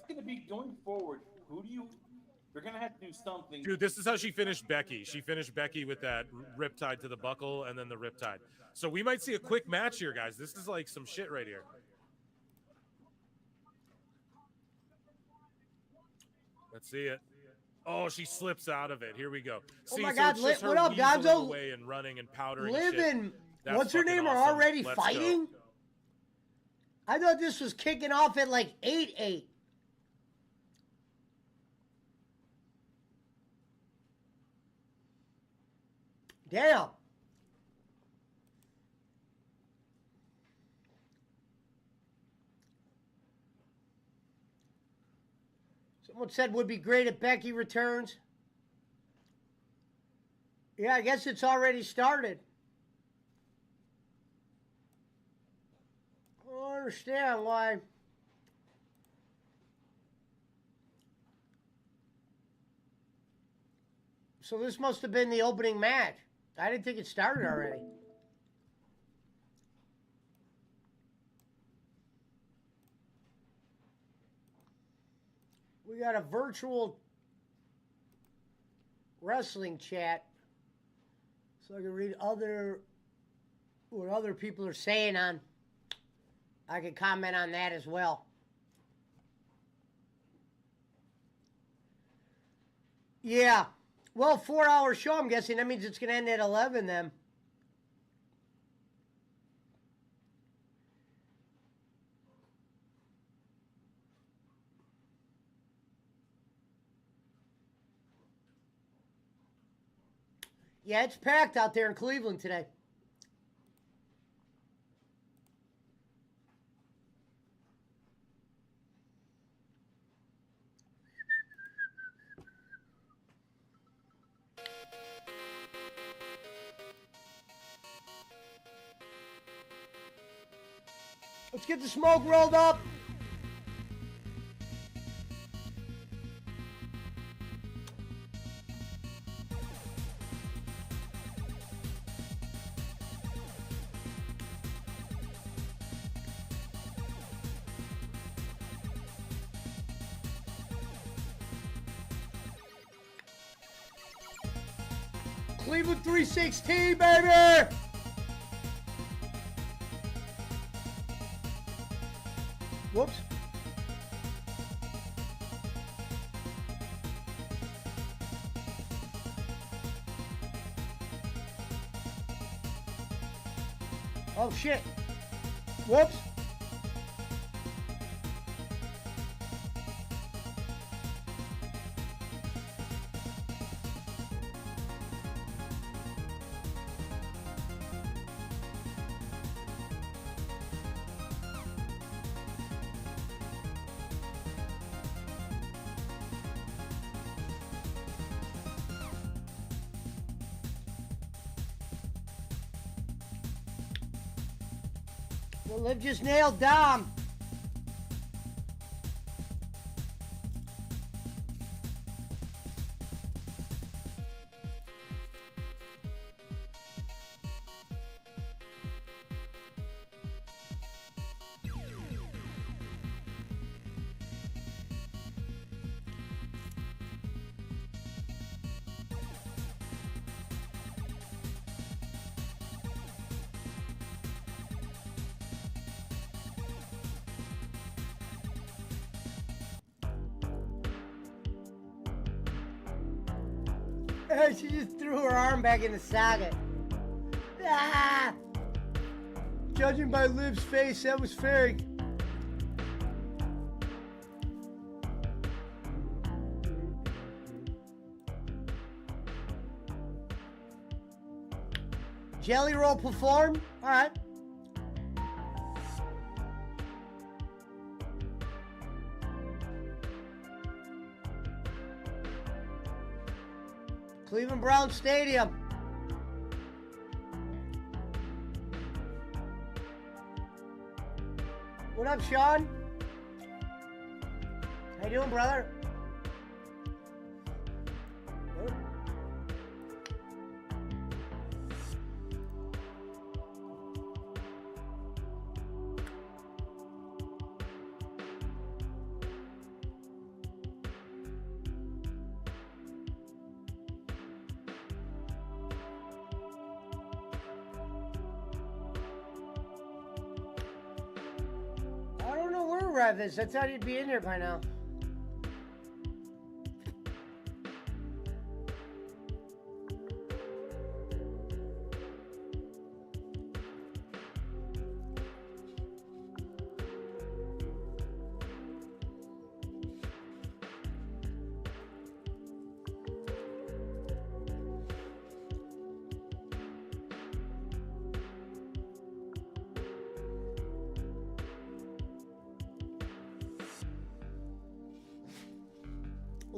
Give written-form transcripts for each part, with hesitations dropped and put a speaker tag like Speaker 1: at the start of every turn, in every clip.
Speaker 1: going to be going forward? Who do you? They're going to have to do something.
Speaker 2: Dude, this is how she finished Becky. She finished Becky with that riptide to the buckle and then the riptide. So we might see a quick match here, guys. This is like some shit right here. Let's see it. Oh, she slips out of it. Here we go. See,
Speaker 3: oh my
Speaker 2: so
Speaker 3: God,
Speaker 2: it's just her
Speaker 3: what up, Gonzo?
Speaker 2: away and running and powdering.
Speaker 3: Liv and what's her name
Speaker 2: awesome.
Speaker 3: are already
Speaker 2: Let's
Speaker 3: fighting?
Speaker 2: Go.
Speaker 3: I thought this was kicking off at like 8-8. Damn. Someone said would be great if Becky returns. Yeah, I guess it's already started. I don't understand why. So this must have been the opening match. I didn't think it started already. We got a virtual wrestling chat, so I can read what other people are saying on. I can comment on that as well. Yeah. Well, 4-hour show, I'm guessing. That means it's going to end at 11 then. Yeah, it's packed out there in Cleveland today. Let's get the smoke rolled up. Cleveland 316, baby! Whoops. Oh, shit. Whoops. Well, Liv just nailed Dom. She just threw her arm back in the socket. Ah! Judging by Liv's face, that was fake. Jelly roll perform? All right. Cleveland Brown Stadium. What up, Sean? How you doing, brother? Oh. Rev is. I thought he'd be in here by now.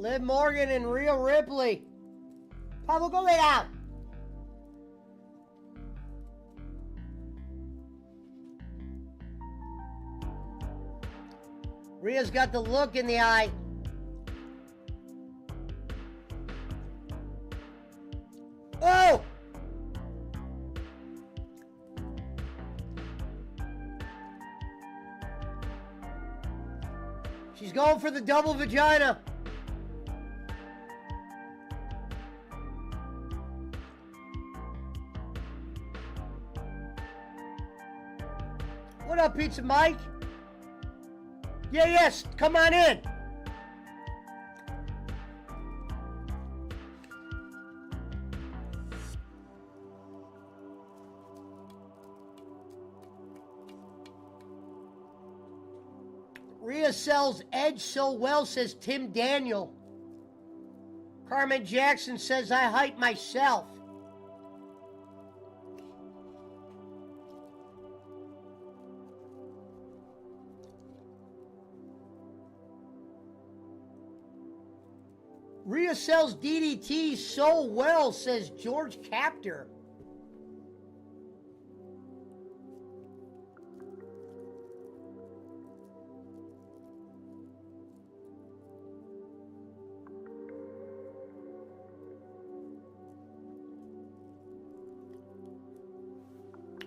Speaker 3: Liv Morgan and Ria Ripley. Pablo, go lay down. Rhea's got the look in the eye. Oh! She's going for the double vagina. What up, Pizza Mike? Yeah, yes, come on in. Rhea sells Edge so well, says Tim Daniel. Carmen Jackson says I hype myself. Rhea sells DDT so well, says George Captor.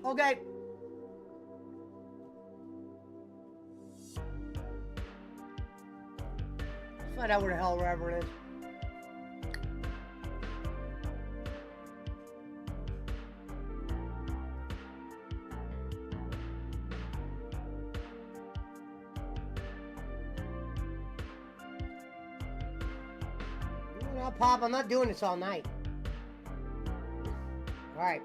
Speaker 3: Okay. Let's find out where the hell Reverend is. No, Pop, I'm not doing this all night. All right.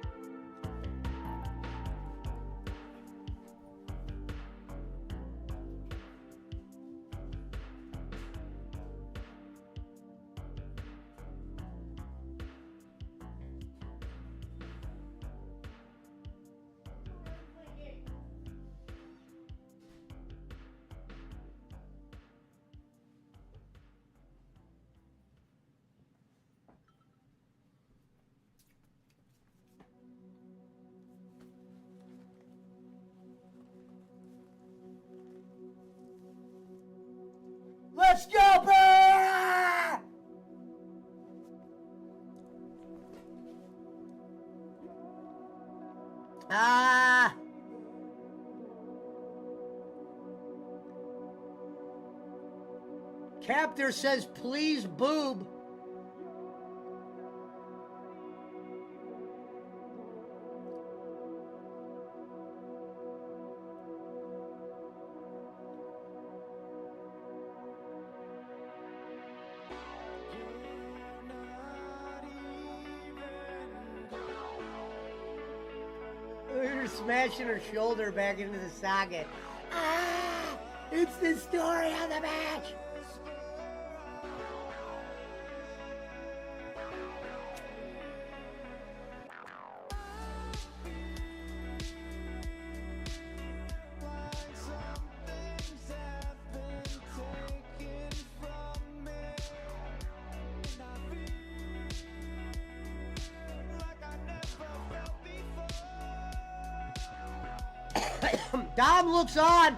Speaker 3: Let's go, Bear! Captor says, please, boob. Smashing her shoulder back into the socket. Ah! It's the story of the match! Dom looks on.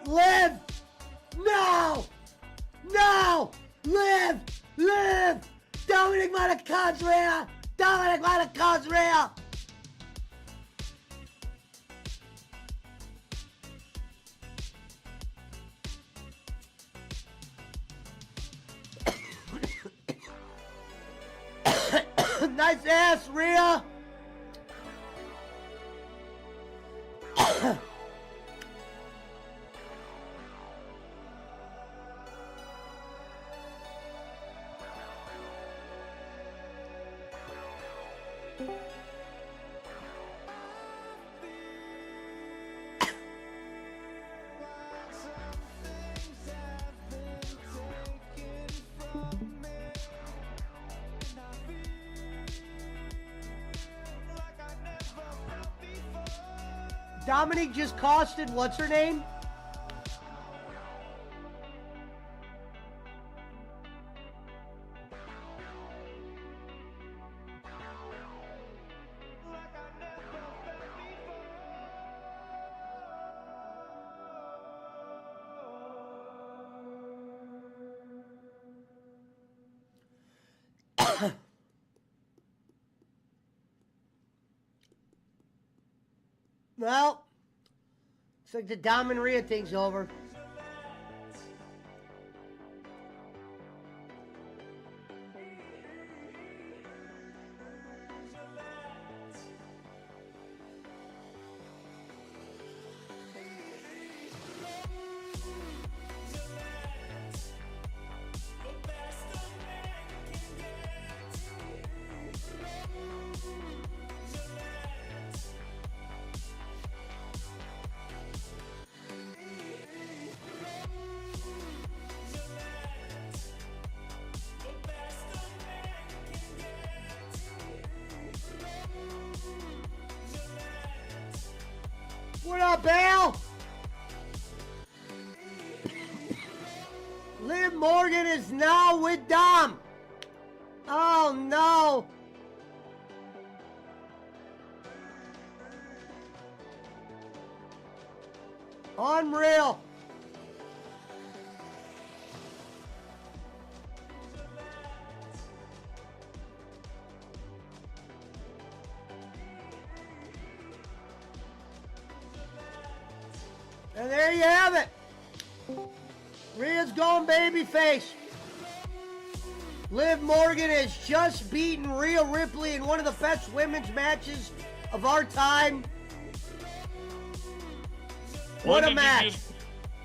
Speaker 3: Liv! No! No! Liv! Liv! Dominic might have caused Rhea! Dominic might have caused Rhea! Nice ass, Rhea! Dominic just costed, what's her name? Well, looks like the Dom and Rhea thing's over. What up, Al? Liv Morgan is now with Dom. Oh, no. Unreal. And there you have it. Rhea's going babyface. Liv Morgan has just beaten Ria Ripley in one of the best women's matches of our time. What a match.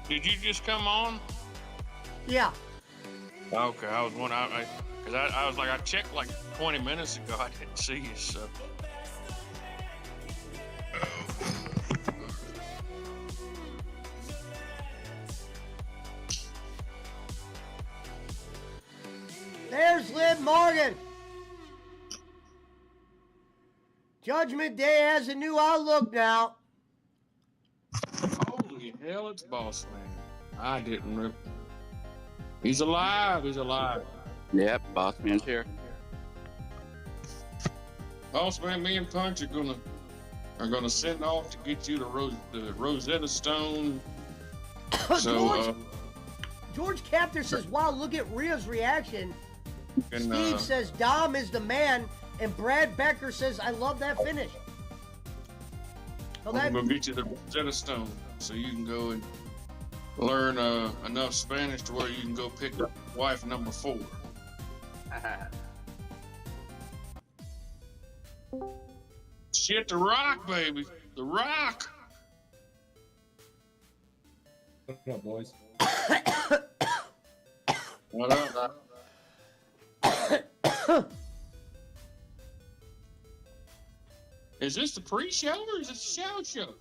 Speaker 4: Did you just come on?
Speaker 3: Yeah.
Speaker 4: Okay, I was wondering, because I was like, I checked like 20 minutes ago. I didn't see you, so.
Speaker 3: There's Liv Morgan. Judgment Day has a new outlook now.
Speaker 4: Holy hell, it's Boss Man. I didn't rip. He's alive. He's alive.
Speaker 5: Yep, Boss Man's here.
Speaker 4: Boss Man, me and Punch are gonna send off to get you the Rosetta Stone. So,
Speaker 3: George Captor says, wow, look at Rhea's reaction. Steve says Dom is the man, and Brad Becker says, I love that finish. Well,
Speaker 4: I'm gonna get you the Rosetta Stone so you can go and learn enough Spanish to where you can go pick up wife number 4. Shit, The Rock, baby. The Rock.
Speaker 1: What up, boys?
Speaker 4: What up? Is this the pre-show or is this a show?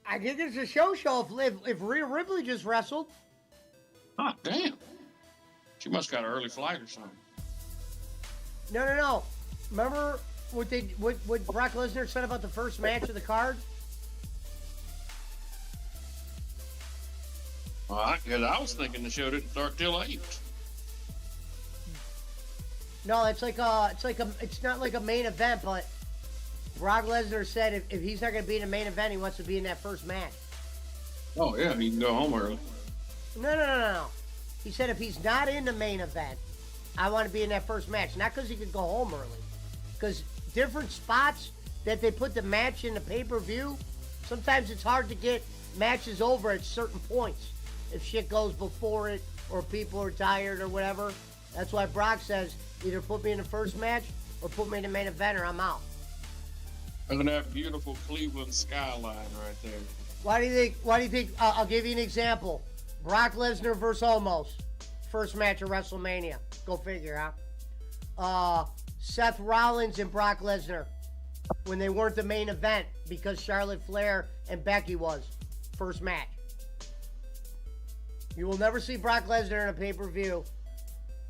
Speaker 3: I think it's a show if Rhea Ripley just wrestled.
Speaker 4: Ah, damn. She must got an early flight or something.
Speaker 3: No. Remember what Brock Lesnar said about the first match of the card?
Speaker 4: Well, I was thinking the show didn't start till 8.
Speaker 3: No, it's not like a main event, but Brock Lesnar said if he's not going to be in a main event, he wants to be in that first match.
Speaker 4: Oh yeah, he can go home early.
Speaker 3: No. He said if he's not in the main event, I want to be in that first match. Not because he could go home early. Because different spots that they put the match in the pay-per-view, sometimes it's hard to get matches over at certain points. If shit goes before it, or people are tired or whatever. That's why Brock says, either put me in the first match, or put me in the main event, or I'm out.
Speaker 4: Look at that beautiful Cleveland skyline right there.
Speaker 3: Why do you think, I'll give you an example. Brock Lesnar versus Omos. First match of WrestleMania. Go figure, huh? Seth Rollins and Brock Lesnar. When they weren't the main event because Charlotte Flair and Becky was. First match. You will never see Brock Lesnar in a pay-per-view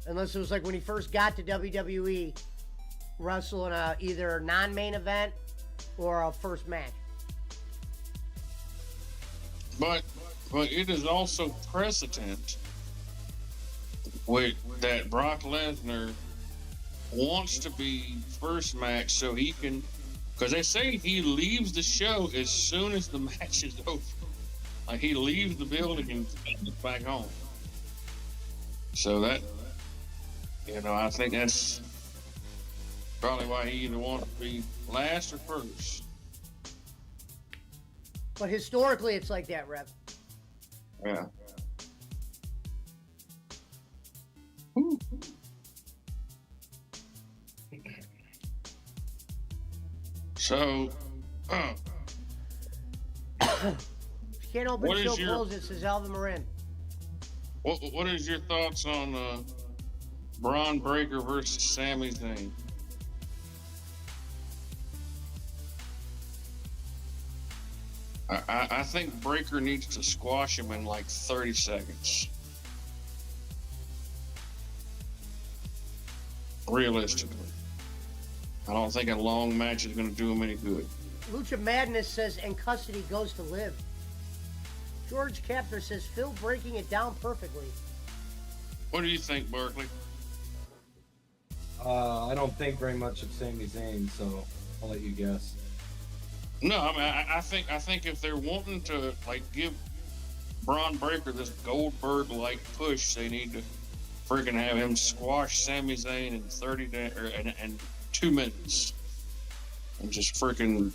Speaker 3: unless it was like when he first got to WWE, wrestling either a non-main event or a first match.
Speaker 4: But it is also precedent with that Brock Lesnar wants to be first match so he can, because they say he leaves the show as soon as the match is over. Like he leaves the building and gets back home. So that, I think that's probably why he either wants to be last or first.
Speaker 3: But historically, it's like that, Rev.
Speaker 4: Yeah. Ooh. So,
Speaker 3: If you can't open show close, it says Alvin Marin.
Speaker 4: What is your thoughts on Braun Breaker versus Sami Zayn? I think Breaker needs to squash him in like 30 seconds. Realistically. I don't think a long match is going to do him any good.
Speaker 3: Lucha Madness says, and custody goes to Liv. George Kapner says, Phil breaking it down perfectly.
Speaker 4: What do you think, Barkley?
Speaker 6: I don't think very much of Sami Zayn, so I'll let you guess.
Speaker 4: No, I mean, I think if they're wanting to like give Braun Breaker this Goldberg-like push, they need to freaking have him squash Sami Zayn in 30 days and 2 minutes, and just freaking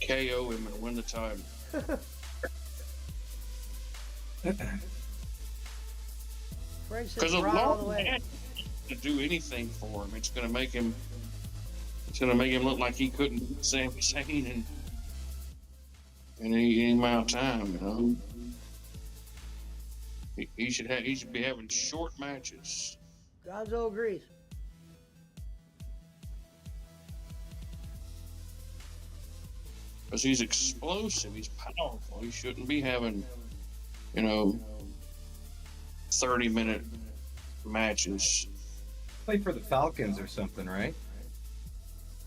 Speaker 4: KO him and win the title. Because a long match to do anything for him, it's gonna make him look like he couldn't beat Sami Zayn in any amount of time. He should be having short matches.
Speaker 3: Gonzo agrees.
Speaker 4: Because he's explosive, he's powerful. He shouldn't be having, 30-minute matches.
Speaker 6: Played for the Falcons or something, right?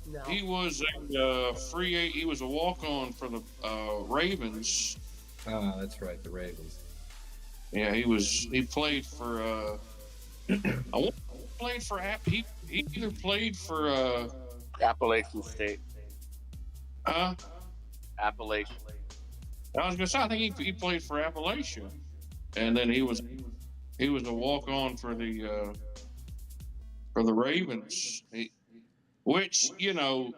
Speaker 3: No.
Speaker 4: He was a he was a walk-on for the Ravens.
Speaker 6: Oh, that's right, the Ravens.
Speaker 4: Yeah, he played for he either played for
Speaker 5: Appalachian State. Appalachian.
Speaker 4: I was gonna say, I think he played for Appalachia, and then he was a walk-on for the Ravens. Which the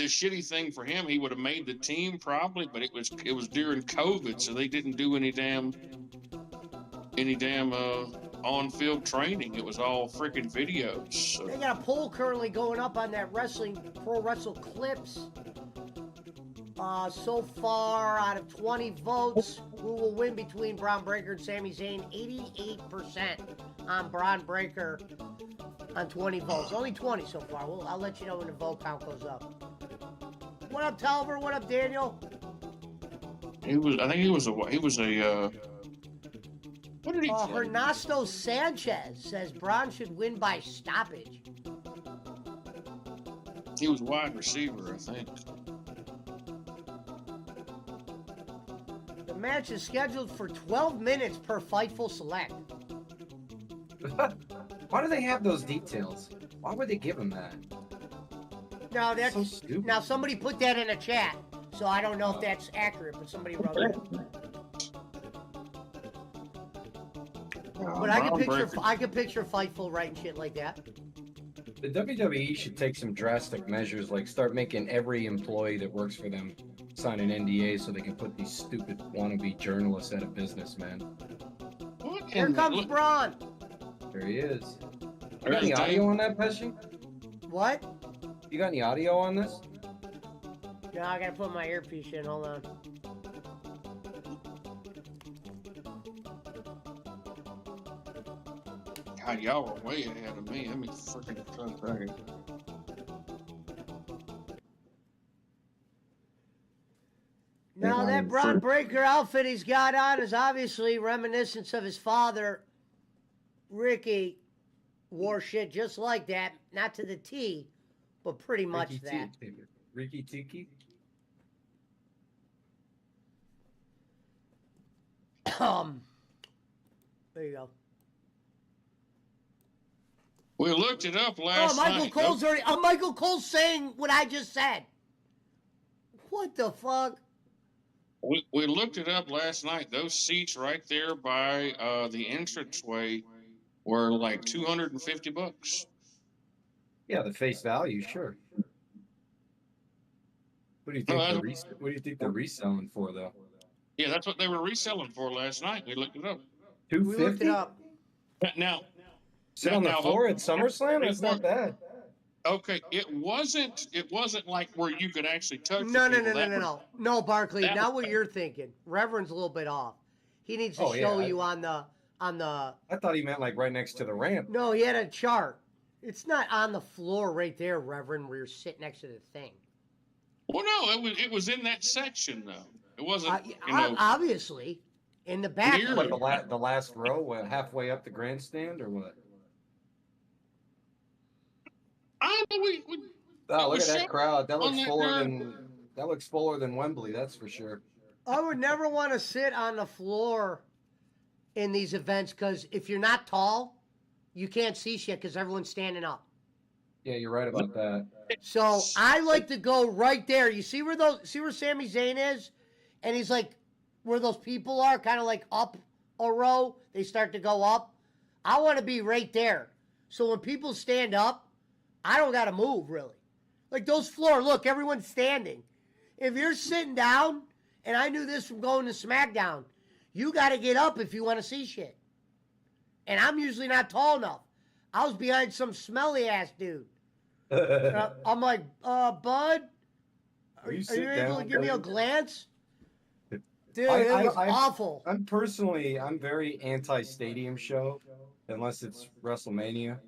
Speaker 4: shitty thing for him, he would have made the team probably, but it was during COVID, so they didn't do any damn on-field training. It was all freaking videos. So.
Speaker 3: They got a poll currently going up on that Pro Wrestle Clips. So far, out of 20 votes, who will win between Braun Breaker and Sami Zayn? 88% on Braun Breaker on 20 votes. Only 20 so far. I'll let you know when the vote count goes up. What up, Talbot? What up, Daniel?
Speaker 4: What did he say?
Speaker 3: Hernasto Sanchez says Braun should win by stoppage.
Speaker 4: He was wide receiver, I think.
Speaker 3: The match is scheduled for 12 minutes per Fightful Select.
Speaker 6: Why do they have those details? Why would they give him that?
Speaker 3: Now that's
Speaker 6: so stupid.
Speaker 3: Now somebody put that in a chat. So I don't know if that's accurate, but somebody wrote it. But I can picture Fightful writing shit like that.
Speaker 6: The WWE should take some drastic measures, like start making every employee that works for them sign an NDA so they can put these stupid wannabe journalists out of business, man.
Speaker 3: Here comes Braun.
Speaker 6: There he is. You got any audio on that, Pesci?
Speaker 3: What?
Speaker 6: You got any audio on this?
Speaker 3: No, I gotta put my earpiece in. Hold on.
Speaker 4: God, y'all are way ahead of me. Let me freaking cut right.
Speaker 3: Now, that Braun Breaker outfit he's got on is obviously reminiscence of his father. Ricky wore shit just like that. Not to the T, but pretty much that.
Speaker 6: Ricky Tiki?
Speaker 3: There you go.
Speaker 4: We looked it up last night.
Speaker 3: Michael Cole's saying what I just said. What the fuck?
Speaker 4: We looked it up last night. Those seats right there by the entranceway were like $250.
Speaker 6: Yeah, the face value, sure. What do you think they're reselling for, though?
Speaker 4: Yeah, that's what they were reselling for last night. We looked it up.
Speaker 3: We looked it up.
Speaker 4: Now,
Speaker 6: sit on the floor at SummerSlam? That's not bad.
Speaker 4: Okay, it wasn't like where you could actually touch.
Speaker 3: No, Barkley, not what you're thinking. Reverend's a little bit off. He needs to show you on the. I
Speaker 6: thought he meant like right next to the ramp.
Speaker 3: No, he had a chart. It's not on the floor right there, Reverend, where you're sitting next to the thing.
Speaker 4: Well, no, it was in that section though. It wasn't.
Speaker 3: Obviously, in the back.
Speaker 6: Like the last row, halfway up the grandstand, or what? Look at that crowd. That looks fuller than Wembley. That's for sure.
Speaker 3: I would never want to sit on the floor in these events because if you're not tall, you can't see shit because everyone's standing up.
Speaker 6: Yeah, you're right about that.
Speaker 3: So I like to go right there. You see where Sami Zayn is, and he's like where those people are, kind of like up a row. They start to go up. I want to be right there. So when people stand up, I don't got to move, really. Like those floor, look, everyone's standing. If you're sitting down, and I knew this from going to SmackDown, you got to get up if you want to see shit. And I'm usually not tall enough. I was behind some smelly-ass dude. I'm like, Bud, are you able to give me a glance? Dude, it was awful.
Speaker 6: I'm very anti-stadium show, unless it's WrestleMania.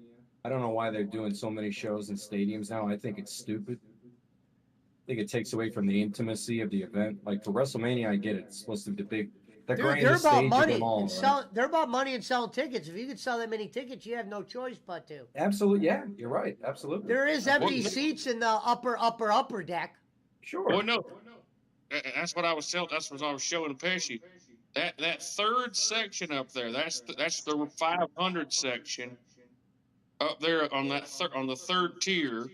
Speaker 6: I don't know why they're doing so many shows in stadiums now. I think it's stupid. I think it takes away from the intimacy of the event. Like for WrestleMania, I get it. It's supposed to be the grandest stage of them all.
Speaker 3: They're about money and selling tickets. If you could sell that many tickets, you have no choice but to.
Speaker 6: Absolutely, yeah, you're right. Absolutely.
Speaker 3: There is empty seats in the upper deck.
Speaker 6: Sure.
Speaker 4: Well, no, that's what I was telling. That's what I was showing Pesci. That third section up there. That's the 500 section. Up there on the third tier,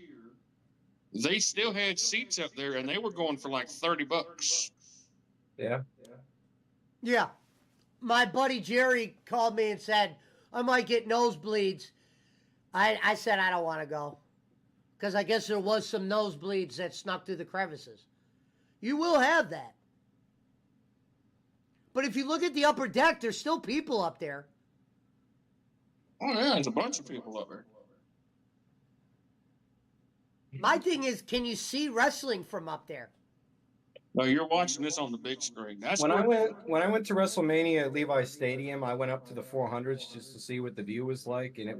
Speaker 4: they still had seats up there, and they were going for like $30.
Speaker 6: Yeah.
Speaker 3: Yeah. My buddy Jerry called me and said, I might get nosebleeds. I said I don't want to go. Because I guess there was some nosebleeds that snuck through the crevices. You will have that. But if you look at the upper deck, there's still people up there.
Speaker 4: Oh, yeah, there's a bunch of people up there.
Speaker 3: My thing is, can you see wrestling from up there?
Speaker 4: No, you're watching this on the big screen.
Speaker 6: When I went to WrestleMania at Levi's Stadium, I went up to the 400s just to see what the view was like, and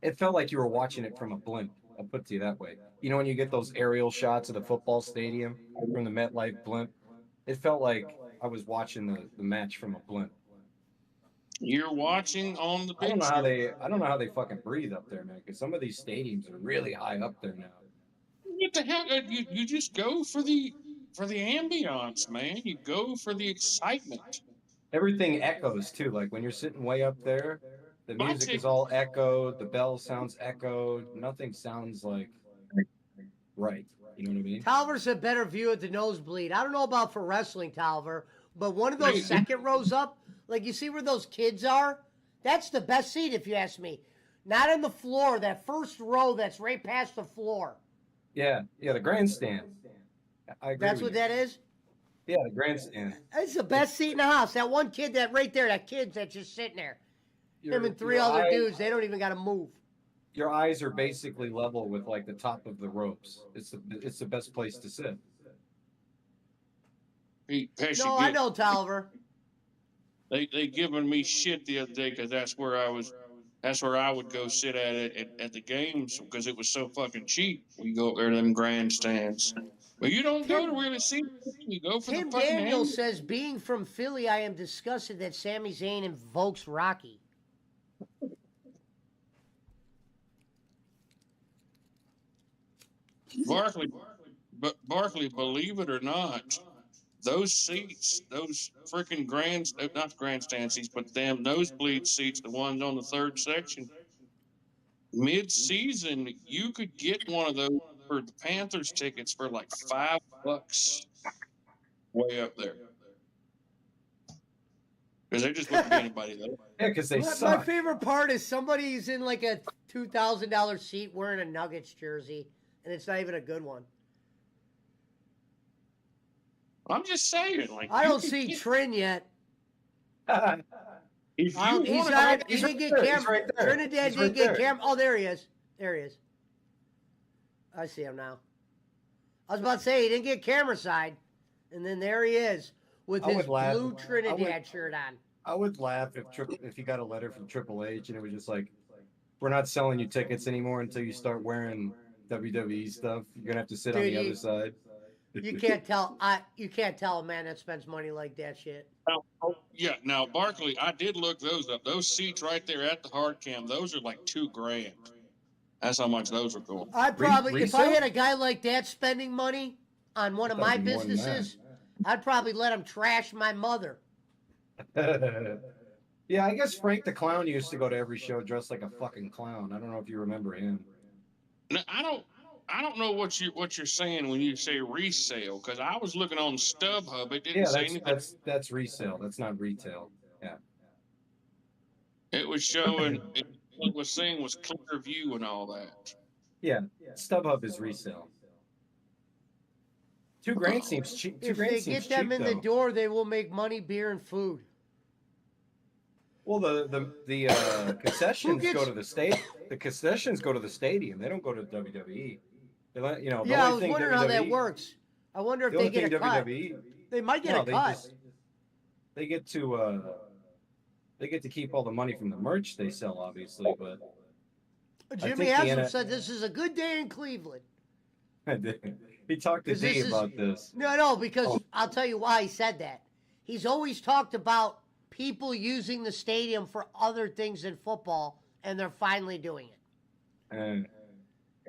Speaker 6: it felt like you were watching it from a blimp. I'll put it to you that way. You know when you get those aerial shots of the football stadium from the MetLife blimp? It felt like I was watching the match from a blimp.
Speaker 4: You're watching on the big
Speaker 6: screen. I don't know how they fucking breathe up there, man, because some of these stadiums are really high up there now.
Speaker 4: What the hell? You just go for the ambiance, man. You go for the excitement.
Speaker 6: Everything echoes too. Like when you're sitting way up there, the music is all echoed. The bell sounds echoed. Nothing sounds like right. You know what I mean?
Speaker 3: Tolliver's a better view at the nosebleed. I don't know about for wrestling, Tolliver, but one of those second rows up, like you see where those kids are, that's the best seat if you ask me. Not on the floor, that first row that's right past the floor.
Speaker 6: Yeah, the grandstand. I agree.
Speaker 3: That's
Speaker 6: with
Speaker 3: what
Speaker 6: you.
Speaker 3: that is?
Speaker 6: Yeah, the grandstand.
Speaker 3: It's the best seat in the house. That one kid that right there, that kid's that's just sitting there. Him and three other dudes, they don't even got to move.
Speaker 6: Your eyes are basically level with like the top of the ropes. It's the best place to sit.
Speaker 3: No, I know, Tolliver.
Speaker 4: They giving me shit the other day because that's where I would go sit at it at the games because it was so fucking cheap. You go up there to them grandstands. But you don't go to really see it. You go for
Speaker 3: Tim
Speaker 4: the fucking
Speaker 3: Daniels
Speaker 4: hand.
Speaker 3: says, being from Philly, I am disgusted that Sami Zayn invokes Rocky.
Speaker 4: Barkley, believe it or not, those seats, those freaking not grandstand seats, but damn nosebleed seats, the ones on the third section, mid-season, you could get one of those for the Panthers tickets for like $5 way up there. Because they just wouldn't be anybody there.
Speaker 6: Yeah, because they
Speaker 3: My
Speaker 6: suck.
Speaker 3: favorite part is somebody's in like a $2,000 seat wearing a Nuggets jersey, and it's not even a good one.
Speaker 4: I'm just saying, like
Speaker 3: I don't see Trin yet.
Speaker 4: If you
Speaker 3: He
Speaker 4: want
Speaker 3: didn't get
Speaker 6: there. He's
Speaker 3: camera.
Speaker 6: right there.
Speaker 3: Trinidad
Speaker 6: He's
Speaker 3: didn't
Speaker 6: right
Speaker 3: get
Speaker 6: there.
Speaker 3: camera. Oh, there he is. There he is. I see him now. I was about to say he didn't get camera side, and then there he is with
Speaker 6: I
Speaker 3: his
Speaker 6: would laugh.
Speaker 3: blue Trinidad shirt on.
Speaker 6: I would laugh if you got a letter from Triple H and it was just like, we're not selling you tickets anymore until you start wearing WWE stuff. You're gonna have to sit on the other side.
Speaker 3: You can't tell. You can't tell a man that spends money like that shit.
Speaker 4: Yeah, now Barkley, I did look those up. Those seats right there at the hard cam, those are like $2,000. That's how much those are going.
Speaker 3: I'd probably, if I
Speaker 6: resale?
Speaker 3: had a guy like that spending money on one of my
Speaker 6: That'd be more than
Speaker 3: businesses, I'd probably let him trash my mother.
Speaker 6: Yeah, I guess Frank the Clown used to go to every show dressed like a fucking clown. I don't know if you remember him.
Speaker 4: Now, I don't know what you're saying when you say resale because I was looking on StubHub. It didn't
Speaker 6: Yeah,
Speaker 4: say anything.
Speaker 6: that's resale. That's not retail. Yeah.
Speaker 4: It was showing. It was saying was clear view and all that.
Speaker 6: Yeah, StubHub is resale. $2,000 seems cheap.
Speaker 3: If
Speaker 6: $2,000
Speaker 3: they
Speaker 6: seems
Speaker 3: get them
Speaker 6: cheap,
Speaker 3: in the
Speaker 6: though.
Speaker 3: door, they will make money, beer, and food.
Speaker 6: Well, the concessions
Speaker 3: gets-
Speaker 6: go to the state. The concessions go to the stadium. They don't go to WWE. They let, the
Speaker 3: Yeah, I
Speaker 6: only
Speaker 3: was
Speaker 6: thing
Speaker 3: wondering how that
Speaker 6: WWE
Speaker 3: works. I wonder if
Speaker 6: The
Speaker 3: they
Speaker 6: only thing
Speaker 3: get a cut.
Speaker 6: WWE.
Speaker 3: They might get
Speaker 6: No,
Speaker 3: a cut.
Speaker 6: they get to keep all the money from the merch they sell, obviously. But
Speaker 3: Jimmy
Speaker 6: think the
Speaker 3: Haslam
Speaker 6: N-
Speaker 3: said this is a good day in Cleveland.
Speaker 6: he talked to
Speaker 3: 'Cause this
Speaker 6: D
Speaker 3: is-
Speaker 6: about this.
Speaker 3: No, because
Speaker 6: Oh.
Speaker 3: I'll tell you why he said that. He's always talked about people using the stadium for other things than football, and they're finally doing it.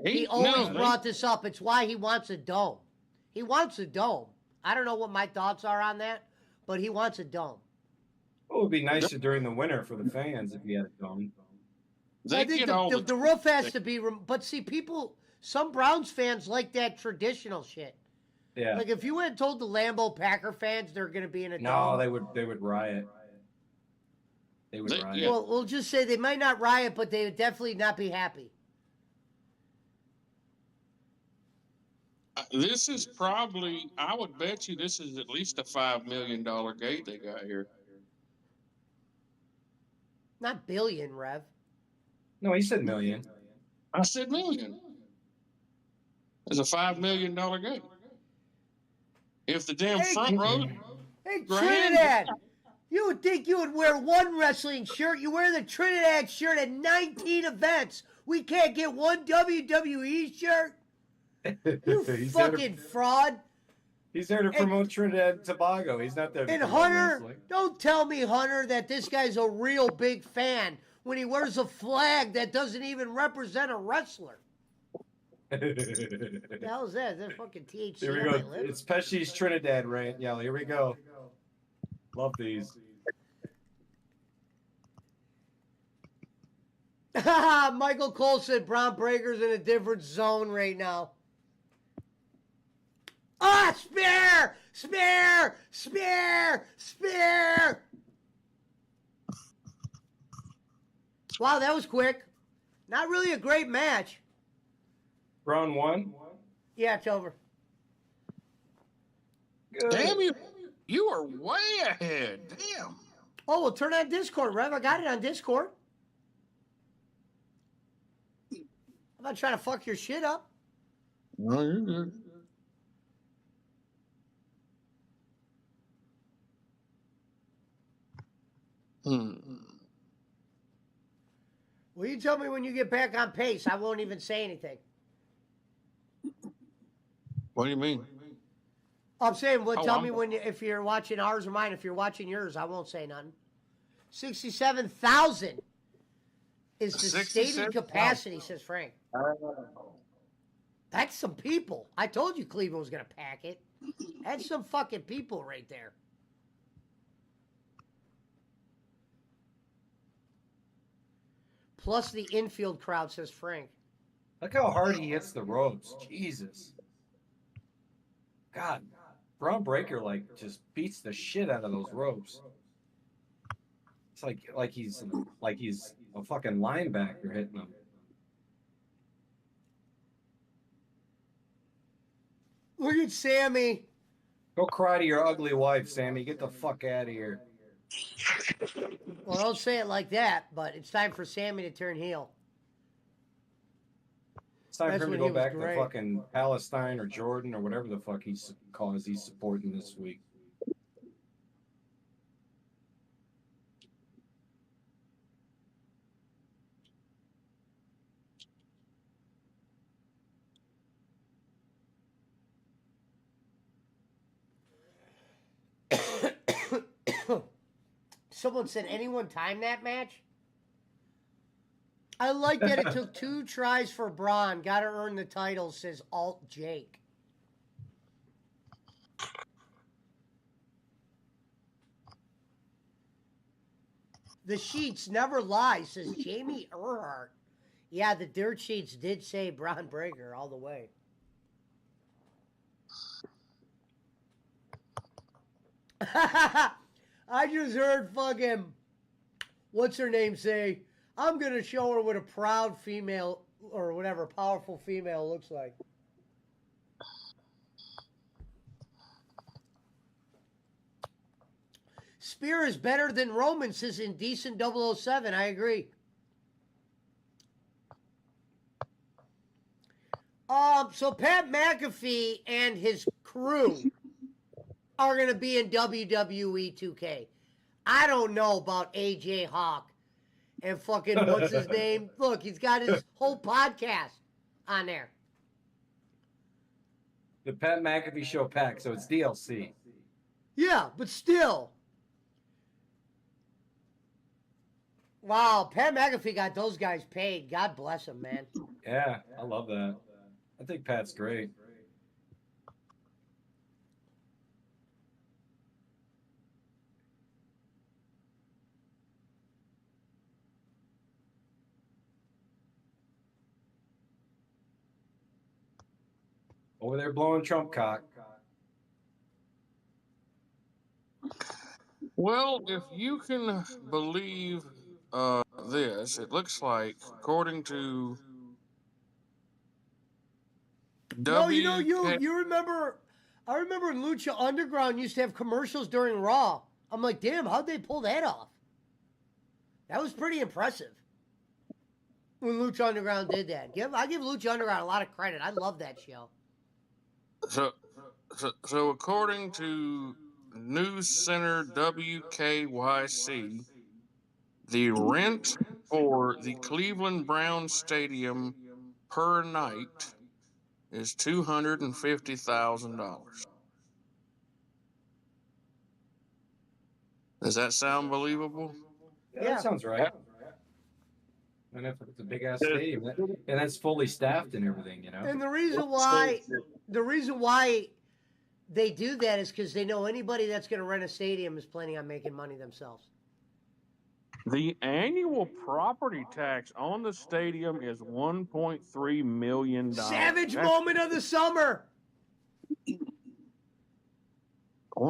Speaker 3: He always brought this up. It's why he wants a dome. He wants a dome. I don't know what my thoughts are on that, but he wants a dome.
Speaker 6: It would be nicer during the winter for the fans if you had a dome.
Speaker 3: I think the roof has to be, but see, some Browns fans like that traditional shit.
Speaker 6: Yeah.
Speaker 3: Like if you had told the Lambeau Packer fans they're going to be in a
Speaker 6: No,
Speaker 3: dome.
Speaker 6: they would riot. They would riot.
Speaker 4: Yeah.
Speaker 3: Well, we'll just say they might not riot, but they would definitely not be happy.
Speaker 4: This is probably, I would bet you this is at least a $5 million gate they got here.
Speaker 3: Not billion, Rev.
Speaker 6: No, he said million.
Speaker 4: I said million. It's a $5 million gate. If the damn front row,
Speaker 3: Hey,
Speaker 4: Grand.
Speaker 3: Trinidad! You would think you would wear one wrestling shirt. You wear the Trinidad shirt at 19 events. We can't get one WWE shirt? You
Speaker 6: He's there to-
Speaker 3: fucking fraud.
Speaker 6: He's there to promote Trinidad and Tobago. He's not there to
Speaker 3: And
Speaker 6: promote
Speaker 3: Hunter,
Speaker 6: wrestling.
Speaker 3: don't tell me, Hunter, that this guy's a real big fan when he wears a flag that doesn't even represent a wrestler. What the hell is that? Is that fucking THC
Speaker 6: Here we
Speaker 3: on my
Speaker 6: go.
Speaker 3: lip?
Speaker 6: It's Pesci's Trinidad rant. Yeah, here we go. Love these.
Speaker 3: Michael Cole said Braun Breaker's in a different zone right now. Spear! Spear! Spear! Spear! Wow, that was quick. Not really a great match.
Speaker 6: Round one.
Speaker 3: Yeah, it's over.
Speaker 6: Good.
Speaker 4: Damn you are way ahead. Damn.
Speaker 3: Oh, well, turn on Discord, Rev. I got it on Discord. I'm not trying to fuck your shit up.
Speaker 4: No, you're good.
Speaker 3: Well, you tell me when you get back on pace. I won't even say anything.
Speaker 4: What do you mean?
Speaker 3: I'm saying, well,
Speaker 4: Oh,
Speaker 3: tell
Speaker 4: I'm-
Speaker 3: me when if you're watching ours or mine. If you're watching yours, I won't say nothing. 67,000 is the stated
Speaker 4: 67,000.
Speaker 3: capacity, says Frank. That's some people. I told you Cleveland was going to pack it. That's some fucking people right there. Plus the infield crowd, says Frank.
Speaker 6: Look how hard he hits the ropes. Jesus. God. Braun Breaker just beats the shit out of those ropes. It's like he's a fucking linebacker hitting them.
Speaker 3: Look at Sami.
Speaker 6: Go cry to your ugly wife, Sammy. Get the fuck out of here.
Speaker 3: Well, don't say it like that, but it's time for Sami to turn heel.
Speaker 6: It's time
Speaker 3: That's
Speaker 6: for him to
Speaker 3: when
Speaker 6: go
Speaker 3: he was
Speaker 6: back to
Speaker 3: great.
Speaker 6: fucking Palestine or Jordan or whatever the fuck he's supporting this week.
Speaker 3: Someone said, anyone time that match? I like that it took 2 tries for Braun. Got to earn the title, says Alt Jake. The sheets never lie, says Jamie Earhart. Yeah, the dirt sheets did say Braun Breaker all the way. I just heard fucking, what's her name say, I'm going to show her what a proud female, or whatever, powerful female looks like. Spear is better than Roman, says Indecent 007. I agree. So Pat McAfee and his crew are going to be in WWE 2K. I don't know about AJ Hawk and fucking, what's his name? Look, he's got his whole podcast on there.
Speaker 6: The Pat McAfee Show pack, so it's DLC.
Speaker 3: Yeah, but still. Wow, Pat McAfee got those guys paid. God bless him, man.
Speaker 6: Yeah, I love that. I think Pat's great. Over there blowing Trump cock.
Speaker 4: Well, if you can believe this, it looks like, according to
Speaker 3: No, you know,
Speaker 4: WK
Speaker 3: you remember, I remember when Lucha Underground used to have commercials during Raw. I'm like, damn, how'd they pull that off? That was pretty impressive when Lucha Underground did that. I give Lucha Underground a lot of credit. I love that show.
Speaker 4: So according to News Center WKYC, the rent for the Cleveland Browns Stadium per night is $250,000. Does that sound believable?
Speaker 6: Yeah,
Speaker 3: Yeah.
Speaker 6: that sounds right. And if it's a big ass stadium, and that's fully staffed and everything, you know.
Speaker 3: And the reason why they do that is because they know anybody that's going to rent a stadium is planning on making money themselves.
Speaker 7: The annual property tax on the stadium is $1.3 million.
Speaker 3: Savage
Speaker 7: That's-
Speaker 3: moment of the summer.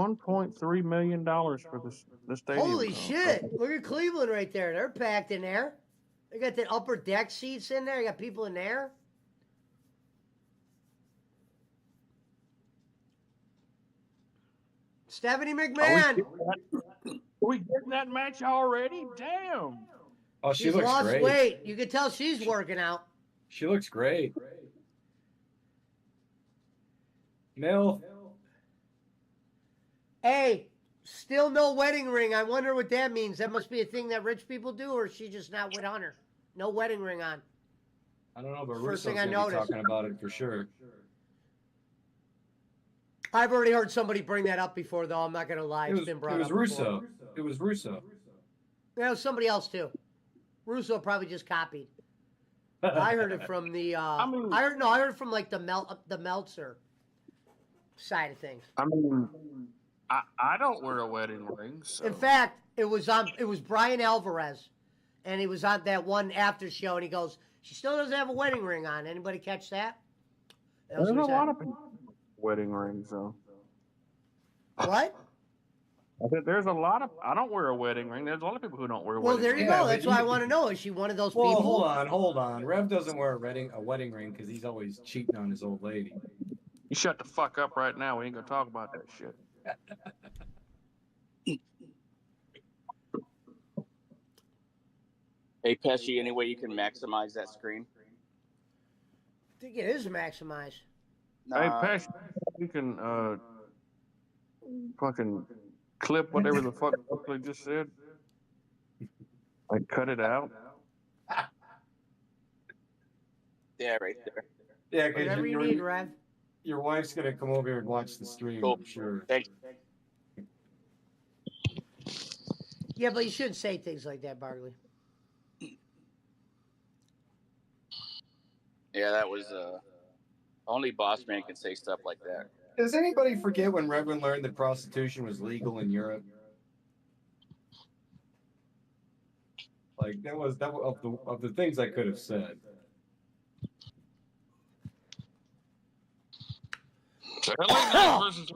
Speaker 7: $1.3 million for the stadium.
Speaker 3: Holy
Speaker 7: cost.
Speaker 3: shit! Look at Cleveland right there. They're packed in there. They got the upper deck seats in there. You got people in there. Stephanie McMahon.
Speaker 7: Are we getting that match already? Damn.
Speaker 6: Oh, she
Speaker 3: She's
Speaker 6: looks
Speaker 3: lost
Speaker 6: great.
Speaker 3: weight. You can tell she's working out.
Speaker 6: She looks great. Mel.
Speaker 3: Hey, still no wedding ring. I wonder what that means. That must be a thing that rich people do, or is she just not with Hunter? No wedding ring on.
Speaker 6: I don't know, but
Speaker 3: First
Speaker 6: Russo's
Speaker 3: thing I
Speaker 6: gonna be
Speaker 3: noticed.
Speaker 6: talking about it for sure.
Speaker 3: I've already heard somebody bring that up before, though. I'm not going to lie. It's been brought
Speaker 6: it was
Speaker 3: up
Speaker 6: Russo.
Speaker 3: before.
Speaker 6: It was Russo.
Speaker 3: Yeah, it was somebody else, too. Russo probably just copied. I heard it from the, I heard it from, like, the Meltzer side of things.
Speaker 7: I mean, I don't wear a wedding ring. So.
Speaker 3: In fact, it was Brian Alvarez, and he was on that one after show, and he goes, she still doesn't have a wedding ring on. Anybody catch that?
Speaker 7: There's a lot of people wedding rings, though.
Speaker 3: What?
Speaker 7: I said there's a lot of. I don't wear a wedding ring. There's a lot of people who don't wear.
Speaker 3: Well,
Speaker 7: wedding
Speaker 3: there you
Speaker 7: rings.
Speaker 3: go. That's why I want to know. Is she one of those
Speaker 6: Well,
Speaker 3: people?
Speaker 6: hold on. Rev doesn't wear a wedding ring because he's always cheating on his old lady.
Speaker 7: You shut the fuck up right now. We ain't gonna talk about that shit.
Speaker 5: Hey, Pesci, any way you can maximize that screen?
Speaker 3: I think it is maximized.
Speaker 7: Hey, Pesh, you can fucking clip whatever the fuck they just said. Like cut it out.
Speaker 5: Yeah, right there.
Speaker 6: Yeah,
Speaker 3: Whatever you need, Rev.
Speaker 6: your wife's gonna come over here and watch the stream.
Speaker 5: Cool.
Speaker 6: I'm sure.
Speaker 5: Thanks.
Speaker 3: Yeah, but you shouldn't say things like that, Barkley.
Speaker 5: Yeah, that was only boss man can say stuff like that.
Speaker 6: Does anybody forget when Reverend learned that prostitution was legal in Europe? Like that was of the things I could have said.
Speaker 7: So LA Knight versus.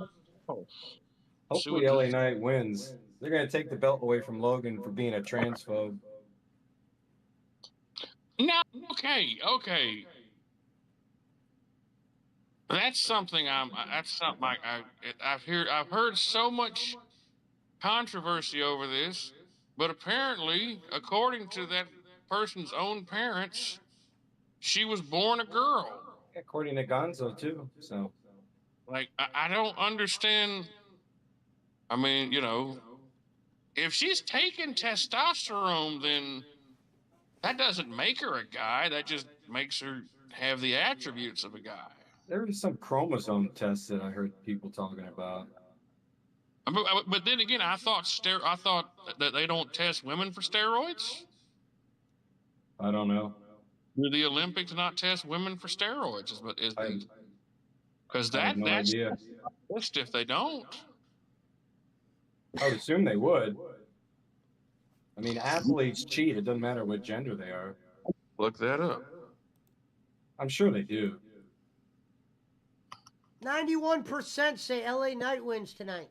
Speaker 6: Hopefully, LA Knight wins. They're gonna take the belt away from Logan for being a transphobe.
Speaker 7: No, okay. That's something I've heard so much controversy over this, but apparently, according to that person's own parents, she was born a girl.
Speaker 6: According to Gonzo too. So,
Speaker 7: Like, I don't understand. I mean, if she's taking testosterone, then that doesn't make her a guy. That just makes her have the attributes of a guy.
Speaker 6: there was some chromosome tests that I heard people talking about.
Speaker 7: But then again, I thought that they don't test women for steroids.
Speaker 6: I don't know.
Speaker 7: Do the Olympics not test women for steroids? Because
Speaker 6: I have no
Speaker 7: that's
Speaker 6: idea.
Speaker 7: if they don't.
Speaker 6: I would assume they would. I mean, athletes cheat. It doesn't matter what gender they are.
Speaker 7: Look that up.
Speaker 6: I'm sure they do.
Speaker 3: 91% say LA Knight wins tonight.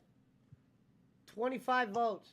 Speaker 3: 25 votes.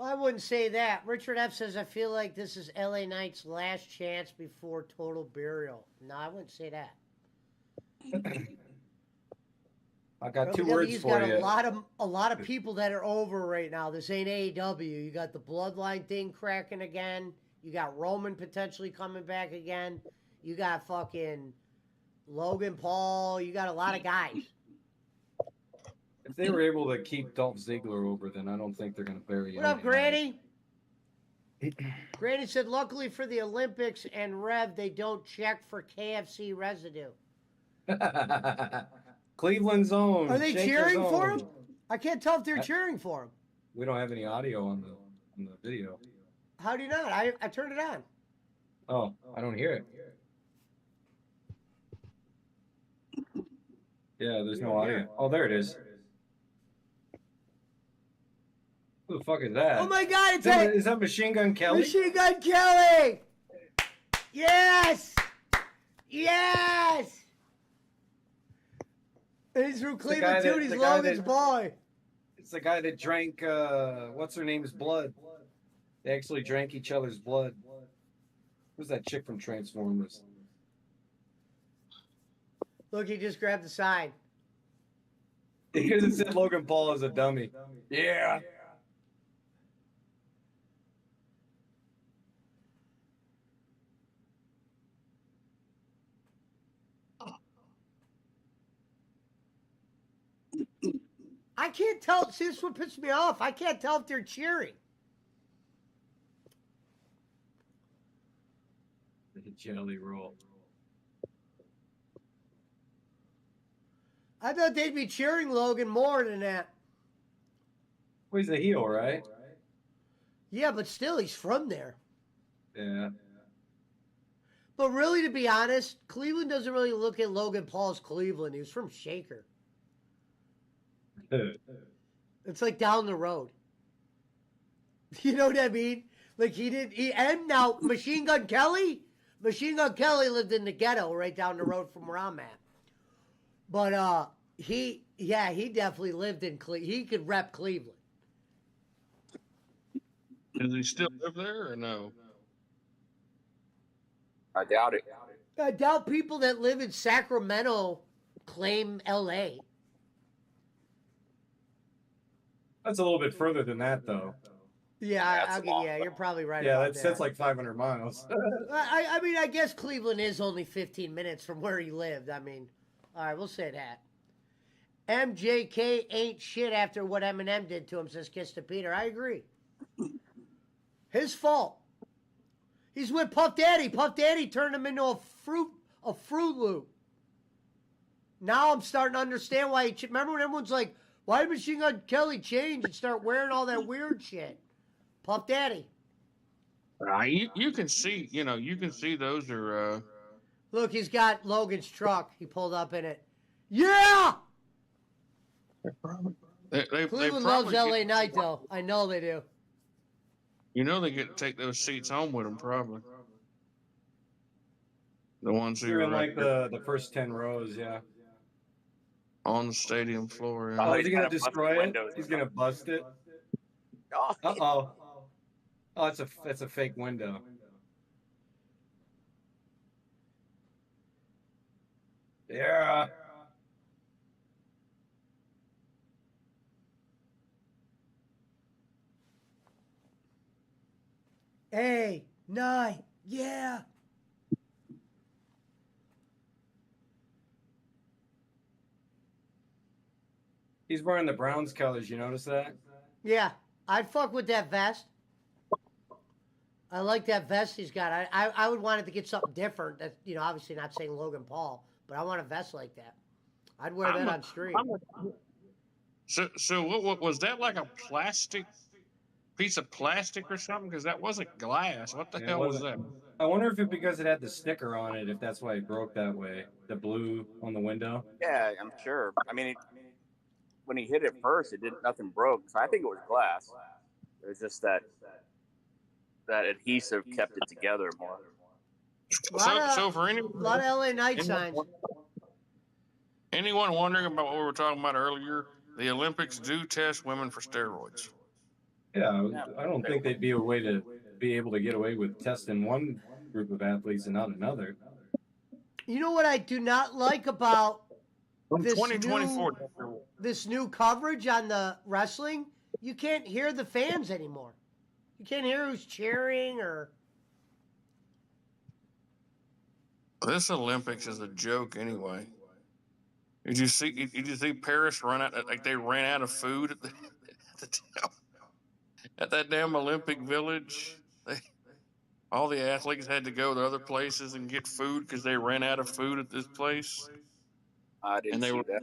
Speaker 3: I wouldn't say that. Richard F says, I feel like this is LA Knight's last chance before total burial. No, I wouldn't say that.
Speaker 6: I got two
Speaker 3: WWE's
Speaker 6: words for
Speaker 3: got
Speaker 6: you.
Speaker 3: a lot of people that are over right now. This ain't AEW. You got the Bloodline thing cracking again. You got Roman potentially coming back again. You got fucking Logan Paul. You got a lot of guys.
Speaker 6: If they were able to keep Dolph Ziggler over, then I don't think they're going to bury him.
Speaker 3: What up, Granny? Granny said, luckily for the Olympics and Rev, they don't check for KFC residue.
Speaker 6: Cleveland's own.
Speaker 3: Are they
Speaker 6: Shaker's
Speaker 3: cheering for
Speaker 6: own.
Speaker 3: him? I can't tell if they're cheering for him.
Speaker 6: We don't have any audio on the video.
Speaker 3: How do you not? I turned it on.
Speaker 6: Oh, I don't hear it. Yeah, there's no audio. Oh, there it is. Who the fuck is that?
Speaker 3: Oh my God! It's
Speaker 6: Is that Machine Gun Kelly?
Speaker 3: Machine Gun Kelly! Yes! Yes! And he's from Cleveland too. He's Logan's boy.
Speaker 6: It's the guy that drank what's her name's blood. They actually drank each other's blood. Who's that chick from Transformers?
Speaker 3: Look, he just grabbed the sign.
Speaker 6: Because it said Logan Paul is a dummy. Yeah.
Speaker 3: I can't tell. See, this is what pisses me off. I can't tell if they're cheering.
Speaker 6: The jelly roll.
Speaker 3: I thought they'd be cheering Logan more than that.
Speaker 6: Well, he's a heel, right?
Speaker 3: Yeah, but still, he's from there.
Speaker 6: Yeah.
Speaker 3: But really, to be honest, Cleveland doesn't really look at Logan Paul as Cleveland. He was from Shaker. It's like down the road. You know what I mean? Like and now Machine Gun Kelly lived in the ghetto right down the road from where I'm at. But he definitely lived in Cleveland. He could rep Cleveland.
Speaker 7: Does he still live there or no?
Speaker 5: I doubt it.
Speaker 3: I doubt people that live in Sacramento claim L.A.
Speaker 6: That's a little bit further than that, though.
Speaker 3: Yeah, you're probably right.
Speaker 6: Yeah,
Speaker 3: about
Speaker 6: that's like 500 miles.
Speaker 3: I mean, I guess Cleveland is only 15 minutes from where he lived. I mean, all right, we'll say that. MJK ain't shit after what Eminem did to him, says Kiss to Peter. I agree. His fault. He's with Puff Daddy. Puff Daddy turned him into a Fruit Loop. Now I'm starting to understand why remember when everyone's like, why did Machine Gun Kelly change and start wearing all that weird shit? Puff Daddy.
Speaker 7: You can see, you can see those are.
Speaker 3: Look, he's got Logan's truck. He pulled up in it. Yeah! Cleveland loves LA Knight, though. I know they do.
Speaker 7: You know they get to take those seats home with them, probably. The ones who
Speaker 6: You're
Speaker 7: are
Speaker 6: in like the first 10 rows, yeah.
Speaker 7: On the stadium floor.
Speaker 6: Oh,
Speaker 7: Yeah.
Speaker 6: is he gonna destroy it? He's gonna bust it. Uh-oh. Oh, it's a fake window. Yeah.
Speaker 3: Hey, 9, yeah.
Speaker 6: He's wearing the Browns colors. You notice that?
Speaker 3: Yeah, I'd fuck with that vest. I like that vest he's got. I would want it to get something different. That's, obviously not saying Logan Paul, but I want a vest like that. I'd wear that on stream.
Speaker 7: So what was that, like a piece of plastic or something? Because that wasn't glass. What the hell was that?
Speaker 6: I wonder if it's because it had the sticker on it, if that's why it broke that way. The blue on the window.
Speaker 5: Yeah, I'm sure. I mean, when he hit it first, nothing broke. So I think it was glass. It was just that adhesive kept it together more.
Speaker 7: So for anyone,
Speaker 3: a lot of LA Knight signs.
Speaker 7: Anyone wondering about what we were talking about earlier? The Olympics do test women for steroids.
Speaker 6: Yeah, I don't think they'd be a way to be able to get away with testing one group of athletes and not another.
Speaker 3: You know what I do not like about this
Speaker 7: 2024.
Speaker 3: This new coverage on the wrestling? You can't hear the fans anymore. You can't hear who's cheering or.
Speaker 7: This Olympics is a joke anyway. Did you see Paris run out? Like they ran out of food at that damn Olympic Village. All the athletes had to go to other places and get food because they ran out of food at this place.
Speaker 5: I didn't see that.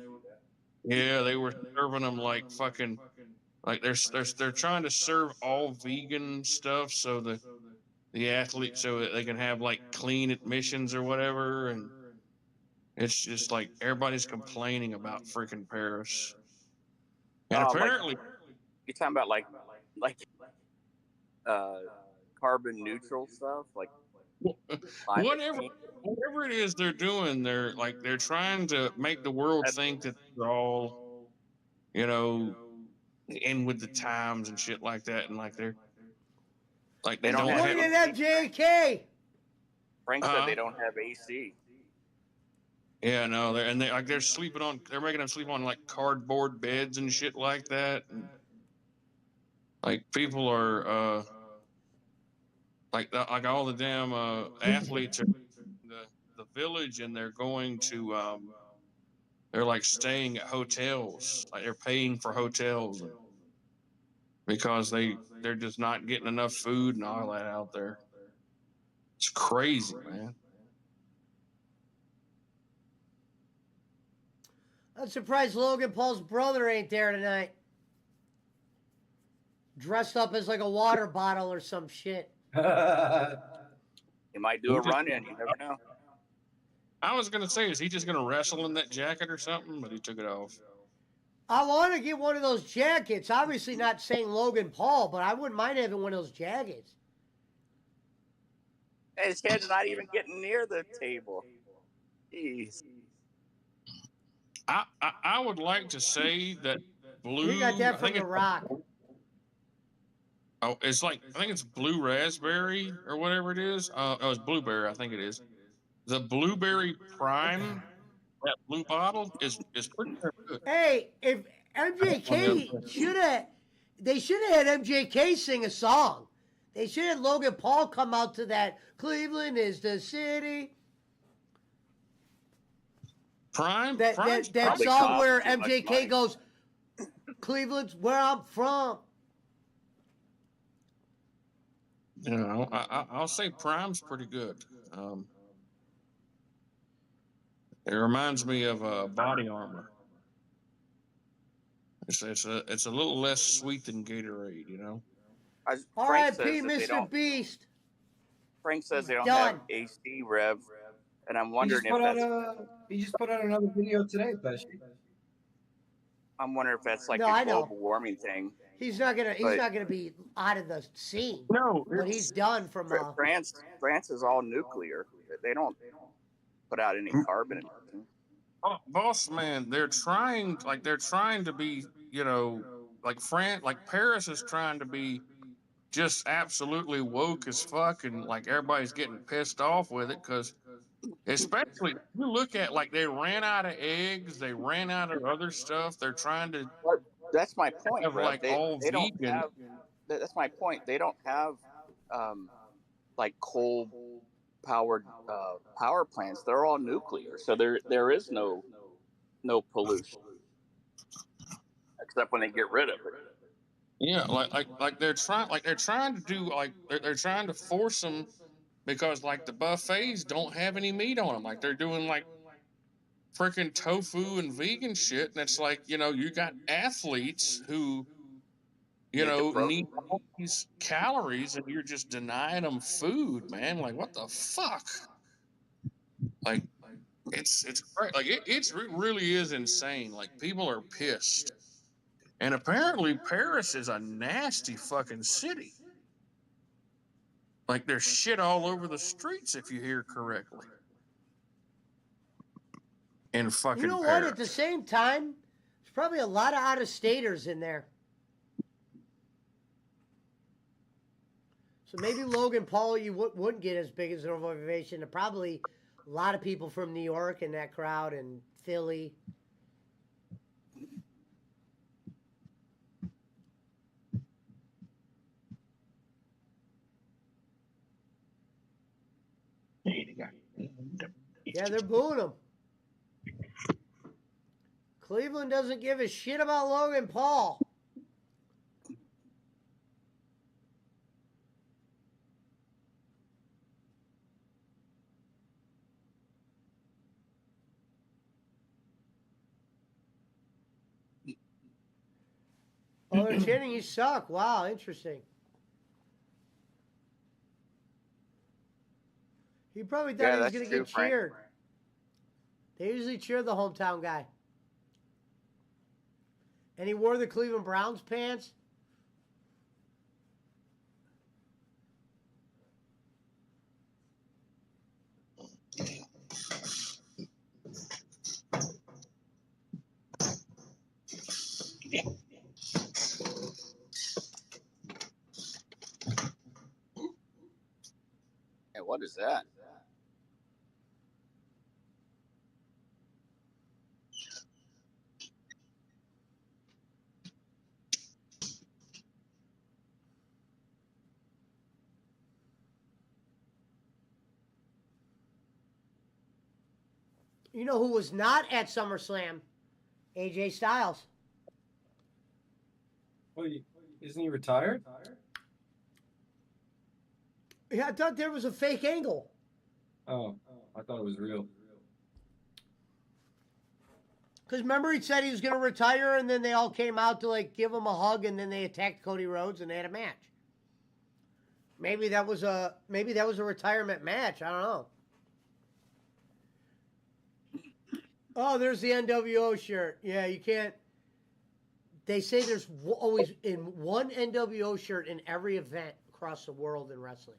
Speaker 7: Yeah, they were serving them like fucking, like they're trying to serve all vegan stuff so the athletes so that they can have like clean admissions or whatever, and It's just like everybody's complaining about freaking Paris. And
Speaker 5: Like,
Speaker 7: apparently,
Speaker 5: you're talking about like carbon neutral stuff, like climate
Speaker 7: whatever
Speaker 5: change.
Speaker 7: whatever it is they're doing, they're trying to make the world think that they're all, you know, in with the times and shit like that, and like they don't
Speaker 5: have
Speaker 3: Look
Speaker 7: have.
Speaker 3: at MJK.
Speaker 5: Frank said they don't have AC.
Speaker 7: Yeah, no, they're sleeping on. They're making them sleep on like cardboard beds and shit like that. And, like people are like all the damn athletes are in the village, and they're going to they're like staying at hotels. Like they're paying for hotels because they're just not getting enough food and all that out there. It's crazy, man.
Speaker 3: I'm surprised Logan Paul's brother ain't there tonight. Dressed up as like a water bottle or some shit.
Speaker 5: He might do a run-in. You never know.
Speaker 7: I was gonna say, is he just gonna wrestle in that jacket or something? But he took it off.
Speaker 3: I want to get one of those jackets. Obviously not saying Logan Paul, but I wouldn't mind having one of those jackets.
Speaker 5: His head's not even getting near the table. Jeez.
Speaker 7: I would like to say that blue.
Speaker 3: We got that from The Rock.
Speaker 7: Oh, it's like, I think it's blue raspberry or whatever it is. Oh, it's blueberry, I think it is. The blueberry prime, that blue bottle is pretty good.
Speaker 3: Hey, if MJK they should have had MJK sing a song. They should have Logan Paul come out to that Cleveland is the city.
Speaker 7: Prime?
Speaker 3: That
Speaker 5: probably
Speaker 3: song
Speaker 5: cost
Speaker 3: where
Speaker 5: too much
Speaker 3: MJK
Speaker 5: money.
Speaker 3: goes, Cleveland's where I'm from.
Speaker 7: You know, I'll say Prime's pretty good. It reminds me of Body Armor. It's a little less sweet than Gatorade, you know.
Speaker 3: R.I.P. Mr. Beast.
Speaker 5: Frank says they don't
Speaker 3: Done.
Speaker 5: have AC rev, and I'm
Speaker 6: He
Speaker 5: wondering
Speaker 6: just put out another video today, Pesci.
Speaker 5: I'm wondering if that's like
Speaker 3: No,
Speaker 5: a
Speaker 3: I know.
Speaker 5: global warming thing.
Speaker 3: He's not gonna
Speaker 5: But-
Speaker 3: be out of the scene.
Speaker 7: No,
Speaker 3: But he's done from
Speaker 5: France is all nuclear. They don't put out any carbon. in it.
Speaker 7: boss man, they're trying to be, you know, like Paris is trying to be just absolutely woke as fuck, and like everybody's getting pissed off with it because, especially you look at like they ran out of eggs, they ran out of other stuff. They're trying to
Speaker 5: That's my point.
Speaker 7: have
Speaker 5: Rev.
Speaker 7: like all
Speaker 5: they don't
Speaker 7: vegan.
Speaker 5: have. That's my point. They don't have like coal powered power plants. They're all nuclear, so there is no pollution except when they get rid of it.
Speaker 7: Yeah, like they're trying to do they're trying to force them because like the buffets don't have any meat on them. Like they're doing like freaking tofu and vegan shit, and it's like, you know, you got athletes who, you know, need all these calories, and you're just denying them food, man. Like what the fuck? Like it's great. Like it really is insane. Like people are pissed. And apparently Paris is a nasty fucking city. Like there's shit all over the streets if you hear correctly. In fucking
Speaker 3: You know
Speaker 7: Paris.
Speaker 3: what? At the same time, there's probably a lot of out-of-staters in there. So maybe Logan Paul, you wouldn't get as big as an ovation. There probably a lot of people from New York in that crowd, and Philly. Yeah, they're booing him. Cleveland doesn't give a shit about Logan Paul. Oh, they're chanting you suck. Wow, interesting. He probably thought he was
Speaker 5: that's
Speaker 3: going to
Speaker 5: true,
Speaker 3: get
Speaker 5: Frank.
Speaker 3: cheered. They usually cheer the hometown guy. And he wore the Cleveland Browns pants.
Speaker 5: Hey, what is that?
Speaker 3: You know who was not at SummerSlam? AJ Styles.
Speaker 6: Well, isn't he retired?
Speaker 3: Yeah, I thought there was a fake angle.
Speaker 6: Oh, I thought it was real.
Speaker 3: Because remember he said he was going to retire, and then they all came out to like give him a hug, and then they attacked Cody Rhodes, and they had a match. Maybe that was a retirement match. I don't know. Oh, there's the NWO shirt. Yeah, you can't. They say there's always in one NWO shirt in every event across the world in wrestling.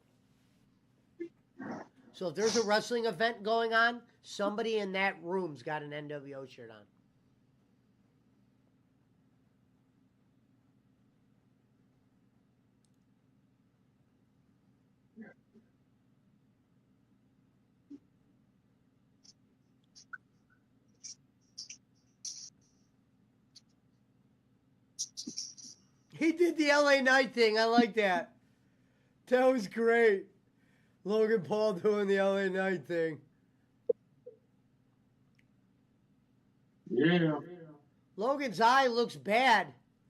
Speaker 3: So if there's a wrestling event going on, somebody in that room's got an NWO shirt on. He did the LA Knight thing. I like that. That was great. Logan Paul doing the LA Knight thing.
Speaker 4: Yeah.
Speaker 3: Logan's eye looks bad,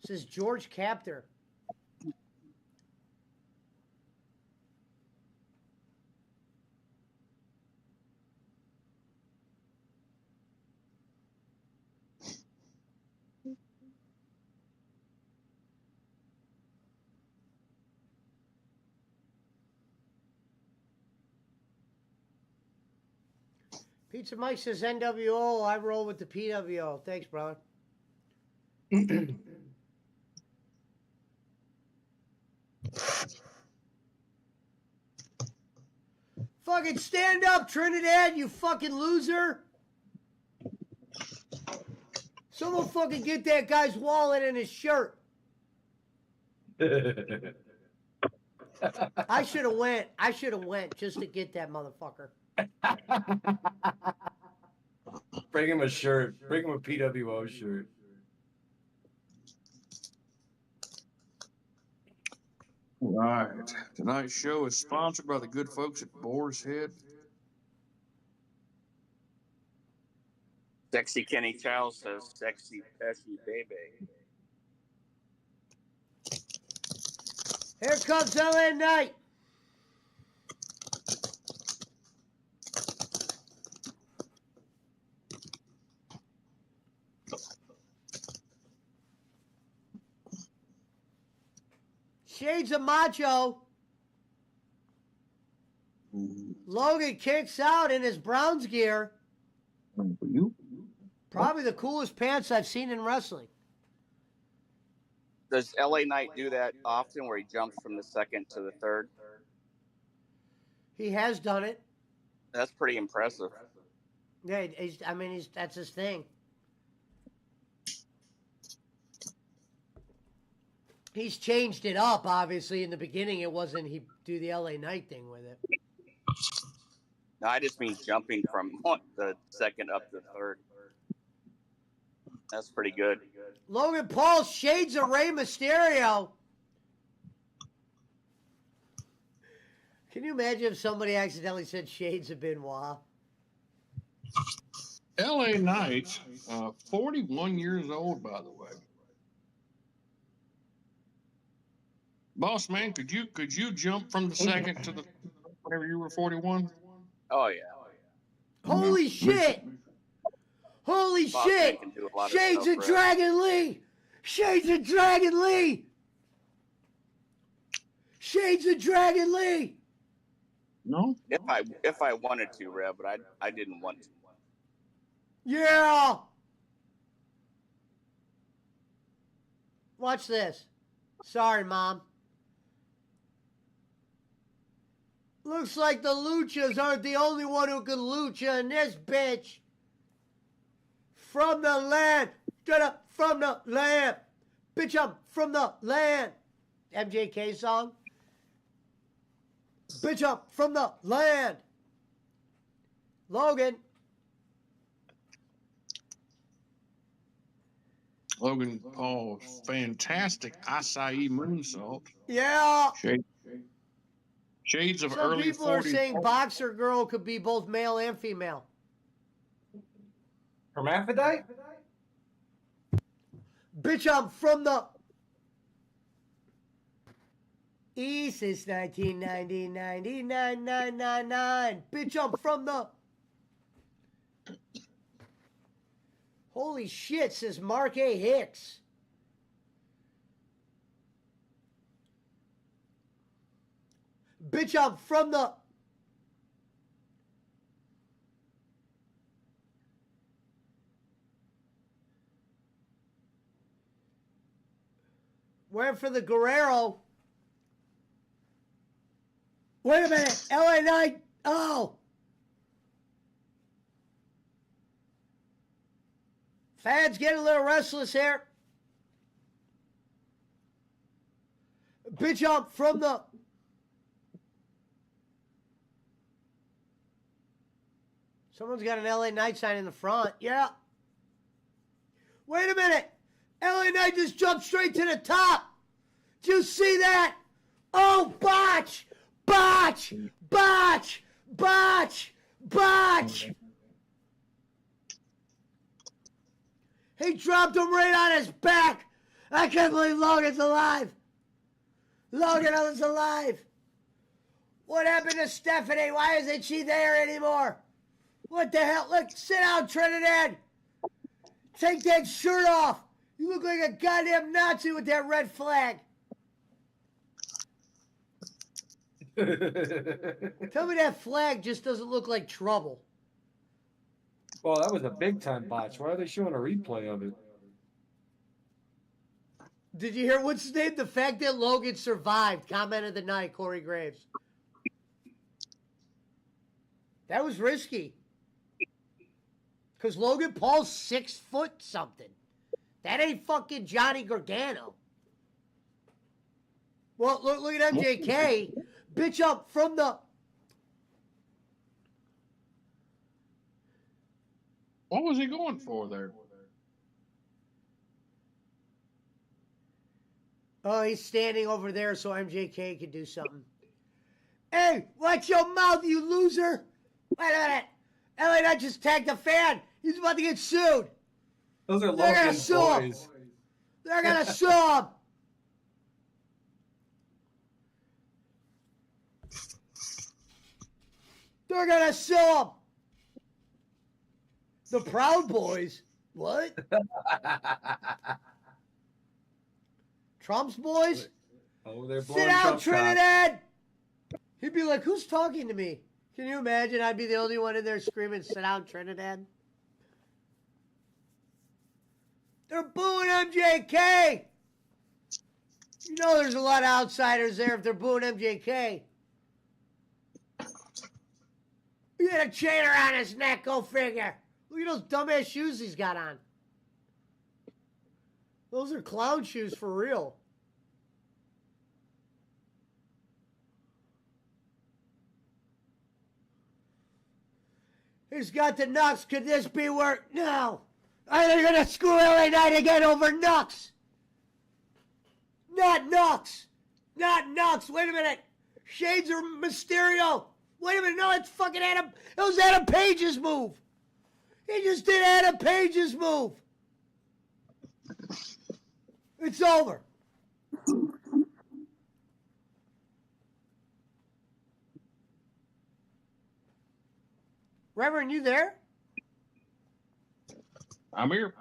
Speaker 3: says George Captor. Pizza Mike says NWO. I roll with the PWO. Thanks, brother. Fucking stand up, Trinidad, you fucking loser. Someone fucking get that guy's wallet and his shirt. I should have went. I should have went just to get that motherfucker.
Speaker 6: Bring him a shirt. Bring him a PWO shirt.
Speaker 4: All right. Tonight's show is sponsored by the good folks at Boar's Head.
Speaker 5: Sexy Kenny Chow says, "Sexy Pesci baby."
Speaker 3: Here comes LA Knight. Shades of Macho. Logan kicks out in his Browns gear. Probably the coolest pants I've seen in wrestling.
Speaker 5: Does LA Knight do that often, where he jumps from the second to the third?
Speaker 3: He has done it.
Speaker 5: That's pretty impressive.
Speaker 3: Yeah, that's his thing. He's changed it up, obviously. In the beginning, it wasn't he'd do the LA Knight thing with it.
Speaker 5: No, I just mean jumping from the second up to the third. That's pretty good.
Speaker 3: Logan Paul, shades of Rey Mysterio. Can you imagine if somebody accidentally said shades of Benoit?
Speaker 4: LA Knight, 41 years old, by the way. Boss man, could you jump from the second to the whenever you were 41?
Speaker 5: Oh yeah.
Speaker 3: Holy shit! Holy
Speaker 5: Bob
Speaker 3: shit!
Speaker 5: can do a lot of
Speaker 3: Shades
Speaker 5: stuff,
Speaker 3: of
Speaker 5: right?
Speaker 3: Dragon Lee! Shades of Dragon Lee! Shades of Dragon Lee!
Speaker 4: No.
Speaker 5: If I wanted to, Rev, but I didn't want to.
Speaker 3: Yeah. Watch this. Sorry, Mom. Looks like the Luchas aren't the only one who can lucha in this bitch. From the land. Get up from the land. Bitch, I'm from the land. MJK song. Bitch, I'm from the land. Logan.
Speaker 4: Logan Paul, fantastic acai moonsault.
Speaker 3: Yeah.
Speaker 4: Shades of
Speaker 3: Some
Speaker 4: early
Speaker 3: people are
Speaker 4: 40s.
Speaker 3: saying Boxer Girl could be both male and female.
Speaker 6: Hermaphrodite?
Speaker 3: Bitch, I'm from the East since 1990, 99, 999. Bitch, I'm from the... Holy shit, says Mark A. Hicks. Bitch, I'm from the... Went for the Guerrero. Wait a minute. LA Knight. Oh. Fans getting a little restless here. Bitch, I'm from the... Someone's got an LA Knight sign in the front. Yeah. Wait a minute. LA Knight just jumped straight to the top. Did you see that? Oh, botch! Botch! Botch! Botch! Botch! He dropped him right on his back. I can't believe Logan's alive. Logan is alive. What happened to Stephanie? Why isn't she there anymore? What the hell? Look, sit down, Trinidad. Take that shirt off. You look like a goddamn Nazi with that red flag. Tell me that flag just doesn't look like trouble.
Speaker 6: Well, that was a big time botch. Why are they showing a replay of it?
Speaker 3: Did you hear what's his name? The fact that Logan survived. Comment of the night, Corey Graves. That was risky. Because Logan Paul's 6 foot something. That ain't fucking Johnny Gargano. Well, look at MJK. Bitch up from the...
Speaker 4: What was he going for there?
Speaker 3: Oh, he's standing over there so MJK can do something. Hey, watch your mouth, you loser. Wait a minute. LA Knight just tagged a fan. He's about to get sued.
Speaker 6: Those are
Speaker 3: They're gonna
Speaker 6: Logan's
Speaker 3: sue him.
Speaker 6: boys.
Speaker 3: They're gonna sue him. They're gonna sue him. The Proud Boys. What? Trump's boys?
Speaker 6: Oh, they're
Speaker 3: Sit
Speaker 6: blowing
Speaker 3: down,
Speaker 6: Trump
Speaker 3: Trinidad. He'd be like, who's talking to me? Can you imagine? I'd be the only one in there screaming, sit down, Trinidad. They're booing MJK. You know there's a lot of outsiders there if they're booing MJK. He had a chain around his neck, go figure. Look at those dumbass shoes he's got on. Those are clown shoes for real. He's got the Nux. Could this be where... No. Are they going to screw LA Knight again over Nux? Not Nux. Not Nux. Wait a minute. Shades are Mysterio. Wait a minute. No, it's fucking Adam. It was Adam Page's move. He just did Adam Page's move. It's over. Reverend, you there?
Speaker 4: I'm here.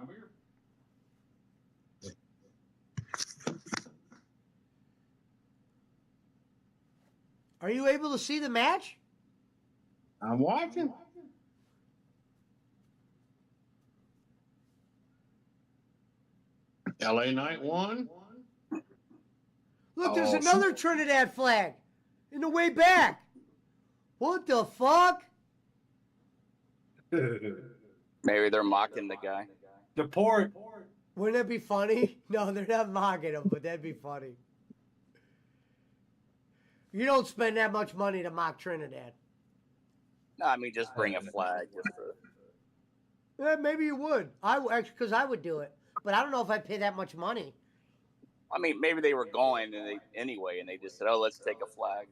Speaker 3: Are you able to see the match?
Speaker 4: I'm watching. LA Knight won.
Speaker 3: Look, there's
Speaker 4: Oh,
Speaker 3: another Trinidad flag in the way back. What the fuck?
Speaker 5: Maybe they're mocking the guy.
Speaker 6: Deport.
Speaker 3: Wouldn't that be funny? No, they're not mocking him, but that'd be funny. You don't spend that much money to mock Trinidad.
Speaker 5: No, I mean just bring a flag. Just for...
Speaker 3: Yeah, maybe you would. Because I would do it, but I don't know if I'd pay that much money.
Speaker 5: I mean, maybe they were going and they just said, "Oh, let's take a flag."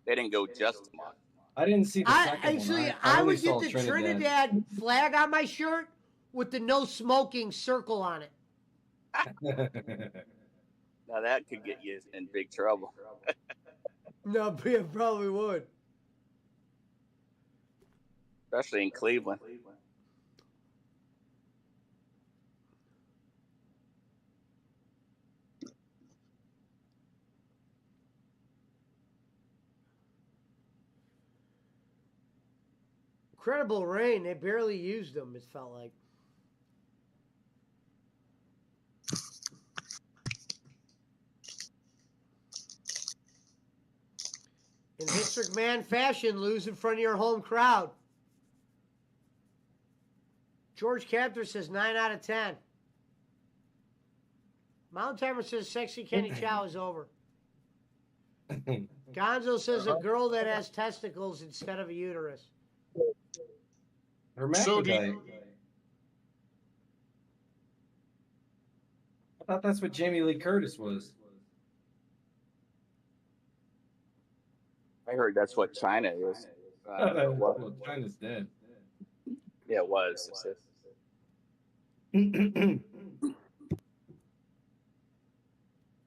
Speaker 5: They didn't go just to mock.
Speaker 6: I didn't see the second
Speaker 3: Actually,
Speaker 6: one.
Speaker 3: I
Speaker 6: only
Speaker 3: would
Speaker 6: saw
Speaker 3: get the Trinidad flag on my shirt with the no smoking circle on it.
Speaker 5: Now that could get you in big trouble.
Speaker 3: No, yeah, probably would.
Speaker 5: Especially in Cleveland.
Speaker 3: Incredible Reign. They barely used them, it felt like. In Vince McMahon fashion, lose in front of your home crowd. George Captor says 9 out of 10. Mount Timer says Sexy Kenny Chow is over. Gonzo says a girl that has testicles instead of a uterus.
Speaker 6: Hermaphrodite. I thought that's what Jamie Lee Curtis was.
Speaker 5: I heard that's what China is.
Speaker 6: Well, China's dead.
Speaker 5: Yeah, it was.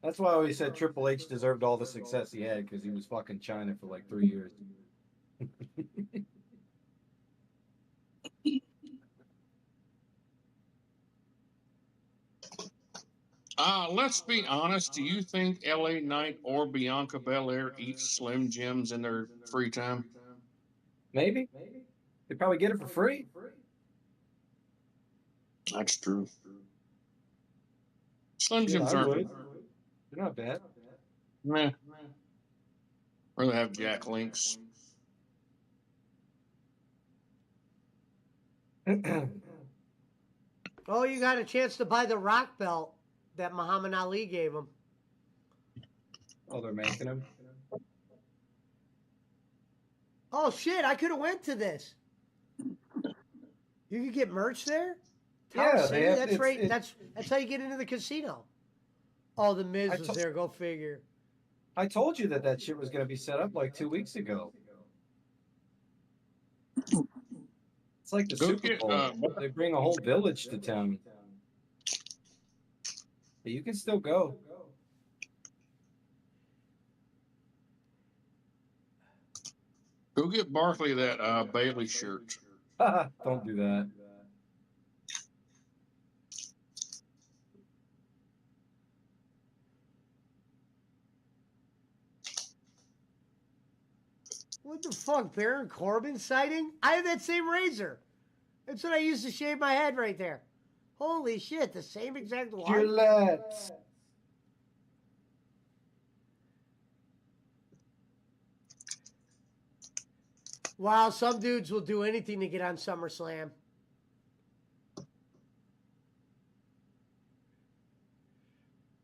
Speaker 6: That's why I always said Triple H deserved all the success he had, because he was fucking China for like 3 years.
Speaker 4: Let's be honest. Do you think LA Knight or Bianca Belair eat Slim Jims in their free time?
Speaker 6: Maybe. They probably get it for free.
Speaker 4: That's true. Slim
Speaker 6: Yeah,
Speaker 4: Jims
Speaker 6: I
Speaker 4: aren't.
Speaker 6: would. They're not bad.
Speaker 4: Meh. Or they have Jack Links.
Speaker 3: Oh, you got a chance to buy the Rock belt that Muhammad Ali gave him.
Speaker 6: Oh, they're making them.
Speaker 3: Oh shit! I could have went to this. You could get merch there. Tower
Speaker 6: Yeah,
Speaker 3: City,
Speaker 6: they have-
Speaker 3: that's
Speaker 6: it's-
Speaker 3: right.
Speaker 6: it's-
Speaker 3: That's how you get into the casino. Oh, the Miz
Speaker 6: I
Speaker 3: was
Speaker 6: told-
Speaker 3: there. Go figure.
Speaker 6: I told you that shit was going to be set up like 2 weeks ago. It's like the
Speaker 4: Go
Speaker 6: Super
Speaker 4: get,
Speaker 6: Bowl. They bring a whole village to town. But you can still go.
Speaker 4: Go get Barkley that Bayley shirt.
Speaker 6: Don't do that.
Speaker 3: What the fuck, Baron Corbin sighting? I have that same razor. That's what I used to shave my head right there. Holy shit, the same exact one.
Speaker 6: Gillette.
Speaker 3: Wow, some dudes will do anything to get on SummerSlam.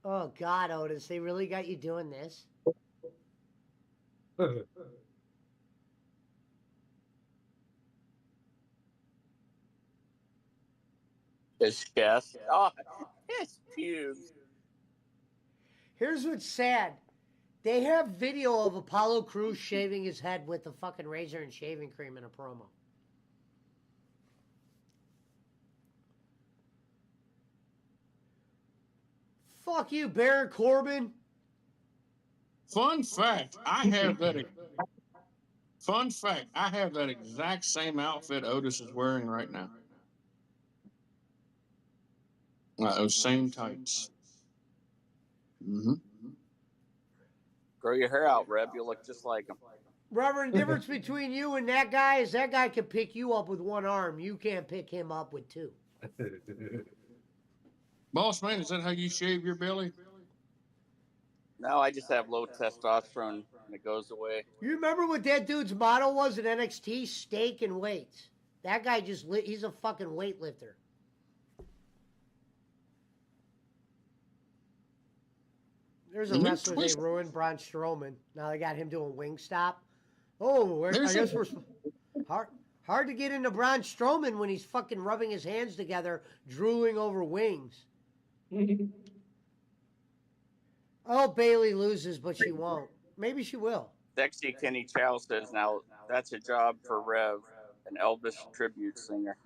Speaker 3: Oh God, Otis, they really got you doing this?
Speaker 5: His chest. Oh, his pubes.
Speaker 3: Here's what's sad. They have video of Apollo Crews shaving his head with a fucking razor and shaving cream in a promo. Fuck you, Baron Corbin.
Speaker 4: Fun fact, I have that. Fun fact, I have that exact same outfit Otis is wearing right now. Those same tights. Mm-hmm.
Speaker 5: Grow your hair out, Reb. You'll look just like him.
Speaker 3: Reverend, the difference between you and that guy is that guy can pick you up with one arm. You can't pick him up with two.
Speaker 4: Boss man, is that how you shave your belly?
Speaker 5: No, I just have low testosterone and it goes away.
Speaker 3: You remember what that dude's motto was in NXT? Steak and weights. That guy he's a fucking weightlifter. There's a
Speaker 4: You
Speaker 3: wrestler they
Speaker 4: twist-
Speaker 3: ruined, Braun Strowman. Now they got him doing Wingstop. Oh, I
Speaker 4: There's
Speaker 3: guess
Speaker 4: a-
Speaker 3: we're hard to get into Braun Strowman when he's fucking rubbing his hands together, drooling over wings. Oh, Bayley loses, but she won't. Maybe she will.
Speaker 5: Sexy Kenny Chow says now that's a job for Rev, an Elvis tribute singer.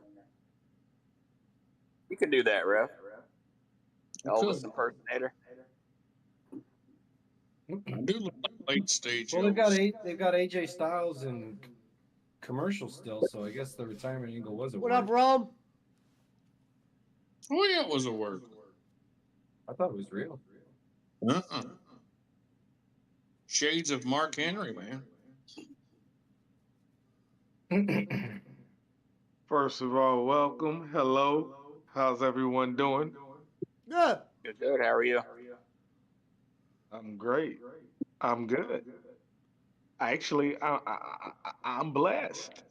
Speaker 5: You can do that, Rev. Elvis
Speaker 4: could.
Speaker 5: impersonator.
Speaker 4: I do look like late stage.
Speaker 6: Well,
Speaker 4: Elvis.
Speaker 6: they've got AJ Styles in commercials still, so I guess the retirement angle was a
Speaker 3: What
Speaker 6: work.
Speaker 3: up, Rome?
Speaker 4: Oh yeah, it was a word.
Speaker 6: I thought it was real.
Speaker 4: Shades of Mark Henry, man.
Speaker 8: First of all, welcome. Hello. How's everyone doing?
Speaker 3: Good.
Speaker 5: Good. How are you?
Speaker 8: I'm great. I'm good. Actually, I'm blessed.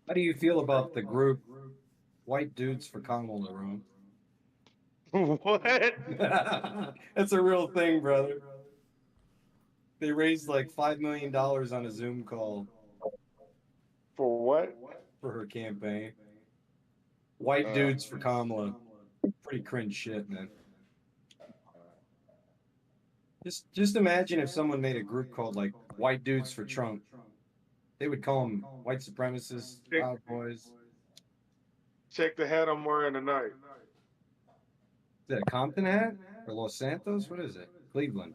Speaker 6: How do you feel about the group White Dudes for Kamala Room?
Speaker 8: What?
Speaker 6: That's a real thing, brother. They raised like $5 million on a Zoom call
Speaker 8: For what?
Speaker 6: for her campaign. White Dudes for Kamala. Pretty cringe shit, man. Just imagine if someone made a group called like White Dudes for Trump. They would call them white supremacists, Proud Boys.
Speaker 8: Check the hat I'm wearing tonight.
Speaker 6: Is that a Compton hat or Los Santos? What is it? Cleveland.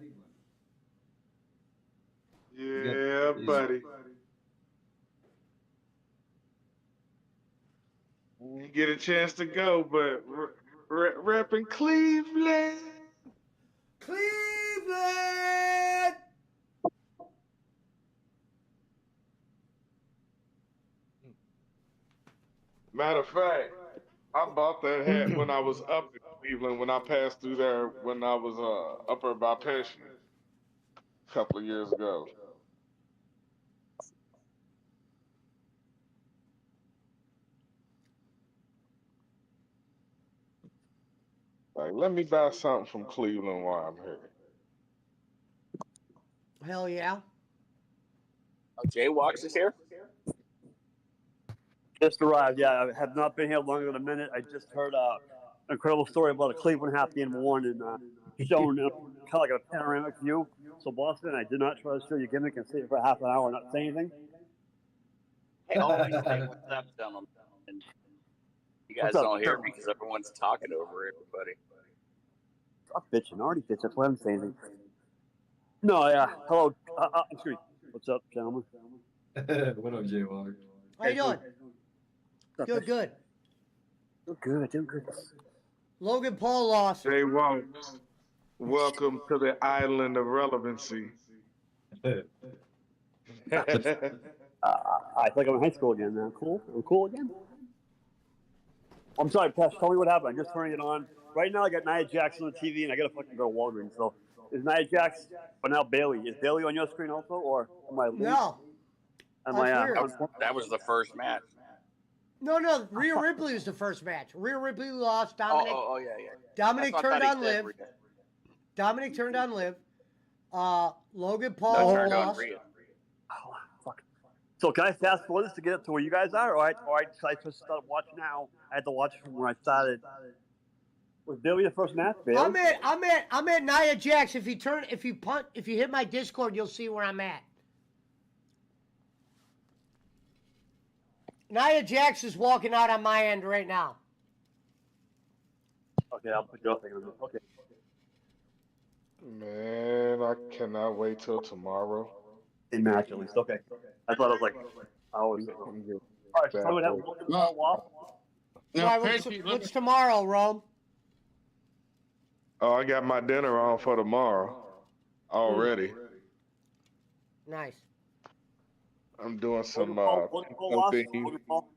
Speaker 8: Yeah, buddy. You get a chance to go, but repping Cleveland.
Speaker 3: Cleveland!
Speaker 8: Matter of fact, I bought that hat when I was up in Cleveland, when I passed through there when I was upper by pension a couple of years ago. Like, let me buy something from Cleveland while I'm here.
Speaker 3: Hell yeah.
Speaker 5: Oh, Jay Walks is here.
Speaker 9: Just arrived. Yeah, I have not been here longer than a minute. I just heard an incredible story about a Cleveland hat being worn and shown kind of like a panoramic view. So, Boston, I did not try to steal your gimmick and stay for half an hour and not say anything.
Speaker 5: Hey, always say what's up, gentlemen. And you guys
Speaker 9: What's up,
Speaker 5: don't hear
Speaker 9: gentlemen?
Speaker 5: me because everyone's talking over everybody.
Speaker 9: Stop bitching. I already bitched. That's why I'm saying anything. No, yeah. Hello. Excuse me. What's up, gentlemen?
Speaker 6: What up, Jay Walker?
Speaker 3: How you doing?
Speaker 9: What's
Speaker 3: Good,
Speaker 9: up,
Speaker 3: good.
Speaker 9: Doing good.
Speaker 3: Logan Paul lost.
Speaker 8: Jay Walks, welcome to the island of relevancy.
Speaker 9: I feel like I'm in high school again, man. Cool. I'm cool again. I'm sorry, Pesh. Tell me what happened. I'm just turning it on. Right now, I got Nia Jax on the TV, and I gotta fucking go to Walgreens. So, is Nia Jax, but now Bayley. Is Bayley on your screen also, or am I?
Speaker 3: No.
Speaker 9: Am I?
Speaker 3: That's weird.
Speaker 5: That was the first match.
Speaker 3: No. Rhea Ripley was the first match. Rhea Ripley lost. Dominic
Speaker 5: Yeah.
Speaker 3: Dominic
Speaker 5: I
Speaker 3: turned
Speaker 5: thought
Speaker 3: on
Speaker 5: he said
Speaker 3: Liv.
Speaker 5: Rhea.
Speaker 3: Dominic turned on Liv. Logan
Speaker 5: No,
Speaker 3: Paul
Speaker 5: turned on
Speaker 3: lost.
Speaker 5: Rhea.
Speaker 9: Oh, fuck. So can I fast forward this to get up to where you guys are, or I just start watching now? I had to watch from when I started. Was Bayley the first match? Bayley?
Speaker 3: I'm at Nia Jax. If you hit my Discord, you'll see where I'm at. Nia Jax is walking out on my end right now.
Speaker 9: Okay, I'll put your thing on. Okay.
Speaker 8: Man, I cannot wait till tomorrow.
Speaker 9: In match at least. Okay. I thought it was like. All right. So I would have Logan Paul off.
Speaker 4: Now,
Speaker 3: Why,
Speaker 4: Pesci,
Speaker 3: what's tomorrow, Rome?
Speaker 8: Oh, I got my dinner on for tomorrow already.
Speaker 3: Nice.
Speaker 8: I'm doing some
Speaker 9: Logan Paul lost.
Speaker 8: things.
Speaker 9: Logan Paul.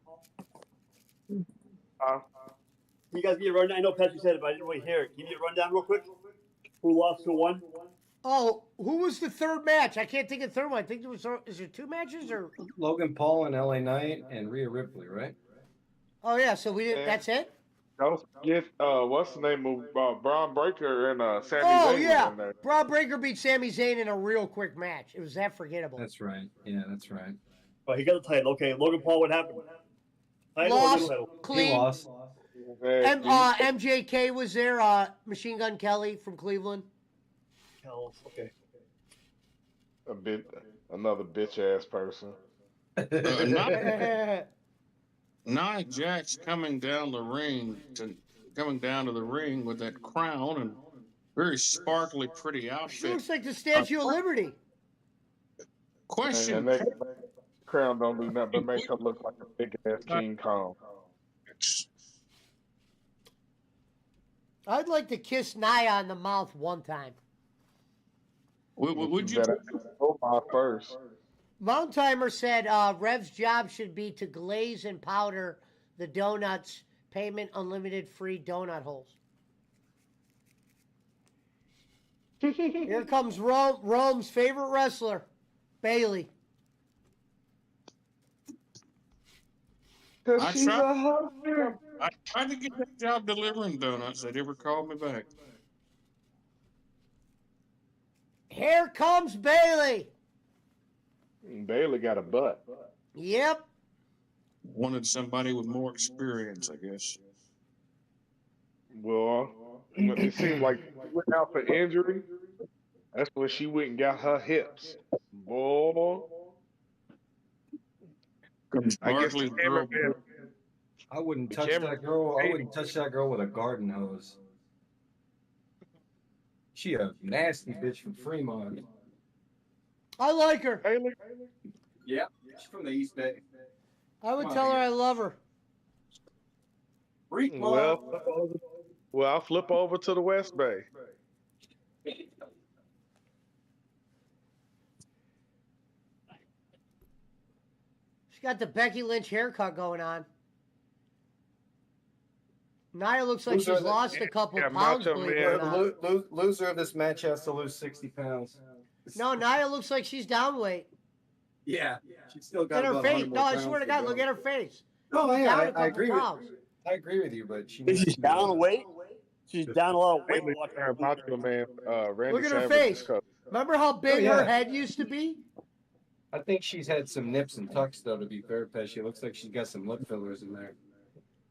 Speaker 9: You guys give me a rundown. I know Pesci said it, but I didn't really hear it. Give me a rundown real quick. Who lost, who won?
Speaker 3: Oh, who was the third match? I can't think of the third one. I think there was. Is there 2 matches or?
Speaker 6: Logan Paul and LA Knight and Rhea Ripley, right?
Speaker 3: Oh yeah, so we didn't.
Speaker 8: Yeah.
Speaker 3: That's it.
Speaker 8: Don't forget, what's the name of Braun Breaker and Sami
Speaker 3: Oh
Speaker 8: Zayn
Speaker 3: yeah,
Speaker 8: in there.
Speaker 3: Braun Breaker beat Sami Zayn in a real quick match. It was that forgettable.
Speaker 6: That's right. Yeah, that's right.
Speaker 9: Oh, he got the title. Okay, Logan Paul, what happened? Title or
Speaker 3: Lost
Speaker 9: no title?
Speaker 6: He
Speaker 3: clean.
Speaker 6: lost.
Speaker 3: MJK was there. Machine Gun Kelly from Cleveland.
Speaker 9: Hell, okay.
Speaker 8: Another bitch ass person.
Speaker 7: Nia Jax coming down to the ring with that crown and very sparkly, pretty
Speaker 3: She
Speaker 7: outfit.
Speaker 3: looks like the Statue of Liberty.
Speaker 7: Question:
Speaker 8: And they crown don't do nothing but make her look like a big ass King Kong.
Speaker 3: I'd like to kiss Nia on the mouth one time.
Speaker 7: Would you?
Speaker 8: Go by first.
Speaker 3: Mount Timer said Rev's job should be to glaze and powder the donuts. Payment unlimited free donut holes. Here comes Rome's favorite wrestler, Bayley.
Speaker 7: I tried to get that job delivering donuts. They never called me back.
Speaker 3: Here comes Bayley.
Speaker 8: Bayley got a butt.
Speaker 3: Yep.
Speaker 7: Wanted somebody with more experience, I guess.
Speaker 8: Well, it seemed like she went out for injury. That's when she went and got her hips. Boy. I guess the cameraman.
Speaker 6: I wouldn't touch that girl. I wouldn't touch that girl with a garden hose. She a nasty bitch from Fremont.
Speaker 3: I like her.
Speaker 8: Bayley.
Speaker 6: Yeah, she's from the East Bay.
Speaker 3: I would tell her I love her.
Speaker 8: Well, I'll flip over to the West Bay.
Speaker 3: She's got the Becky Lynch haircut going on. Nia looks like she's lost a couple pounds. Believe it or not.
Speaker 6: Loser of this match has to lose 60 pounds.
Speaker 3: No, Nia looks like she's down weight.
Speaker 6: Yeah, she's still got
Speaker 3: Look at her
Speaker 6: about
Speaker 3: face.
Speaker 6: 100
Speaker 3: No,
Speaker 6: more
Speaker 3: I swear to
Speaker 6: pounds
Speaker 3: God, look
Speaker 6: go.
Speaker 3: at her face.
Speaker 6: No,
Speaker 3: She's
Speaker 6: yeah,
Speaker 3: down a
Speaker 6: I
Speaker 3: couple
Speaker 6: agree with
Speaker 3: pounds.
Speaker 6: you. I agree with you, but she
Speaker 9: She's down weight. She's down a lot of weight.
Speaker 8: Bayley, Macho Man, Randy
Speaker 3: Look at her
Speaker 8: Savage
Speaker 3: face.
Speaker 8: is cut.
Speaker 3: Remember how big
Speaker 6: yeah.
Speaker 3: her head used to be?
Speaker 6: I think she's had some nips and tucks though. To be fair, Pesci, it looks like she's got some lip fillers in there.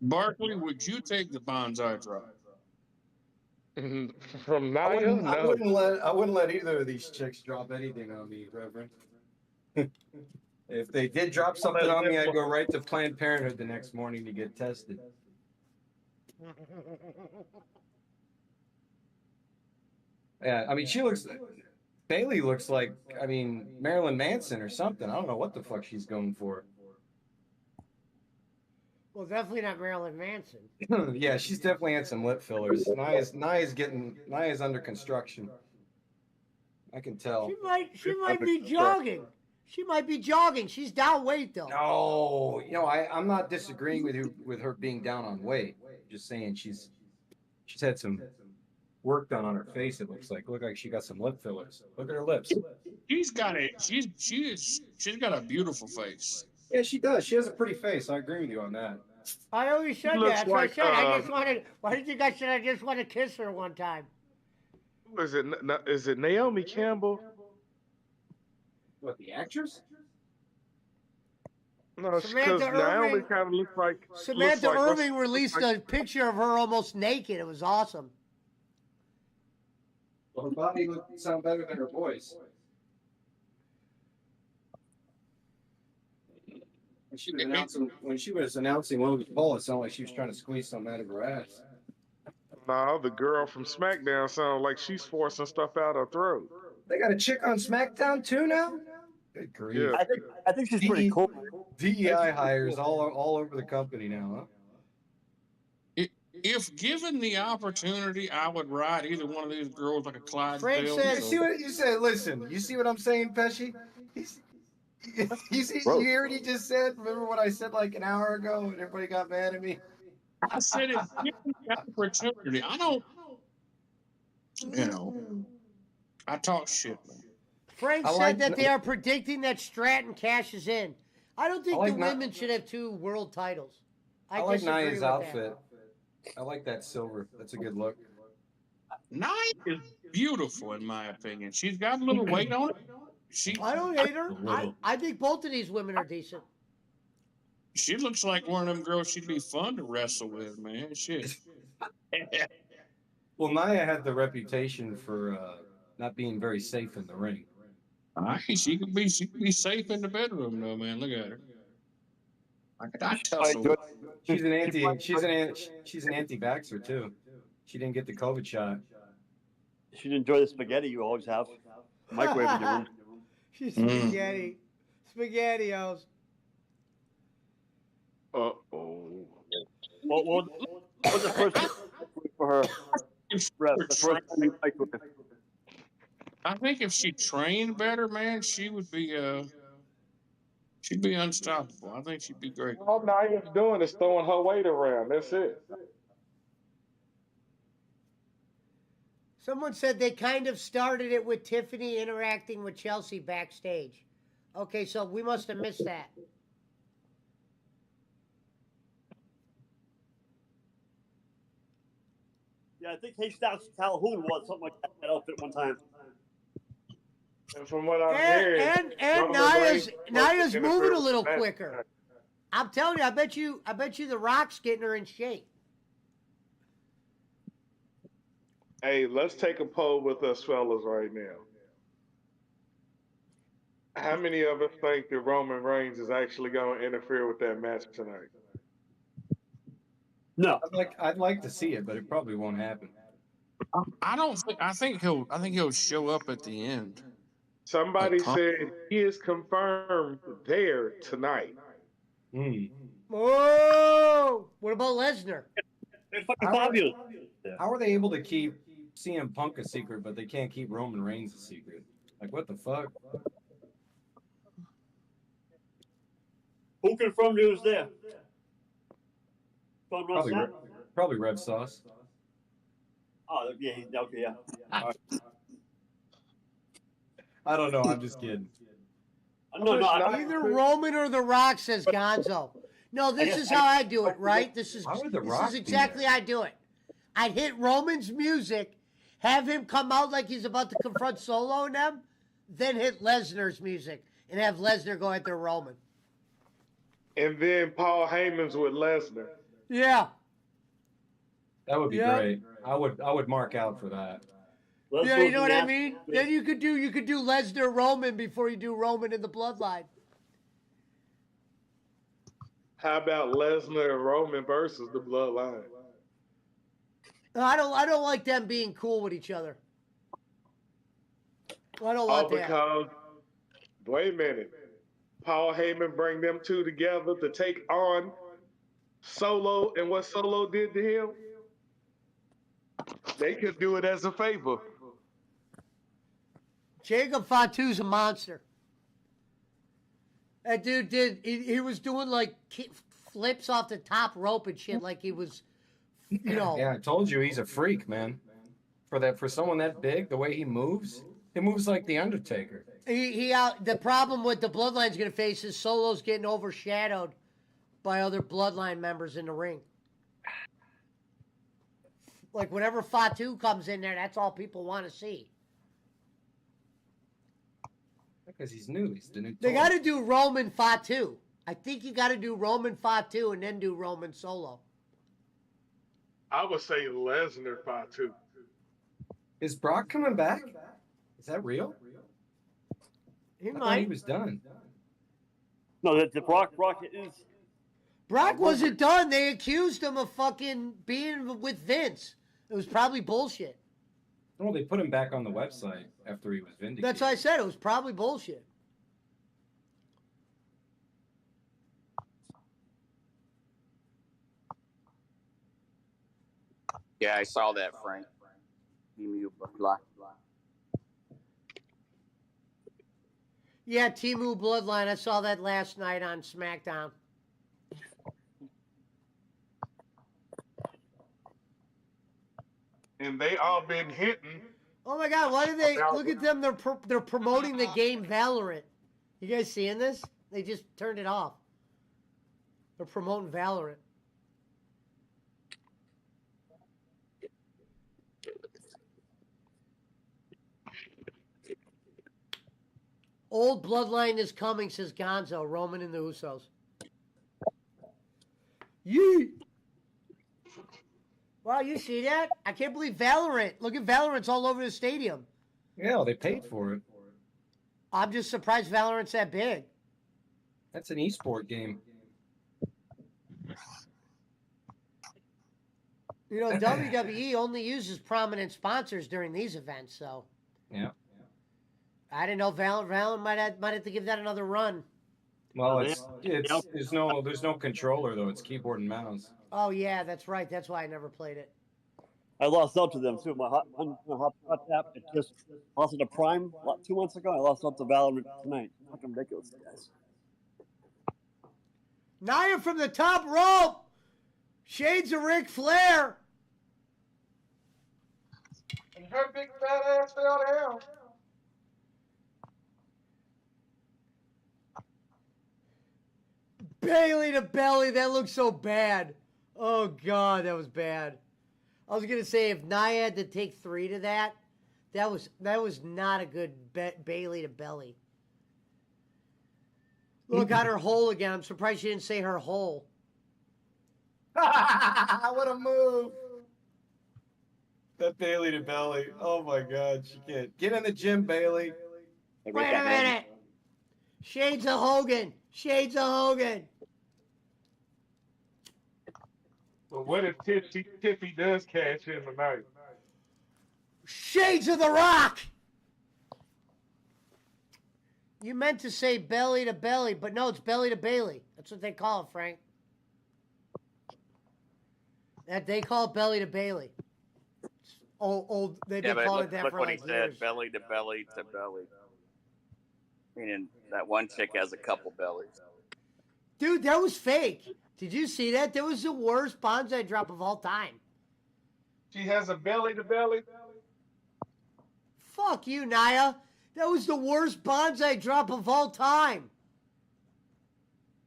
Speaker 7: Barkley, would you take the bonsai drop?
Speaker 8: From
Speaker 6: I
Speaker 8: Nia?
Speaker 6: wouldn't,
Speaker 8: No.
Speaker 6: I wouldn't let either of these chicks drop anything on me, Reverend. If they did drop something on me, I'd go right to Planned Parenthood the next morning to get tested. Yeah, I mean, Bayley looks like, I mean, Marilyn Manson or something. I don't know what the fuck she's going for.
Speaker 3: Well, definitely not Marilyn Manson.
Speaker 6: Yeah, she's definitely had some lip fillers. Nia's under construction. I can tell.
Speaker 3: She might be jogging. She might be jogging. She's down weight though.
Speaker 6: No, I'm not disagreeing with you with her being down on weight. Just saying she's had some work done on her face. It looks like she got some lip fillers. Look at her lips.
Speaker 7: She's got a beautiful face.
Speaker 6: Yeah, she does. She has a pretty face. I agree with you on that.
Speaker 3: I always said that.
Speaker 8: Looks
Speaker 3: That's what I
Speaker 8: like,
Speaker 3: said. I just wanted. Why did you guys say I just want to kiss her one time?
Speaker 8: Is it Naomi Campbell?
Speaker 6: What, the actress?
Speaker 8: No, because
Speaker 3: Samantha
Speaker 8: Naomi
Speaker 3: Irving.
Speaker 8: kind of looks like
Speaker 3: Samantha
Speaker 8: what's-
Speaker 3: Irving released a picture of her almost naked. It was awesome.
Speaker 6: Well, her body sound better than her voice. When she was announcing Logan Paul, it sounded like she was trying to squeeze something out of her ass.
Speaker 8: No, the girl from SmackDown sounds like she's forcing stuff out her throat.
Speaker 6: They got a chick on SmackDown too now? Good grief.
Speaker 8: Yeah.
Speaker 9: I think she's pretty cool.
Speaker 6: DEI hires all over the company now, huh?
Speaker 7: If given the opportunity, I would ride either one of these girls like a Clydesdale.
Speaker 3: Frank said-
Speaker 6: You see what you said? Listen, you see what I'm saying, Pesci? You hear what he just said? Remember what I said like an hour ago and everybody got mad at me?
Speaker 4: I said it's the opportunity. I don't, I talk shit, man.
Speaker 3: Frank
Speaker 6: I
Speaker 3: said
Speaker 6: like-
Speaker 3: that they are predicting that Stratton cashes in. I don't think
Speaker 6: like
Speaker 3: the
Speaker 6: not-
Speaker 3: women should have 2 world titles.
Speaker 6: I like
Speaker 3: disagree
Speaker 6: Nia's
Speaker 3: with that.
Speaker 6: outfit. I like that silver. That's a good look.
Speaker 4: Nia is beautiful, in my opinion. She's got a little weight on it.
Speaker 3: I don't hate her.
Speaker 6: A little.
Speaker 3: I think both of these women are decent.
Speaker 4: She looks like one of them girls she'd be fun to wrestle with, man. Shit.
Speaker 6: Well, Nia had the reputation for not being very safe in the ring.
Speaker 4: She could be safe in the bedroom though, man. Look at her. I tussle.
Speaker 9: good.
Speaker 6: She's an anti-vaxxer too. She didn't get the COVID shot.
Speaker 9: You should enjoy the spaghetti you always have. Microwave in your room.
Speaker 3: She's spaghetti. SpaghettiOs.
Speaker 8: Uh-oh.
Speaker 9: What was the first for her? Ref, the first time you microwave.
Speaker 4: I think if she trained better, man, she would be she'd be unstoppable. I think she'd be great.
Speaker 8: All Nia's doing is throwing her weight around. That's it.
Speaker 3: Someone said they kind of started it with Tiffany interacting with Chelsea backstage. Okay, so we must have missed that.
Speaker 9: Yeah, I think Hastings Calhoun was something like that outfit one time.
Speaker 8: And from what I'm hearing,
Speaker 3: And
Speaker 8: Roman Reigns
Speaker 3: Naya's
Speaker 8: interfered
Speaker 3: moving a
Speaker 8: with
Speaker 3: little
Speaker 8: the match
Speaker 3: quicker.
Speaker 8: tonight.
Speaker 3: I'm telling you, I bet you the Rock's getting her in shape.
Speaker 8: Hey, let's take a poll with us fellas right now. How many of us think that Roman Reigns is actually going to interfere with that match tonight?
Speaker 9: No.
Speaker 6: I'd like to see it, but it probably won't happen.
Speaker 4: I don't think. I think he'll show up at the end.
Speaker 8: Somebody
Speaker 4: Like,
Speaker 8: said he is confirmed there tonight.
Speaker 3: Whoa! What about Lesnar?
Speaker 9: It's fucking fabulous.
Speaker 6: How are they able to keep CM Punk a secret, but they can't keep Roman Reigns a secret? Like, what the fuck?
Speaker 9: Who confirmed he was there? From Russ
Speaker 6: Probably Red Sauce.
Speaker 9: Oh, yeah, okay, yeah.
Speaker 6: I don't know. I'm just kidding.
Speaker 9: No,
Speaker 3: Either Roman or The Rock, says Gonzo. No, this is how I do it, right? This is exactly how I do it. I'd hit Roman's music, have him come out like he's about to confront Solo and them, then hit Lesnar's music and have Lesnar go after Roman.
Speaker 8: And then Paul Heyman's with Lesnar.
Speaker 3: Yeah.
Speaker 6: That would be great. I would mark out for that.
Speaker 3: Yeah, you know what I mean? Then you could do Lesnar Roman before you do Roman in the Bloodline.
Speaker 8: How about Lesnar and Roman versus the Bloodline?
Speaker 3: No, I don't like them being cool with each other. I don't want that.
Speaker 8: Because, wait a minute, Paul Heyman bring them two together to take on Solo and what Solo did to him? They could do it as a favor.
Speaker 3: Jacob Fatu's a monster. That dude he was doing like flips off the top rope and shit like he was, you know.
Speaker 6: Yeah, I told you he's a freak, man. For someone that big, the way he moves like the Undertaker.
Speaker 3: The problem with the Bloodline's gonna face is Solo's getting overshadowed by other Bloodline members in the ring. Like whenever Fatu comes in there, that's all people want to see.
Speaker 6: Because he's new. He's the new.
Speaker 3: They got to do Roman Fatu. I think you got to do Roman Fatu and then do Roman Solo.
Speaker 8: I would say Lesnar Fatu.
Speaker 6: Is Brock coming back? Is that real?
Speaker 3: He
Speaker 6: I thought
Speaker 3: might.
Speaker 6: he was done.
Speaker 9: No, the Brock is.
Speaker 3: Brock wasn't done. They accused him of fucking being with Vince. It was probably bullshit.
Speaker 6: Well, they put him back on the website after he was vindicated.
Speaker 3: That's why I said it was probably bullshit.
Speaker 5: Yeah, I saw that, Frank.
Speaker 3: Yeah, Temu Bloodline. I saw that last night on SmackDown.
Speaker 8: and they all been hitting.
Speaker 3: Oh my God! Why do they look at them? They're promoting the game Valorant. You guys seeing this? They just turned it off. They're promoting Valorant. Old Bloodline is coming, says Gonzo. Roman and the Usos. Yeet! Wow, you see that? I can't believe Valorant. Look at Valorant's all over the stadium.
Speaker 6: Yeah, they paid for it.
Speaker 3: I'm just surprised Valorant's that big.
Speaker 6: That's an esport game.
Speaker 3: You know, WWE only uses prominent sponsors during these events, so.
Speaker 6: Yeah.
Speaker 3: I didn't know Valorant might have to give that another run.
Speaker 6: Well, there's no controller though. It's keyboard and mouse.
Speaker 3: Oh yeah, that's right. That's why I never played it.
Speaker 9: I lost out to them too. My hot tap. It just lost it to Prime 2 months ago. I lost out to Valorant tonight. Fucking ridiculous, guys.
Speaker 3: Nia from the top rope. Shades of Ric Flair.
Speaker 8: And her big fat ass fell down.
Speaker 3: Bayley to belly. That looks so bad. Oh God, that was bad. I was gonna say if Nia had to take 3 to that was not a good Bayley to belly. Look at her hole again. I'm surprised she didn't say her hole.
Speaker 6: What a move! That Bayley to belly. Oh my God, she can't get in the gym, Bayley.
Speaker 3: Wait a minute. Shades of Hogan. Shades of Hogan.
Speaker 8: But what if Tiffy does cash in tonight?
Speaker 3: Shades of The Rock. You meant to say belly to belly, but no, it's belly to Bayley. That's what they call it, Frank. That they call it belly to Bayley. Old. They've been calling it that
Speaker 5: look
Speaker 3: for
Speaker 5: what
Speaker 3: like
Speaker 5: he said,
Speaker 3: years.
Speaker 5: belly to belly to belly. Meaning that one chick has a couple bellies.
Speaker 3: Dude, that was fake. Did you see that? That was the worst bonsai drop of all time.
Speaker 8: She has a belly to belly.
Speaker 3: Fuck you, Nia. That was the worst bonsai drop of all time.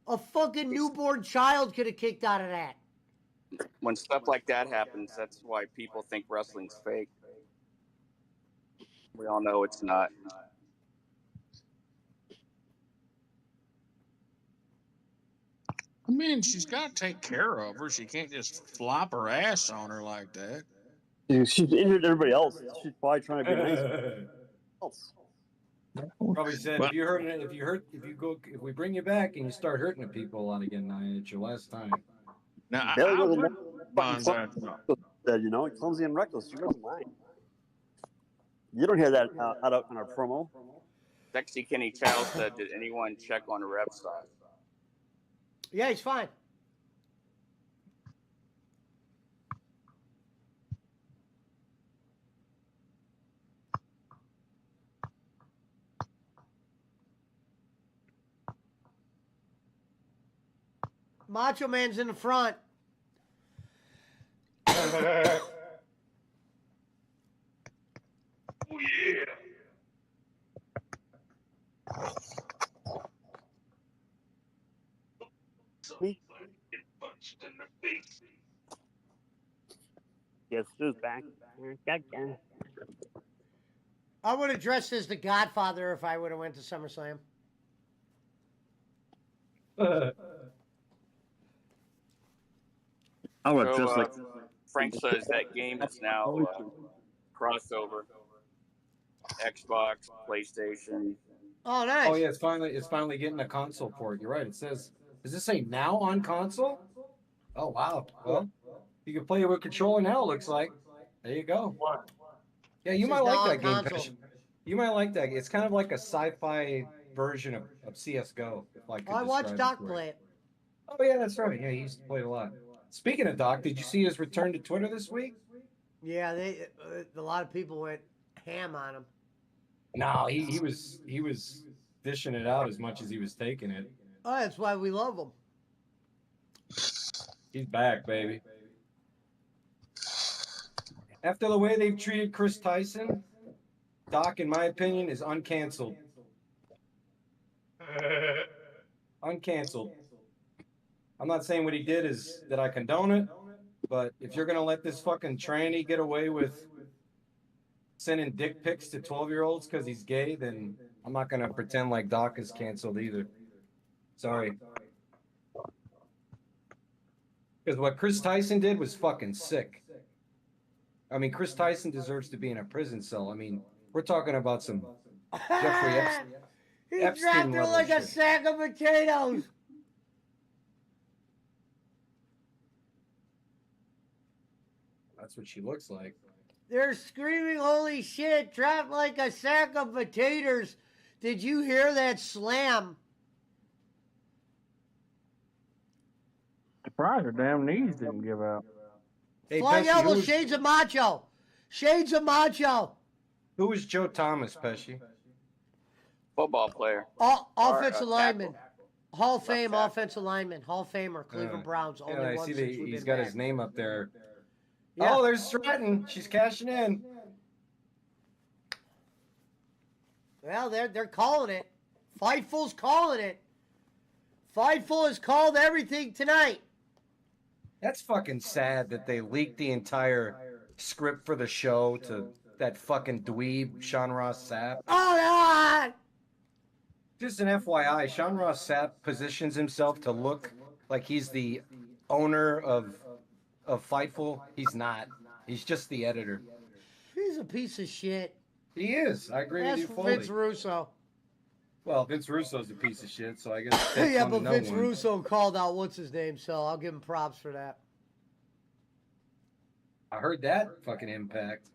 Speaker 3: A fucking newborn child could have kicked out of that.
Speaker 5: When stuff like that happens, that's why people think wrestling's fake. We all know it's not.
Speaker 7: I mean, she's got to take care of her. She can't just flop her ass on her like that.
Speaker 9: She's injured everybody else. She's probably trying to be nice.
Speaker 6: Probably said if we bring you back and you start hurting the people a lot again, Nia, it's your last time.
Speaker 7: Now,
Speaker 9: Bayley
Speaker 7: I
Speaker 9: wasn't
Speaker 7: would
Speaker 9: said, clumsy and reckless. She wasn't lying. You don't hear that out on our promo.
Speaker 5: Sexy Kenny Chow said, did anyone check on Rev's side?
Speaker 3: Yeah, he's fine. Macho Man's in the front.
Speaker 8: Oh yeah.
Speaker 9: Me?
Speaker 8: Get punched in the face.
Speaker 9: Yes, who's back?
Speaker 3: I would have dressed as the Godfather if I would have went to SummerSlam.
Speaker 9: I would
Speaker 5: So,
Speaker 9: just like
Speaker 5: Frank says that game is now crossover. Xbox, PlayStation.
Speaker 3: Oh, nice.
Speaker 6: Oh yeah, it's finally getting a console port. You're right. It says, does this say now on console? Oh wow. Well, you can play it with controller now. It looks like. There you go. Yeah, you
Speaker 3: It
Speaker 6: might
Speaker 3: says now
Speaker 6: like
Speaker 3: on
Speaker 6: that game.
Speaker 3: console.
Speaker 6: Passion. You might like that. It's kind of like a sci-fi version of CS:GO. If I could
Speaker 3: I watched
Speaker 6: describe
Speaker 3: Doc
Speaker 6: it for you.
Speaker 3: play it.
Speaker 6: Oh yeah, that's right. Yeah, he used to play it a lot. Speaking of Doc, did you see his return to Twitter this week?
Speaker 3: Yeah, a lot of people went ham on him.
Speaker 6: No, he was dishing it out as much as he was taking it.
Speaker 3: Oh, that's why we love him.
Speaker 6: He's back, baby. After the way they've treated Chris Tyson, Doc, in my opinion, is uncanceled. Uncanceled. I'm not saying what he did is that I condone it, but if you're gonna let this fucking tranny get away with sending dick pics to 12-year-olds because he's gay, then I'm not gonna pretend like Doc is canceled either. Sorry. Because what Chris Tyson did was fucking sick. I mean, Chris Tyson deserves to be in a prison cell. I mean, we're talking about some Jeffrey Epstein.
Speaker 3: He
Speaker 6: Epstein
Speaker 3: dropped her
Speaker 6: level
Speaker 3: like a
Speaker 6: shit.
Speaker 3: sack of potatoes.
Speaker 6: That's what she looks like.
Speaker 3: They're screaming, holy shit, dropped like a sack of potatoes. Did you hear that slam?
Speaker 10: Surprised her damn knees didn't give out.
Speaker 6: Hey,
Speaker 3: Flying
Speaker 6: Pesci,
Speaker 3: elbow, shades of macho. Shades of macho.
Speaker 6: who is Joe Thomas, Pesci?
Speaker 5: Football player.
Speaker 3: Offensive
Speaker 5: Or,
Speaker 3: lineman. Hall of Fame
Speaker 5: tackle.
Speaker 3: offensive lineman. Hall of Famer. Cleveland Browns.
Speaker 6: Yeah,
Speaker 3: Only
Speaker 6: I
Speaker 3: one
Speaker 6: see
Speaker 3: since
Speaker 6: that
Speaker 3: we've
Speaker 6: he's
Speaker 3: been
Speaker 6: got his
Speaker 3: back.
Speaker 6: name up there.
Speaker 3: Yeah.
Speaker 6: Oh, there's Stratton. She's cashing in.
Speaker 3: Well, they're calling it. Fightful's calling it. Fightful has called everything tonight.
Speaker 6: That's fucking sad that they leaked the entire script for the show to that fucking dweeb, Sean Ross Sapp.
Speaker 3: Oh, God!
Speaker 6: Just an FYI, Sean Ross Sapp positions himself to look like he's the owner of Fightful. He's not. He's just the editor.
Speaker 3: He's a piece of shit.
Speaker 6: He is. I agree
Speaker 3: That's
Speaker 6: with you fully.
Speaker 3: Vince Russo.
Speaker 6: Well, Vince Russo's a piece of shit, so I guess that's
Speaker 3: Yeah,
Speaker 6: one
Speaker 3: but
Speaker 6: to know
Speaker 3: Vince
Speaker 6: one.
Speaker 3: Russo called out what's his name, so I'll give him props for that.
Speaker 6: I heard that fucking impact.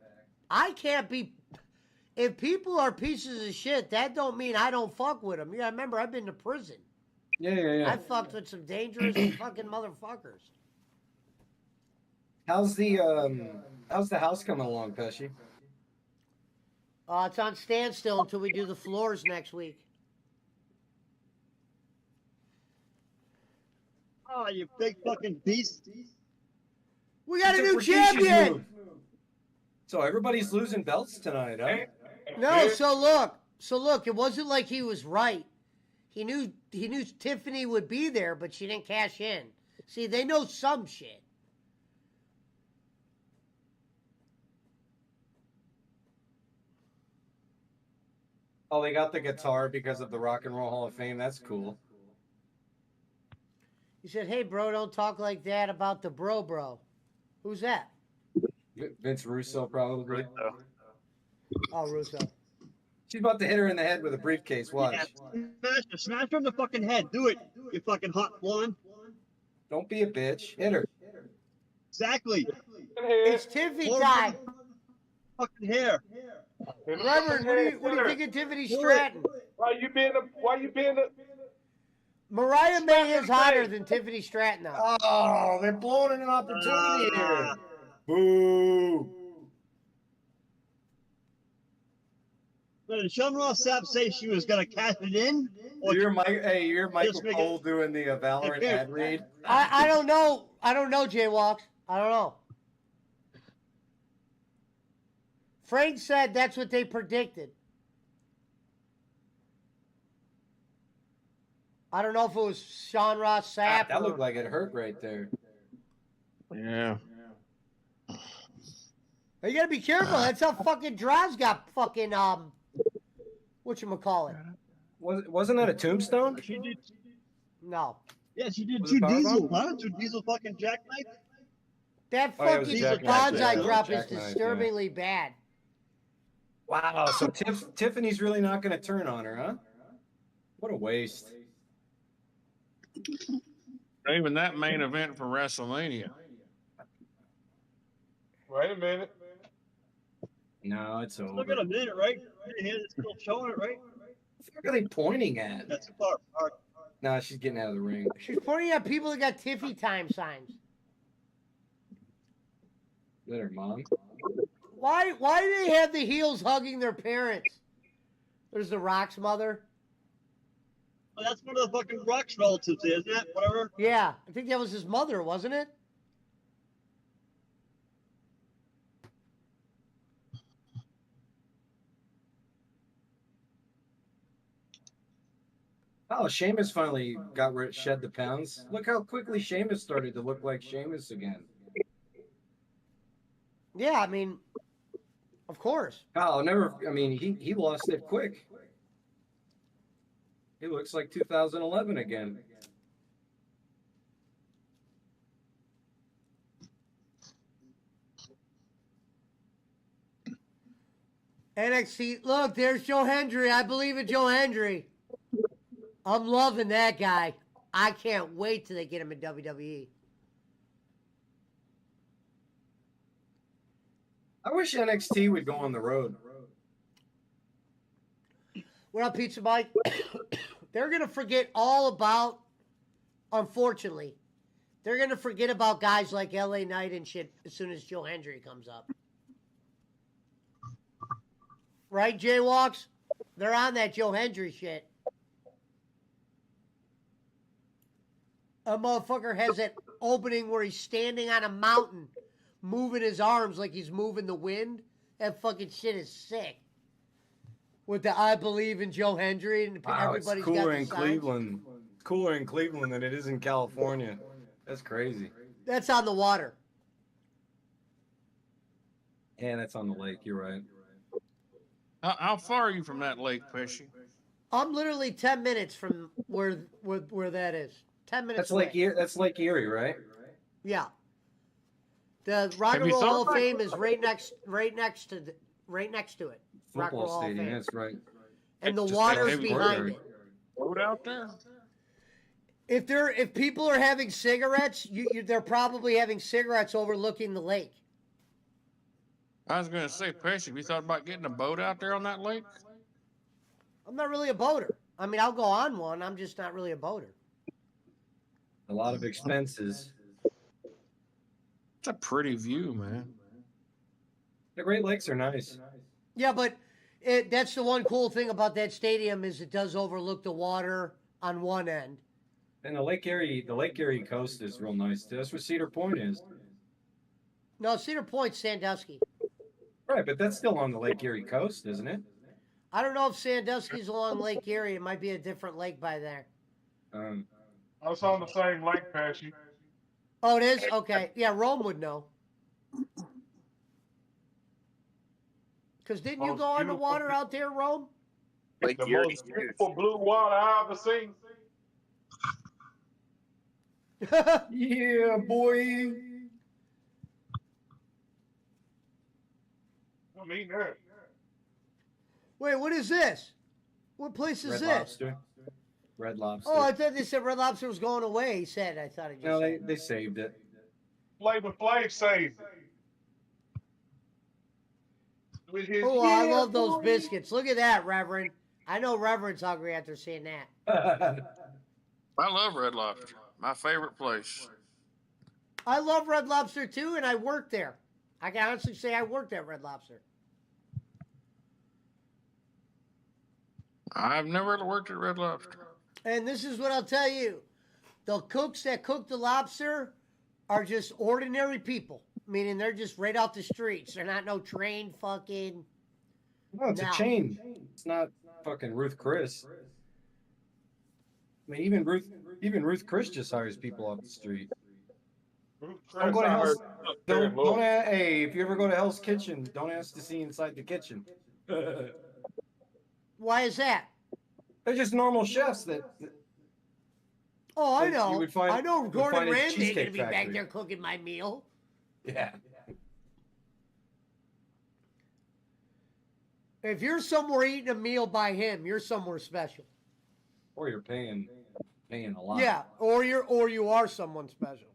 Speaker 3: I can't be. If people are pieces of shit, that don't mean I don't fuck with them. Yeah, remember I've been to prison.
Speaker 6: Yeah.
Speaker 3: I fucked with some dangerous fucking motherfuckers.
Speaker 6: How's the house coming along, Pesci?
Speaker 3: It's on standstill until we do the floors next week.
Speaker 9: Oh, you big fucking beast.
Speaker 3: We got a
Speaker 6: It's
Speaker 3: new
Speaker 6: Rikishi's
Speaker 3: champion.
Speaker 6: move. So everybody's losing belts tonight, huh?
Speaker 3: No, so look, it wasn't like he was right. He knew Tiffany would be there, but she didn't cash in. See, they know some shit.
Speaker 6: Oh, they got the guitar because of the Rock and Roll Hall of Fame. That's cool.
Speaker 3: He said, "Hey, bro, don't talk like that about the bro. Who's that?"
Speaker 6: Vince Russo, probably.
Speaker 3: Oh, Russo.
Speaker 6: She's about to hit her in the head with a briefcase. Watch.
Speaker 9: Yeah, smash her in the fucking head. Do it, you fucking hot blonde.
Speaker 6: Don't be a bitch. Hit her.
Speaker 9: Exactly.
Speaker 3: It's Tiffany time.
Speaker 9: Fucking hair.
Speaker 3: Reverend, what do you think of Tiffany Stratton?
Speaker 8: Why you being a
Speaker 3: Mariah May is hotter than Tiffany Stratton now.
Speaker 6: Oh, they're blowing an opportunity here. Boo.
Speaker 9: Did Sean Ross Sapp say she was gonna cash it in? Or
Speaker 6: You're Michael
Speaker 9: Just make it-
Speaker 6: Cole doing the Valorant ad read.
Speaker 3: I don't know. I don't know, Jaywalks. I don't know. Frank said that's what they predicted. I don't know if it was Sean Ross Sapp.
Speaker 6: That looked like it hurt right there.
Speaker 7: Yeah.
Speaker 3: You gotta be careful. That's how fucking Droz got fucking whatchamacallit.
Speaker 6: Wasn't that a tombstone?
Speaker 9: she did.
Speaker 3: No.
Speaker 9: Yeah, she did
Speaker 6: Was
Speaker 9: two
Speaker 6: it powerbomb?
Speaker 9: diesel, huh? Two diesel fucking jackknife.
Speaker 3: That
Speaker 6: Oh, yeah, it was
Speaker 3: fucking
Speaker 6: jackknife,
Speaker 3: bonsai
Speaker 6: yeah.
Speaker 3: drop is
Speaker 6: Jackknife, yeah.
Speaker 3: disturbingly bad.
Speaker 6: Wow. So Tiffany's really not going to turn on her, huh? What a waste.
Speaker 7: Even that main event for WrestleMania.
Speaker 8: Wait a minute.
Speaker 6: No, it's over.
Speaker 9: Look at a minute, right? Your hand is still showing it, right?
Speaker 6: What the fuck are they pointing at?
Speaker 9: That's the part. All right.
Speaker 6: No, she's getting out of the ring.
Speaker 3: She's pointing at people that got Tiffy time signs.
Speaker 6: Is that her mom?
Speaker 3: Why do they have the heels hugging their parents? There's the Rock's mother.
Speaker 9: Well, that's one of the fucking Rock's relatives, isn't it? Whatever.
Speaker 3: Yeah, I think that was his mother, wasn't it?
Speaker 6: Oh, Sheamus finally shed the pounds. Look how quickly Sheamus started to look like Sheamus again.
Speaker 3: Yeah, I mean, of course.
Speaker 6: Oh, he lost it quick. He looks like 2011 again.
Speaker 3: NXT, look, there's Joe Hendry. I believe in Joe Hendry. I'm loving that guy. I can't wait till they get him in WWE.
Speaker 6: I wish NXT would go on the road.
Speaker 3: What up, Pizza Mike? They're going to forget all about, unfortunately, they're going to forget about guys like LA Knight and shit as soon as Joe Hendry comes up. Right, Jaywalks? They're on that Joe Hendry shit. A motherfucker has that opening where he's standing on a mountain, moving his arms like he's moving the wind. That fucking shit is sick. With the I believe in Joe Hendry and everybody's
Speaker 6: it's cooler
Speaker 3: got
Speaker 6: in
Speaker 3: signs.
Speaker 6: Cleveland. It's cooler in Cleveland than it is in California. That's crazy.
Speaker 3: That's on the water.
Speaker 6: Yeah, that's on the lake. You're right.
Speaker 7: How far are you from that lake, Pesci?
Speaker 3: I'm literally 10 minutes from where that is. 10 minutes.
Speaker 6: That's Lake Erie, right?
Speaker 3: Yeah. The Rock and Roll Hall of Fame is right next to it. Rock and Roll
Speaker 6: Football
Speaker 3: Hall of
Speaker 6: stadium.
Speaker 3: Fame.
Speaker 6: That's right.
Speaker 3: And the
Speaker 6: Just
Speaker 3: water's
Speaker 6: have
Speaker 3: behind it.
Speaker 7: Road out there?
Speaker 3: If people are having cigarettes, they're probably having cigarettes overlooking the lake.
Speaker 7: I was going to say, Pesci, have you thought about getting a boat out there on that lake?
Speaker 3: I'm not really a boater. I mean, I'll go on one. I'm just not really a boater.
Speaker 6: A lot of expenses.
Speaker 7: It's a pretty view, man.
Speaker 6: The Great Lakes are nice.
Speaker 3: Yeah, but that's the one cool thing about that stadium is it does overlook the water on one end.
Speaker 6: And the Lake Erie coast is real nice. That's where Cedar Point is.
Speaker 3: No, Cedar Point's Sandusky.
Speaker 6: Right, but that's still on the Lake Erie coast, isn't it?
Speaker 3: I don't know if Sandusky's along Lake Erie. It might be a different lake by there.
Speaker 8: It's on the same lake, Pesci.
Speaker 3: Oh, it is? Okay. Yeah, Rome would know. Because didn't you
Speaker 8: Most
Speaker 3: go on the
Speaker 8: beautiful
Speaker 3: water out there, Rome?
Speaker 5: Lake
Speaker 8: The
Speaker 5: Erie.
Speaker 8: most beautiful blue water I've ever seen.
Speaker 6: Yeah, boy.
Speaker 8: I mean that.
Speaker 3: Wait, what is this? What place is
Speaker 6: Red
Speaker 3: this?
Speaker 6: Lobster. Red Lobster.
Speaker 3: Oh, I thought they said Red Lobster was going away. He said. I thought he just
Speaker 6: No,
Speaker 3: said.
Speaker 6: they saved it.
Speaker 8: Flavor Flav saved it. With his,
Speaker 3: Oh, I love those biscuits. Look at that, Reverend. I know Reverend's hungry after seeing that.
Speaker 7: I love Red Lobster. My favorite place.
Speaker 3: I love Red Lobster too, and I worked there. I can honestly say I worked at Red Lobster.
Speaker 7: I've never worked at Red Lobster.
Speaker 3: And this is what I'll tell you. The cooks that cook the lobster are just ordinary people. Meaning they're just right off the streets. They're not no trained fucking...
Speaker 6: No, it's a chain. It's not fucking Ruth Chris. I mean, even Ruth Chris just hires people off the street. Don't go to Hell's. Hey, if you ever go to Hell's Kitchen, don't ask to see inside the kitchen.
Speaker 3: Why is that?
Speaker 6: They're just normal chefs that.
Speaker 3: Oh, I
Speaker 6: that
Speaker 3: know.
Speaker 6: you would find-
Speaker 3: I know
Speaker 6: you would
Speaker 3: Gordon
Speaker 6: find at
Speaker 3: Ramsay going to
Speaker 6: Cheesecake
Speaker 3: be back
Speaker 6: Factory.
Speaker 3: there cooking my meal.
Speaker 6: Yeah.
Speaker 3: If you're somewhere eating a meal by him, you're somewhere special.
Speaker 6: Or you're paying a lot.
Speaker 3: Yeah, or you are someone special.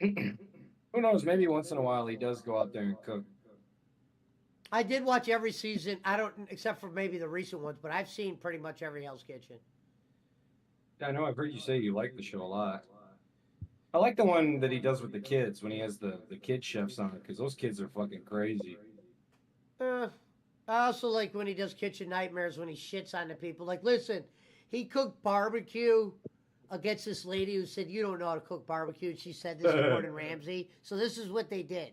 Speaker 6: Who knows? Maybe once in a while he does go out there and cook.
Speaker 3: I did watch every season. I don't, except for maybe the recent ones, but I've seen pretty much every Hell's Kitchen.
Speaker 6: I know. I've heard you say you like the show a lot. I like the one that he does with the kids when he has the kid chefs on it because those kids are fucking crazy.
Speaker 3: I also like when he does Kitchen Nightmares when he shits on the people. Like, listen, he cooked barbecue against this lady who said, you don't know how to cook barbecue. And she said this is Gordon Ramsay. So this is what they did.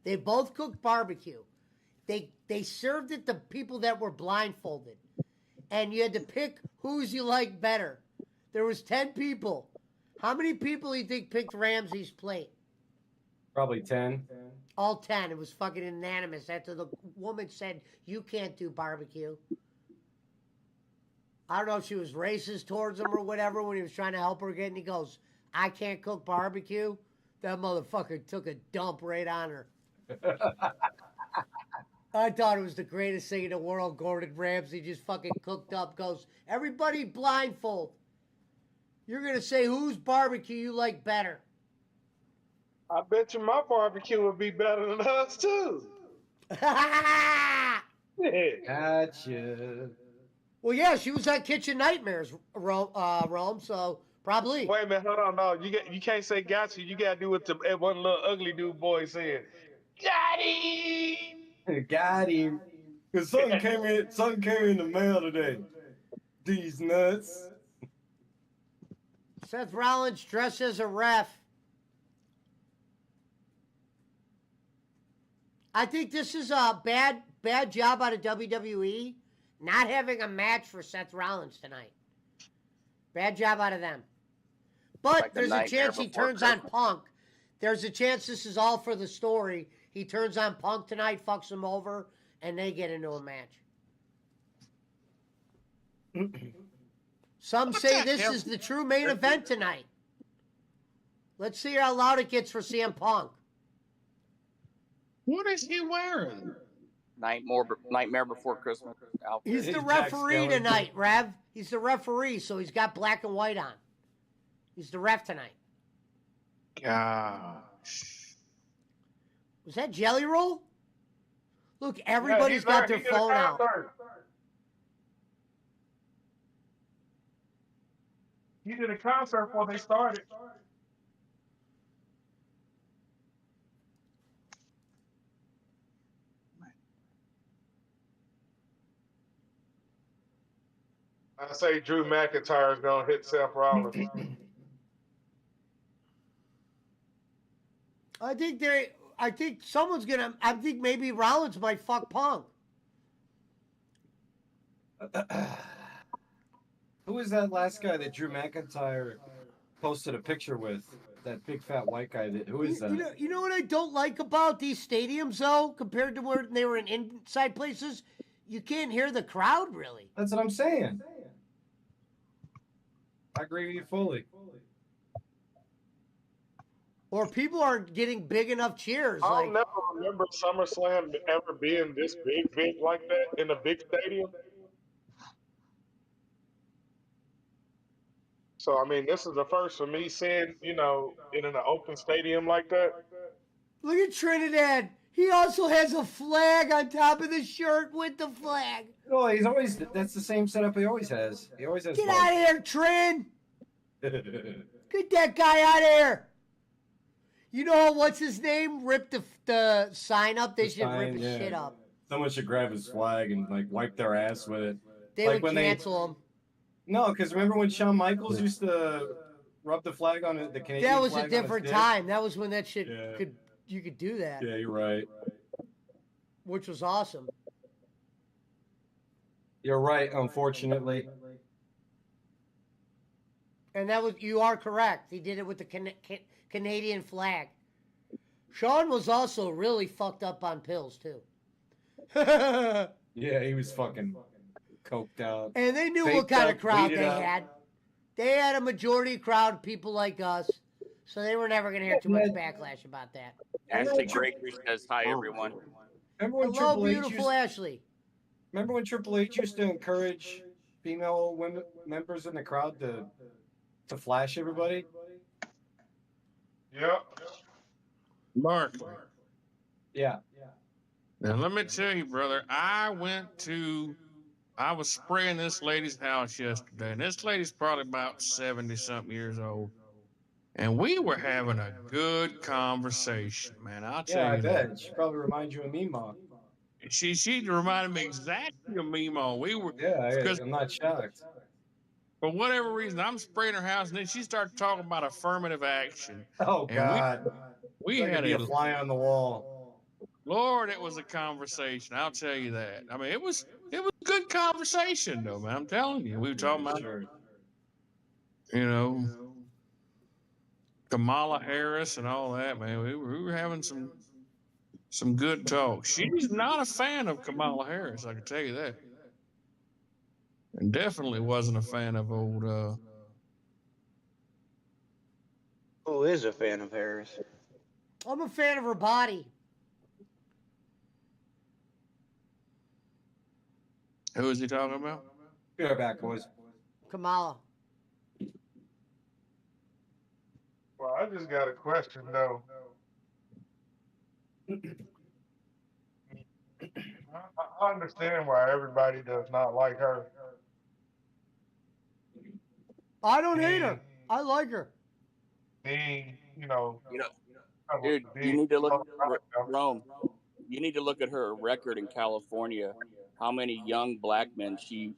Speaker 3: They both cooked barbecue. They served it to people that were blindfolded. and you had to pick whose you like better. There was 10 people. How many people do you think picked Ramsey's plate?
Speaker 6: Probably 10.
Speaker 3: All 10. It was fucking unanimous after the woman said, you can't do barbecue. I don't know if she was racist towards him or whatever when he was trying to help her get, and he goes, I can't cook barbecue. That motherfucker took a dump right on her. I thought it was the greatest thing in the world. Gordon Ramsay just fucking cooked up, goes, everybody blindfold. You're going to say whose barbecue you like better.
Speaker 8: I bet you my barbecue would be better than us too.
Speaker 6: Gotcha.
Speaker 3: Well, yeah, she was on Kitchen Nightmares, Rome, so probably.
Speaker 8: Wait a minute, hold on, no, you can't say gotcha. You gotta do what the one little ugly dude boy said. Got him.
Speaker 6: Got him. Cause something came in the mail today. These nuts.
Speaker 3: Seth Rollins dressed as a ref. I think this is a bad job out of WWE not having a match for Seth Rollins tonight. Bad job out of them. But
Speaker 5: Like the
Speaker 3: there's a
Speaker 5: nightmare
Speaker 3: chance he
Speaker 5: before
Speaker 3: turns on
Speaker 5: Christmas.
Speaker 3: Punk. There's a chance this is all for the story. He turns on Punk tonight, fucks him over, and they get into a match. Some say this is the true main event tonight. Let's see how loud it gets for CM Punk.
Speaker 7: What is he wearing?
Speaker 5: Nightmare Before Christmas outfit.
Speaker 3: He's the
Speaker 6: Jack
Speaker 3: referee
Speaker 6: Skellington.
Speaker 3: tonight, Rev. He's the referee, so he's got black and white on. He's the ref tonight.
Speaker 7: Gosh.
Speaker 3: Was that Jelly Roll? Look, everybody's got their phone out.
Speaker 8: He did a concert before they started. I say Drew McIntyre is gonna hit Seth Rollins.
Speaker 3: I think someone's gonna. I think maybe Rollins might fuck Punk.
Speaker 6: Who was that last guy that Drew McIntyre posted a picture with? That big fat white guy. Who is that?
Speaker 3: You know what I don't like about these stadiums though, compared to where they were in inside places, you can't hear the crowd really.
Speaker 6: That's what I'm saying. I agree with you fully.
Speaker 3: Or people aren't getting big enough cheers.
Speaker 8: I'll
Speaker 3: Like,
Speaker 8: never remember SummerSlam ever being this big like that in a big stadium. So I mean, this is the first for me seeing, in an open stadium like that.
Speaker 3: look at Trinidad. He also has a flag on top of the shirt with the flag.
Speaker 6: Oh, that's the same setup he always has. He always has.
Speaker 3: Get out of here, Trin. Get that guy out of here. You know what's his name? Ripped the sign up. They should rip his shit up.
Speaker 6: Someone should grab his flag and wipe their ass with it.
Speaker 3: They
Speaker 6: Like
Speaker 3: would
Speaker 6: when
Speaker 3: cancel him.
Speaker 6: No, because remember when Shawn Michaels used to rub the flag on the Canadian
Speaker 3: That was
Speaker 6: flag
Speaker 3: a
Speaker 6: on his
Speaker 3: different
Speaker 6: dick?
Speaker 3: time. That was when that shit
Speaker 6: Yeah.
Speaker 3: you could do that,
Speaker 6: Yeah, you're right.
Speaker 3: which was awesome.
Speaker 6: You're right, unfortunately.
Speaker 3: And you are correct. He did it with the Canadian flag. Shawn was also really fucked up on pills too. And
Speaker 6: Yeah, he was fucking coked out.
Speaker 3: they knew what
Speaker 6: Baked
Speaker 3: kind of
Speaker 6: up,
Speaker 3: crowd
Speaker 6: bleeded
Speaker 3: they
Speaker 6: out.
Speaker 3: had. They had a majority crowd of people like us, so they were never going to hear too much backlash about that.
Speaker 5: Ashley Gregory says hi, everyone.
Speaker 6: Remember when
Speaker 3: Hello,
Speaker 6: Triple H
Speaker 3: beautiful Ashley.
Speaker 6: Remember when Triple H used to encourage female women members in the crowd to flash everybody?
Speaker 8: Yep.
Speaker 7: Mark.
Speaker 6: Yeah.
Speaker 7: Now let me tell you, brother, I was spraying this lady's house yesterday, and this lady's probably about 70-something years old. And we were having a good conversation, man. I'll tell
Speaker 6: Yeah, I
Speaker 7: you
Speaker 6: bet.
Speaker 7: that.
Speaker 6: She probably reminds you of me, Ma.
Speaker 7: She reminded me exactly of Mimo. We were because
Speaker 6: I'm not shocked.
Speaker 7: for whatever reason I'm spraying her house, and then she started talking about affirmative action.
Speaker 6: Oh
Speaker 7: And
Speaker 6: God.
Speaker 7: we
Speaker 6: It's like
Speaker 7: had
Speaker 6: it'd be a fly on the wall.
Speaker 7: Lord, it was a conversation. I'll tell you that. I mean, it was a good conversation, though, man. I'm telling you, we were talking about, you know, Kamala Harris and all that, man. We were having some good talk. She's not a fan of Kamala Harris, I can tell you that. And definitely wasn't a fan of old
Speaker 11: Who is a fan of Harris?
Speaker 3: I'm a fan of her body.
Speaker 7: who is he talking about?
Speaker 6: Be right back, boys.
Speaker 3: Kamala.
Speaker 8: Well, I just got a question though. I understand why everybody does not like her.
Speaker 3: I don't hate her. I like her.
Speaker 8: Being, you know,
Speaker 5: Dude, you need to look Rome. You need to look at her record in California. How many young black men she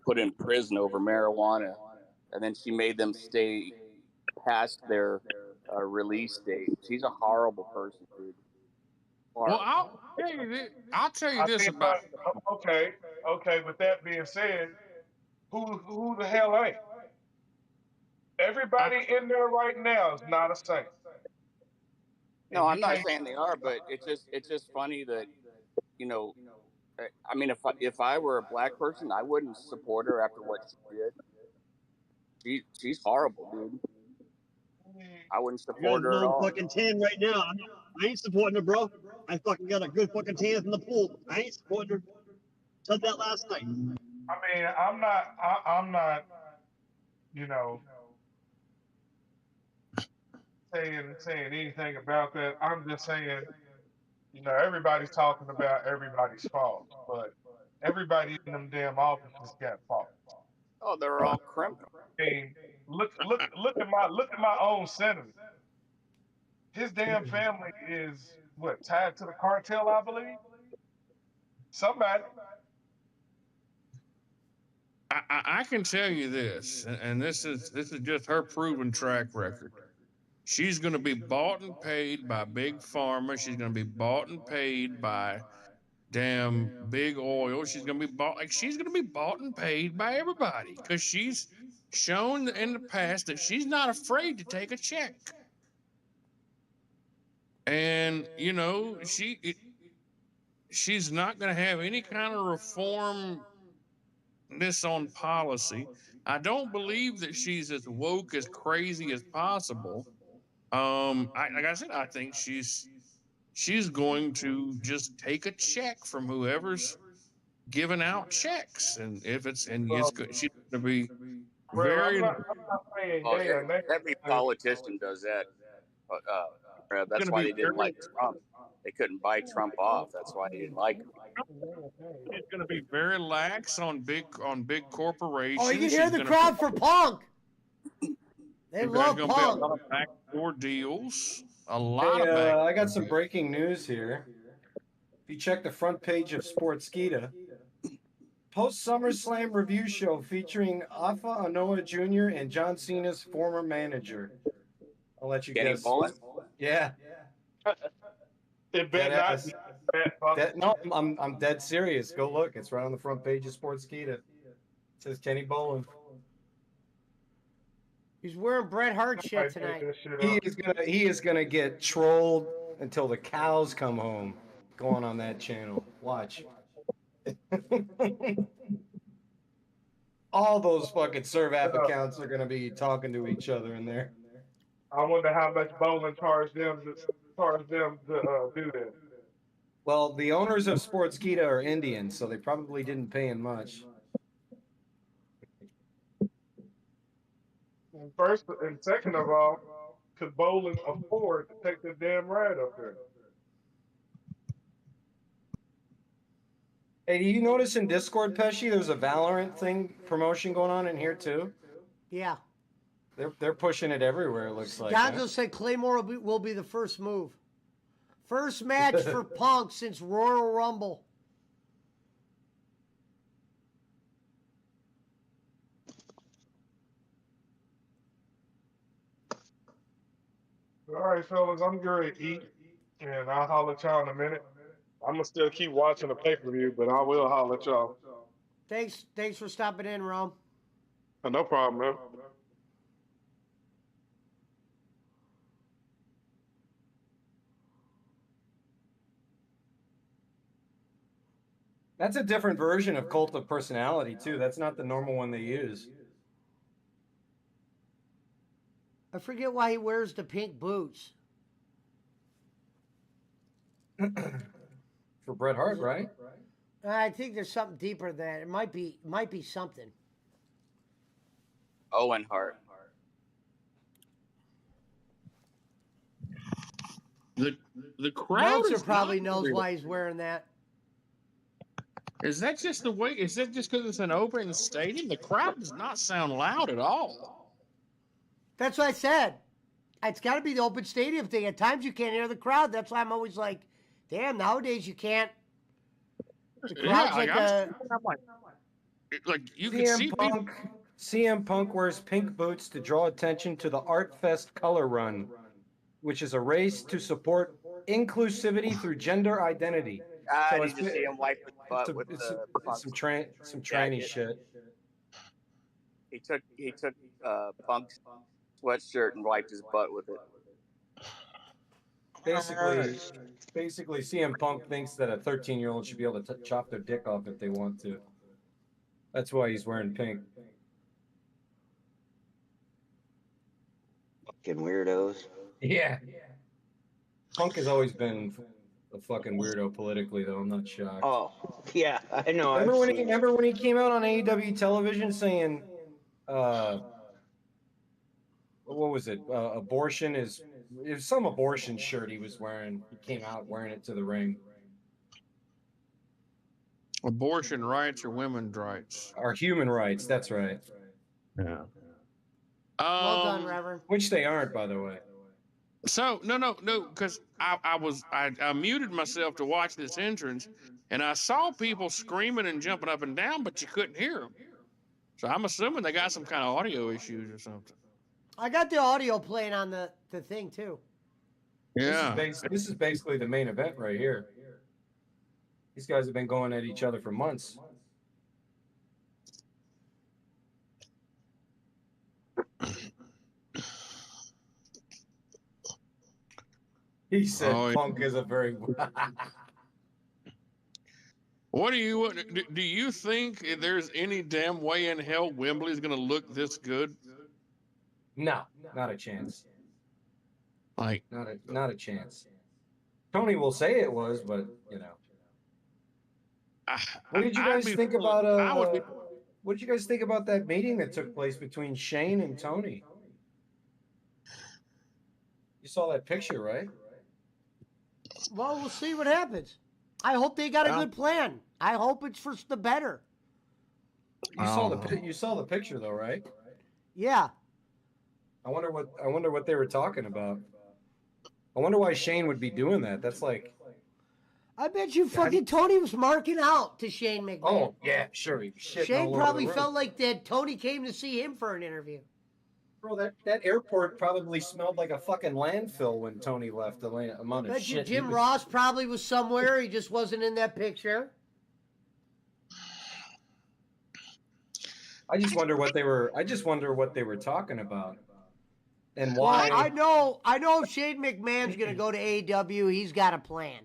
Speaker 5: put in prison over marijuana, and then she made them stay past their release date. She's a horrible person, dude.
Speaker 7: Well, I'll tell you this about.
Speaker 8: Okay. With that being said, who the hell ain't? Everybody in there right now is not a saint.
Speaker 5: No, I'm not saying they are, but it's just funny that, you know, I mean, if I were a black person, I wouldn't support her after what she did. She's horrible, dude. I wouldn't support her at all.
Speaker 9: Fucking tan right now. I ain't supporting her, bro. I fucking got a good fucking tan from the pool. I ain't supporting her. Said that last night.
Speaker 8: I mean, I'm not, you know, saying anything about that. I'm just saying, you know, everybody's talking about everybody's fault, but everybody in them damn offices got fault.
Speaker 5: Oh, they're all criminal.
Speaker 8: I mean, look at my own senator. His damn family is what, tied to the cartel, I believe. Somebody.
Speaker 7: I can tell you this, and this is just her proven track record. She's going to be bought and paid by big pharma. She's going to be bought and paid by damn big oil. She's going to be bought and paid by everybody because she's shown in the past that she's not afraid to take a check. And you know, she's not going to have any kind of reform this on policy. I don't believe that she's as woke, as crazy as possible. Like I said, I think she's going to just take a check from whoever's giving out checks, and if it's she's going to be very.
Speaker 8: I'm not saying
Speaker 5: every politician does that. That's why they didn't like Trump. They couldn't buy Trump off. That's why they didn't like him.
Speaker 7: She's going to be very lax on big corporations.
Speaker 3: Oh, you can hear the crowd for Punk. They love
Speaker 7: Punk.
Speaker 3: Punk.
Speaker 7: A lot of backdoor deals. A lot of backdoor
Speaker 6: I got some breaking news here. If you check the front page of Sportskeeda, post SummerSlam review show featuring Alpha Anoa Jr. and John Cena's former manager. I'll let you guess. Yeah.
Speaker 8: It better not be
Speaker 6: no, I'm dead serious. Go look. It's right on the front page of Sportskeeda. It says Kenny Bolin.
Speaker 3: He's wearing Bret Hart shit tonight.
Speaker 6: He is gonna get trolled until the cows come home. Going on that channel. Watch. All those fucking Serve app accounts are gonna be talking to each other in there.
Speaker 8: I wonder how much Bolin charged them to do that.
Speaker 6: Well, the owners of Sportskeeda are Indian, so they probably didn't pay him much.
Speaker 8: First and second of all, could Bolin afford to take the damn ride up there?
Speaker 6: Hey, do you notice in Discord, Pesci, there's a Valorant promotion going on in here too?
Speaker 3: Yeah.
Speaker 6: They're pushing it everywhere, it looks like.
Speaker 3: Gonzo said Claymore will be the first move. First match for Punk since Royal Rumble.
Speaker 8: All right, fellas, I'm going to eat, and I'll holler at y'all in a minute. I'm gonna still keep watching the pay-per-view, but I will holler at y'all.
Speaker 3: Thanks for stopping in, Rome.
Speaker 8: No problem, man.
Speaker 6: That's a different version of Cult of Personality too. That's not the normal one they use.
Speaker 3: I forget why he wears the pink boots.
Speaker 6: For Bret Hart, right?
Speaker 3: I think there's something deeper than that. It might be something.
Speaker 5: Owen Hart.
Speaker 7: The crowd
Speaker 3: Meltzer
Speaker 7: is
Speaker 3: probably
Speaker 7: not
Speaker 3: knows
Speaker 7: real.
Speaker 3: why he's wearing that.
Speaker 7: Is that just the way? Is that just because it's an open stadium? The crowd does not sound loud at all.
Speaker 3: That's what I said. It's got to be the open stadium thing. At times you can't hear the crowd. That's why I'm always like, damn, nowadays you can't. The crowd's
Speaker 7: like you can see people.
Speaker 6: CM Punk wears pink boots to draw attention to the Art Fest Color Run, which is a race to support inclusivity through gender identity.
Speaker 5: I
Speaker 6: So
Speaker 5: need to see him wipe his butt with
Speaker 6: some tranny shit.
Speaker 5: He took Punk's sweatshirt and wiped his butt with it.
Speaker 6: Basically, CM Punk thinks that a 13-year-old should be able to chop their dick off if they want to. That's why he's wearing pink.
Speaker 11: Fucking weirdos.
Speaker 6: Yeah. Punk has always been a fucking weirdo politically, though. I'm not shocked.
Speaker 11: Oh, yeah, I know.
Speaker 6: Remember when he came out on AEW television saying, what was it? Abortion is. It was some abortion shirt he was wearing. He came out wearing it to the ring.
Speaker 7: Abortion rights or women's rights?
Speaker 6: Or human rights. That's right.
Speaker 7: Yeah.
Speaker 3: Well done, Reverend.
Speaker 6: Which they aren't, by the way.
Speaker 7: So no, because I muted myself to watch this entrance, and I saw people screaming and jumping up and down, but you couldn't hear them. So I'm assuming they got some kind of audio issues or something.
Speaker 3: I got the audio playing on the thing too.
Speaker 7: Yeah.
Speaker 6: This is basically the main event right here. These guys have been going at each other for months. He said Punk is a very...
Speaker 7: What do you think there's any damn way in hell Wembley's going to look this good?
Speaker 6: No, not a chance.
Speaker 7: Like
Speaker 6: not a chance. Tony will say it was, but you know. What did you guys think about? What did you guys think about that meeting that took place between Shane and Tony? You saw that picture, right?
Speaker 3: Well, we'll see what happens. I hope they got a good plan. I hope it's for the better.
Speaker 6: You saw the picture though, right?
Speaker 3: Yeah.
Speaker 6: I wonder what they were talking about. I wonder why Shane would be doing that. That's like...
Speaker 3: I bet you fucking Tony was marking out to Shane McMahon.
Speaker 6: Oh, yeah, sure.
Speaker 3: Shane probably felt like that Tony came to see him for an interview.
Speaker 6: Bro, that airport probably smelled like a fucking landfill when Tony left. The amount of shit.
Speaker 3: Jim Ross probably was somewhere. He just wasn't in that picture.
Speaker 6: I just wonder what they were talking about. And why?
Speaker 3: Well, I know if Shane McMahon's going to go to AEW, he's got a plan.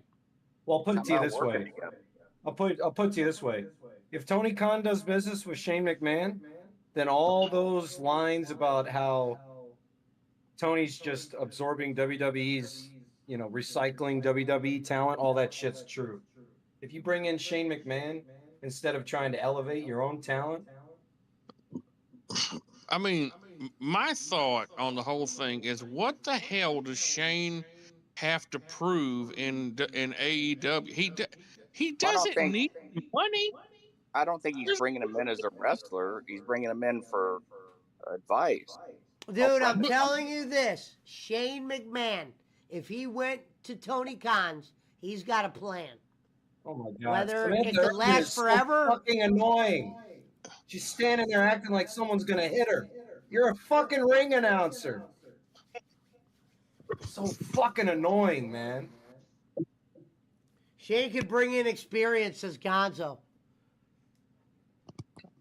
Speaker 6: Well, I'll put it to you this way. I'll put it to you this way. If Tony Khan does business with Shane McMahon, then all those lines about how Tony's just absorbing WWE's, recycling WWE talent, all that shit's true. If you bring in Shane McMahon instead of trying to elevate your own talent.
Speaker 7: I mean, my thought on the whole thing is, what the hell does Shane have to prove in AEW? He doesn't need money.
Speaker 5: I don't think he's bringing him in as a wrestler. He's bringing him in for advice.
Speaker 3: Dude, I'm telling you this. Shane McMahon, if he went to Tony Khan's, he's got a plan.
Speaker 6: Oh, my God.
Speaker 3: Whether it can last forever.
Speaker 6: So fucking annoying. She's standing there acting like someone's going to hit her. You're a fucking ring announcer. So fucking annoying, man.
Speaker 3: Shane could bring in experience as Gonzo.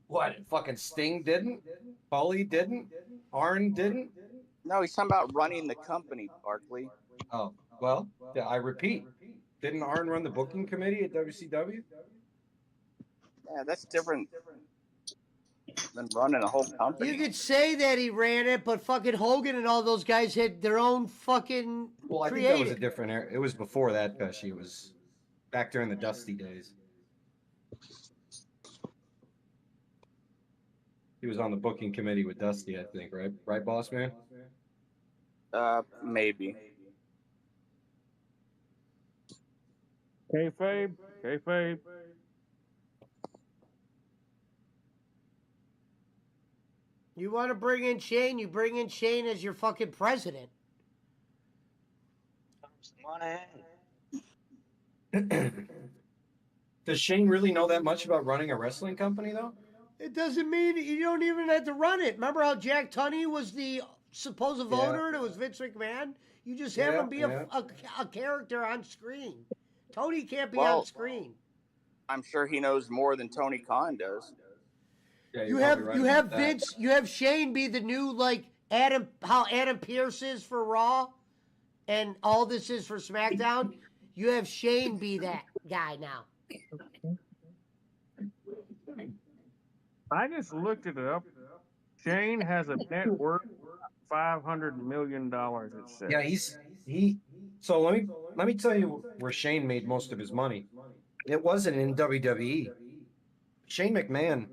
Speaker 6: What? Fucking Sting didn't? Paulie didn't? Arn didn't?
Speaker 5: No, he's talking about running the company, Barkley.
Speaker 6: Oh, well, yeah, I repeat. Didn't Arn run the booking committee at WCW?
Speaker 5: Yeah, that's different than running a whole company.
Speaker 3: You could say that he ran it, but fucking Hogan and all those guys had their own fucking
Speaker 6: Well, I think that was a different era. It was before that, Pesci. It was back during the Dusty days. He was on the booking committee with Dusty, I think, right? Right, boss man?
Speaker 5: Maybe.
Speaker 10: Kayfabe. Kayfabe.
Speaker 3: You want to bring in Shane, you bring in Shane as your fucking president.
Speaker 11: Come on ahead.
Speaker 6: Does Shane really know that much about running a wrestling company, though?
Speaker 3: It doesn't mean you don't even have to run it. Remember how Jack Tunney was the supposed owner and it was Vince McMahon? You just have him be a character on screen. Tony can't be on screen.
Speaker 5: I'm sure he knows more than Tony Khan does.
Speaker 6: Yeah,
Speaker 3: you have Vince, you have Shane be the new like how Adam Pearce is for Raw and all this is for SmackDown. You have Shane be that guy now.
Speaker 10: I just looked it up. Shane has a net worth of $500 million. It says.
Speaker 6: Yeah, So let me tell you where Shane made most of his money. It wasn't in WWE. Shane McMahon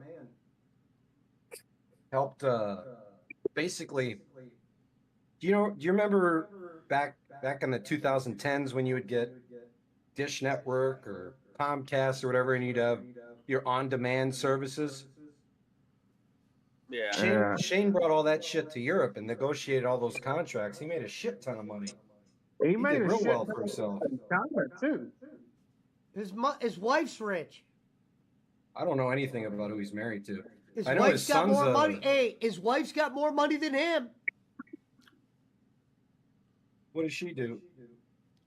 Speaker 6: helped basically. Do you remember back in the 2010s when you would get Dish Network or Comcast or whatever, and you'd have your on-demand services?
Speaker 5: Yeah.
Speaker 6: Shane brought all that shit to Europe and negotiated all those contracts. He made a shit ton of money. He
Speaker 10: made
Speaker 6: did
Speaker 10: a
Speaker 6: real
Speaker 10: shit
Speaker 6: well for himself.
Speaker 10: Too.
Speaker 3: His wife's rich.
Speaker 6: I don't know anything about who he's married to.
Speaker 3: His
Speaker 6: I know
Speaker 3: wife's
Speaker 6: his
Speaker 3: got
Speaker 6: son's
Speaker 3: more money. Hey, his wife's got more money than him.
Speaker 6: What does she do?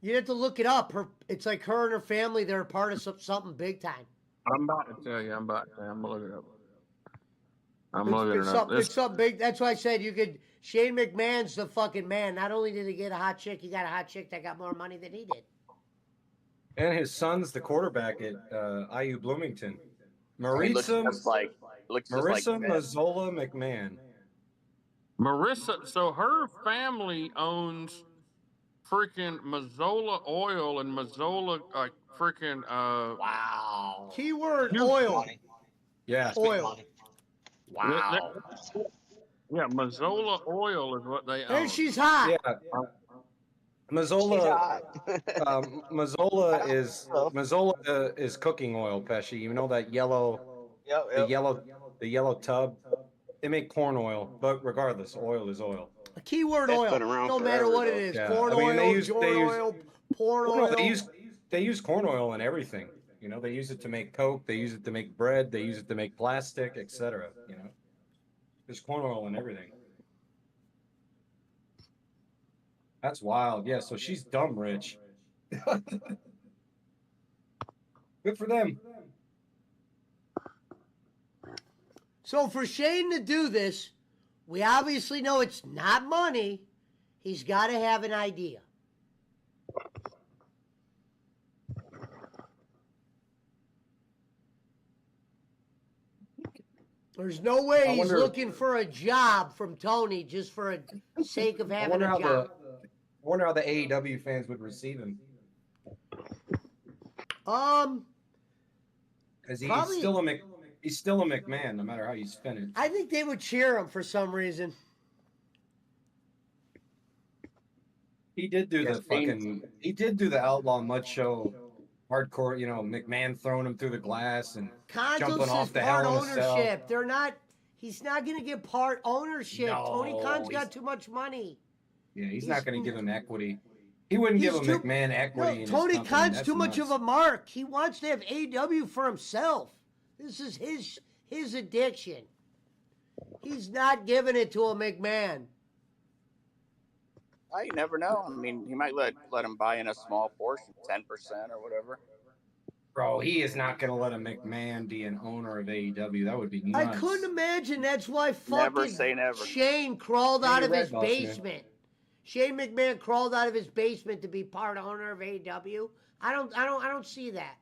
Speaker 3: You have to look it up. It's like her and her family. They're a part of something big time.
Speaker 10: I'm about to tell you. I'm going to look it up. I'm looking it up.
Speaker 3: It's something big. That's why I said you could. Shane McMahon's the fucking man. Not only did he get a hot chick, he got a hot chick that got more money than he did.
Speaker 6: And his son's the quarterback at IU Bloomington. Marissa Mazzola McMahon.
Speaker 7: Marissa, so her family owns freaking Mazzola Oil and Mazzola freaking
Speaker 3: wow. Keyword oil.
Speaker 6: Yeah.
Speaker 3: Oil.
Speaker 7: Wow. Yeah, Mazzola Oil is what they own.
Speaker 3: And she's hot.
Speaker 6: Yeah. Mazzola is cooking oil, Pesci. You know that yellow, the yellow tub. They make corn oil, but regardless, oil is oil.
Speaker 3: A keyword oil. No matter what it is, corn oil, oil, porn oil.
Speaker 6: They use corn oil in everything. You know, they use it to make Coke. They use it to make bread. They use it to make plastic, etc. You know, there's corn oil in everything. That's wild. Yeah, so she's dumb rich. Good for them.
Speaker 3: So for Shane to do this, we obviously know it's not money. He's got to have an idea. There's no way he's looking for a job from Tony just for the sake of having a job.
Speaker 6: I wonder how the AEW fans would receive him. Because he's still a McMahon, no matter how you spin it.
Speaker 3: I think they would cheer him for some reason.
Speaker 6: He did do the Outlaw Mud Show hardcore, you know, McMahon throwing him through the glass and jumping off the Hell in a Cell.
Speaker 3: Ownership. He's not going to get part ownership. No, Tony Khan's got too much money.
Speaker 6: Yeah, he's not going to give him equity. He wouldn't give him McMahon equity.
Speaker 3: No, Tony Khan's too much of a mark. He wants to have AW for himself. This is his addiction. He's not giving it to a McMahon.
Speaker 5: You never know. I mean, he might let him buy in a small portion, 10% or whatever.
Speaker 6: Bro, he is not going to let a McMahon be an owner of AEW. That would be nuts.
Speaker 3: I couldn't imagine. That's why
Speaker 5: Never
Speaker 3: fucking
Speaker 5: say never.
Speaker 3: Shane crawled
Speaker 6: Yeah,
Speaker 3: out
Speaker 6: you're
Speaker 3: of
Speaker 6: right,
Speaker 3: his
Speaker 6: boss man.
Speaker 3: basement. Shane McMahon crawled out of his basement to be part owner of AEW. I don't see that.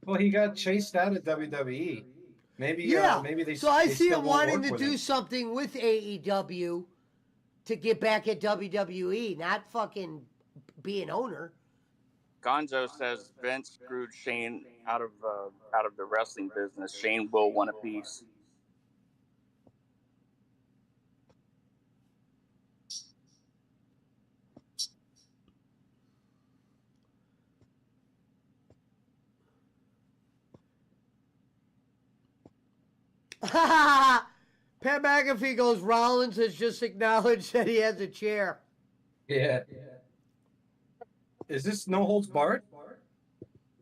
Speaker 6: Well, he got chased out of WWE. Maybe,
Speaker 3: Yeah.
Speaker 6: maybe they.
Speaker 3: So I
Speaker 6: they
Speaker 3: see
Speaker 6: still
Speaker 3: him
Speaker 6: won't
Speaker 3: wanting
Speaker 6: work
Speaker 3: to
Speaker 6: with
Speaker 3: do
Speaker 6: him.
Speaker 3: something with AEW to get back at WWE, not fucking be an owner.
Speaker 5: Gonzo says Vince screwed Shane out of the wrestling business. Shane will want a piece.
Speaker 3: Pat McAfee goes, Rollins has just acknowledged that he has a chair.
Speaker 6: Yeah. Is this no holds barred?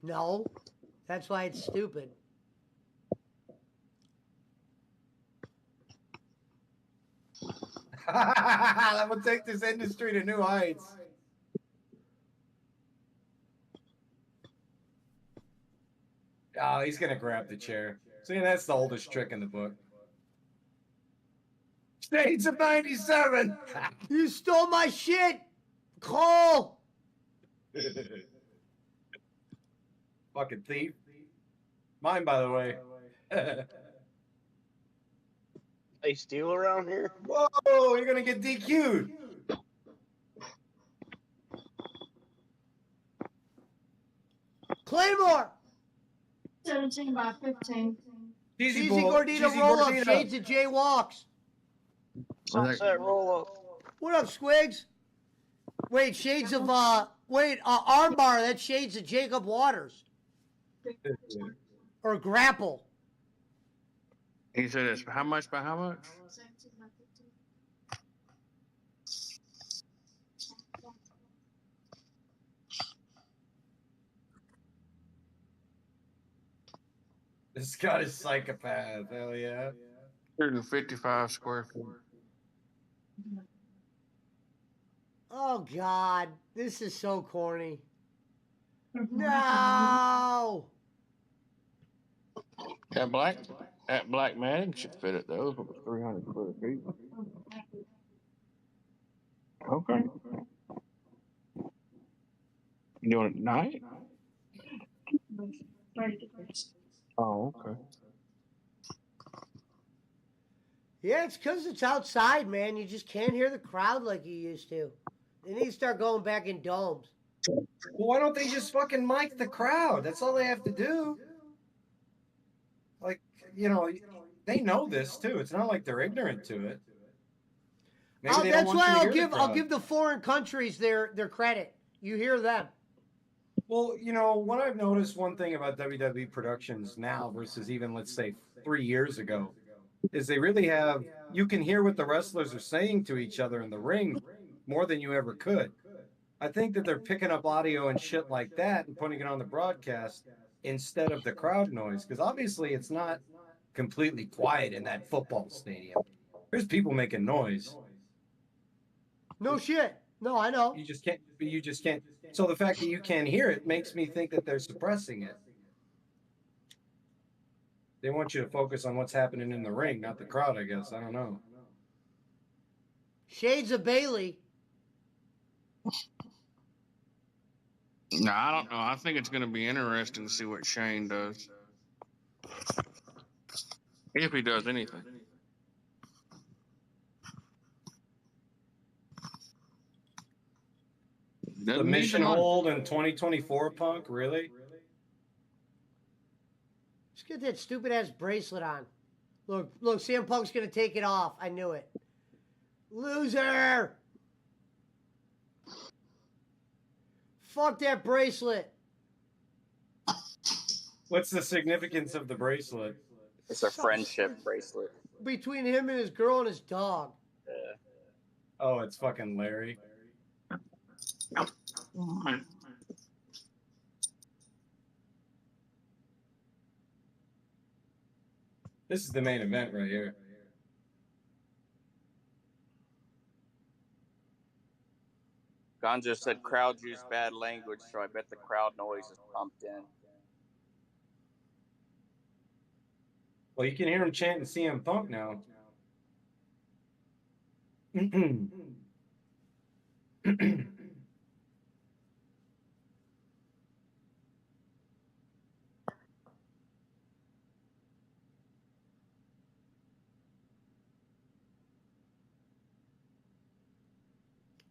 Speaker 3: No. That's why it's stupid.
Speaker 6: That would take this industry to new heights. Oh, he's gonna grab the chair. See, that's the oldest trick in the book. States of '97.
Speaker 3: You stole my shit, Cole.
Speaker 6: Fucking thief. Mine, by the way.
Speaker 11: They steal around here?
Speaker 6: Whoa, you're gonna get DQ'd.
Speaker 3: Claymore.
Speaker 12: 17 by 15.
Speaker 3: Cheesy Gordita roll up. Shades of Jay walks.
Speaker 11: Sunset roll up.
Speaker 3: What up, Squigs? Wait, Shades of Armbar. That's Shades of Jacob Waters. Or Grapple.
Speaker 7: He said it's how much by how much?
Speaker 12: 17 by 15.
Speaker 6: This guy's psychopath. Hell yeah.
Speaker 7: 155 square feet.
Speaker 3: Oh, God. This is so corny. No.
Speaker 7: That black man should fit it though. If it was 300 square feet. Okay. You doing it tonight? Oh, okay.
Speaker 3: Yeah, it's because it's outside, man. You just can't hear the crowd like you used to. They need to start going back in domes.
Speaker 6: Well, why don't they just fucking mic the crowd? That's all they have to do. Like, they know this too. It's not like they're ignorant to it. Maybe they don't
Speaker 3: That's
Speaker 6: want
Speaker 3: why
Speaker 6: you to
Speaker 3: I'll
Speaker 6: hear the
Speaker 3: I'll
Speaker 6: crowd.
Speaker 3: give the foreign countries their credit. You hear them.
Speaker 6: Well, what I've noticed, one thing about WWE productions now versus even, let's say, 3 years ago, is they really have, you can hear what the wrestlers are saying to each other in the ring more than you ever could. I think that they're picking up audio and shit like that and putting it on the broadcast instead of the crowd noise, because obviously it's not completely quiet in that football stadium. There's people making noise.
Speaker 3: No shit. No, I know.
Speaker 6: You just can't. So the fact that you can't hear it makes me think that they're suppressing it. They want you to focus on what's happening in the ring, not the crowd, I guess. I don't know.
Speaker 3: Shades of Bayley.
Speaker 7: No, I don't know. I think it's going to be interesting to see what Shane does. If he does anything.
Speaker 6: The
Speaker 7: Doesn't need
Speaker 6: mission
Speaker 7: to-
Speaker 6: hold in 2024, Punk? Really?
Speaker 3: Just get that stupid ass bracelet on. Look, CM Punk's gonna take it off. I knew it. Loser! Fuck that bracelet.
Speaker 6: What's the significance of the bracelet?
Speaker 5: It's a friendship bracelet.
Speaker 3: Between him and his girl and his dog.
Speaker 5: Yeah.
Speaker 6: Oh, it's fucking Larry. This is the main event right here.
Speaker 5: Gonzo said crowd use bad language, so I bet the crowd noise is pumped in.
Speaker 6: Well, you can hear him chanting CM Punk now.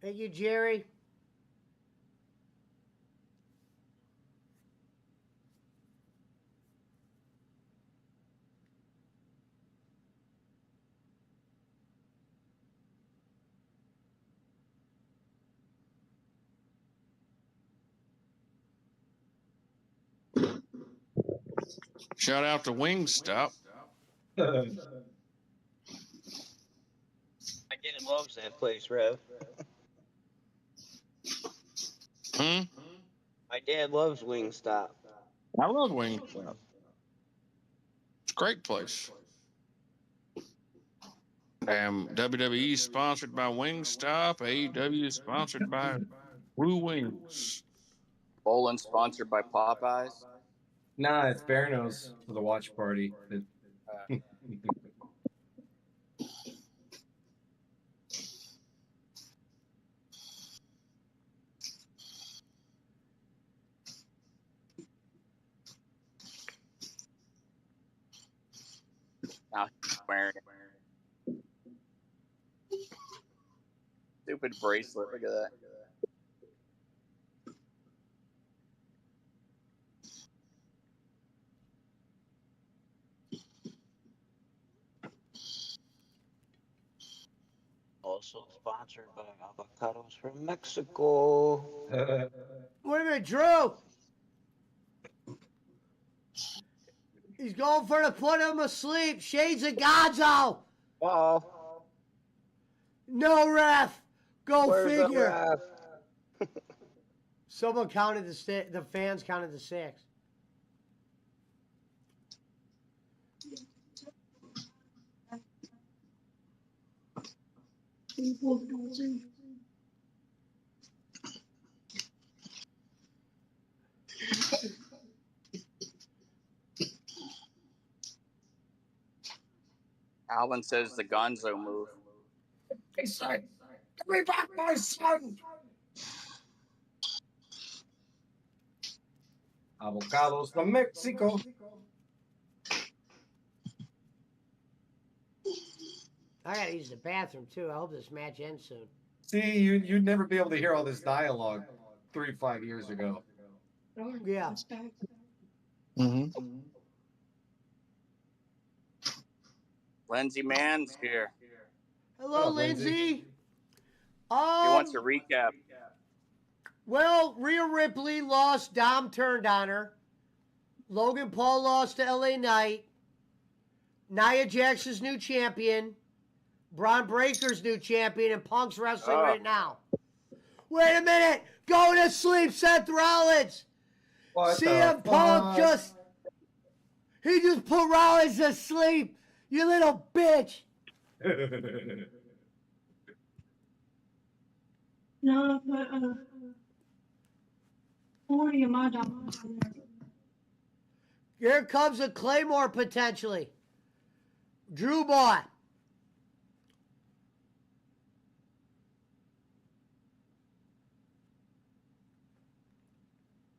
Speaker 3: Thank you, Jerry.
Speaker 7: Shout out to Wingstop.
Speaker 11: My dad loves that place, Rev.
Speaker 7: Hmm?
Speaker 11: My dad loves Wingstop.
Speaker 7: I love Wingstop. It's a great place. WWE sponsored by Wingstop. AEW is sponsored by Blue Wings.
Speaker 5: Bowling sponsored by Popeyes.
Speaker 6: Nah, it's Berno's for the watch party.
Speaker 5: Now he's wearing it. Stupid bracelet. Look at that.
Speaker 11: Also sponsored by avocados from Mexico.
Speaker 3: Wait a minute, Drew. He's going for to put him asleep. Shades of Gonzo.
Speaker 11: Uh-oh.
Speaker 3: No ref. Go
Speaker 11: Where's the
Speaker 3: figure.
Speaker 11: ref?
Speaker 3: Someone counted the fans counted the 6.
Speaker 5: Alvin says the Gonzo move.
Speaker 6: Hey, son, give me back my son. Avocados from Mexico.
Speaker 3: I gotta use the bathroom too. I hope this match ends soon.
Speaker 6: See, you'd never be able to hear all this dialogue 3-5 years ago.
Speaker 3: Yeah.
Speaker 7: Mm-hmm.
Speaker 5: Lindsay Mann's here.
Speaker 3: Hello,
Speaker 6: What up, Lindsay?
Speaker 3: Lindsay.
Speaker 5: He wants a recap.
Speaker 3: Well, Rhea Ripley lost. Dom turned on her. Logan Paul lost to LA Knight. Nia Jax is new champion. Braun Breaker's new champion, and Punk's wrestling right now. Wait a minute. Go to sleep, Seth Rollins.
Speaker 6: What
Speaker 3: CM
Speaker 6: the
Speaker 3: Punk
Speaker 6: fuck?
Speaker 3: he just put Rollins to sleep. You little bitch.
Speaker 12: No, but 40 of my dollars.
Speaker 3: Here comes a Claymore potentially. Drew boy.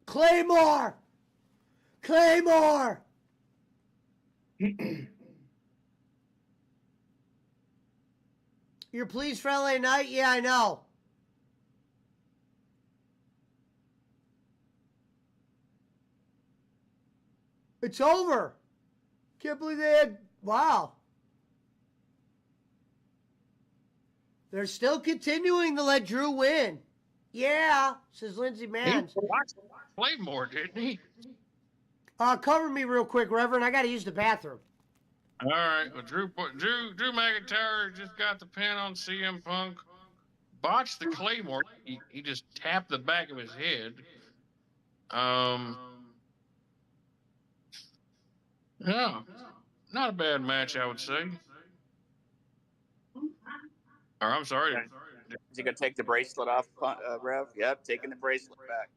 Speaker 3: Claymore. Claymore. You're pleased for LA Knight? Yeah, I know. It's over. Can't believe they had. Wow. They're still continuing to let Drew win. Yeah, says Lindsay Mann.
Speaker 7: He played more, didn't he?
Speaker 3: Cover me real quick, Reverend. I got to use the bathroom.
Speaker 7: All right. Well, Drew McIntyre just got the pin on CM Punk. Botched the Claymore. He just tapped the back of his head. Yeah, not a bad match, I would say. Or I'm sorry,
Speaker 5: Is he gonna take the bracelet off, Rev? Yep, taking the bracelet back.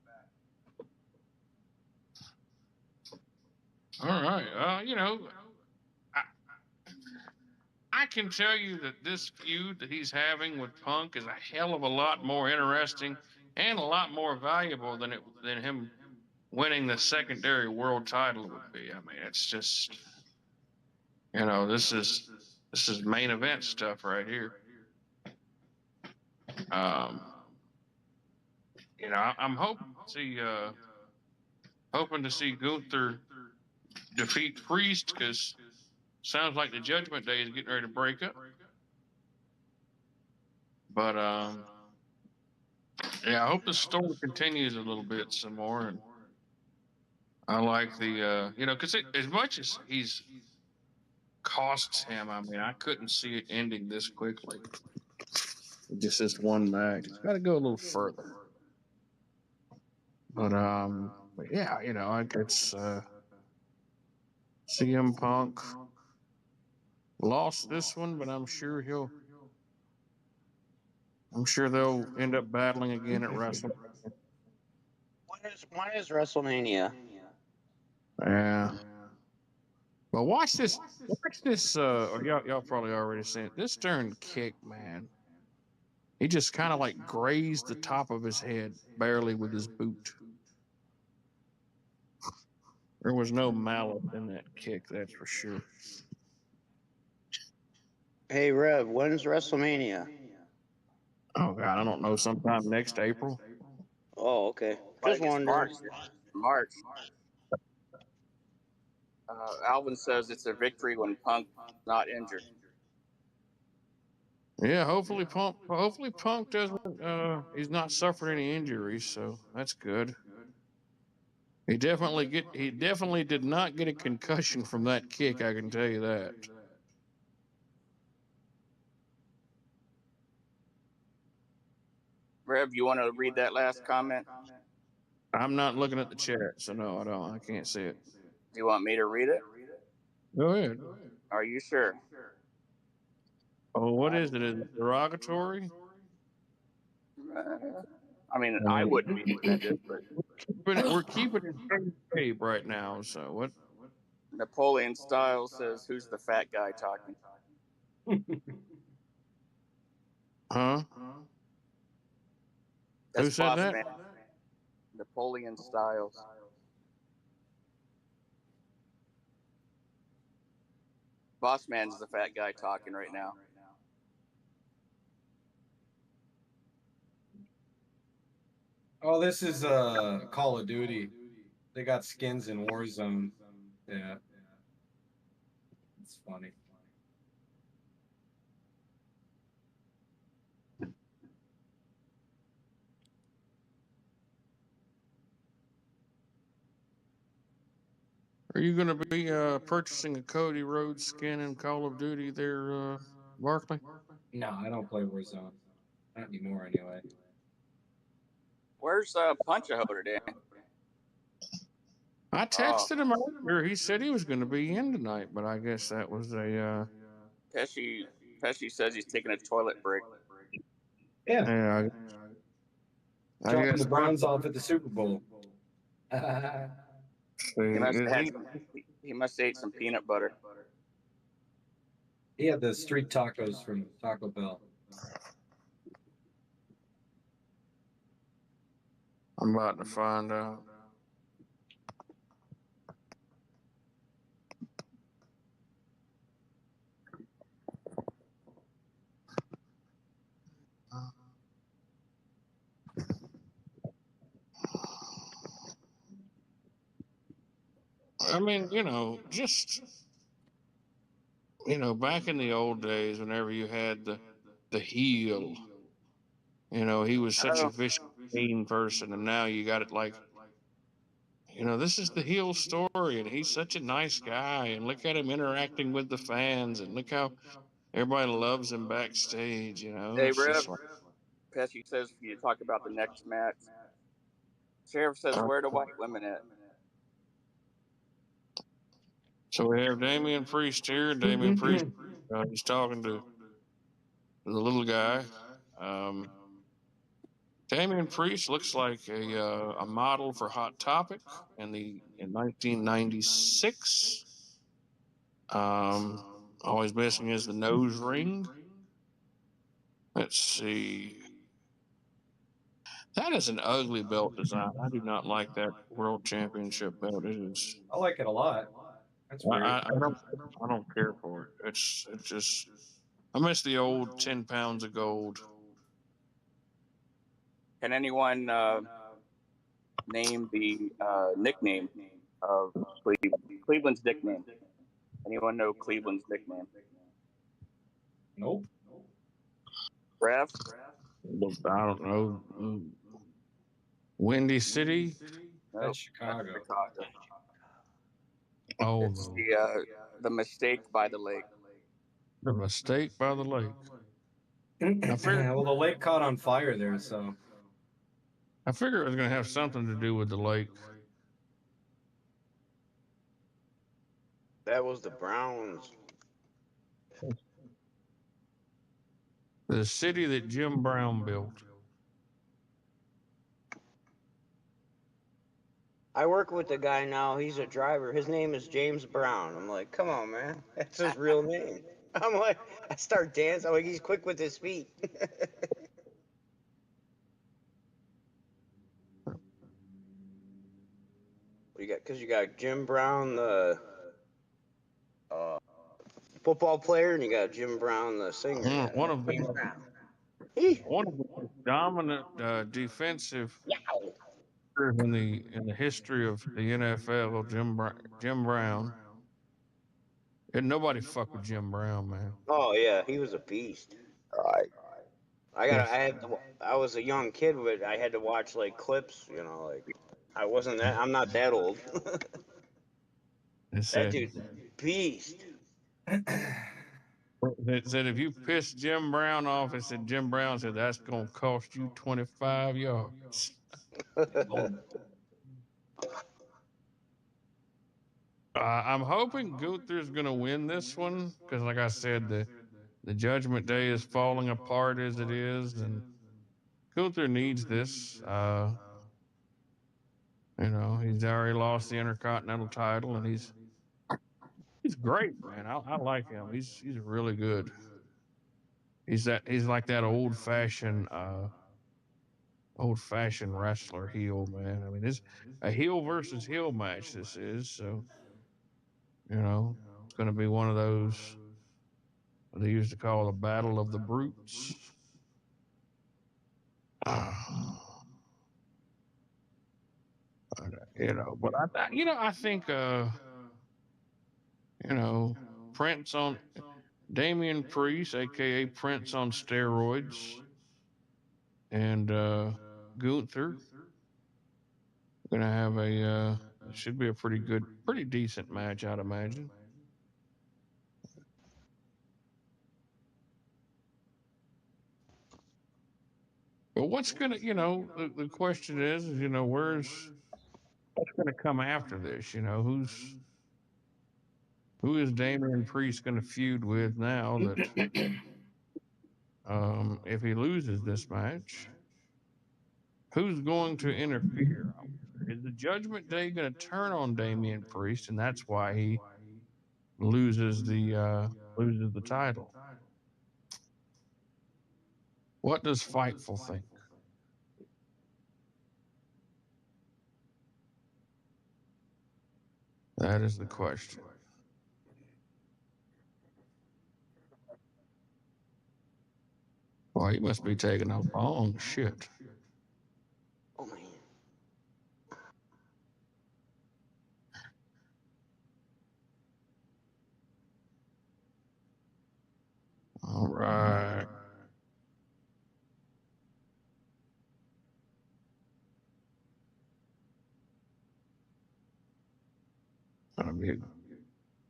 Speaker 7: All right. I can tell you that this feud that he's having with Punk is a hell of a lot more interesting and a lot more valuable than him winning the secondary world title would be. I mean, it's just, this is main event stuff right here. I'm hoping to see Gunther defeat Priest, because sounds like the Judgment Day is getting ready to break up. But I hope the story continues a little bit some more. And I like the because as much as he's costs him, I mean, I couldn't see it ending this quickly. Just this one match. It's got to go a little further. But yeah, it's CM Punk lost this one, but I'm sure they'll end up battling again at WrestleMania.
Speaker 11: When is WrestleMania?
Speaker 7: Yeah. But watch this. Or y'all probably already seen it. This turn kick, man. He just kind of like grazed the top of his head barely with his boot. There was no malice in that kick, that's for sure.
Speaker 11: Hey, Rev, when's WrestleMania?
Speaker 7: Oh, God, I don't know. Sometime next April.
Speaker 11: Oh, okay. Just wondering.
Speaker 5: March. Alvin says it's a victory when Punk's not injured.
Speaker 7: Yeah, hopefully Punk doesn't. He's not suffered any injuries, so that's good. He definitely did not get a concussion from that kick. I can tell you that.
Speaker 5: Rev, you want to read that last comment?
Speaker 7: I'm not looking at the chat, so no, I don't. I can't see it.
Speaker 5: Do you want me to read it?
Speaker 7: Go ahead.
Speaker 5: Are you sure?
Speaker 7: Oh, what is it? Is it derogatory?
Speaker 5: I mean, I wouldn't be offended, but
Speaker 7: we're keeping it in tape right now. So what?
Speaker 5: Napoleon Styles says, "Who's the fat guy talking?"
Speaker 7: Huh?
Speaker 5: That's
Speaker 7: Who said that?
Speaker 5: Man. Napoleon Styles. Boss Man's the fat guy talking right now.
Speaker 6: Oh, this is Call of Duty. They got skins in Warzone. Yeah. It's funny.
Speaker 7: Are you going to be purchasing a Cody Rhodes skin in Call of Duty there, Barkley?
Speaker 6: No, I don't play Warzone. Not anymore, anyway.
Speaker 5: Where's Punch-A-Hoe today?
Speaker 7: I texted him earlier. He said he was going to be in tonight, but I guess that was a.
Speaker 5: Pesci says he's taking a toilet break.
Speaker 6: Yeah.
Speaker 7: I
Speaker 6: Dropping
Speaker 7: guess
Speaker 6: the Browns off at the Super Bowl.
Speaker 5: He must have ate some peanut butter.
Speaker 6: He had the street tacos from Taco Bell.
Speaker 7: I'm about to find out. I mean, back in the old days, whenever you had the heel, he was such a vicious, mean person, and now you got it like, this is the heel story, and he's such a nice guy, and look at him interacting with the fans, and look how everybody loves him backstage,
Speaker 5: Hey, Rev, Pesci says for you to talk about the next match. Sheriff says, where are the white women at?
Speaker 7: So we have Damian Priest here. Damian Priest, he's talking to the little guy. Damian Priest looks like a model for Hot Topic in 1996. Always missing is the nose ring. Let's see. That is an ugly belt design. I do not like that World Championship belt. It is.
Speaker 6: I like it a lot. That's weird.
Speaker 7: I don't care for it. It's just. I miss the old 10 pounds of gold.
Speaker 5: Can anyone name the nickname of Cleveland's nickname? Anyone know Cleveland's nickname?
Speaker 6: Nope.
Speaker 5: Ref?
Speaker 7: I don't know. Windy City?
Speaker 5: Nope.
Speaker 6: That's Chicago.
Speaker 7: Oh,
Speaker 5: It's the mistake by the lake.
Speaker 7: the mistake by the lake.
Speaker 6: Well, the lake caught on fire there, so.
Speaker 7: I figured it was going to have something to do with the lake.
Speaker 11: That was the Browns.
Speaker 7: The city that Jim Brown built.
Speaker 11: I work with the guy now. He's a driver. His name is James Brown. I'm like, come on, man. That's his real name. I'm like, I start dancing. I'm like, he's quick with his feet. What you got? Because you got Jim Brown, the football player, and you got Jim Brown, the singer.
Speaker 7: One of the dominant defensive in the history of the NFL, Jim Brown. And nobody fuck with Jim Brown, man.
Speaker 11: Oh yeah, he was a beast. Right. I was a young kid, but I had to watch like clips. You know, like I'm not that old. That dude's a beast.
Speaker 7: It said if you piss Jim Brown off, it said Jim Brown said that's gonna cost you 25 yards. I'm hoping Gunther's gonna win this one because, like I said, the Judgment Day is falling apart as it is, and Gunther needs this. You know, he's already lost the Intercontinental title, and he's great, man. I like him. He's really good. He's like that old fashioned wrestler heel, man. I mean, it's a heel versus heel match. This is so. You know, it's going to be one of those what they used to call the Battle of the Brutes. You know, but I think Prince on Damian Priest, aka Prince on steroids, and Gunther gonna have should be a pretty decent match, I'd imagine. But what's gonna, the question is, what's gonna come after this? Who is Damian Priest gonna feud with now that if he loses this match, who's going to interfere? Is the Judgment Day going to turn on Damian Priest, and that's why he loses the title? What does Fightful think? That is the question. Well, he must be taking a long shit.
Speaker 11: Oh man.
Speaker 7: All right.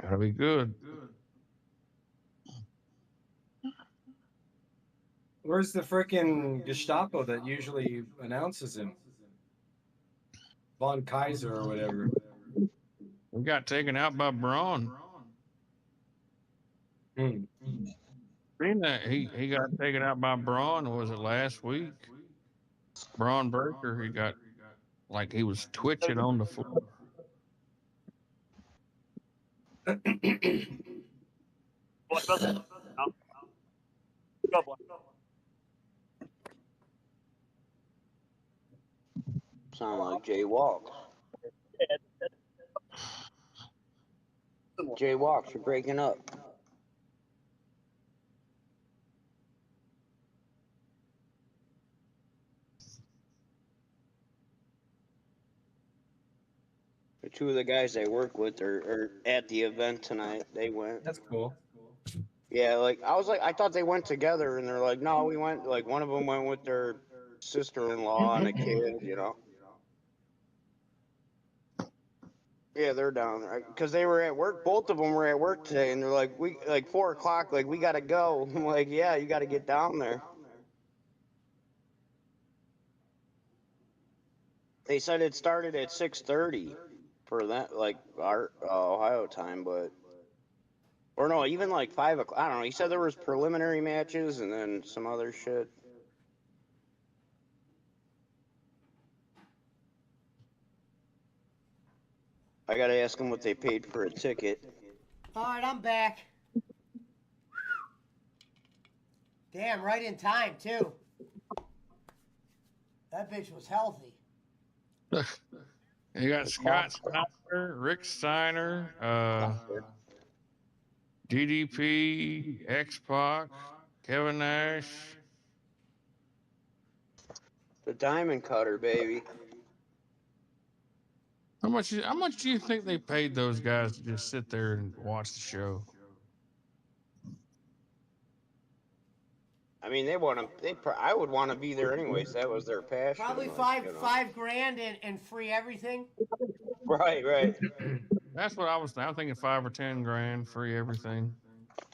Speaker 7: Gotta be good.
Speaker 6: Where's the frickin' Gestapo that usually announces him? Von Kaiser or whatever.
Speaker 7: We got taken out by Braun. Seen that he got taken out by Braun, or was it last week? Braun Breaker, he got like he was twitching on the floor.
Speaker 11: Sound like Jay Walks. Jay Walks, you're breaking up. The two of the guys I work with are at the event tonight. They went.
Speaker 6: That's cool.
Speaker 11: Yeah, like I thought they went together, and they're like, no, we went. Like one of them went with their sister-in-law and a kid. Yeah, they're down there because they were at work. Both of them were at work today, and they're like, we like 4 o'clock. Like we gotta go. I'm like, yeah, you gotta get down there. They said it started at 6:30 for that, like our Ohio time, or no, even like 5 o'clock. I don't know. He said there was preliminary matches and then some other shit. I gotta ask them what they paid for a ticket.
Speaker 3: All right, I'm back. Damn, right in time, too. That bitch was healthy.
Speaker 7: You got Scott Steiner, Rick Steiner, DDP, X-Pac, Kevin Nash.
Speaker 11: The Diamond Cutter, baby.
Speaker 7: How much do you think they paid those guys to just sit there and watch the show?
Speaker 11: I mean, they want to. I would want to be there anyways. That was their passion.
Speaker 3: Probably five grand and free everything.
Speaker 11: Right.
Speaker 7: That's what I was thinking. I'm thinking 5 or 10 grand, free everything.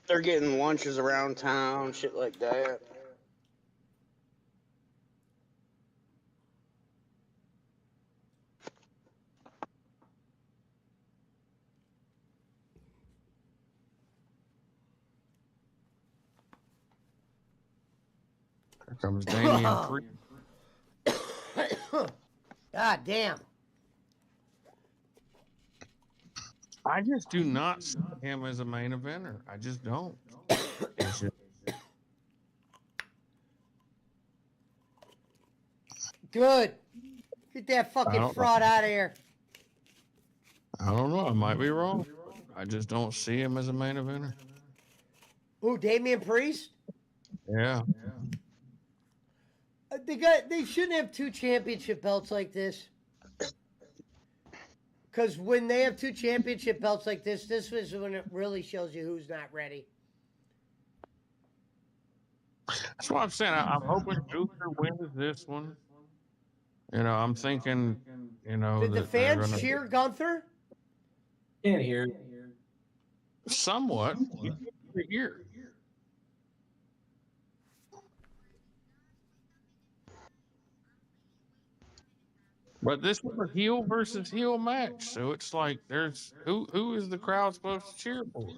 Speaker 11: They're getting lunches around town, shit like that.
Speaker 7: Here comes Damian Priest.
Speaker 3: God damn.
Speaker 7: I just do not see him as a main eventer. I just don't.
Speaker 3: Good. Get that fucking fraud out of here.
Speaker 7: I don't know. I might be wrong. I just don't see him as a main eventer.
Speaker 3: Ooh, Damian Priest?
Speaker 7: Yeah.
Speaker 3: They shouldn't have 2 championship belts like this. Because when they have 2 championship belts like this is when it really shows you who's not ready.
Speaker 7: That's what I'm saying. I'm hoping Gunther wins this one. I'm thinking,
Speaker 3: Did the fans cheer Gunther?
Speaker 6: Can't hear.
Speaker 7: Somewhat. Here. But this is a heel versus heel match, so it's like there's who is the crowd supposed to cheer for?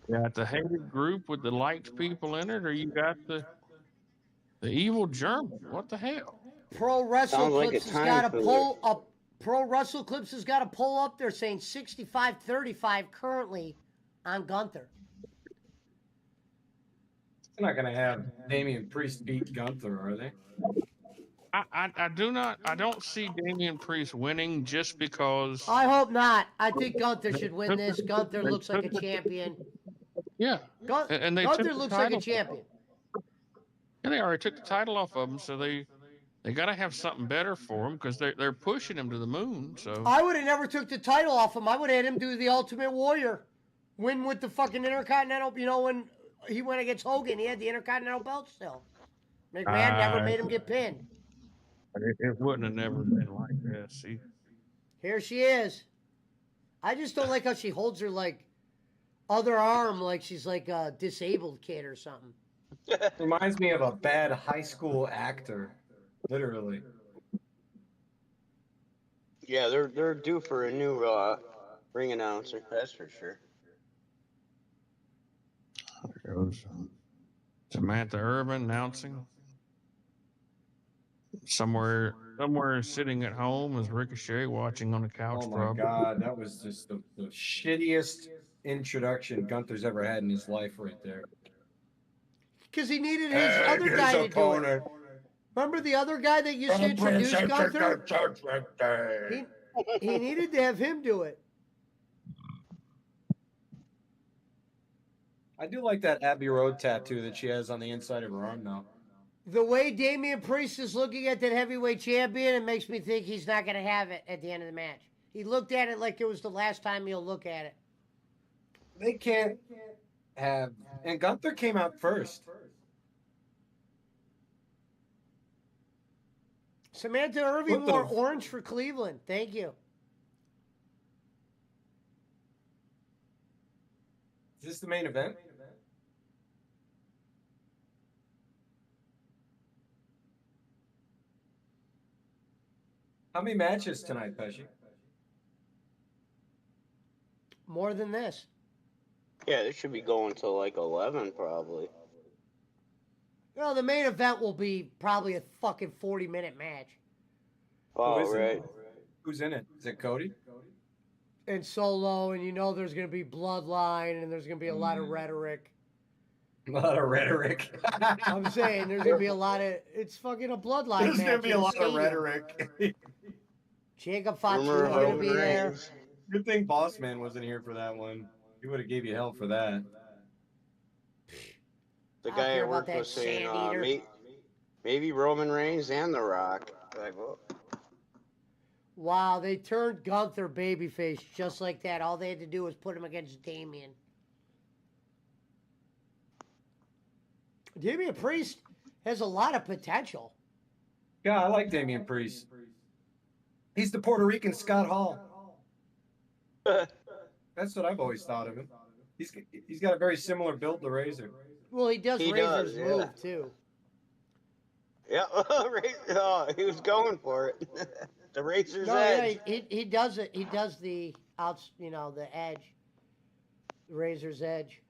Speaker 7: You got the hated group with the liked people in it, or you got the evil German? What the hell?
Speaker 3: Pro Wrestle Clips has got to pull up. Pro Wrestle Clips has got to pull up. They're saying 65-35 currently on Gunther.
Speaker 6: They're not gonna have Damian Priest beat Gunther, are they?
Speaker 7: I don't see Damian Priest winning just because.
Speaker 3: I hope not. I think Gunther should win this. Gunther looks like a champion.
Speaker 7: Yeah. And
Speaker 3: Gunther looks like a champion.
Speaker 7: And they already took the title off of him, so they got to have something better for him because they're pushing him to the moon. So
Speaker 3: I would have never took the title off him. I would have had him do the Ultimate Warrior, win with the fucking Intercontinental. When he went against Hogan, he had the Intercontinental belt still. McMahon never made him get pinned.
Speaker 7: It wouldn't have never been like this. See?
Speaker 3: Here she is. I just don't like how she holds her other arm like she's like a disabled kid or something.
Speaker 6: Reminds me of a bad high school actor, literally.
Speaker 11: Yeah, they're due for a new ring announcer. That's for sure.
Speaker 7: There goes Samantha Irvin announcing. Somewhere sitting at home is Ricochet watching on the couch.
Speaker 6: Oh my
Speaker 7: probably.
Speaker 6: God, that was just the shittiest introduction Gunther's ever had in his life, right there.
Speaker 3: Because he needed his other guy to do it. Remember the other guy that used to introduce Gunther? He needed to have him do it.
Speaker 6: I do like that Abbey Road tattoo that she has on the inside of her arm now.
Speaker 3: The way Damian Priest is looking at that heavyweight champion, it makes me think he's not going to have it at the end of the match. He looked at it like it was the last time he'll look at it.
Speaker 6: They can't have... And Gunther came out first.
Speaker 3: Samantha Irvin wore orange for Cleveland. Thank you.
Speaker 6: Is this the main event? How many matches tonight, Pesci?
Speaker 3: More than this.
Speaker 11: Yeah, this should be going till like 11 probably.
Speaker 3: Well, the main event will be probably a fucking 40-minute match.
Speaker 11: Oh, right.
Speaker 6: Who's in it? Is it Cody?
Speaker 3: And Solo, and you know there's going to be Bloodline, and there's going to be a lot of rhetoric.
Speaker 6: A lot of rhetoric.
Speaker 3: I'm saying there's going to be a lot of... It's fucking a Bloodline match.
Speaker 6: There's going to be a lot of rhetoric.
Speaker 3: Jacob Fatu is going to be there.
Speaker 6: Good thing Boss Man wasn't here for that one. He would have gave you hell for that.
Speaker 11: The guy at work was saying maybe Roman Reigns and The Rock. Like, well,
Speaker 3: wow, they turned Gunther babyface just like that. All they had to do was put him against Damian. Damian Priest has a lot of potential.
Speaker 6: Yeah, I like Damian Priest. He's the Puerto Rican Scott Hall. That's what I've always thought of him. He's got a very similar build to Razor.
Speaker 3: Well, he does Razor's move too.
Speaker 11: Yeah, he was going for it. The Razor's edge.
Speaker 3: Yeah, he does it. He does the the edge, the Razor's edge.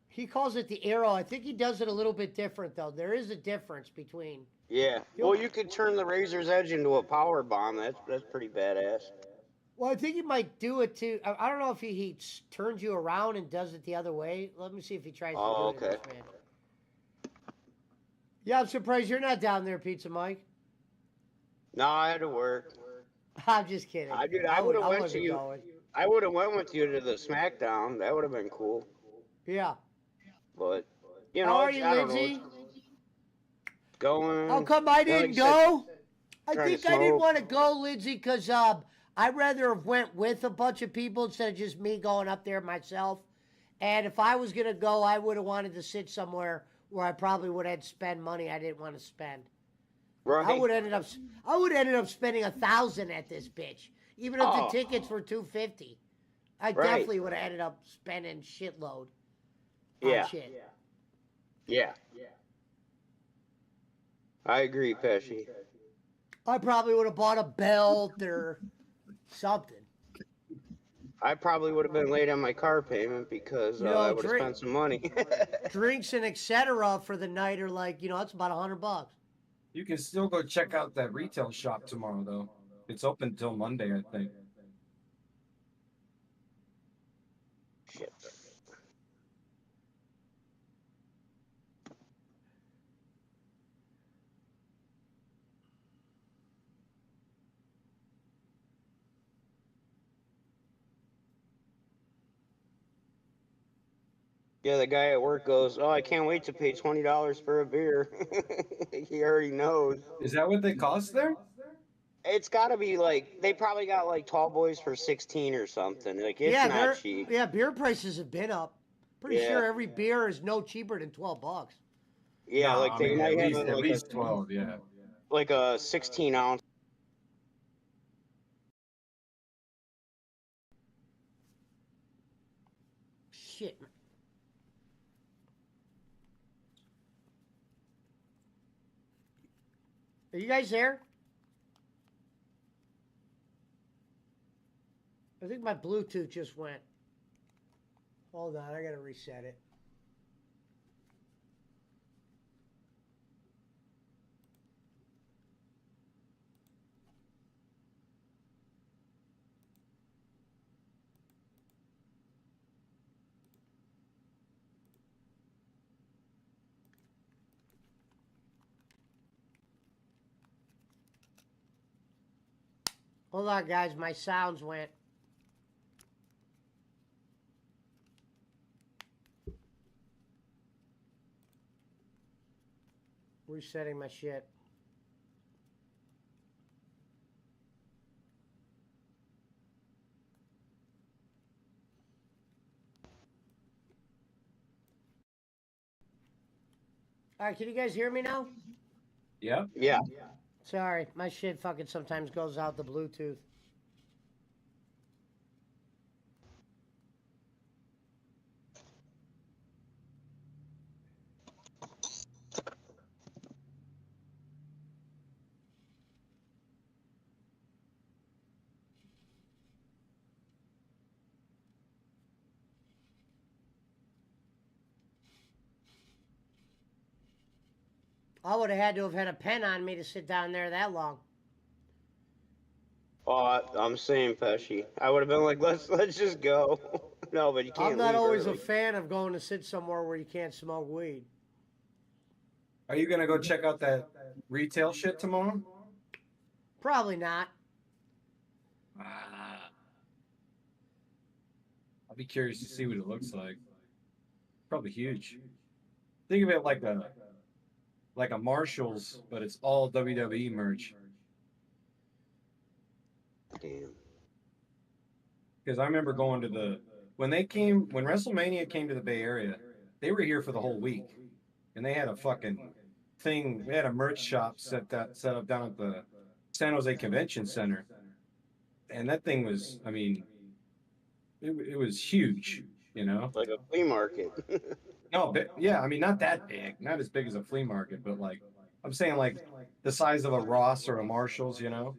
Speaker 3: He calls it the arrow. I think he does it a little bit different though. There is a difference between.
Speaker 11: Yeah. Well, you could turn the Razor's edge into a power bomb. That's pretty badass.
Speaker 3: Well, I think he might do it too. I don't know if he turns you around and does it the other way. Let me see if he tries to do it in this match. Yeah, I'm surprised you're not down there, Pizza Mike.
Speaker 11: No, I had to work.
Speaker 3: I'm just kidding.
Speaker 11: I would have went to you. I would have went with you to the SmackDown. That would have been cool.
Speaker 3: Yeah.
Speaker 11: But you know,
Speaker 3: how are you,
Speaker 11: I don't
Speaker 3: Lindsay?
Speaker 11: know. Going.
Speaker 3: How come I didn't go? I
Speaker 11: trying
Speaker 3: think
Speaker 11: to
Speaker 3: I didn't
Speaker 11: smoke.
Speaker 3: want to go, Lindsay, because I'd rather have went with a bunch of people instead of just me going up there myself. And if I was going to go, I would have wanted to sit somewhere where I probably would have spend money I didn't want to spend.
Speaker 11: Right.
Speaker 3: I would have ended up spending $1,000 at this bitch, even if the tickets were $250. I definitely would have ended up spending shitload.
Speaker 11: Yeah.
Speaker 3: Shit.
Speaker 11: Yeah. I agree, Pesci.
Speaker 3: I probably would have bought a belt or something.
Speaker 11: I probably would have been late on my car payment because I would have spent some money.
Speaker 3: Drinks and etc. for the night are like, it's about $100.
Speaker 6: You can still go check out that retail shop tomorrow, though. It's open till Monday, I think.
Speaker 11: Shit. Yeah, the guy at work goes, "Oh, I can't wait to pay $20 for a beer." He already knows.
Speaker 6: Is that what they cost there?
Speaker 11: It's got to be like they probably got like tall boys for 16 or something. Like it's not cheap.
Speaker 3: Yeah, beer prices have been up. Pretty sure every beer is no cheaper than $12.
Speaker 11: Yeah,
Speaker 6: No,
Speaker 11: like they might have
Speaker 6: at least 12. Yeah.
Speaker 11: like a 16-ounce.
Speaker 3: Shit. Are you guys there? I think my Bluetooth just went. Hold on, I gotta reset it. Hold on, guys, my sounds went. Resetting my shit. All right, can you guys hear me now?
Speaker 6: Yep.
Speaker 11: Yeah.
Speaker 3: Sorry, my shit fucking sometimes goes out the Bluetooth. I would have had to have had a pen on me to sit down there that long.
Speaker 11: Oh, I'm saying Pesci. I would have been like, let's just go. No, but you can't.
Speaker 3: I'm not
Speaker 11: leave
Speaker 3: always
Speaker 11: early.
Speaker 3: a fan of going to sit somewhere where you can't smoke weed.
Speaker 6: Are you gonna go check out that retail shit tomorrow?
Speaker 3: Probably not.
Speaker 6: I'll be curious to see what it looks like. Probably huge. Think of it like a Marshalls, but it's all WWE merch.
Speaker 11: Damn.
Speaker 6: Because I remember going to when WrestleMania came to the Bay Area, they were here for the whole week, and they had a fucking thing. They had a merch shop set up down at the San Jose Convention Center, and that thing was, I mean, it was huge, you know.
Speaker 11: Like a flea market.
Speaker 6: No, yeah, I mean, not that big, not as big as a flea market, but like, I'm saying like the size of a Ross or a Marshalls, you know.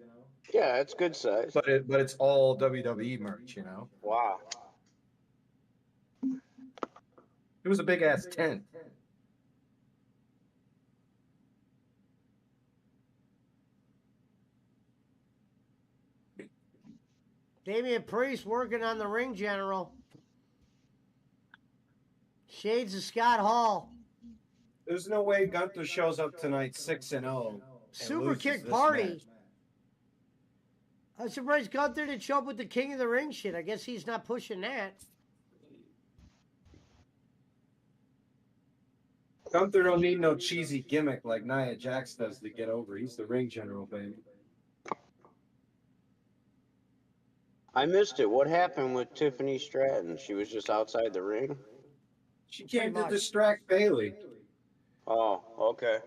Speaker 11: Yeah, it's good size.
Speaker 6: But it's all WWE merch, you know.
Speaker 11: Wow.
Speaker 6: It was a big ass tent.
Speaker 3: Damian Priest working on the ring general. Shades of Scott Hall.
Speaker 6: There's no way Gunther shows up tonight 6-0.
Speaker 3: Super kick party. I'm surprised Gunther didn't show up with the King of the Ring shit. I guess he's not pushing that.
Speaker 6: Gunther don't need no cheesy gimmick like Nia Jax does to get over. He's the ring general, baby.
Speaker 11: I missed it. What happened with Tiffany Stratton? She was just outside the ring?
Speaker 6: She came to distract Bayley.
Speaker 11: Oh, okay.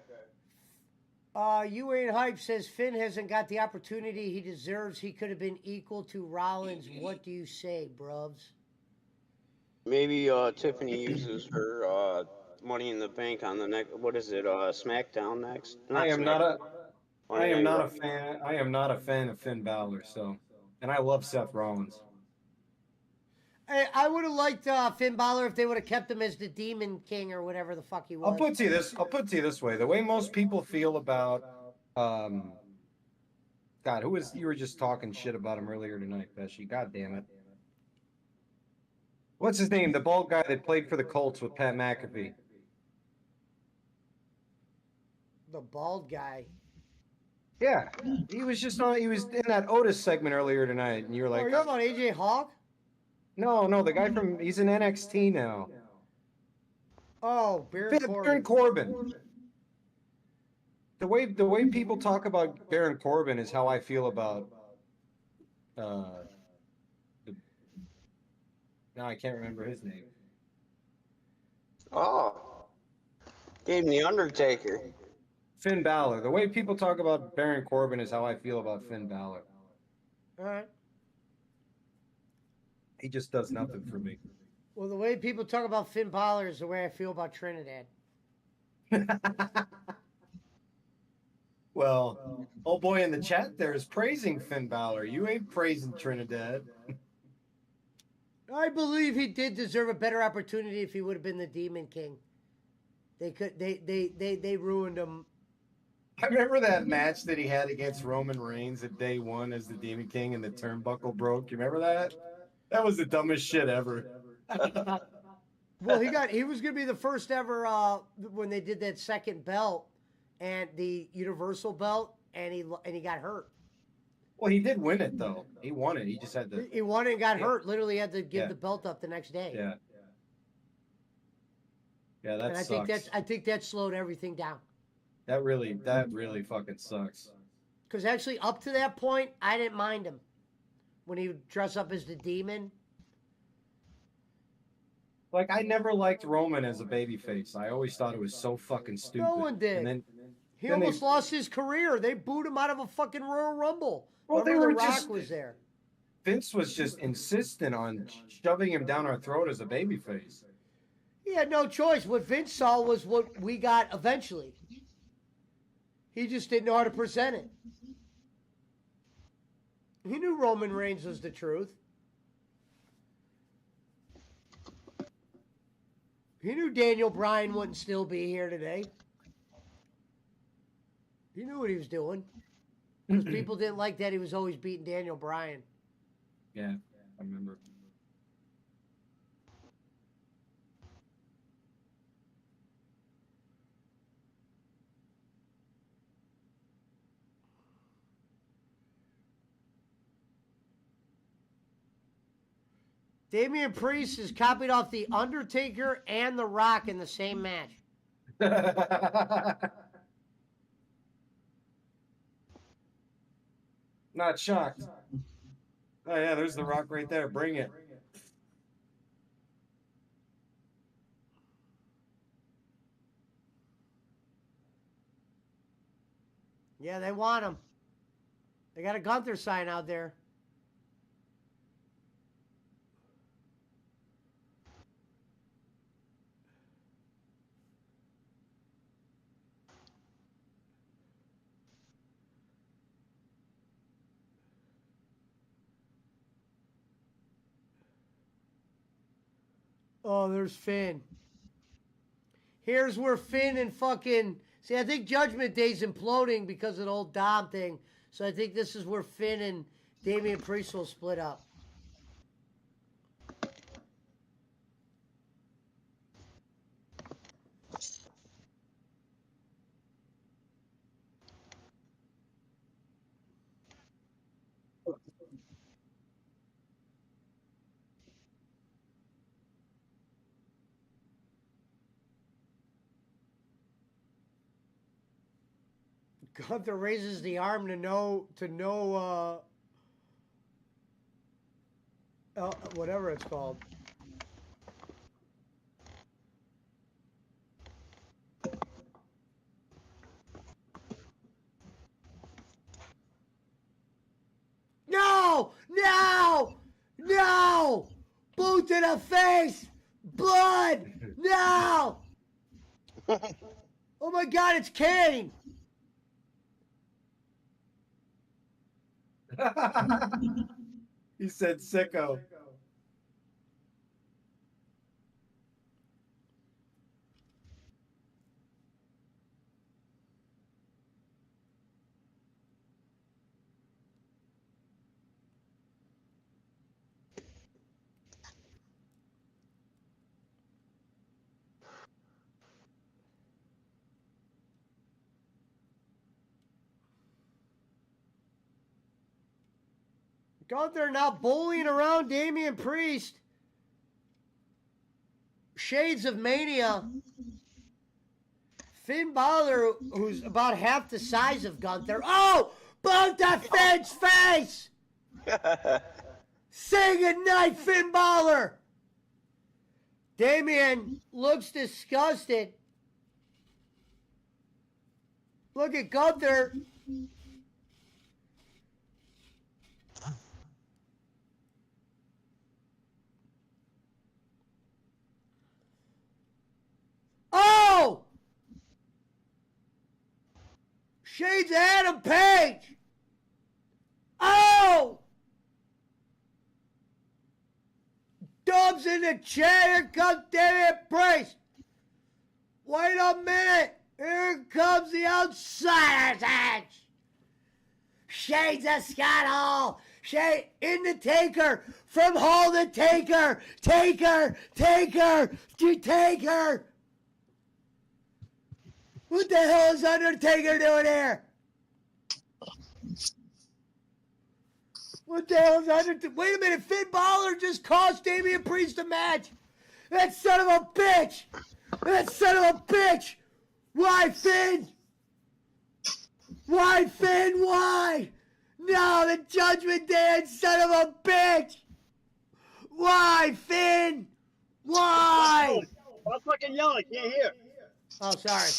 Speaker 3: You Ain't Hype says Finn hasn't got the opportunity he deserves. He could have been equal to Rollins. What do you say, bruvs?
Speaker 11: Maybe Tiffany uses her Money in the Bank on the next. What is it? SmackDown next.
Speaker 6: I am not a
Speaker 11: Raw.
Speaker 6: fan. I am not a fan of Finn Balor. So, and I love Seth Rollins.
Speaker 3: I would have liked Finn Balor if they would have kept him as the Demon King or whatever the fuck he was.
Speaker 6: I'll put it to you this way: the way most people feel about, God, you were just talking shit about him earlier tonight, Pesci. God damn it. What's his name? The bald guy that played for the Colts with Pat McAfee.
Speaker 3: The bald guy.
Speaker 6: Yeah, he was in that Otis segment earlier tonight, and you were like,
Speaker 3: "Oh, you're about AJ Hawk?"
Speaker 6: No, the guy he's in NXT now.
Speaker 3: Oh,
Speaker 6: Baron Corbin. The way people talk about Baron Corbin is how I feel about now I can't remember his name.
Speaker 11: Oh. Gave him the Undertaker.
Speaker 6: Finn Balor. The way people talk about Baron Corbin is how I feel about Finn Balor.
Speaker 3: All right.
Speaker 6: He just does nothing for me.
Speaker 3: Well, the way people talk about Finn Balor is the way I feel about Trinidad.
Speaker 6: Well, oh boy in the chat there is praising Finn Balor. You ain't praising Trinidad.
Speaker 3: I believe he did deserve a better opportunity if he would have been the Demon King. They ruined him.
Speaker 6: I remember that match that he had against Roman Reigns at day one as the Demon King and the turnbuckle broke. You remember that? That was the dumbest shit ever.
Speaker 3: Well, he was gonna be the first ever when they did that second belt and the Universal belt, and he got hurt.
Speaker 6: Well, he did win it though. He won it. He just had to.
Speaker 3: He won it and got hurt. Literally had to give the belt up the next day.
Speaker 6: Yeah. Yeah, that
Speaker 3: and
Speaker 6: sucks.
Speaker 3: I think that slowed everything down.
Speaker 6: That really fucking sucks.
Speaker 3: Because actually, up to that point, I didn't mind him when he would dress up as the Demon.
Speaker 6: Like, I never liked Roman as a babyface. I always thought it was so fucking stupid.
Speaker 3: No one did.
Speaker 6: And then,
Speaker 3: He almost lost his career. They booed him out of a fucking Royal Rumble.
Speaker 6: Well, they
Speaker 3: Remember
Speaker 6: were
Speaker 3: The Rock
Speaker 6: just-
Speaker 3: was there.
Speaker 6: Vince was just insistent on shoving him down our throat as a babyface.
Speaker 3: He had no choice. What Vince saw was what we got eventually. He just didn't know how to present it. He knew Roman Reigns was the truth. He knew Daniel Bryan wouldn't still be here today. He knew what he was doing. Because people didn't like that he was always beating Daniel Bryan.
Speaker 6: Yeah, I remember.
Speaker 3: Damian Priest is copied off The Undertaker and The Rock in the same match.
Speaker 6: Not shocked. Oh yeah, there's The Rock right there. Bring it.
Speaker 3: Yeah, they want him. They got a Gunther sign out there. Oh, there's Finn. Here's where Finn and fucking... See, I think Judgment Day's imploding because of the old Dom thing. So I think this is where Finn and Damian Priest will split up. Gunther raises the arm to know whatever it's called. No! No! No! Boot to the face! Blood! No! Oh my God, it's Kane!
Speaker 6: He said sicko.
Speaker 3: Gunther now bullying around Damian Priest. Shades of Mania. Finn Balor, who's about half the size of Gunther. Oh! Boot to Finn's face! Say goodnight, Finn Balor! Damian looks disgusted. Look at Gunther. Oh! Shades of Adam Page! Oh! comes in the chair. Here comes Damian Priest. Wait a minute. Here comes the Outsider's Edge. Shades of Scott Hall. Shade in the Taker. From Hall to Taker. Taker to Taker. What the hell is Undertaker doing here? What the hell is Undertaker? Wait a minute. Finn Balor just cost Damian Priest a match. That son of a bitch. That son of a bitch. Why, Finn? Why, Finn? Why? No, the Judgment Day, son of a bitch! Why, Finn? Why?
Speaker 9: I'm fucking yelling. I can't hear.
Speaker 3: Oh, sorry.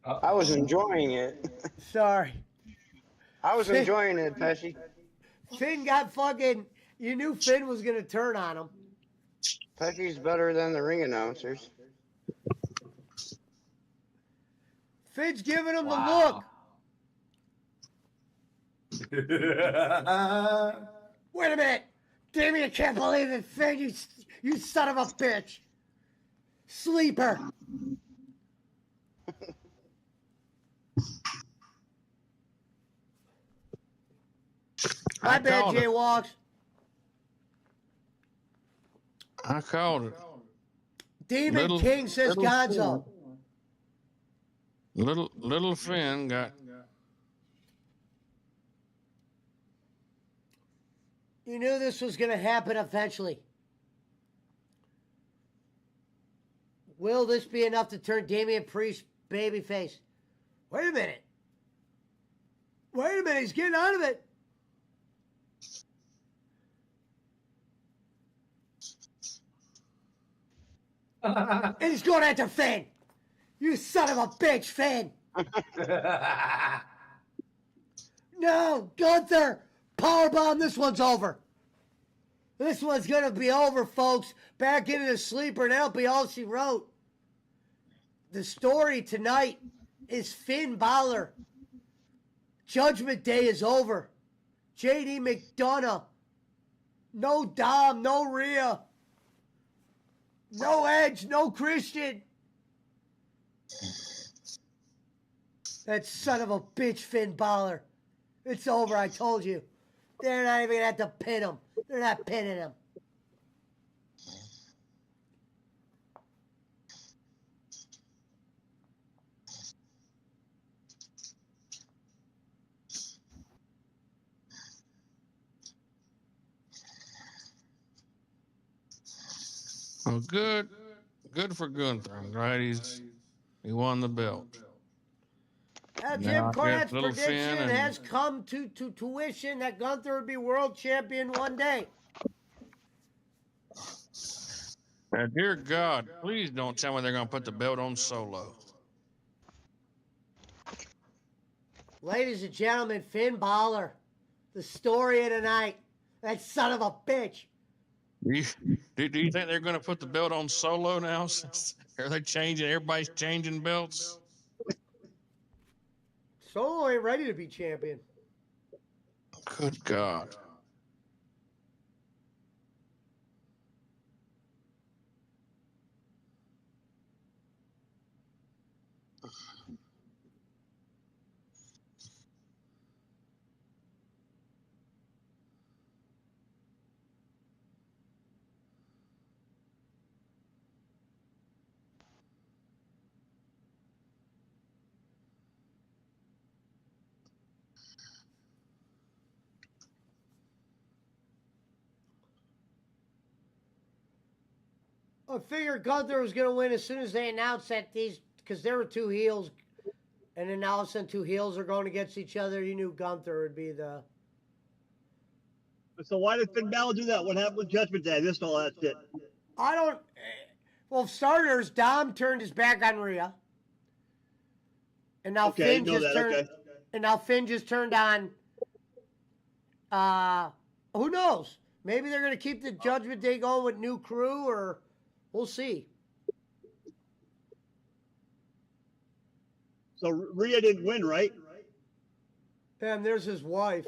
Speaker 11: I was enjoying it.
Speaker 3: Sorry.
Speaker 11: I was
Speaker 3: Finn-
Speaker 11: enjoying it, Pesci.
Speaker 3: Finn got fucking... You knew Finn was going to turn on him.
Speaker 11: Pesci's better than the ring announcers.
Speaker 3: Finn's giving him the look. Wait a minute. Damian can't believe it. Finn, you son of a bitch. Sleeper. My bad,
Speaker 7: called it.
Speaker 3: Jaywalks.
Speaker 7: I called it.
Speaker 3: Demon King says Gonzo.
Speaker 7: Little Finn got.
Speaker 3: You knew this was going to happen eventually. Will this be enough to turn Damian Priest babyface? Wait a minute. Wait a minute. He's getting out of it. And he's going after Finn. You son of a bitch, Finn. No, Gunther. Powerbomb. This one's over. This one's going to be over, folks. Back into the sleeper, and that'll be all she wrote. The story tonight is Finn Balor. Judgment Day is over. JD McDonough. No Dom, no Rhea. No Edge, no Christian. That son of a bitch, Finn Balor. It's over, I told you. They're not even going to have to pin him. They're not pinning him.
Speaker 7: Well, good for Gunther. I'm glad he won the belt.
Speaker 3: Jim
Speaker 7: Now, I
Speaker 3: Cornette's
Speaker 7: guess little
Speaker 3: prediction
Speaker 7: Finn and-
Speaker 3: has come to tuition that Gunther would be world champion one day.
Speaker 7: Now, dear God, please don't tell me they're going to put the belt on Solo.
Speaker 3: Ladies and gentlemen, Finn Balor, the story of the night. That son of a bitch.
Speaker 7: Do you think they're going to put the belt on Solo now? Are they changing? Everybody's changing belts.
Speaker 3: Solo ain't ready to be champion.
Speaker 7: Good God.
Speaker 3: I figured Gunther was going to win as soon as they announced that because there were two heels, and then all of a sudden two heels are going against each other. You knew Gunther would be the...
Speaker 9: So why did Finn Balor do that? What happened with Judgment Day? I missed all that shit.
Speaker 3: I don't... Well, for starters, Dom turned his back on Rhea. And now
Speaker 9: Okay,
Speaker 3: Finn
Speaker 9: know
Speaker 3: just
Speaker 9: that,
Speaker 3: turned...
Speaker 9: okay.
Speaker 3: And now Finn just turned on... who knows? Maybe they're going to keep the Judgment Day going with new crew, or... We'll see.
Speaker 9: So Rhea didn't win, right?
Speaker 3: Damn, there's his wife.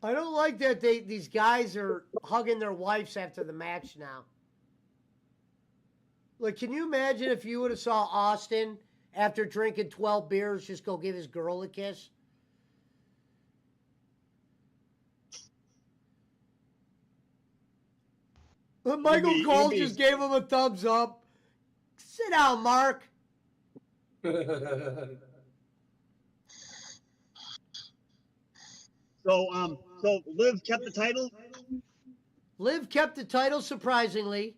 Speaker 3: I don't like that these guys are hugging their wives after the match now. Like, can you imagine if you would have saw Austin after drinking 12 beers just go give his girl a kiss? Michael Cole just gave him a thumbs up. Sit down, Mark.
Speaker 9: So Liv kept the title?
Speaker 3: Liv kept the title, surprisingly.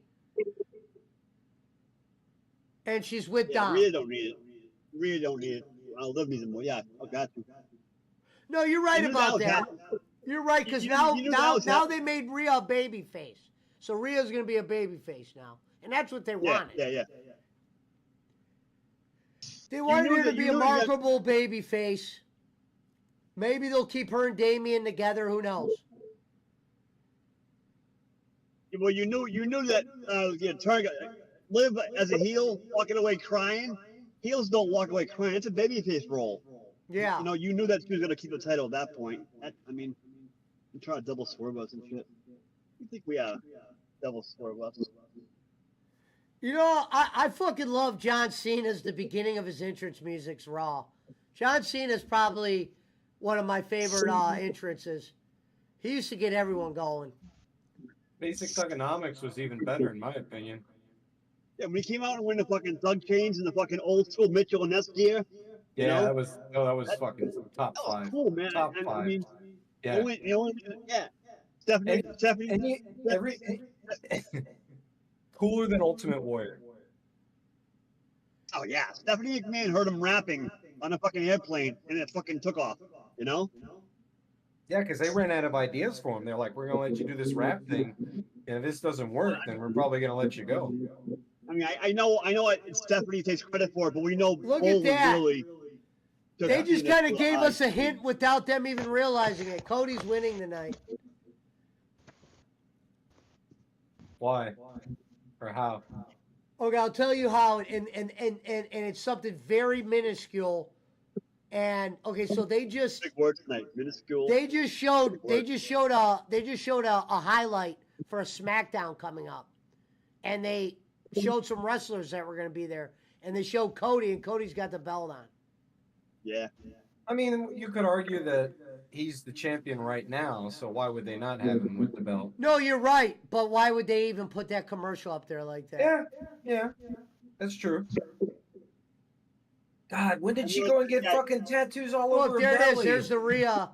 Speaker 3: And she's with Dom.
Speaker 9: Rhea don't need it. Rhea don't need it. Liv needs it more. Yeah, I got you.
Speaker 3: No, you're right about that. You're right, because now they made Rhea a baby face. So Rhea's going to be a baby face now. And that's what they wanted.
Speaker 9: Yeah.
Speaker 3: They wanted her to be a marketable baby face. Maybe they'll keep her and Damian together. Who knows?
Speaker 9: Well, you knew that Liv as a heel walking away crying. Heels don't walk away crying. It's a babyface role.
Speaker 3: Yeah.
Speaker 9: You knew that she was going to keep the title at that point. I'm trying to double swerve us and shit. You think we double swerve us?
Speaker 3: You know, I fucking love John Cena's the beginning of his entrance music's Raw. John Cena's probably one of my favorite entrances. He used to get everyone going.
Speaker 6: Basic Thugonomics was even better, in my opinion.
Speaker 9: Yeah, when he came out and win the fucking thug chains and the fucking old school Mitchell and Ness gear.
Speaker 6: Yeah, that was fucking top five.
Speaker 9: Cool, man.
Speaker 6: Top five.
Speaker 9: Yeah. Stephanie.
Speaker 6: Cooler than Ultimate Warrior.
Speaker 9: Oh yeah, Stephanie McMahon heard him rapping on a fucking airplane and it fucking took off.
Speaker 6: Yeah, because they ran out of ideas for him. They're like, we're gonna let you do this rap thing, and if this doesn't work, then we're probably gonna let you go.
Speaker 9: I know Stephanie takes credit for it, but we know
Speaker 3: Look at that.
Speaker 9: Really
Speaker 3: they just kind of gave us a hint without them even realizing it. Cody's winning tonight.
Speaker 6: Why? Or how?
Speaker 3: Okay, I'll tell you how, and it's something very minuscule. And okay, so they just
Speaker 9: big word tonight, minuscule.
Speaker 3: They just showed a highlight for a SmackDown coming up, and they showed some wrestlers that were going to be there, and they showed Cody, and Cody's got the belt on.
Speaker 9: Yeah.
Speaker 6: I mean, you could argue that he's the champion right now, so why would they not have him with the belt?
Speaker 3: No, you're right, but why would they even put that commercial up there like that?
Speaker 6: Yeah, that's true. God, when did she go and get fucking tattoos all over her
Speaker 3: there
Speaker 6: belly?
Speaker 3: it is. There's the Rhea.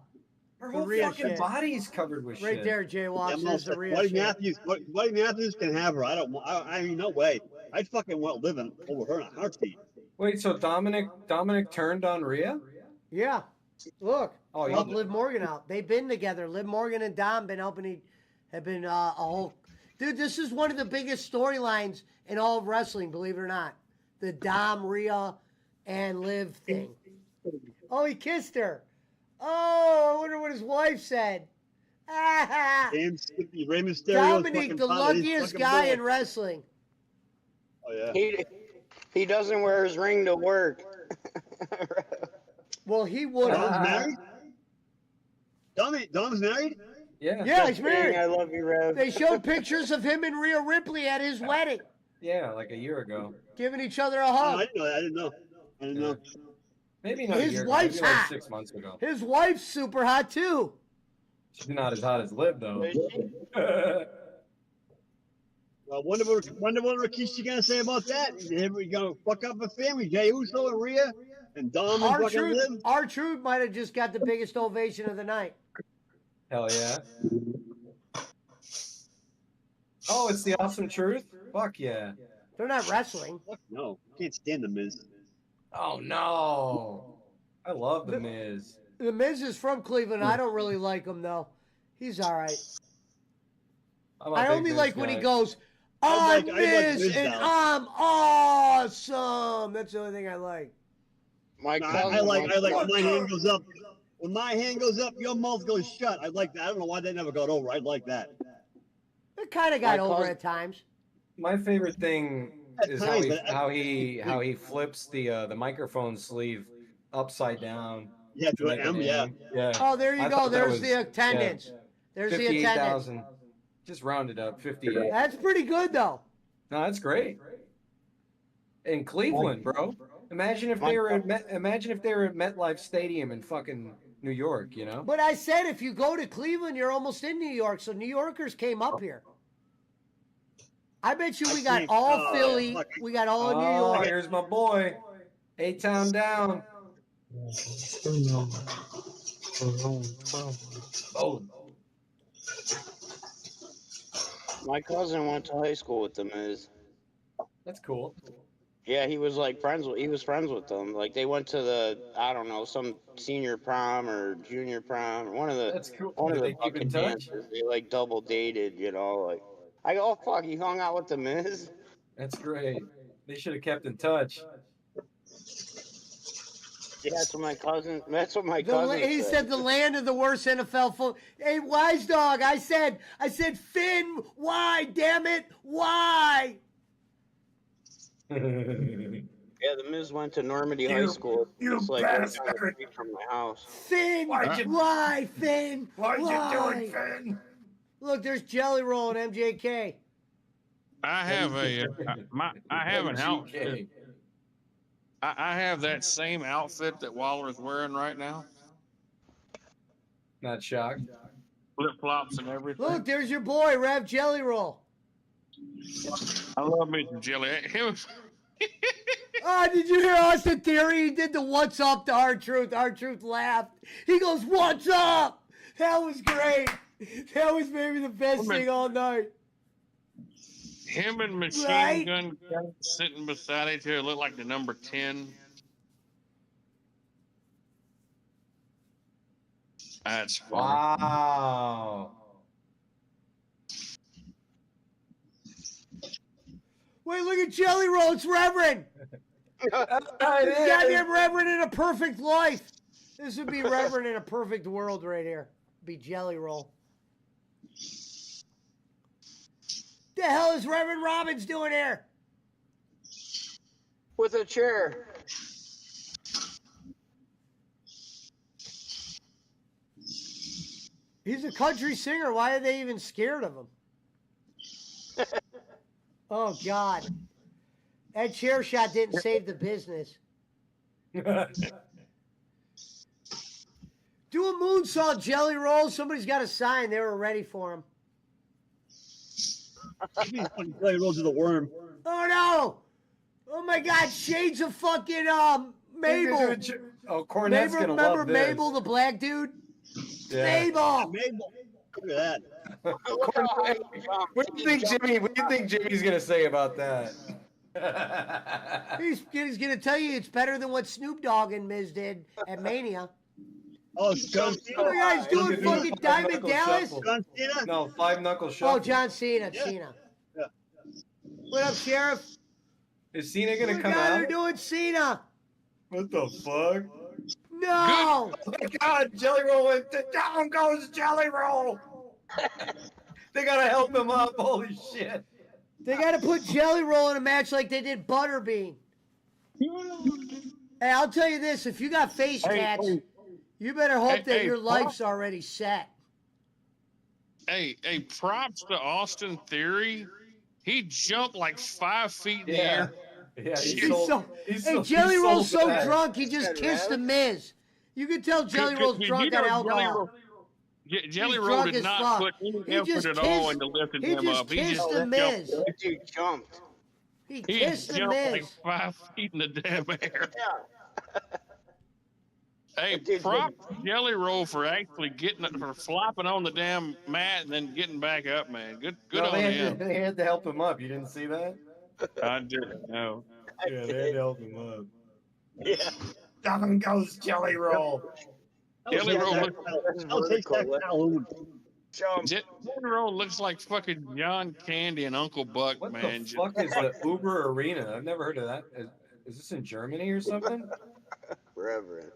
Speaker 6: Her whole fucking body's covered with shit.
Speaker 3: Right there, Jay Watts. There's the Rhea.
Speaker 9: Buddy Matthews can have her. I mean, no way. I'd fucking want living over her in a heartbeat.
Speaker 6: Wait, so Dominic turned on Rhea?
Speaker 3: Yeah. Look.
Speaker 6: Oh,
Speaker 3: help Liv Morgan out. They've been together. Liv Morgan and Dom have been a whole. Dude, this is one of the biggest storylines in all of wrestling, believe it or not. The Dom, Rhea, and Liv thing. Oh, he kissed her. Oh, I wonder what his wife said.
Speaker 9: Damn, Rey Mysterio.
Speaker 3: Dominic, the luckiest guy in wrestling.
Speaker 9: Oh yeah.
Speaker 11: He doesn't wear his ring to work.
Speaker 3: Well, he would.
Speaker 9: Dom's married? Dom's married?
Speaker 6: Yeah.
Speaker 3: Yeah, he's married.
Speaker 11: I love you, Rev.
Speaker 3: They showed pictures of him and Ria Ripley at his wedding.
Speaker 6: Yeah, like a year ago.
Speaker 3: Giving each other a hug.
Speaker 9: I didn't know.
Speaker 6: Maybe not
Speaker 3: His
Speaker 6: a year
Speaker 3: wife's
Speaker 6: ago. Maybe
Speaker 3: hot.
Speaker 6: like 6 months ago.
Speaker 3: His wife's super hot, too.
Speaker 6: She's not as hot as Liv, though.
Speaker 9: Well, wonder what Rikishi gonna say about that. Here we go, fuck up a family. Jey Uso and Rhea and Dom and fucking Liv.
Speaker 3: R-Truth might have just got the biggest ovation of the night.
Speaker 6: Hell yeah. Oh, it's the awesome truth? Fuck yeah.
Speaker 3: They're not wrestling.
Speaker 9: Fuck no, can't stand the Miz.
Speaker 6: Oh no. I love the Miz.
Speaker 3: The Miz is from Cleveland. I don't really like him, though. He's all right. I only like when he goes, I'm Miz and I'm awesome. That's the only thing I like.
Speaker 9: I like when my hand goes up. When my hand goes up, your mouth goes shut. I like that. I don't know why that never got over. I like that.
Speaker 3: It kind of got over at times.
Speaker 6: My favorite thing is how he flips the microphone sleeve upside down.
Speaker 9: Yeah, to
Speaker 6: like
Speaker 9: an M,
Speaker 6: an
Speaker 9: yeah.
Speaker 6: M. Yeah.
Speaker 3: Oh, there you
Speaker 6: I
Speaker 3: go.
Speaker 6: thought that
Speaker 3: There's
Speaker 6: was-
Speaker 3: the attendance.
Speaker 6: yeah.
Speaker 3: There's the attendance.
Speaker 6: 58,000. Just rounded up, 58.
Speaker 3: That's pretty good, though.
Speaker 6: No, that's great. In Cleveland, bro. Imagine if they were at MetLife Stadium in fucking New York, you know?
Speaker 3: But I said if you go to Cleveland, you're almost in New York. So New Yorkers came up here. I bet you we got all Philly. We got all New
Speaker 6: Oh,
Speaker 3: York.
Speaker 6: here's my boy. A-Town down. Oh.
Speaker 11: My cousin went to high school with the Miz.
Speaker 6: That's cool.
Speaker 11: Yeah, he was friends with them. Like they went to I don't know, some senior prom or junior prom, or one of the
Speaker 6: That's cool.
Speaker 11: one
Speaker 6: Do
Speaker 11: of
Speaker 6: they
Speaker 11: the
Speaker 6: keep in
Speaker 11: fucking
Speaker 6: touch?
Speaker 11: dances. They double dated, you know. Like I go, oh fuck, you hung out with the Miz?
Speaker 6: That's great. They should have kept in touch.
Speaker 11: Yeah, that's what my cousin. That's what my
Speaker 3: The
Speaker 11: cousin
Speaker 3: he said the land of the worst NFL football. Hey, Wise Dog, I said, Finn, why? Damn it, why?
Speaker 11: Yeah, the Miz went to Normandy High School. It's like right down the street from my house.
Speaker 3: Finn, why, Finn?
Speaker 6: Why'd
Speaker 3: why?
Speaker 6: you do it, Finn?
Speaker 3: Look, there's Jelly Roll and MJK.
Speaker 7: I have I have an outfit. I have that same outfit that Waller's wearing right now.
Speaker 6: Not shocked.
Speaker 7: Flip flops and everything.
Speaker 3: Look, there's your boy, Rev Jelly Roll.
Speaker 7: I love me some jelly.
Speaker 3: Oh, did you hear Austin Theory? He did the what's up to R-Truth. R-Truth laughed. He goes, what's up? That was great. That was maybe the best thing all night.
Speaker 7: Him and Machine
Speaker 3: Right?
Speaker 7: Gun sitting beside each other look like the number 10. That's funny.
Speaker 6: Wow.
Speaker 3: Wait, look at Jelly Roll. It's Reverend. Goddamn Reverend in a perfect life. This would be Reverend in a perfect world right here. Be Jelly Roll. The hell is Reverend Robbins doing here?
Speaker 11: With a chair.
Speaker 3: He's a country singer. Why are they even scared of him? Oh, God. That chair shot didn't save the business. Do a moonsault, Jelly Roll. Somebody's got a sign. They were ready for him.
Speaker 9: Jelly Rolls is a worm.
Speaker 3: Oh, no. Oh, my God. Shades of fucking Mabel.
Speaker 6: Oh, Cornette's
Speaker 3: Mabel,
Speaker 6: gonna
Speaker 3: remember
Speaker 6: love this.
Speaker 3: Mabel, the black dude?
Speaker 6: Yeah.
Speaker 3: Mabel.
Speaker 9: Look at that.
Speaker 6: What do you think Jimmy's gonna say about that?
Speaker 3: He's gonna tell you it's better than what Snoop Dogg and Miz did at Mania.
Speaker 9: Oh, John Cena.
Speaker 3: What are you guys doing? Fucking Diamond Dallas?
Speaker 9: John Cena?
Speaker 6: No, 5 knuckle shuffle.
Speaker 3: Oh, John Cena.
Speaker 9: Yeah.
Speaker 3: Cena.
Speaker 9: Yeah.
Speaker 3: What up, Sheriff?
Speaker 6: Is Cena gonna
Speaker 3: Look
Speaker 6: come
Speaker 3: how they're
Speaker 6: out?
Speaker 3: doing Cena.
Speaker 6: What the fuck?
Speaker 3: No.
Speaker 6: Oh my God, Jelly Roll went down goes Jelly Roll. They gotta help him up. Holy shit.
Speaker 3: They got to put Jelly Roll in a match like they did Butterbean. Hey, I'll tell you this. If you got face tats, you better hope that your life's already set.
Speaker 7: Hey, props to Austin Theory. He jumped like 5 feet in the air.
Speaker 6: Yeah,
Speaker 3: Hey, Jelly Roll's so drunk, he just kissed the Miz. You can tell Jelly Roll's drunk on alcohol.
Speaker 7: Jelly
Speaker 3: He's
Speaker 7: Roll
Speaker 3: drunk
Speaker 7: did
Speaker 3: as
Speaker 7: not
Speaker 3: fuck.
Speaker 7: put any
Speaker 3: He
Speaker 7: effort
Speaker 3: just
Speaker 7: at all
Speaker 3: kissed-
Speaker 7: into lifting
Speaker 3: he
Speaker 7: him
Speaker 3: just
Speaker 7: up.
Speaker 3: kissed the Miz.
Speaker 11: That dude jumped.
Speaker 3: He
Speaker 7: He
Speaker 3: kissed the
Speaker 7: jumped like
Speaker 3: Miz.
Speaker 7: 5 feet in the damn air.
Speaker 11: Yeah.
Speaker 7: Hey, prop Jelly Roll for actually for flopping on the damn mat and then getting back up, man. Good
Speaker 6: No,
Speaker 7: on him.
Speaker 6: they had to help him up. You didn't see that?
Speaker 7: I didn't know.
Speaker 6: Yeah, they had to help him up.
Speaker 11: Yeah.
Speaker 6: Down goes Jelly Roll.
Speaker 7: Jelly Roll
Speaker 11: Jump.
Speaker 7: Jelly Roll looks like fucking John Candy and Uncle Buck,
Speaker 6: What
Speaker 7: man.
Speaker 6: the fuck is the Uber Arena? I've never heard of that. Is this in Germany or something?
Speaker 11: Reverend.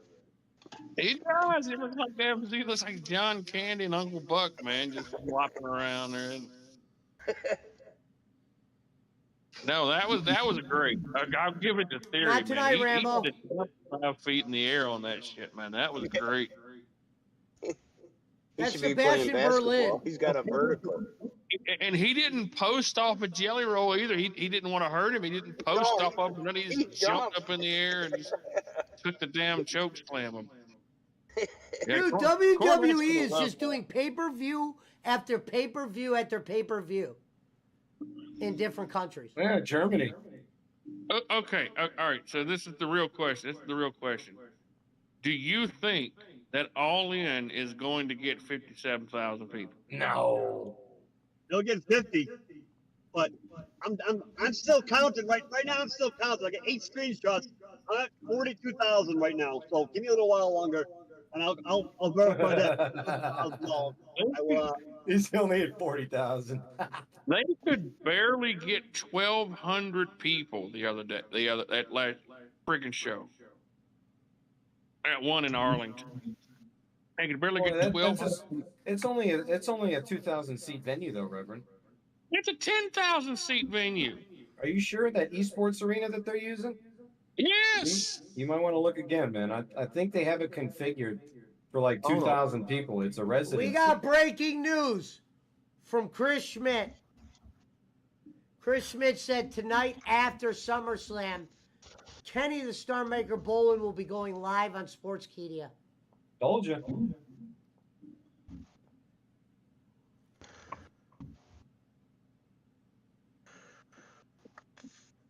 Speaker 7: He does. He looks like that. He looks like John Candy and Uncle Buck, man, just flopping around there. No, that was great. I'll give it to Theory.
Speaker 3: Not tonight,
Speaker 7: man. He
Speaker 3: Rambo.
Speaker 7: did 5 feet in the air on that shit, man. That was great.
Speaker 11: He
Speaker 3: That's
Speaker 11: should be playing
Speaker 3: Sebastian Berlin.
Speaker 11: basketball. He's got a vertical.
Speaker 7: And he didn't post off a jelly roll either. He didn't want to hurt him. He didn't post off of him. He just jumped up in the air and just took the damn choke slam him.
Speaker 3: Dude, WWE is just doing pay-per-view after pay-per-view after pay-per-view in different countries.
Speaker 6: Yeah, Germany.
Speaker 7: Okay, all right. So this is the real question. Do you think that All In is going to get 57,000 people?
Speaker 6: No.
Speaker 9: They'll get 50, but I'm still counting right now. I'm still counting. I got 8 screenshots. I'm at 42,000 right now. So give me a little while longer, and I'll verify that.
Speaker 6: He's only at 40,000.
Speaker 7: They could barely get 1,200 people that last freaking show. That one in Arlington. They could barely get 1,200.
Speaker 6: It's only a 2,000 seat venue though, Reverend.
Speaker 7: It's a 10,000 seat venue.
Speaker 6: Are you sure that esports arena that they're using?
Speaker 7: Yes.
Speaker 6: You might want to look again, man. I think they have it configured for like 2,000 people. It's a residency.
Speaker 3: We got breaking news from Chris Schmidt. Chris Schmidt said tonight after SummerSlam, Kenny the Star Maker Bolin will be going live on Sportskeeda.
Speaker 6: Told you.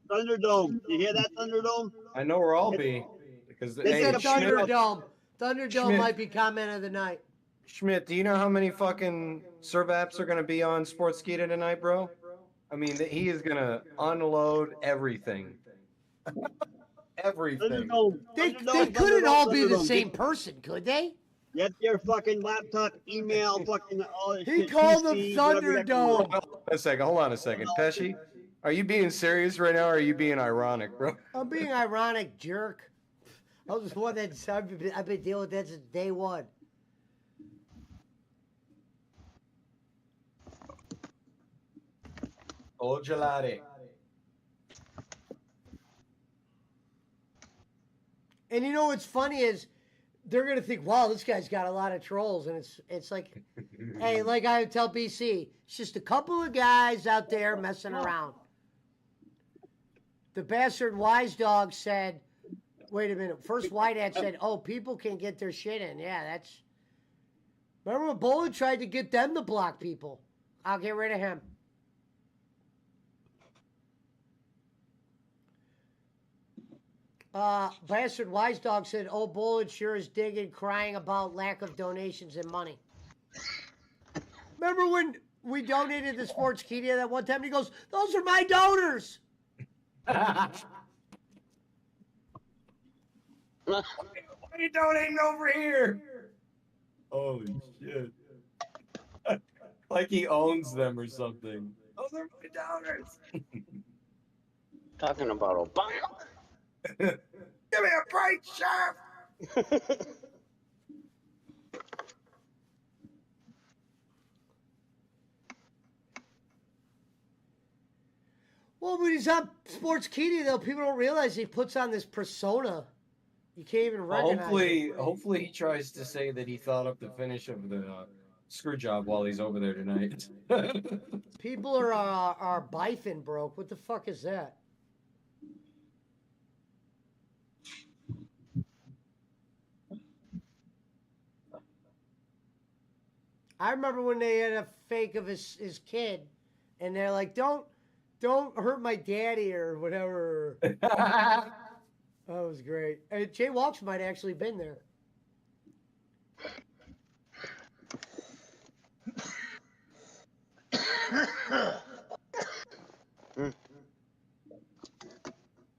Speaker 9: Thunderdome. You hear that, Thunderdome?
Speaker 6: I know where I'll be because
Speaker 3: It's a Thunderdome. Thunderdome might be comment of the night.
Speaker 6: Schmidt, do you know how many fucking Servaps are going to be on Sportskeeda tonight, bro? I mean, he is going to unload everything. Everything.
Speaker 3: They couldn't all be the same person, could they?
Speaker 9: Get your fucking laptop, email, fucking all this
Speaker 3: He
Speaker 9: shit,
Speaker 3: called them
Speaker 9: PC, whatever that-
Speaker 3: Thunderdome.
Speaker 6: Hold on a second. Pesci, are you being serious right now or are you being ironic, bro?
Speaker 3: I'm being ironic, jerk. I was one that I've been dealing with that since day one.
Speaker 6: Oh, gelati.
Speaker 3: And you know what's funny is they're gonna think, wow, this guy's got a lot of trolls, and it's like, hey, like I tell BC, it's just a couple of guys out there messing around. The bastard wise dog said, wait a minute, first White Hat said, oh, people can get their shit in. Yeah, that's. Remember when Bolin tried to get them to block people? I'll get rid of him. Bastard Wise Dog said, oh, Bolin sure is digging, crying about lack of donations and money. Remember when we donated to Sportskeeda that one time? And he goes, those are my donors.
Speaker 6: Why are you donating over here? Holy shit. Like he owns them or something. Those are my donors.
Speaker 11: Talking about Obama.
Speaker 6: Give me a break, Sheriff.
Speaker 3: Well, when he's on Sportskeeda, though, people don't realize he puts on this persona. You can't even recognize him.
Speaker 6: Hopefully he tries to say that he thought up the finish of the screw job while he's over there tonight.
Speaker 3: People are bifing broke. What the fuck is that? I remember when they had a fake of his kid, and they're like, "Don't hurt my daddy" or whatever. That was great. And Jay Walks might have actually been there.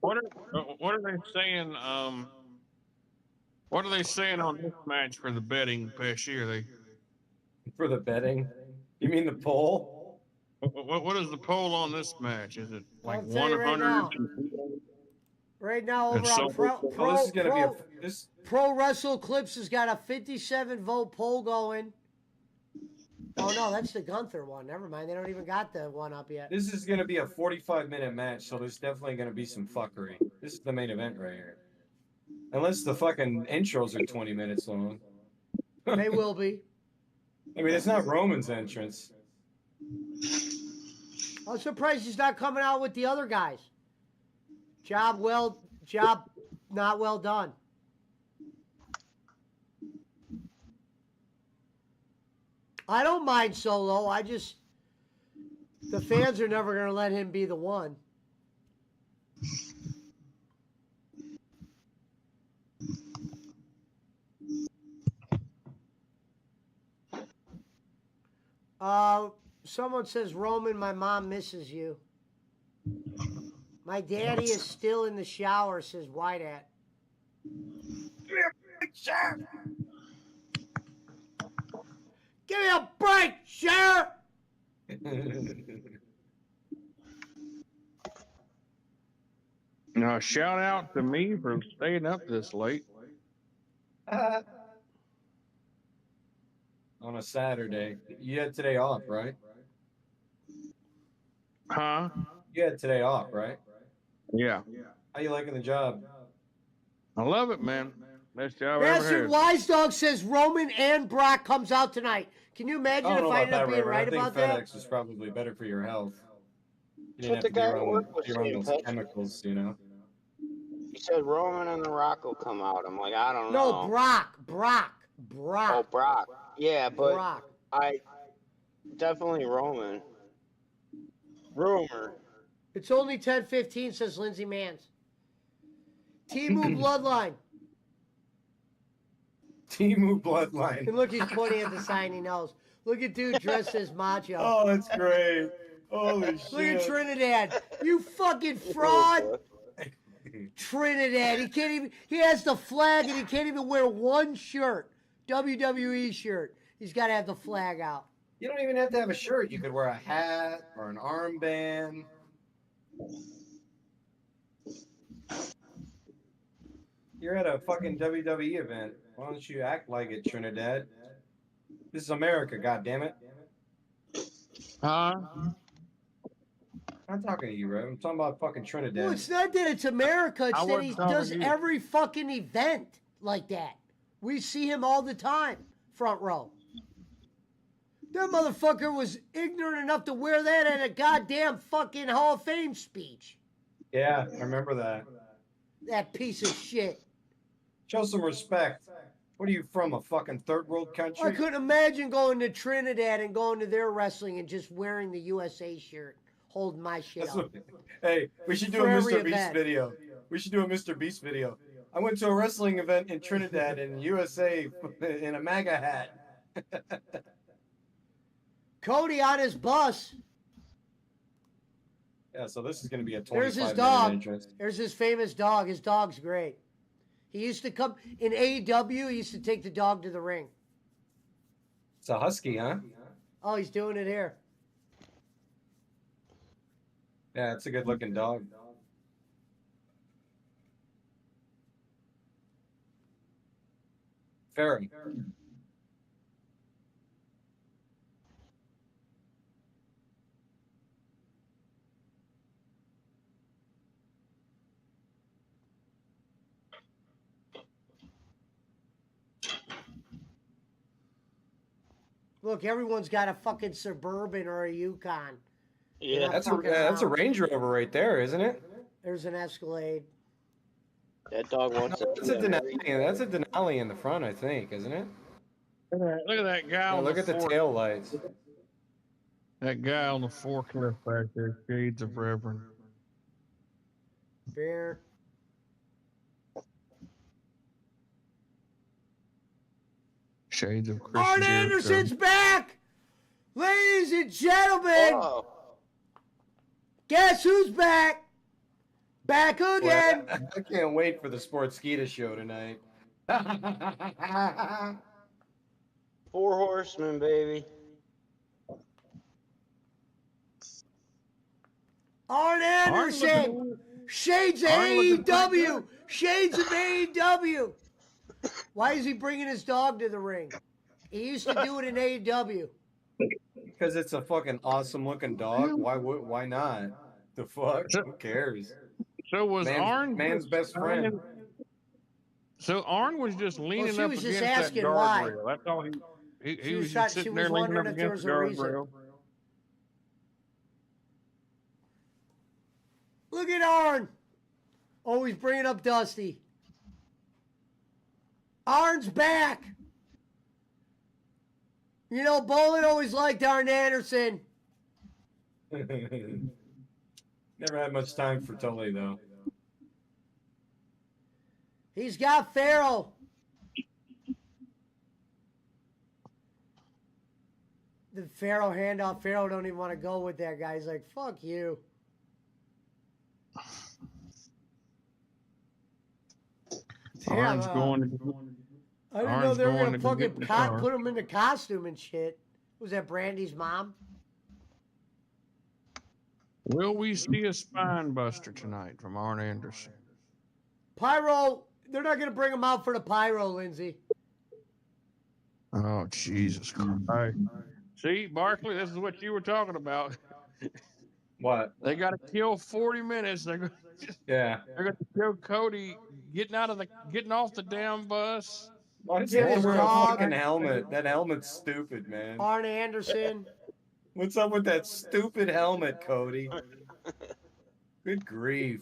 Speaker 7: What are they saying? What are they saying on this match for the betting, Pesci? Are they
Speaker 6: For the betting? You mean the poll?
Speaker 7: what is the poll on this match? Is it like
Speaker 3: I'll tell you right
Speaker 7: 100?
Speaker 3: now. Right now, over
Speaker 7: It's
Speaker 3: on
Speaker 7: so-
Speaker 6: this is gonna be
Speaker 3: Pro Wrestle Clips has got a 57 vote poll going. Oh no, that's the Gunther one. Never mind. They don't even got the one up yet.
Speaker 6: This is going to be a 45-minute match, so there's definitely going to be some fuckery. This is the main event right here. Unless the fucking intros are 20 minutes long.
Speaker 3: They will be.
Speaker 6: I mean, it's not Roman's entrance.
Speaker 3: I'm surprised he's not coming out with the other guys. Job not well done. I don't mind Solo. The fans are never going to let him be the one. Someone says, Roman, my mom misses you. My daddy is still in the shower, says White at. Give me a break, Sheriff!
Speaker 10: Now, shout out to me for staying up this late.
Speaker 6: On a Saturday. You had today off, right?
Speaker 10: Huh?
Speaker 6: You had today off, right?
Speaker 10: Yeah.
Speaker 6: How you liking the job?
Speaker 10: I love it, man. Best job I ever
Speaker 3: Master
Speaker 10: had.
Speaker 3: Wise Dog says Roman and Brock comes out tonight. Can you imagine
Speaker 6: I don't
Speaker 3: if
Speaker 6: know
Speaker 3: I
Speaker 6: about
Speaker 3: ended up
Speaker 6: that,
Speaker 3: being
Speaker 6: Reverend.
Speaker 3: right
Speaker 6: I think
Speaker 3: about
Speaker 6: FedEx
Speaker 3: that?
Speaker 6: is probably better for your health. You
Speaker 11: That's
Speaker 6: didn't
Speaker 11: what
Speaker 6: have
Speaker 11: the
Speaker 6: to
Speaker 11: guy at work was
Speaker 6: be around
Speaker 11: saying,
Speaker 6: those
Speaker 11: Patrick.
Speaker 6: chemicals, you know?
Speaker 11: He said Roman and The Rock will come out. I'm like, I don't
Speaker 3: No,
Speaker 11: know.
Speaker 3: Brock.
Speaker 11: Oh, Brock. Yeah, but
Speaker 3: Brock.
Speaker 11: I definitely Roman. Rumor.
Speaker 3: It's only 10:15, says Lindsay Mans. Timu Bloodline.
Speaker 6: Timu Bloodline.
Speaker 3: And look, he's pointing at the sign he knows. Look at dude dressed as Macho.
Speaker 6: Oh, that's great. Holy
Speaker 3: Look
Speaker 6: shit.
Speaker 3: at Trinidad. You fucking fraud. Trinidad. He has the flag and he can't even wear one shirt. WWE shirt. He's got to have the flag out.
Speaker 6: You don't even have to have a shirt. You could wear a hat or an armband. You're at a fucking WWE event. Why don't you act like it, Trinidad? This is America, goddammit.
Speaker 10: Huh?
Speaker 6: I'm talking to you, Rev. I'm talking about fucking Trinidad.
Speaker 3: Well, it's not that it's America. It's
Speaker 10: I
Speaker 3: that
Speaker 10: wasn't
Speaker 3: he
Speaker 10: talking
Speaker 3: does
Speaker 10: to you.
Speaker 3: every fucking event like that. We see him all the time, front row. That motherfucker was ignorant enough to wear that at a goddamn fucking Hall of Fame speech.
Speaker 6: Yeah, I remember that.
Speaker 3: That piece of shit.
Speaker 6: Show some respect. What are you from, a fucking third world country?
Speaker 3: I couldn't imagine going to Trinidad and going to their wrestling and just wearing the USA shirt, holding my shit
Speaker 6: That's
Speaker 3: up.
Speaker 6: what- hey, we should do
Speaker 3: For
Speaker 6: a
Speaker 3: every
Speaker 6: Mr. Beast
Speaker 3: event.
Speaker 6: video. We should do a Mr. Beast video. I went to a wrestling event in Trinidad in USA in a MAGA hat.
Speaker 3: Cody on his bus.
Speaker 6: Yeah, so this is going to be a 25-minute
Speaker 3: There's his dog.
Speaker 6: entrance.
Speaker 3: There's his famous dog. His dog's great. He used to come in AEW. He used to take the dog to the ring.
Speaker 6: It's a husky, huh?
Speaker 3: Oh, he's doing it here.
Speaker 6: Yeah, it's a good-looking dog. Ferry.
Speaker 3: Look, everyone's got a fucking Suburban or a Yukon.
Speaker 11: Yeah.
Speaker 6: That's a
Speaker 3: fucking around.
Speaker 6: Range Rover right there, isn't it?
Speaker 3: There's an Escalade.
Speaker 11: That dog wants to.
Speaker 6: That's a Denali. That's a Denali in the front, I think, isn't it?
Speaker 10: Look at that guy
Speaker 6: Yeah,
Speaker 10: on
Speaker 6: look at the
Speaker 10: fork-
Speaker 6: tail lights.
Speaker 10: That guy on the forklift back there, Shades of Reverend.
Speaker 3: Beer.
Speaker 10: Shades of Christian.
Speaker 3: Arn
Speaker 10: Jericho.
Speaker 3: Anderson's back! Ladies and gentlemen,
Speaker 11: Oh,
Speaker 3: guess who's back? Back again!
Speaker 6: Boy, I can't wait for the Sportskeeda show tonight.
Speaker 11: Four Horsemen, baby.
Speaker 3: Arn Anderson! Shades of
Speaker 10: Arn looking pretty
Speaker 3: AEW! Shades of AEW! Why is he bringing his dog to the ring? He used to do it in AEW.
Speaker 6: Because it's a fucking awesome looking dog. Why not? The fuck? Who cares?
Speaker 10: So was Arn
Speaker 6: man's best friend?
Speaker 10: So Arn was just leaning
Speaker 3: she
Speaker 10: up
Speaker 3: was just
Speaker 10: against that
Speaker 3: asking why.
Speaker 10: guardrail. That's all he
Speaker 3: She
Speaker 10: was
Speaker 3: was
Speaker 10: just
Speaker 3: she
Speaker 10: sitting
Speaker 3: was
Speaker 10: there leaning
Speaker 3: wondering
Speaker 10: up
Speaker 3: if there
Speaker 10: against
Speaker 3: was
Speaker 10: the
Speaker 3: a reason.
Speaker 10: guardrail.
Speaker 3: Look at Arn. Always bringing up Dusty. Arn's back. You know, Bolin always liked Arn Anderson.
Speaker 6: Never had much time for Tully though.
Speaker 3: He's got Pharaoh. The Pharaoh handoff. Pharaoh don't even want to go with that guy. He's like, fuck you.
Speaker 10: Arn's going to
Speaker 3: I didn't know they were going to fucking put him in the costume and shit. Was that Brandy's mom?
Speaker 10: Will we see a spine buster tonight from Arn Anderson?
Speaker 3: Pyro, they're not going to bring him out for the pyro, Lindsay.
Speaker 10: Oh, Jesus Christ. See, Barkley, this is what you were talking about.
Speaker 6: What?
Speaker 10: They got to kill 40 minutes. They're
Speaker 6: Yeah.
Speaker 10: going to kill Cody getting off the damn bus.
Speaker 6: Why does he have to wear a fucking helmet? That helmet's stupid, man.
Speaker 3: Arn Anderson.
Speaker 6: What's up with that stupid helmet, Cody? Good grief.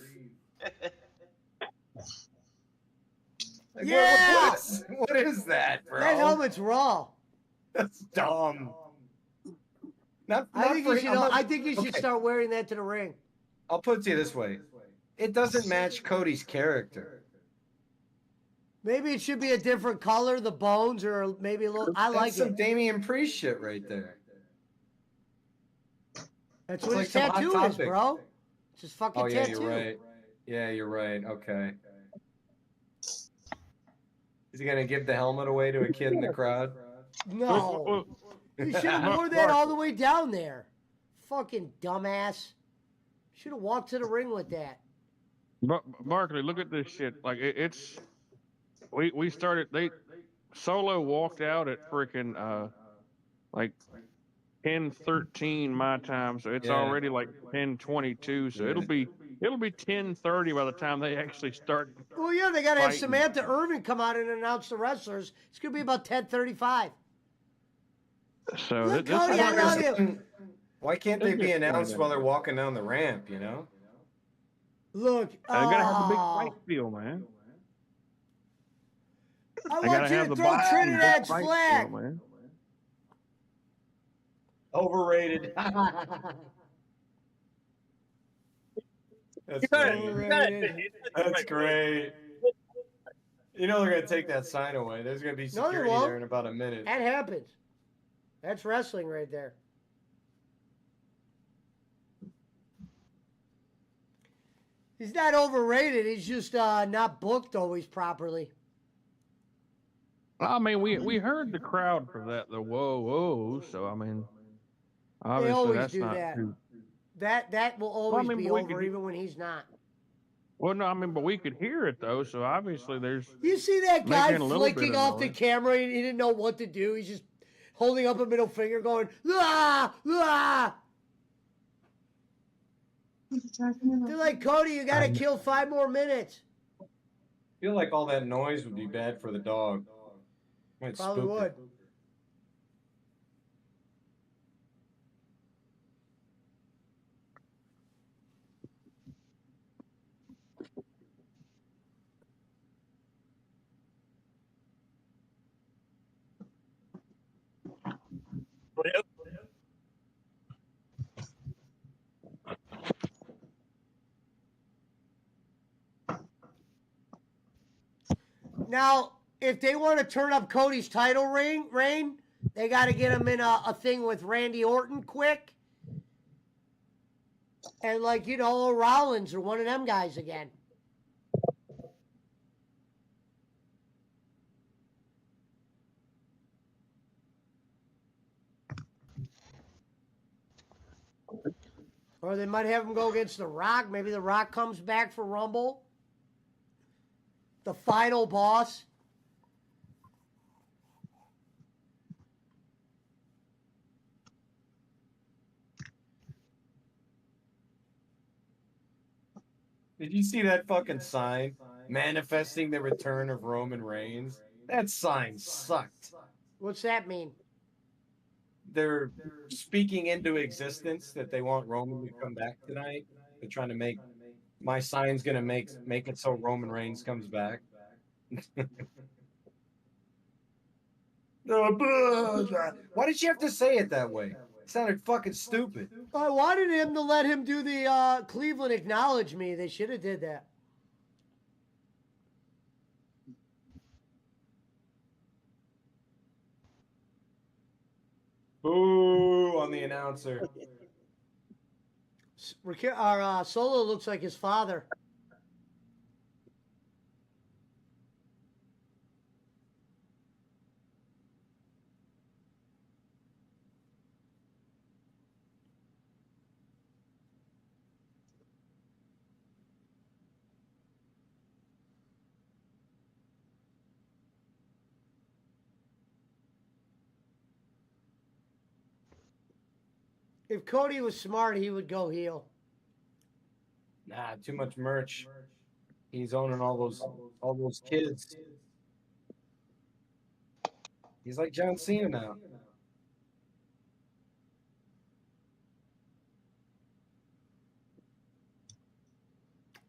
Speaker 6: Like,
Speaker 3: Yeah!
Speaker 6: What is that, bro?
Speaker 3: That helmet's raw.
Speaker 6: That's dumb.
Speaker 3: I think you should start wearing that to the ring.
Speaker 6: I'll put it to you this way. It doesn't match Cody's character.
Speaker 3: Maybe it should be a different color, the bones, or maybe a little. I like
Speaker 6: That's some
Speaker 3: it.
Speaker 6: Damian Priest shit right there.
Speaker 3: That's
Speaker 6: It's
Speaker 3: what
Speaker 6: like
Speaker 3: his
Speaker 6: some Hot
Speaker 3: tattoo is,
Speaker 6: Topic.
Speaker 3: bro. It's his fucking
Speaker 6: Oh yeah,
Speaker 3: tattoo.
Speaker 6: you're right. Yeah, you're right. Okay. Is he gonna give the helmet away to a kid in the crowd?
Speaker 3: No. You should have worn that all the way down there. Fucking dumbass. Should have walked to the ring with that.
Speaker 10: Barkley, look at this shit. Like it's we started. Solo walked out at freaking like 10:13 my time, so it's already like 10:22. So it'll be 10:30 by the time they actually start.
Speaker 3: Well, yeah, they got to have
Speaker 10: fighting.
Speaker 3: Samantha Irvin come out and announce the wrestlers. It's gonna be about 10:35.
Speaker 10: So
Speaker 3: Look, Cody, I love you.
Speaker 6: Why can't they be announced while they're walking down the ramp? You know.
Speaker 3: Look,
Speaker 10: They gotta have the big fight feel, man.
Speaker 3: I
Speaker 10: They
Speaker 3: want
Speaker 10: gotta
Speaker 3: you
Speaker 10: have
Speaker 3: to
Speaker 10: the
Speaker 3: throw
Speaker 10: big
Speaker 3: Trinidad's
Speaker 10: fight
Speaker 3: flag.
Speaker 10: feel, man.
Speaker 6: Overrated. That's great. That's great. You know they're gonna take that sign away. There's gonna be
Speaker 3: No, they
Speaker 6: security
Speaker 3: won't.
Speaker 6: there in about a minute.
Speaker 3: That happens. That's wrestling right there. He's not overrated. He's just not booked always properly.
Speaker 10: I mean, we heard the crowd for that, the whoa. So I mean,
Speaker 3: They
Speaker 10: obviously
Speaker 3: always
Speaker 10: that's
Speaker 3: do
Speaker 10: not
Speaker 3: that.
Speaker 10: too.
Speaker 3: That will always
Speaker 10: mean,
Speaker 3: be
Speaker 10: but we
Speaker 3: over
Speaker 10: could-
Speaker 3: even when he's not.
Speaker 10: Well, no, I mean, but we could hear it though. So obviously there's.
Speaker 3: You see that guy
Speaker 10: Making a little bit
Speaker 3: flicking
Speaker 10: of
Speaker 3: off the
Speaker 10: noise.
Speaker 3: camera? He didn't know what to do. He's just holding up a middle finger, going ah ah. They're like, Cody, you got to kill 5 more minutes.
Speaker 6: I feel like all that noise would be bad for the dog. Might
Speaker 3: Probably
Speaker 6: spook
Speaker 3: would.
Speaker 6: it.
Speaker 3: Now, if they want to turn up Cody's title reign, they got to get him in a thing with Randy Orton quick. And like, you know, Rollins or one of them guys again. Or they might have him go against The Rock. Maybe The Rock comes back for Rumble. The final boss.
Speaker 6: Did you see that fucking sign manifesting the return of Roman Reigns? That sign sucked.
Speaker 3: What's that mean?
Speaker 6: They're speaking into existence that they want Roman to come back tonight. They're trying to make my sign's gonna make it so Roman Reigns comes back. Why did you have to say it that way? It sounded fucking stupid.
Speaker 3: I wanted him to let him do the Cleveland acknowledge me. They should have did that.
Speaker 6: Boo on the announcer.
Speaker 3: Our Solo looks like his father. If Cody was smart, he would go heel.
Speaker 6: Nah, too much merch. He's owning all those kids. He's like John Cena now.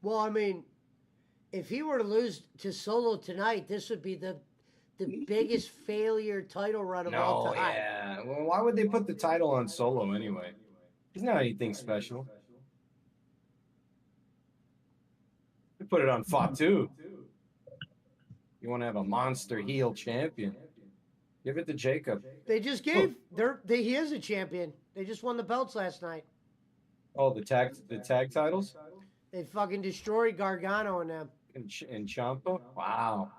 Speaker 3: Well, I mean, if he were to lose to Solo tonight, this would be the biggest failure title run of all
Speaker 6: No,
Speaker 3: time.
Speaker 6: yeah. Well, why would they put the title on Solo anyway? He's not anything special. They put it on Fatu. You want to have a monster heel champion? Give it to Jacob.
Speaker 3: They just gave he is a champion. They just won the belts last night.
Speaker 6: Oh, the tag titles
Speaker 3: They fucking destroyed Gargano and them.
Speaker 6: in Ciampa. Wow.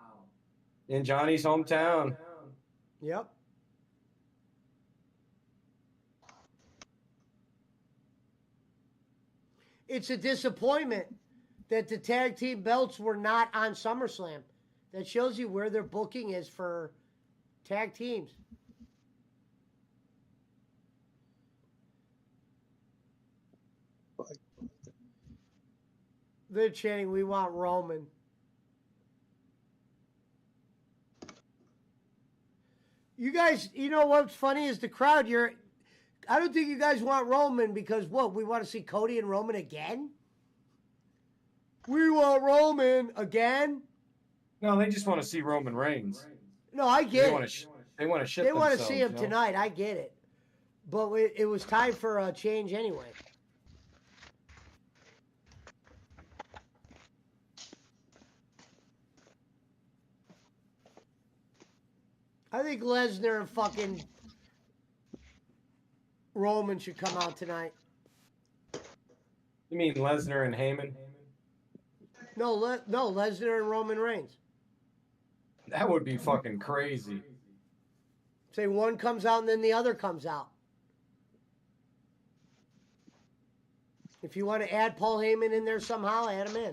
Speaker 6: In Johnny's hometown.
Speaker 3: Yep. It's a disappointment that the tag team belts were not on SummerSlam. That shows you where their booking is for tag teams. They're chanting, "We want Roman." You guys, you know what's funny is the crowd. I don't think you guys want Roman because what? We want to see Cody and Roman again. We want Roman again.
Speaker 6: No, they just want to see Roman Reigns.
Speaker 3: No, I get it.
Speaker 6: They want to shit
Speaker 3: They want to
Speaker 6: themselves,
Speaker 3: see him
Speaker 6: you know?
Speaker 3: tonight. I get it. But it was time for a change anyway. I think Lesnar and fucking Roman should come out tonight.
Speaker 6: You mean Lesnar and Heyman?
Speaker 3: No, Lesnar and Roman Reigns.
Speaker 6: That would be fucking crazy.
Speaker 3: Say one comes out and then the other comes out. If you want to add Paul Heyman in there somehow, add him in.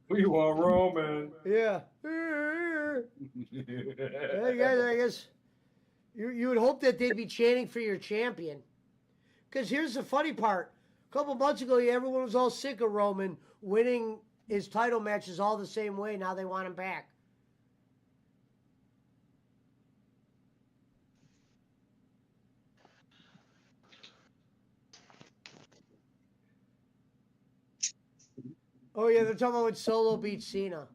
Speaker 6: We want Roman.
Speaker 3: Yeah. Hey guys, I guess you would hope that they'd be chanting for your champion. Because here's the funny part. A couple months ago, everyone was all sick of Roman winning his title matches all the same way. Now they want him back. Oh, yeah, they're talking about when Solo beat Cena.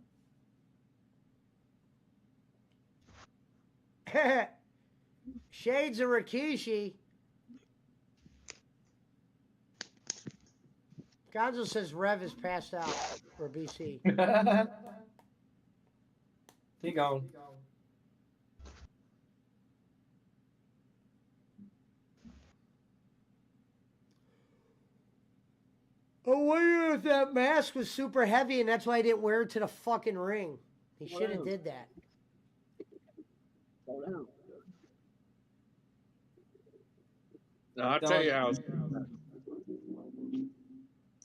Speaker 3: Shades of Rikishi. Gonzo says Rev is passed out for BC.
Speaker 6: He gone.
Speaker 3: I wonder if that mask was super heavy and that's why I didn't wear it to the fucking ring. He should have did that.
Speaker 7: No, I'll tell you how.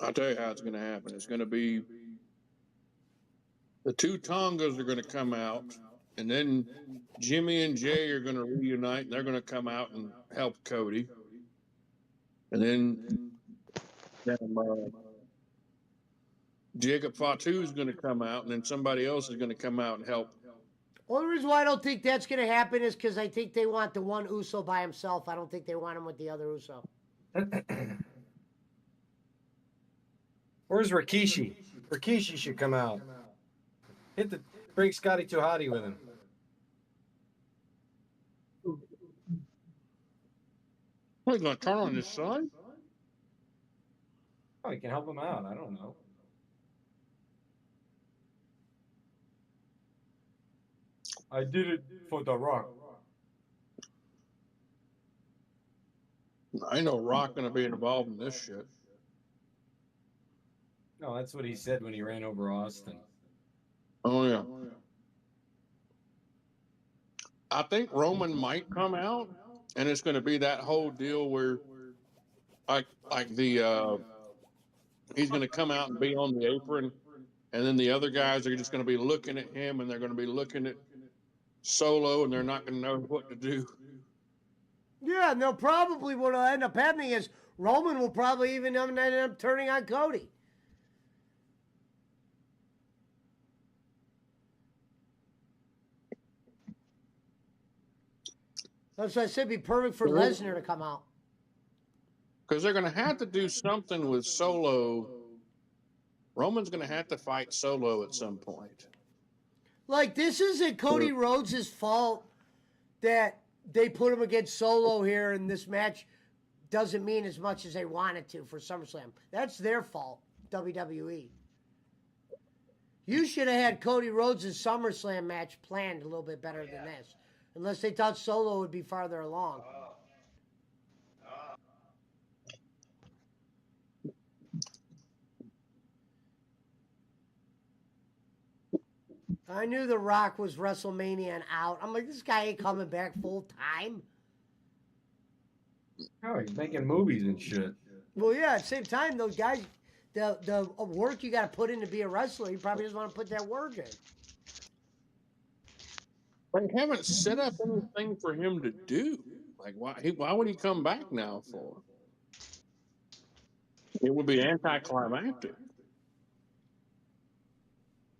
Speaker 7: I'll tell you how it's going to happen. It's going to be
Speaker 4: The two Tongas are going to come out, and then Jimmy and Jay are going to reunite, and they're going to come out and help Cody. And then Jacob Fatu is going to come out, and then somebody else is going to come out and help.
Speaker 3: Only reason why I don't think that's going to happen is because I think they want the one Uso by himself. I don't think they want him with the other Uso.
Speaker 6: Where's Rikishi? Rikishi should come out. Bring Scotty Too Hotty with him.
Speaker 4: What, he's going to turn on his son?
Speaker 6: Oh, he can help him out. I don't know. I did it for The Rock.
Speaker 4: I know Rock going to be involved in this shit.
Speaker 6: No, that's what he said when he ran over Austin.
Speaker 4: Oh, yeah. I think Roman might come out, and it's going to be that whole deal where, he's going to come out and be on the apron, and then the other guys are just going to be looking at him, and they're going to be looking at Solo, and they're not going to know what to do.
Speaker 3: Yeah, no, probably what'll end up happening is Roman will probably even end up turning on Cody. That's why I said it'd be perfect for Lesnar to come out.
Speaker 4: Because they're going to have to do something with Solo. Roman's going to have to fight Solo at some point.
Speaker 3: Like, this isn't Cody Rhodes' fault that they put him against Solo here, and this match doesn't mean as much as they wanted to for SummerSlam. That's their fault, WWE. You should have had Cody Rhodes' SummerSlam match planned a little bit better than this. Unless they thought Solo would be farther along. I knew The Rock was WrestleMania and out. I'm like, this guy ain't coming back full time.
Speaker 6: Oh, he's making movies and shit.
Speaker 3: Well, yeah, at the same time, those guys, the work you got to put in to be a wrestler, he probably doesn't want to put that work in.
Speaker 4: They haven't set up anything for him to do. Like, why would he come back now for? It would be anticlimactic.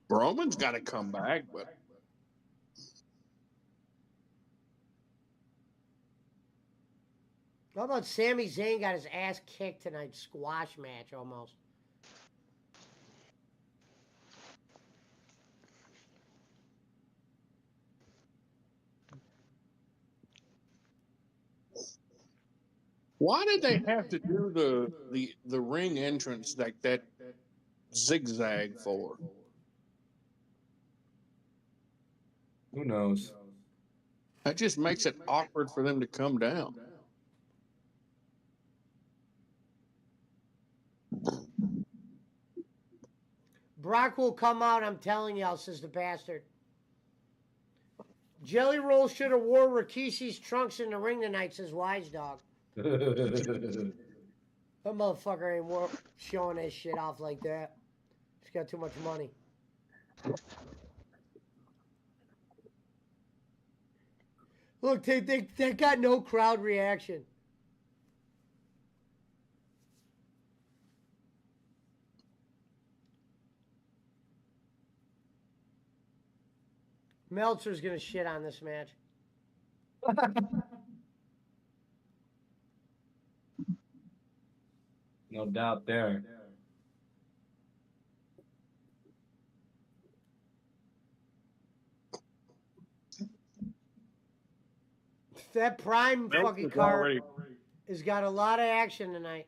Speaker 4: Roman's got to come back, but
Speaker 3: How about Sami Zayn got his ass kicked tonight, squash match almost.
Speaker 4: why did they have to do the ring entrance like that zigzag for?
Speaker 6: Who knows?
Speaker 4: That just makes it awkward for them to come down.
Speaker 3: Brock will come out, I'm telling y'all, says the bastard. Jelly Roll should have wore Rikishi's trunks in the ring tonight, says Wise Dog. That motherfucker ain't showing that shit off like that. He's got too much money. Look, they got no crowd reaction. Meltzer's going to shit on this match.
Speaker 6: No doubt there.
Speaker 3: That Prime fucking card has got a lot of action tonight.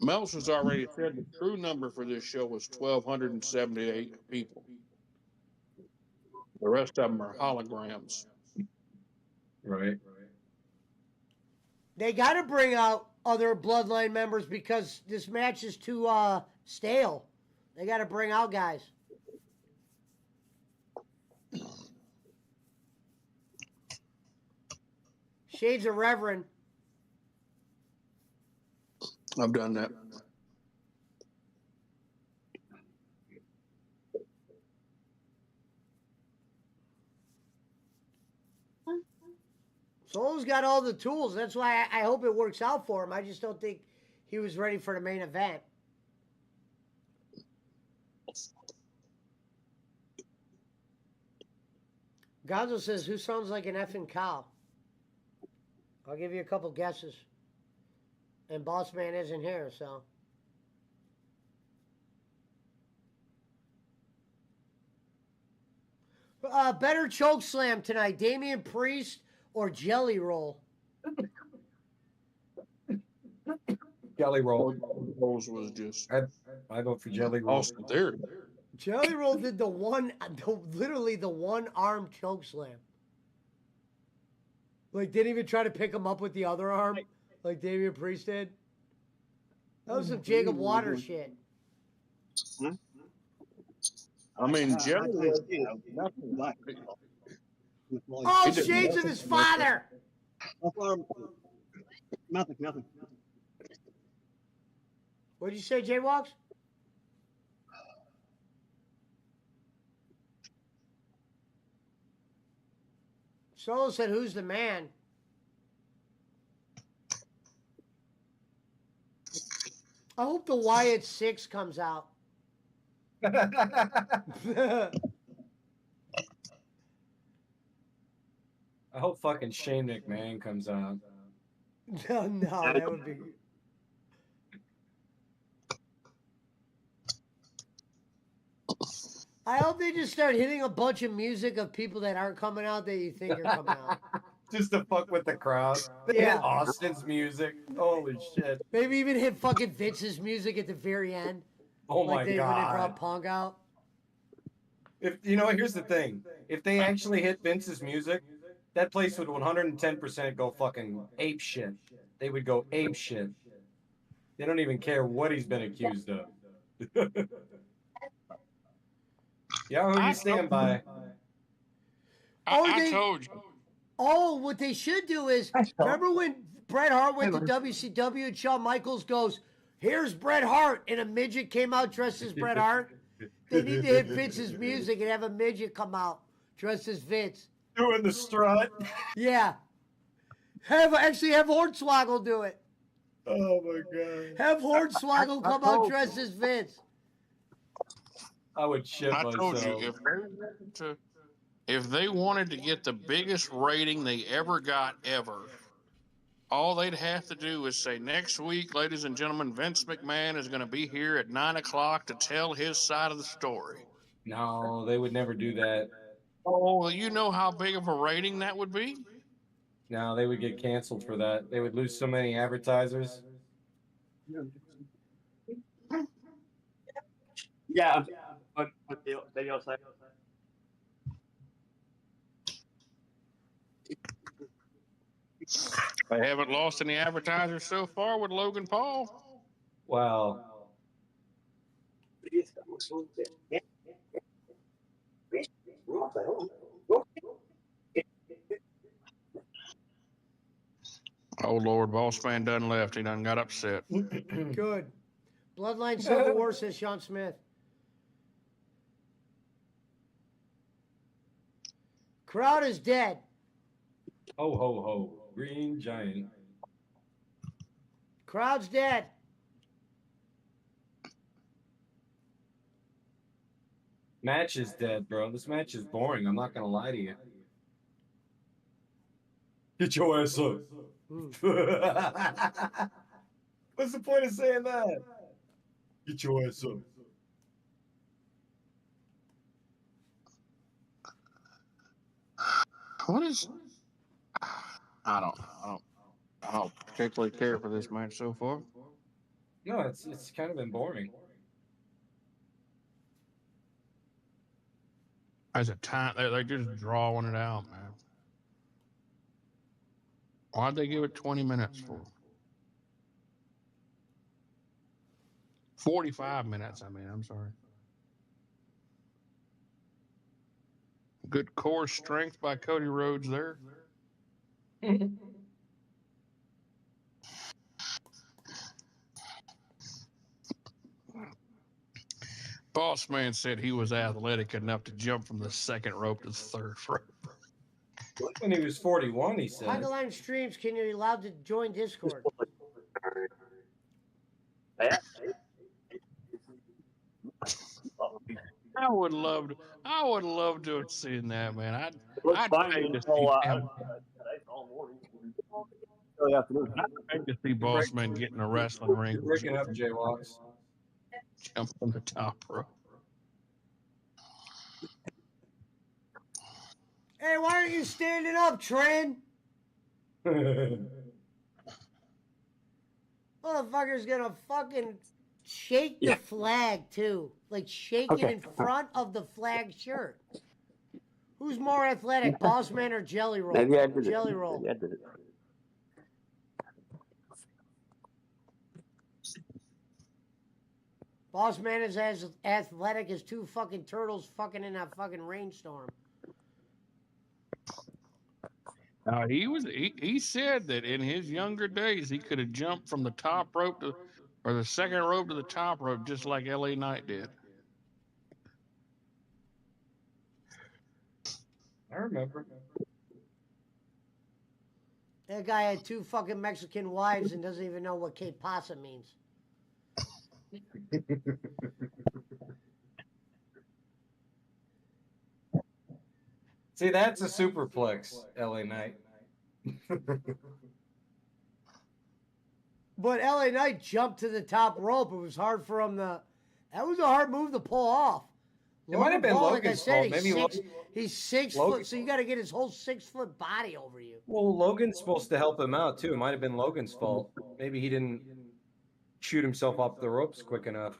Speaker 4: Meltzer's already said the true number for this show was 1,278 people. The rest of them are holograms.
Speaker 6: Right.
Speaker 3: They got to bring out other Bloodline members because this match is too stale. They got to bring out guys. Shades of Reverend.
Speaker 4: I've done that.
Speaker 3: Solo's got all the tools. That's why I hope it works out for him. I just don't think he was ready for the main event. Gonzo says, who sounds like an effing cow? I'll give you a couple guesses. And Boss Man isn't here, so. Better choke slam tonight, Damian Priest or Jelly Roll?
Speaker 6: Jelly Roll.
Speaker 4: Rolls was just.
Speaker 6: I vote for Jelly Roll.
Speaker 4: Awesome. There.
Speaker 3: Jelly Roll did literally the one arm choke slam. Like, didn't even try to pick him up with the other arm, like Damian Priest did. That was some Jacob Waters shit.
Speaker 4: I mean, Jelly was
Speaker 3: Oh, shades of his father.
Speaker 9: Nothing.
Speaker 3: What'd you say, Jaywalks? Solo said, who's the man? I hope the Wyatt 6 comes out.
Speaker 6: I hope fucking Shane McMahon comes out.
Speaker 3: No, that would be... I hope they just start hitting a bunch of music of people that aren't coming out that you think are coming out.
Speaker 6: Just to fuck with the crowd. They
Speaker 3: Yeah.
Speaker 6: hit Austin's music. Holy shit.
Speaker 3: Maybe even hit fucking Vince's music at the very end.
Speaker 6: Oh
Speaker 3: like
Speaker 6: my
Speaker 3: when they
Speaker 6: god.
Speaker 3: brought Punk out.
Speaker 6: If you know, here's the thing. If they actually hit Vince's music, that place would 110% go fucking ape shit. They would go ape shit. They don't even care what he's been accused of. Yeah, who you stand by?
Speaker 7: I told you.
Speaker 3: Oh, what they should do is, remember when Bret Hart went to WCW and Shawn Michaels goes, here's Bret Hart, and a midget came out dressed as Bret Hart? They need to hit Vince's music and have a midget come out dressed as Vince.
Speaker 6: Doing the strut.
Speaker 3: Yeah. Have Hornswoggle do it.
Speaker 6: Oh my god.
Speaker 3: Have Hornswoggle come out dressed as Vince.
Speaker 6: I would shit
Speaker 7: I
Speaker 6: myself.
Speaker 7: told you if they wanted to get the biggest rating they ever got ever, all they'd have to do is say, next week, ladies and gentlemen, Vince McMahon is going to be here at 9 o'clock to tell his side of the story.
Speaker 6: No, they would never do that.
Speaker 7: Oh, well, you know how big of a rating that would be?
Speaker 6: No, they would get canceled for that. They would lose so many advertisers.
Speaker 9: Yeah, but they also.
Speaker 7: They haven't lost any advertisers so far with Logan Paul.
Speaker 6: Wow.
Speaker 7: Oh, Lord, Boss Man done left. He done got upset.
Speaker 3: Good. Bloodline Civil War, says Sean Smith. Crowd is dead.
Speaker 6: Ho, ho, ho. Green Giant.
Speaker 3: Crowd's dead.
Speaker 6: Match is dead, bro. This match is boring. I'm not going to lie to you. Get your ass up. What's the point of saying that? Get your ass up.
Speaker 7: What is? I don't particularly care for this match so far.
Speaker 6: No, it's kind of been boring.
Speaker 7: As a time, they're just drawing it out, man. Why'd they give it 20 minutes for? 45 minutes, I'm sorry. Good core strength by Cody Rhodes there. Boss Man said he was athletic enough to jump from the second rope to the third rope.
Speaker 6: When he was 41, he said.
Speaker 3: Huggaline streams, can you be allowed to join Discord?
Speaker 10: I would love to have seen that, man. I'd
Speaker 9: fine.
Speaker 10: pay to
Speaker 9: It's
Speaker 10: see
Speaker 9: all,
Speaker 10: him.
Speaker 9: all morning. Early afternoon.
Speaker 10: I'd pay to see Boss Man get in a wrestling ring.
Speaker 6: You're breaking up, J-Walks.
Speaker 10: Jump from the top rope.
Speaker 3: Hey, why aren't you standing up, Trent? Motherfucker's gonna fucking shake the flag, too. Like, shake it in front of the flag shirt. Who's more athletic, Boss Man or Jelly Roll?
Speaker 9: Maybe I did it.
Speaker 3: Jelly Roll.
Speaker 9: Maybe I did it.
Speaker 3: Boss Man is as athletic as two fucking turtles fucking in a fucking rainstorm.
Speaker 10: He said that in his younger days he could have jumped from the top rope to, or the second rope to the top rope, just like LA Knight did.
Speaker 6: I remember.
Speaker 3: That guy had two fucking Mexican wives and doesn't even know what que pasa means.
Speaker 6: See, that's a superplex, LA Knight.
Speaker 3: But LA Knight jumped to the top rope. It was hard for him to. That was a hard move to pull off.
Speaker 6: It might have been
Speaker 3: Paul,
Speaker 6: Logan's
Speaker 3: like I said,
Speaker 6: fault.
Speaker 3: he's 6
Speaker 6: Logan-
Speaker 3: foot, so you got to get his whole 6 foot body over you.
Speaker 6: Well, Logan's supposed to help him out, too. It might have been Logan's fault. Maybe he didn't shoot himself off the ropes quick enough.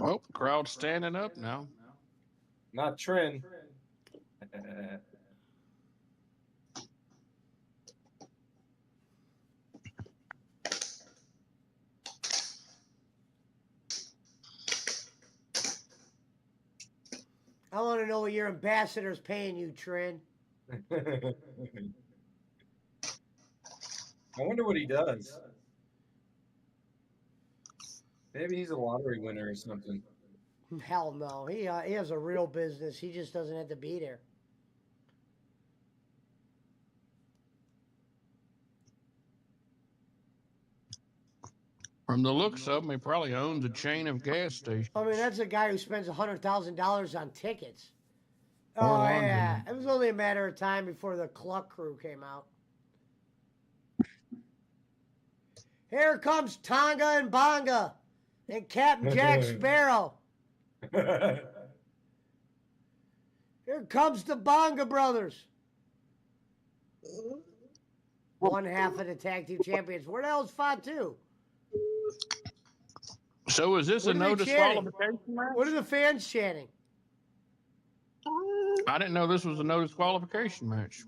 Speaker 10: Well, the crowd's standing up now.
Speaker 6: Not Trin.
Speaker 3: I want to know what your ambassador's paying you, Trin.
Speaker 6: I wonder what he does. Maybe he's a lottery winner or something.
Speaker 3: Hell no. He has a real business. He just doesn't have to be there.
Speaker 10: From the looks of him, he probably owns a chain of gas stations.
Speaker 3: I mean, that's a guy who spends $100,000 on tickets.
Speaker 10: Or
Speaker 3: Oh,
Speaker 10: laundry.
Speaker 3: yeah. It was only a matter of time before the Cluck crew came out. Here comes Tonga and Bonga and Captain Jack Sparrow. Here comes the Bonga brothers. One half of the tag team champions. Where the hell's Fatu?
Speaker 10: So is this a no disqualification match?
Speaker 3: What are the fans chanting?
Speaker 10: I didn't know this was a no disqualification match.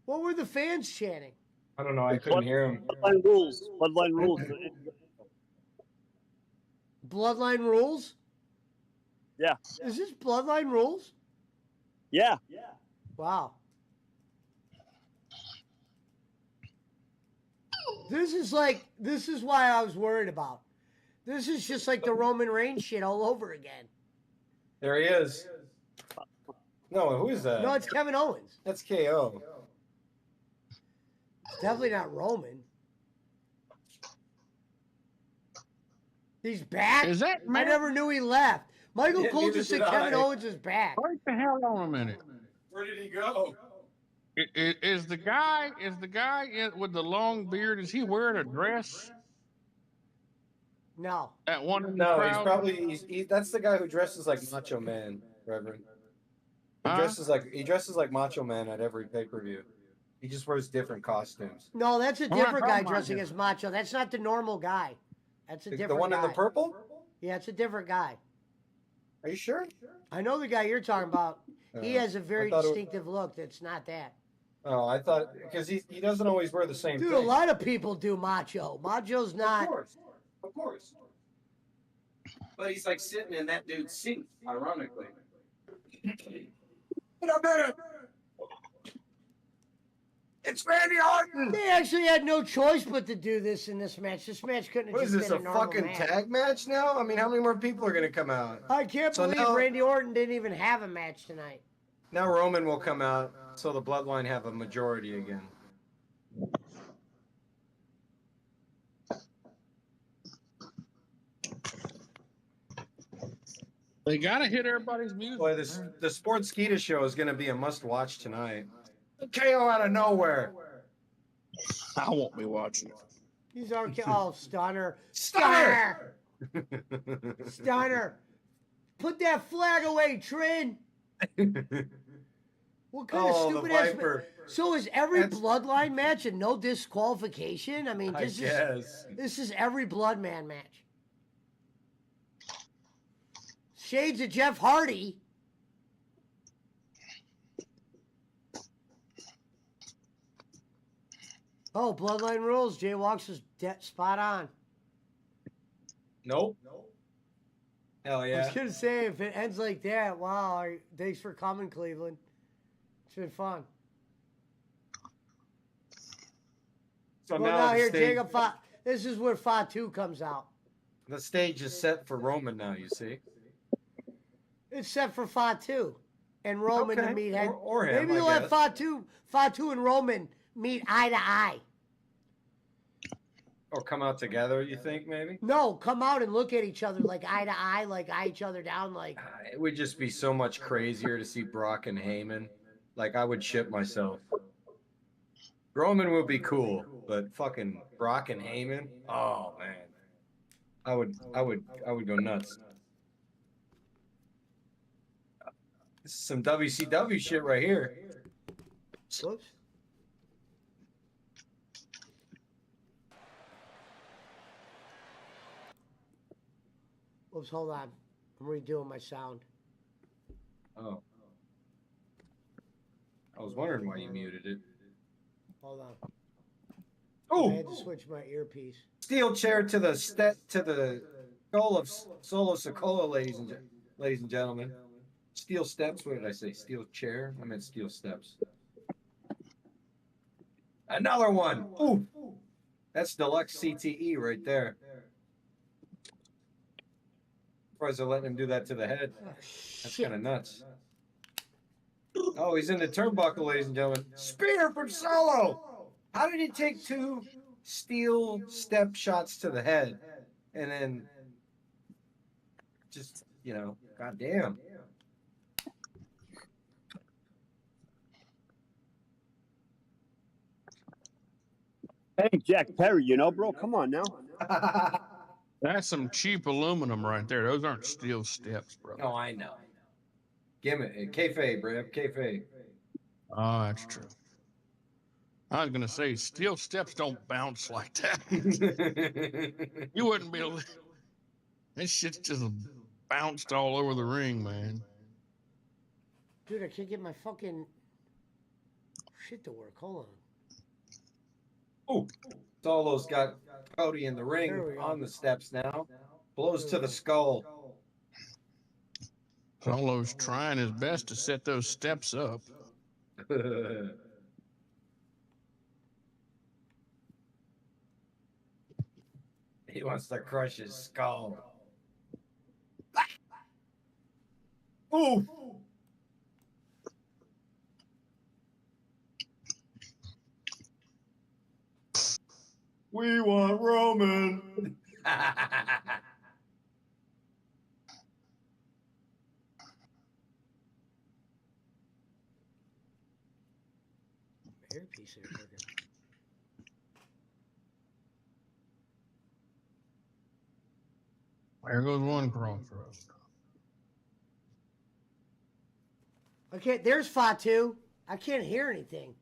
Speaker 3: What were the fans chanting?
Speaker 6: I don't know. I couldn't hear him.
Speaker 9: Bloodline rules. Bloodline rules.
Speaker 3: Bloodline rules?
Speaker 9: Yeah.
Speaker 3: Is this Bloodline rules?
Speaker 9: Yeah.
Speaker 3: Wow. This is why I was worried about. This is just like the Roman Reigns shit all over again.
Speaker 6: There he is. No, who is that?
Speaker 3: No, it's Kevin Owens.
Speaker 6: That's KO.
Speaker 3: It's definitely not Roman. He's back?
Speaker 10: Is that
Speaker 3: I never knew he left. Michael
Speaker 6: Yeah,
Speaker 3: Cole
Speaker 6: neither
Speaker 3: just said
Speaker 6: did
Speaker 3: Kevin
Speaker 6: I.
Speaker 3: Owens is back.
Speaker 10: Wait the hell on a minute.
Speaker 6: Where did he go?
Speaker 10: Is the guy with the long beard? Is he wearing a dress?
Speaker 3: No.
Speaker 10: That one in the
Speaker 6: No, he's
Speaker 10: crowd?
Speaker 6: probably that's the guy who dresses like Macho Man, Reverend. He
Speaker 10: Huh?
Speaker 6: dresses like Macho Man at every pay-per-view. He just wears different costumes.
Speaker 3: No, that's a
Speaker 10: I'm not
Speaker 3: different guy
Speaker 10: talking about
Speaker 3: dressing
Speaker 10: him.
Speaker 3: as Macho. That's not the normal guy. That's a
Speaker 6: The
Speaker 3: different
Speaker 6: one
Speaker 3: guy.
Speaker 6: in the purple?
Speaker 3: Yeah, it's a different guy.
Speaker 6: Are you sure?
Speaker 3: I know the guy you're talking about. He has a very
Speaker 6: I thought it-
Speaker 3: distinctive look that's not that.
Speaker 6: Oh, I thought because he doesn't always wear the same
Speaker 3: Dude,
Speaker 6: thing.
Speaker 3: a lot of people do Macho. Macho's not.
Speaker 6: Of course. But he's like sitting in that dude's seat, ironically. It's Randy Orton.
Speaker 3: They actually had no choice but to do this in this match. This match couldn't have
Speaker 6: What is
Speaker 3: just
Speaker 6: this,
Speaker 3: been
Speaker 6: a
Speaker 3: a normal
Speaker 6: fucking
Speaker 3: match.
Speaker 6: tag match now? I mean, how many more people are going to come out?
Speaker 3: I can't
Speaker 6: So
Speaker 3: believe
Speaker 6: now-
Speaker 3: Randy Orton didn't even have a match tonight.
Speaker 6: Now Roman will come out, so the Bloodline have a majority again.
Speaker 7: They gotta hit everybody's music.
Speaker 6: Boy, the Sportskeeda show is going to be a must-watch tonight. KO out of nowhere.
Speaker 7: I won't be watching it.
Speaker 3: He's our Stunner.
Speaker 6: Stunner!
Speaker 3: Stunner. Put that flag away, Trin. What kind of
Speaker 6: Oh, the
Speaker 3: stupid ass?
Speaker 6: Viper.
Speaker 3: So is every
Speaker 6: That's-
Speaker 3: Bloodline match a no disqualification? I mean,
Speaker 6: I
Speaker 3: this
Speaker 6: guess.
Speaker 3: is every Bloodman match. Shades of Jeff Hardy. Oh, Bloodline rules. Jay Walks was spot on.
Speaker 6: Nope. Hell
Speaker 3: I
Speaker 6: yeah.
Speaker 3: was gonna say, if it ends like that, wow! Thanks for coming, Cleveland. It's been fun.
Speaker 6: So
Speaker 3: Well,
Speaker 6: now
Speaker 3: now
Speaker 6: the
Speaker 3: here,
Speaker 6: stage,
Speaker 3: Jacob. This is where Fatu comes out.
Speaker 6: the stage is set for Roman now, you see.
Speaker 3: It's set for Fatu and Roman to
Speaker 6: Okay,
Speaker 3: meet.
Speaker 6: or him,
Speaker 3: Maybe
Speaker 6: I
Speaker 3: we'll have
Speaker 6: guess.
Speaker 3: Fatu and Roman meet eye to eye.
Speaker 6: Or come out together, you think, maybe?
Speaker 3: No, come out and look at each other like eye to eye, like eye each other down, like.
Speaker 6: It would just be so much crazier to see Brock and Heyman. Like, I would shit myself. Roman would be cool, but fucking Brock and Heyman, oh man, I would go nuts. This is some WCW shit right here.
Speaker 3: Whoops. Whoops, hold on. I'm redoing my sound.
Speaker 6: Oh, I was wondering why you muted it.
Speaker 3: Hold on. I
Speaker 6: Oh,
Speaker 3: had to switch my earpiece.
Speaker 6: steel chair to the skull of Solo Sikoa, ladies and gentlemen. Steel steps. What did I say? Steel chair. I meant steel steps. Another one. Ooh, that's deluxe CTE right there. Surprised they're letting him do that to the head. That's kind of nuts. Oh, he's in the turnbuckle, ladies and gentlemen. Spear from Solo. How did he take two steel step shots to the head and then just, goddamn.
Speaker 9: Hey, Jack Perry, bro, come on now.
Speaker 7: That's some cheap aluminum right there. Those aren't steel steps, bro.
Speaker 6: Oh, I know. Give it. Kayfabe, Brad. Kayfabe.
Speaker 7: Oh, that's true. I was gonna say steel steps don't bounce like that. You wouldn't be able to. That shit's just bounced all over the ring, man.
Speaker 3: Dude, I can't get my fucking shit to work. Hold on.
Speaker 6: Ooh. Solo's got Cody in the
Speaker 3: There we
Speaker 6: ring
Speaker 3: go.
Speaker 6: on the steps now. Blows to the skull.
Speaker 7: Solo's trying his best to set those steps up.
Speaker 6: He wants to crush his skull. Ooh. We want Roman.
Speaker 3: Earpiece ain't working.
Speaker 7: There goes one crossroad.
Speaker 3: Okay, there's Fatu. I can't hear anything.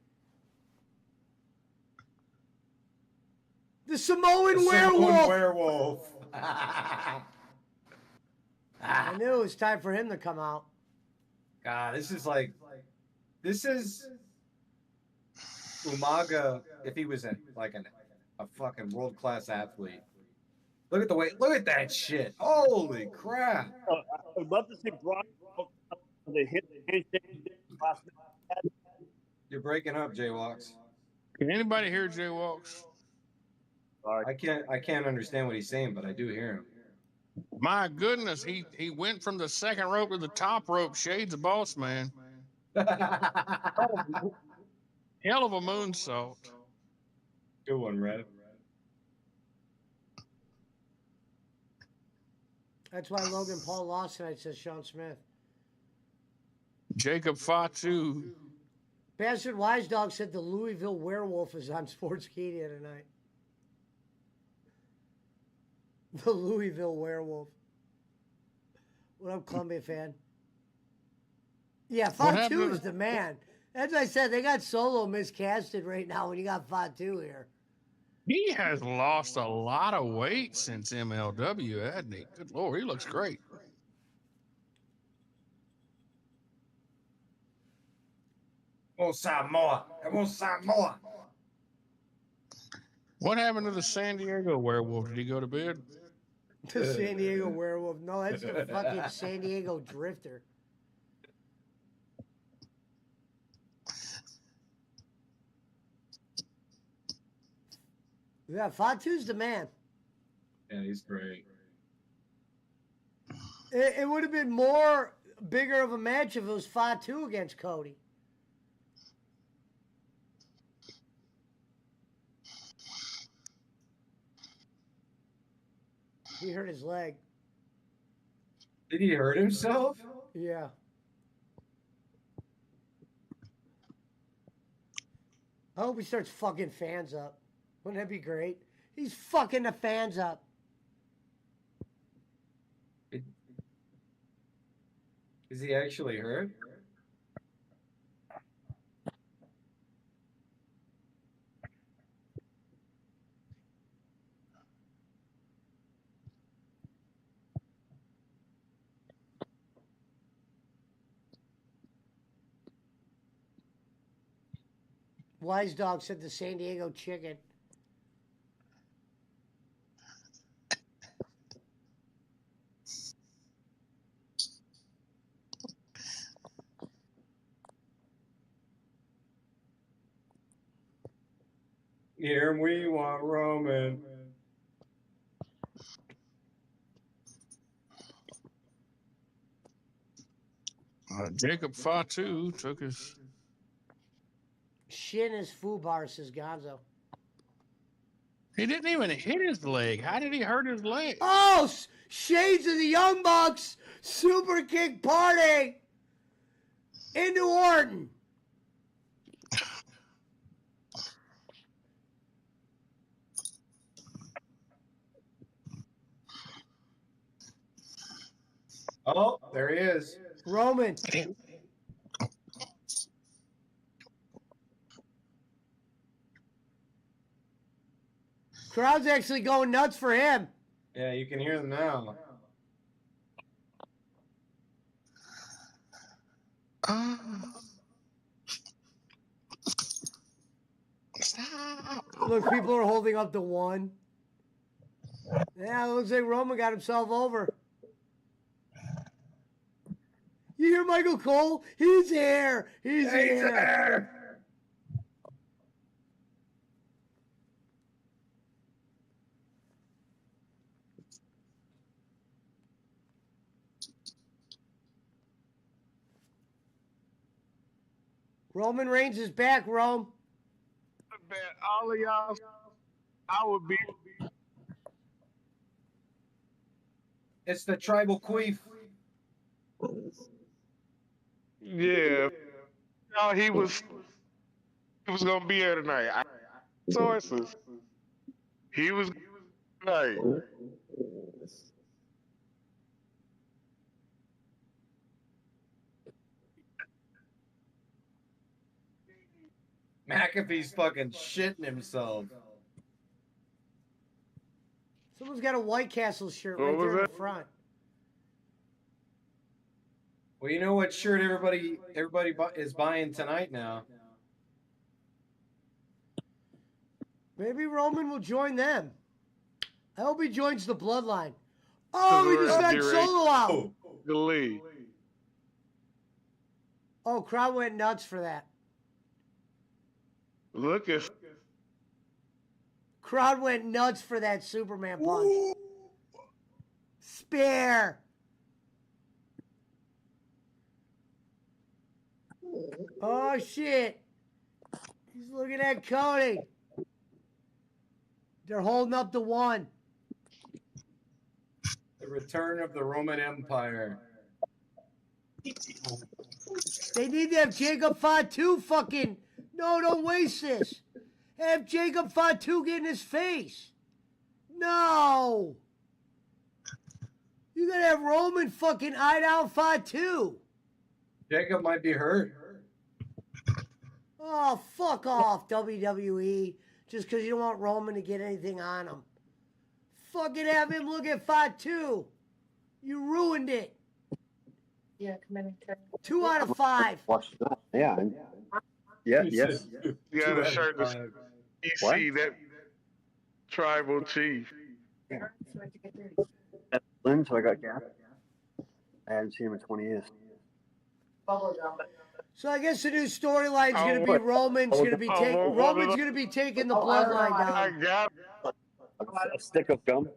Speaker 3: The Samoan werewolf.
Speaker 6: Werewolf.
Speaker 3: I knew it was time for him to come out.
Speaker 6: God, this is Umaga if he was a fucking world-class athlete. Look at that shit. Holy crap.
Speaker 9: I would love to see Brock. They hit the handshake last night.
Speaker 6: You're breaking up, Jaywalks.
Speaker 7: Can anybody hear Jay Walks?
Speaker 6: I can't understand what he's saying, but I do hear him.
Speaker 7: My goodness, he went from the second rope to the top rope. Shades of Boss Man. Hell of a moonsault.
Speaker 6: Good one, Red.
Speaker 3: That's why Logan Paul lost tonight, says Sean Smith.
Speaker 7: Jacob Fatu.
Speaker 3: Bastard Wise Dog said the Louisville Werewolf is on Sportskeeda tonight. The Louisville Werewolf. What up, Columbia fan? Yeah, Fatu is the man. As I said, they got Solo miscasted right now when you got Fatu here.
Speaker 7: He has lost a lot of weight since MLW, hasn't he? Good Lord, he looks great.
Speaker 6: Want some more. I want some more.
Speaker 7: What happened to the San Diego Werewolf? Did he go to bed?
Speaker 3: The San Diego Werewolf. No, that's the fucking San Diego Drifter. Yeah, Fatu's the man.
Speaker 6: Yeah, he's great.
Speaker 3: It would have been more bigger of a match if it was Fatu against Cody. He hurt his leg.
Speaker 6: Did he hurt himself?
Speaker 3: Yeah. I hope he starts fucking fans up. Wouldn't that be great? He's fucking the fans up.
Speaker 6: Is he actually hurt?
Speaker 3: Wise Dog said the San Diego Chicken.
Speaker 6: Here we want Roman.
Speaker 7: Jacob Fatu took his...
Speaker 3: Shin is foobar, says Gonzo.
Speaker 7: He didn't even hit his leg. How did he hurt his leg?
Speaker 3: Oh, Shades of the Young Bucks super kick party into Orton.
Speaker 6: Oh, there he is.
Speaker 3: Roman. Crowd's actually going nuts for him.
Speaker 6: Yeah, you can hear them now.
Speaker 7: Stop.
Speaker 3: Look, people are holding up the one. Yeah, it looks like Roman got himself over. You hear Michael Cole? He's here. He's here. Roman Reigns is back, Rome.
Speaker 8: All of y'all, I would be.
Speaker 6: It's the tribal queef.
Speaker 8: Yeah. No, he was gonna be here tonight. Sources. He was tonight.
Speaker 6: McAfee's fucking shitting himself.
Speaker 3: Someone's got a White Castle shirt
Speaker 8: What
Speaker 3: right
Speaker 8: was
Speaker 3: there in
Speaker 8: that?
Speaker 3: the front.
Speaker 6: Well, you know what shirt everybody is buying tonight now.
Speaker 3: Maybe Roman will join them. I hope he joins the Bloodline. Oh, we just got Solo out.
Speaker 8: Glee.
Speaker 3: Oh, crowd went nuts for that.
Speaker 8: Look at
Speaker 3: Crowd went nuts for that Superman punch. Spear. Oh, shit. He's looking at Cody. They're holding up the one.
Speaker 6: The return of the Roman Empire.
Speaker 3: They need to have Jacob Fatu fucking... No, don't waste this. Have Jacob Fatu get in his face. No. You gotta have Roman fucking eye down Fatu.
Speaker 6: Jacob might be hurt.
Speaker 3: Oh, fuck off, WWE. Just because you don't want Roman to get anything on him. Fucking have him look at Fatu. You ruined it.
Speaker 13: Yeah, committing to
Speaker 3: 2 out of 5.
Speaker 9: Watch that. Yeah. Yeah. Yes.
Speaker 8: Yeah, the shirt is EC, that tribal chief.
Speaker 9: Yeah. That's Lynn, so I got Gap. I haven't seen him in 20 years.
Speaker 3: So I guess the new storyline is going to be Roman's going to be taking the bloodline down.
Speaker 9: A stick of gum.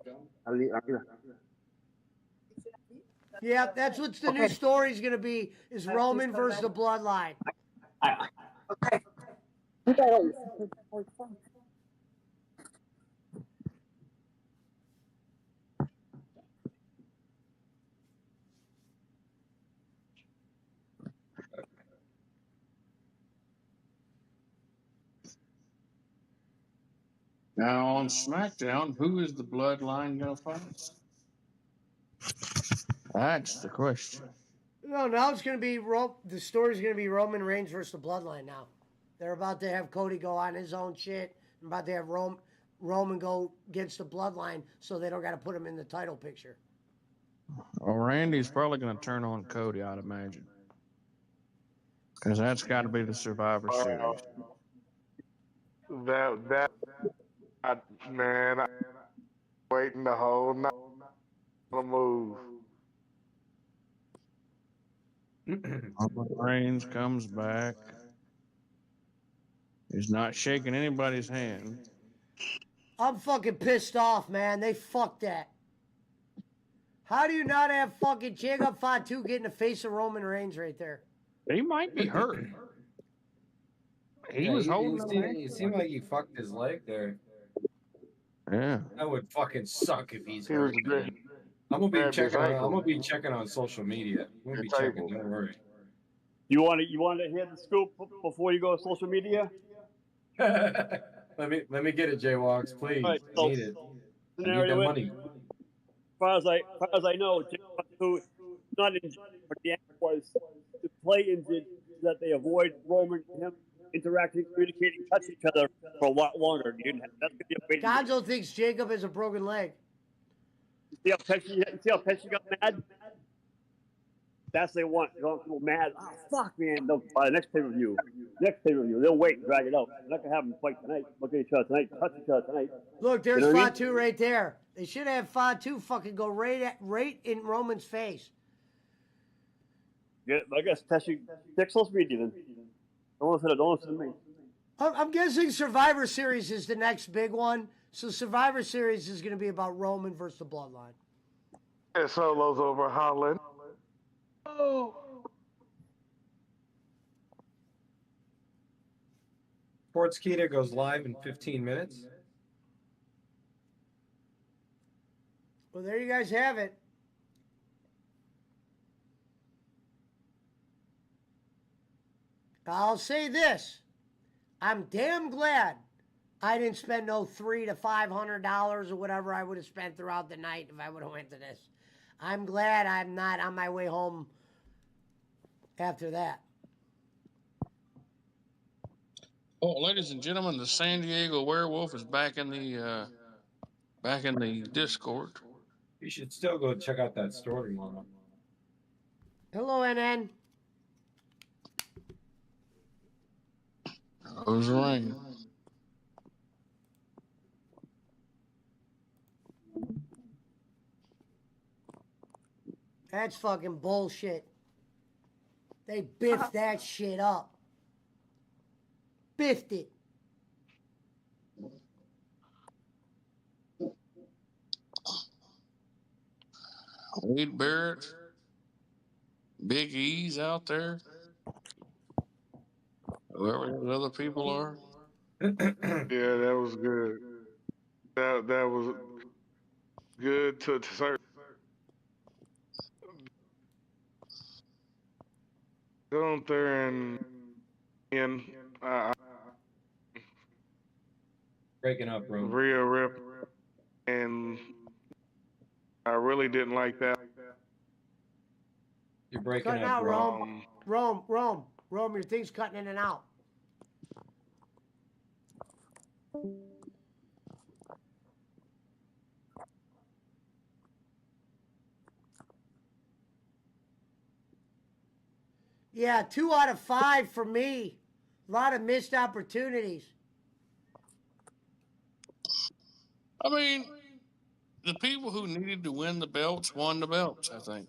Speaker 3: Yeah, that's what's the new story's going to be, is Roman versus the bloodline.
Speaker 4: Now on SmackDown, who is the Bloodline going to fight?
Speaker 10: That's the question.
Speaker 3: No, now it's going to be the story's going to be Roman Reigns versus the bloodline now. They're about to have Cody go on his own shit. They're about to have Roman go against the bloodline so they don't got to put him in the title picture.
Speaker 10: Well, Randy's probably going to turn on Cody, I'd imagine. Because that's got to be the Survivor Series.
Speaker 8: Man, I'm waiting the whole night to move.
Speaker 10: Reigns comes back. He's not shaking anybody's hand.
Speaker 3: I'm fucking pissed off, man. They fucked that. How do you not have fucking Jacob Fatu get in the face of Roman Reigns right there?
Speaker 10: He might be hurt. He was holding
Speaker 6: It seemed like he fucked his leg there.
Speaker 10: Yeah.
Speaker 6: That would fucking suck if he's hurt. I'm gonna be checking on social media. I'm gonna be checking. Don't worry.
Speaker 9: You want to hear the scoop before you go to social media?
Speaker 6: let me get it, Jaywalks, please.
Speaker 9: Right, so
Speaker 6: Need it. I need that
Speaker 9: scenario is,
Speaker 6: money.
Speaker 9: As far as I know, who's not injured, but the act was to play injured so that they avoid Roman and him interacting, communicating, touch each other for a lot longer. You didn't have, that's gonna be a big
Speaker 3: Gonzo thinks Jacob has a broken leg.
Speaker 9: See how Pesci got mad? That's what they want. They're all people mad. Oh, fuck, man. They'll, by the next pay-per-view, they'll wait and drag it out. They're not going to have them fight tonight. Look at each other tonight. Touch each other tonight.
Speaker 3: Look, there's
Speaker 9: You know what I mean?
Speaker 3: Fatu right there. They should have Fatu fucking go right in Roman's face.
Speaker 9: Yeah, I guess Pesci, check social media then. Don't listen to me.
Speaker 3: I'm guessing Survivor Series is the next big one. So Survivor Series is going to be about Roman versus the Bloodline.
Speaker 8: And Solo's over Holland. Oh.
Speaker 6: Sportskeeda goes live in 15 minutes.
Speaker 3: Well, there you guys have it. I'll say this. I'm damn glad I didn't spend no $300 to $500 or whatever I would have spent throughout the night if I would have went to this. I'm glad I'm not on my way home after that.
Speaker 7: Oh, ladies and gentlemen, the San Diego Werewolf is back in the Discord.
Speaker 6: You should still go check out that story, Mama.
Speaker 3: Hello, NN.
Speaker 7: Goes ring.
Speaker 3: That's fucking bullshit. They biffed that shit up. Biffed it.
Speaker 7: Wade Barrett, Big E's out there. Whoever those other people are.
Speaker 8: Yeah, that was good. That was good to start. Gunther and
Speaker 6: Breaking up, bro.
Speaker 8: Ria Ripley, and I really didn't like that.
Speaker 6: You're breaking
Speaker 3: Cutting
Speaker 6: up,
Speaker 3: out,
Speaker 6: bro.
Speaker 3: Rome, your thing's cutting in and out. Yeah, 2 out of 5 for me. A lot of missed opportunities.
Speaker 7: I mean, the people who needed to win the belts won the belts, I think.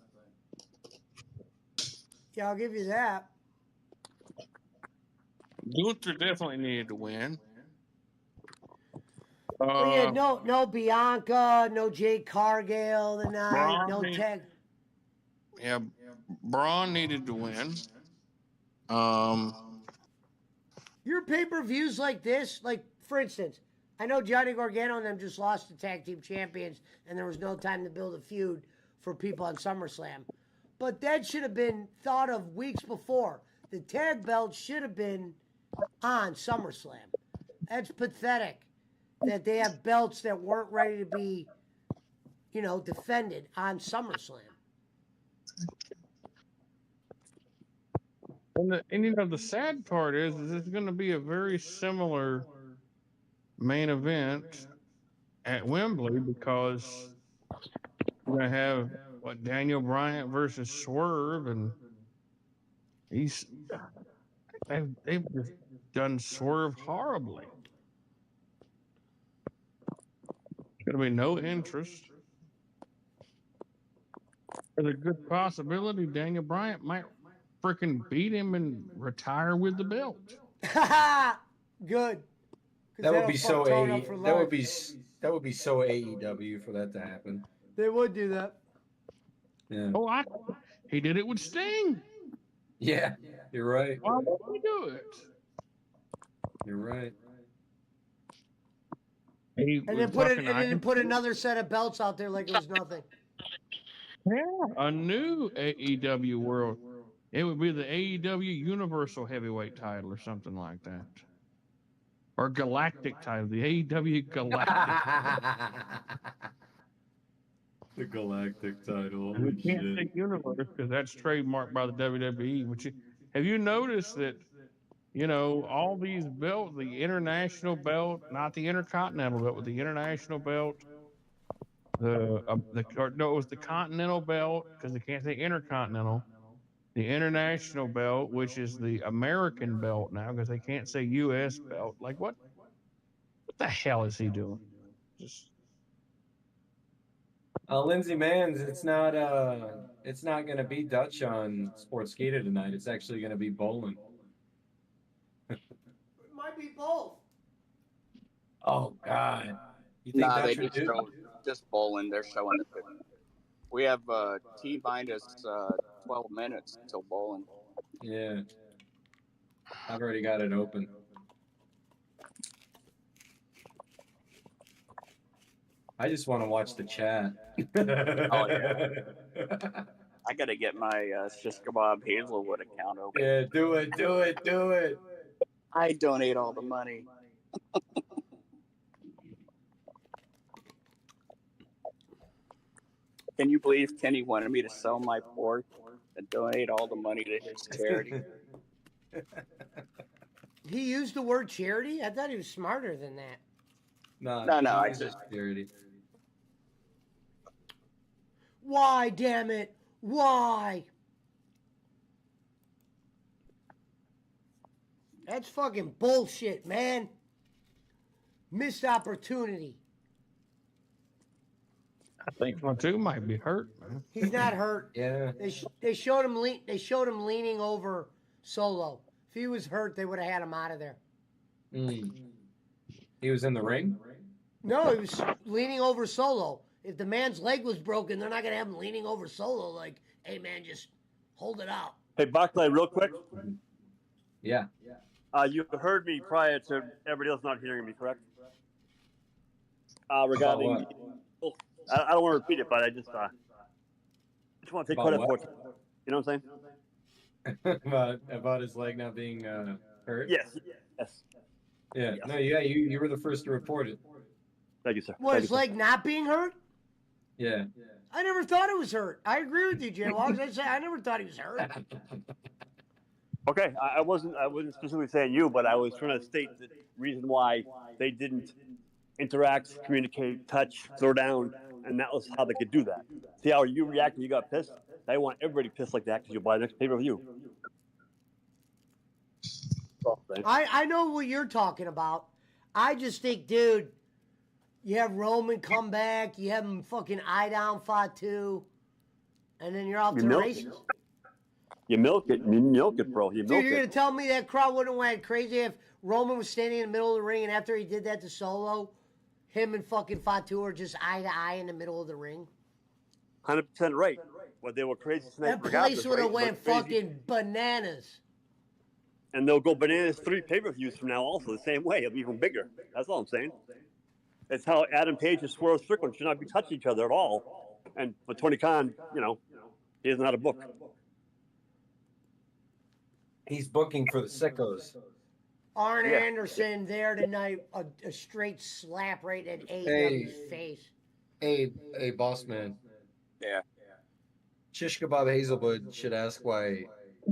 Speaker 3: Yeah, I'll give you that.
Speaker 7: Gunther definitely needed to win.
Speaker 3: But yeah, no Bianca, no Jade Cargill tonight,
Speaker 7: Braun
Speaker 3: no
Speaker 7: need-
Speaker 3: tag.
Speaker 7: Yeah, Braun needed to win.
Speaker 3: Your pay-per-views like this, like, for instance, I know Johnny Gargano and them just lost the tag team champions, and there was no time to build a feud for people on SummerSlam. But that should have been thought of weeks before. The tag belt should have been on SummerSlam. That's pathetic that they have belts that weren't ready to be, defended on SummerSlam.
Speaker 10: And the sad part is it's going to be a very similar main event at Wembley because we're going to have Daniel Bryan versus Swerve, and they've just done Swerve horribly. There's going to be no interest. There's a good possibility Daniel Bryan might freaking beat him and retire with the belt.
Speaker 3: Good.
Speaker 6: That would be so that would be so AEW for that to happen.
Speaker 3: They would do that.
Speaker 6: Yeah.
Speaker 10: Oh, he did it with Sting.
Speaker 6: Yeah, you're right.
Speaker 10: Why would he do it?
Speaker 6: You're right.
Speaker 3: And then put another set of belts out there like it was nothing.
Speaker 10: Yeah, a new AEW world. It would be the AEW Universal Heavyweight title or something like that. Or Galactic title, the AEW Galactic.
Speaker 6: The Galactic title.
Speaker 10: We can't say Universe because that's trademarked by the WWE. But have you noticed that, all these belts, the international belt, not the intercontinental belt, but the international belt, it was the continental belt because they can't say intercontinental. The international belt, which is the American belt now, because they can't say U.S. belt. Like what the hell is he doing?
Speaker 6: Lindsey Manns, it's not going to be Dutch on Sportskeeda tonight. It's actually going to be bowling.
Speaker 3: It might be both.
Speaker 6: Oh God! You think
Speaker 5: Nah,
Speaker 6: Dutch
Speaker 5: they
Speaker 6: would do?
Speaker 5: just bowling. They're showing it. We have T-minus 12 minutes until bowling.
Speaker 6: Yeah, I've already got it open. I just want to watch the chat.
Speaker 5: Oh yeah. I got to get my Shish Kebab Hazelwood account open.
Speaker 6: Yeah, do it.
Speaker 5: I donate all the money. Can you believe Kenny wanted me to sell my pork and donate all the money to his charity?
Speaker 3: He used the word charity? I thought he was smarter than that.
Speaker 6: No,
Speaker 5: I just
Speaker 6: charity.
Speaker 3: Why, damn it? Why? That's fucking bullshit, man. Missed opportunity.
Speaker 10: I think Fatu might be hurt, man.
Speaker 3: He's not hurt.
Speaker 6: Yeah.
Speaker 3: They showed him leaning over Solo. If he was hurt, they would have had him out of there.
Speaker 6: He was in the ring?
Speaker 3: No, he was leaning over Solo. If the man's leg was broken, they're not gonna have him leaning over Solo like, "Hey man, just hold it out."
Speaker 9: Hey, Barclay, real quick.
Speaker 6: Yeah.
Speaker 9: You heard me prior to everybody else not hearing me, correct? Regarding, I don't want to repeat it, but I just want to take credit for it. You know what I'm saying?
Speaker 6: about his leg not being hurt.
Speaker 9: Yes.
Speaker 6: Yeah. No. Yeah. You were the first to report it.
Speaker 9: Thank you, sir.
Speaker 3: What, his leg not being hurt?
Speaker 6: Yeah.
Speaker 3: I never thought it was hurt. I agree with you, Jay. Why was I say I never thought he was hurt?
Speaker 9: Okay, I wasn't specifically saying you, but I was trying to state the reason why they didn't interact, communicate, touch, throw down, and that was how they could do that. See how you reacted when you got pissed? I want everybody pissed like that because you'll buy the next pay-per-view.
Speaker 3: I know what you're talking about. I just think, dude, you have Roman come back, you have him fucking eye down Fatu, and then you're off to the races.
Speaker 9: You milk it, bro. You
Speaker 3: Dude,
Speaker 9: milk
Speaker 3: you're
Speaker 9: it.
Speaker 3: gonna tell me that crowd wouldn't have went crazy if Roman was standing in the middle of the ring, and after he did that to Solo, him and fucking Fatu are just eye to eye in the middle of the ring?
Speaker 9: 100% right. But they were crazy tonight.
Speaker 3: That place would have went fucking bananas.
Speaker 9: And they'll go bananas 3 pay-per-views from now also the same way. It'll be even bigger. That's all I'm saying. It's how Adam Page and Swerve Strickland should not be touching each other at all. And for Tony Khan, he doesn't know how to book.
Speaker 6: He's booking for the sickos.
Speaker 3: Arn Anderson there tonight, a straight slap right in AEW's face.
Speaker 6: Hey, boss man.
Speaker 5: Yeah.
Speaker 6: Shish Kebab Hazelwood should ask why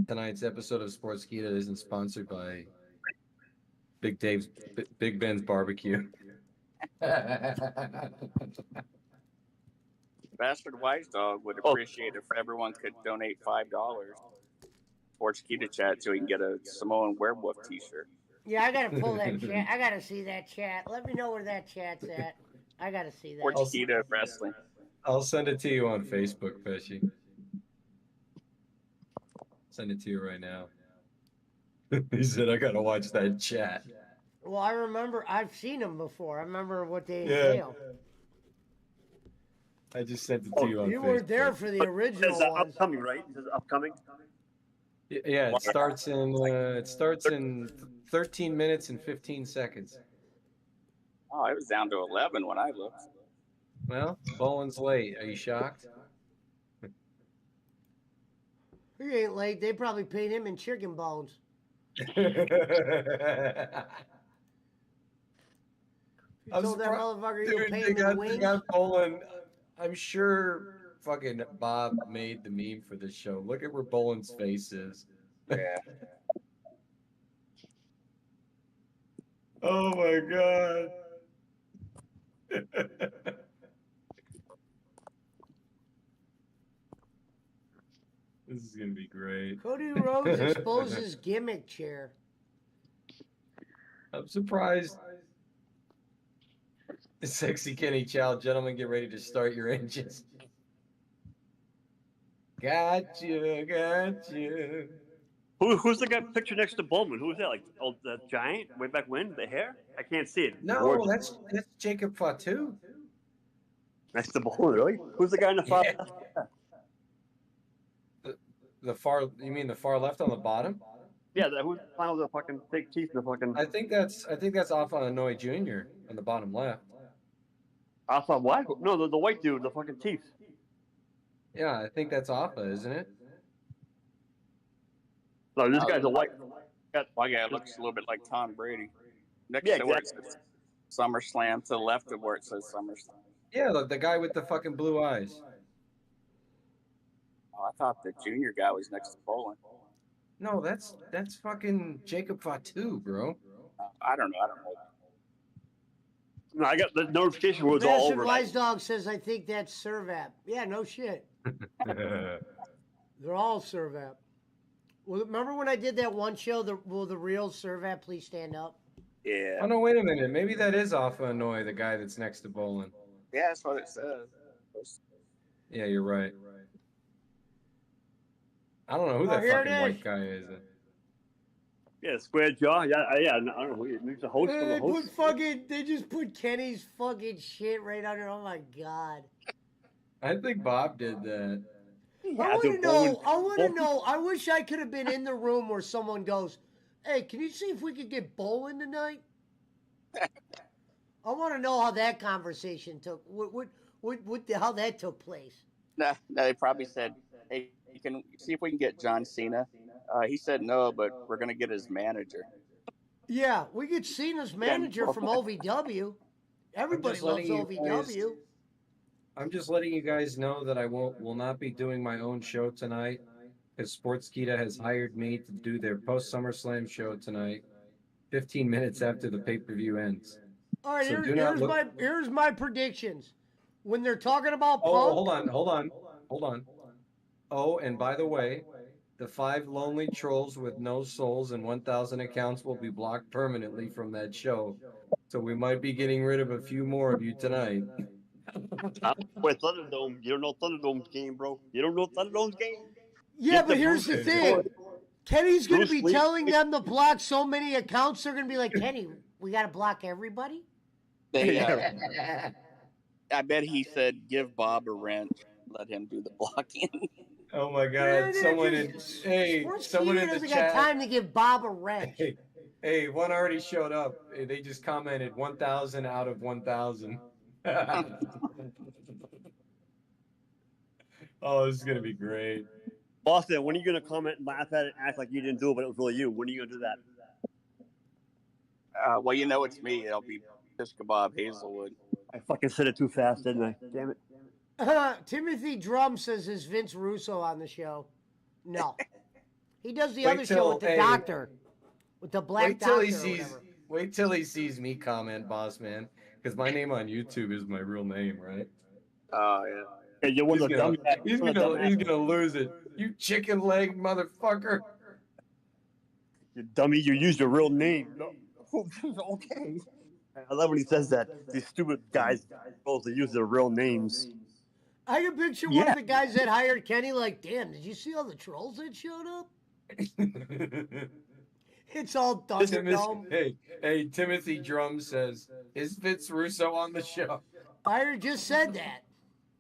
Speaker 6: tonight's episode of Sportskeeda isn't sponsored by Big Ben's Barbecue.
Speaker 5: Bastard Wise Dog would appreciate if everyone could donate $5 Sportskeeda chat so he can get a Samoan Werewolf t-shirt.
Speaker 3: Yeah, I gotta pull that chat. I gotta see that chat. Let me know where that chat's at. I gotta see that.
Speaker 5: Sportskeeda Wrestling.
Speaker 6: I'll send it to you on Facebook, Pesci. Send it to you right now. He said, I gotta watch that chat.
Speaker 3: Well, I remember, I've seen them before. I remember what they entail.
Speaker 6: I just sent it to you on Facebook.
Speaker 3: You weren't there for the original
Speaker 9: It's
Speaker 3: ones.
Speaker 9: upcoming, right? This is upcoming.
Speaker 6: Yeah, it starts in 13 minutes and 15 seconds.
Speaker 5: Oh, it was down to 11 when I looked.
Speaker 6: Well, Bowen's late. Are you shocked?
Speaker 3: He ain't late. They probably paid him in chicken bones. You told that motherfucker you pay him in wings?
Speaker 6: Bolin. I'm sure fucking Bob made the meme for this show. Look at where Bolin's face is.
Speaker 5: Yeah.
Speaker 6: Oh my god. This is gonna be great.
Speaker 3: Cody Rhodes exposes gimmick chair.
Speaker 6: I'm surprised. Sexy Kenny Chow, gentlemen, get ready to start your engines. Gotcha.
Speaker 9: Who's the guy pictured next to Bowman? Who's that? Like the giant way back when? The hair? I can't see it.
Speaker 6: No, that's Jacob Fatu.
Speaker 9: Next to Bowman, really? Who's the guy in the far left?
Speaker 6: The far, you mean the far left on the bottom?
Speaker 9: Yeah, who's final the fucking fake teeth in the fucking.
Speaker 6: I think that's Alpha Hanoi Jr. on the bottom left.
Speaker 9: Alpha what? No, the white dude, the fucking teeth.
Speaker 6: Yeah, I think that's Alpha, isn't it?
Speaker 9: No, this guy's a white.
Speaker 5: My guy looks a little bit like Tom Brady. Next to where it says SummerSlam, to the left of where it says SummerSlam.
Speaker 6: Yeah, the guy with the fucking blue eyes.
Speaker 5: Oh, I thought the junior guy was next to Bolin.
Speaker 6: No, that's fucking Jacob Fatu, bro.
Speaker 5: I don't know.
Speaker 9: No, I got the notification was all over.
Speaker 3: Wise Dog says, I think that's Servap. Yeah, no shit. They're all Servap. Well, remember when I did that one show, will the real Servap please stand up?
Speaker 5: Yeah.
Speaker 6: Oh, no, wait a minute. Maybe that is Alpha Hanoi, the guy that's next to Bolin.
Speaker 5: Yeah, that's what it says.
Speaker 6: Yeah, you're right. I don't know who that fucking white guy is.
Speaker 9: Yeah, square jaw. Yeah, I don't know. He's a host for the host.
Speaker 3: They just put Kenny's fucking shit right under. Oh my god.
Speaker 6: I think Bob did that.
Speaker 3: I want to know. I want to know. I wish I could have been in the room where someone goes, "Hey, can you see if we could get bowling tonight?" I want to know how that conversation took. How that took place.
Speaker 5: No, they probably said, "Hey, you can see if we can get John Cena." He said no, but we're gonna get his manager.
Speaker 3: Yeah, we get Cena's manager from OVW. Everybody loves OVW.
Speaker 6: I'm just letting you guys know that I will not be doing my own show tonight because Sportskeeda has hired me to do their post SummerSlam show tonight, 15 minutes after the pay-per-view ends.
Speaker 3: All right,
Speaker 6: So
Speaker 3: here's my predictions. When they're talking about Punk,
Speaker 6: hold on. Oh, and by the way, the 5 lonely trolls with no souls and 1,000 accounts will be blocked permanently from that show. So we might be getting rid of a few more of you tonight.
Speaker 9: Wait, Thunderdome. You don't know Thunderdome's game, bro. You don't know Thunderdome's game?
Speaker 3: yeah, but here's the thing. Kenny's going to be telling them to block so many accounts, they're going to be like, Kenny, we got to block everybody?
Speaker 5: I bet he said, give Bob a wrench, let him do the blocking.
Speaker 6: Oh my God! Someone in the
Speaker 3: doesn't
Speaker 6: chat.
Speaker 3: got time to give Bob a wrench.
Speaker 6: Hey, one already showed up. They just commented 1,000 out of 1,000. Oh, this is gonna be great.
Speaker 9: Boston, when are you gonna comment and laugh at it and act like you didn't do it, but it was really you? When are you gonna do that?
Speaker 5: Well, you know it's me. It'll be Pisca Bob Hazelwood.
Speaker 9: I fucking said it too fast, didn't I? Damn it.
Speaker 3: Timothy Drum says, is Vince Russo on the show? No. He does the other show with the doctor. With the black doctor.
Speaker 6: Wait till he sees me comment, boss man. Because my name on YouTube is my real name, right?
Speaker 5: Oh, yeah.
Speaker 9: He's
Speaker 6: gonna lose it. You chicken leg motherfucker.
Speaker 9: You dummy, you used your real name. No. Okay. I love when he says that. These stupid guys supposed to use their real names.
Speaker 3: I can picture one of the guys that hired Kenny like, damn, did you see all the trolls that showed up? It's all Thunderdome.
Speaker 6: Hey, Timothy Drum says, is Vince Russo on the show?
Speaker 3: I just said that.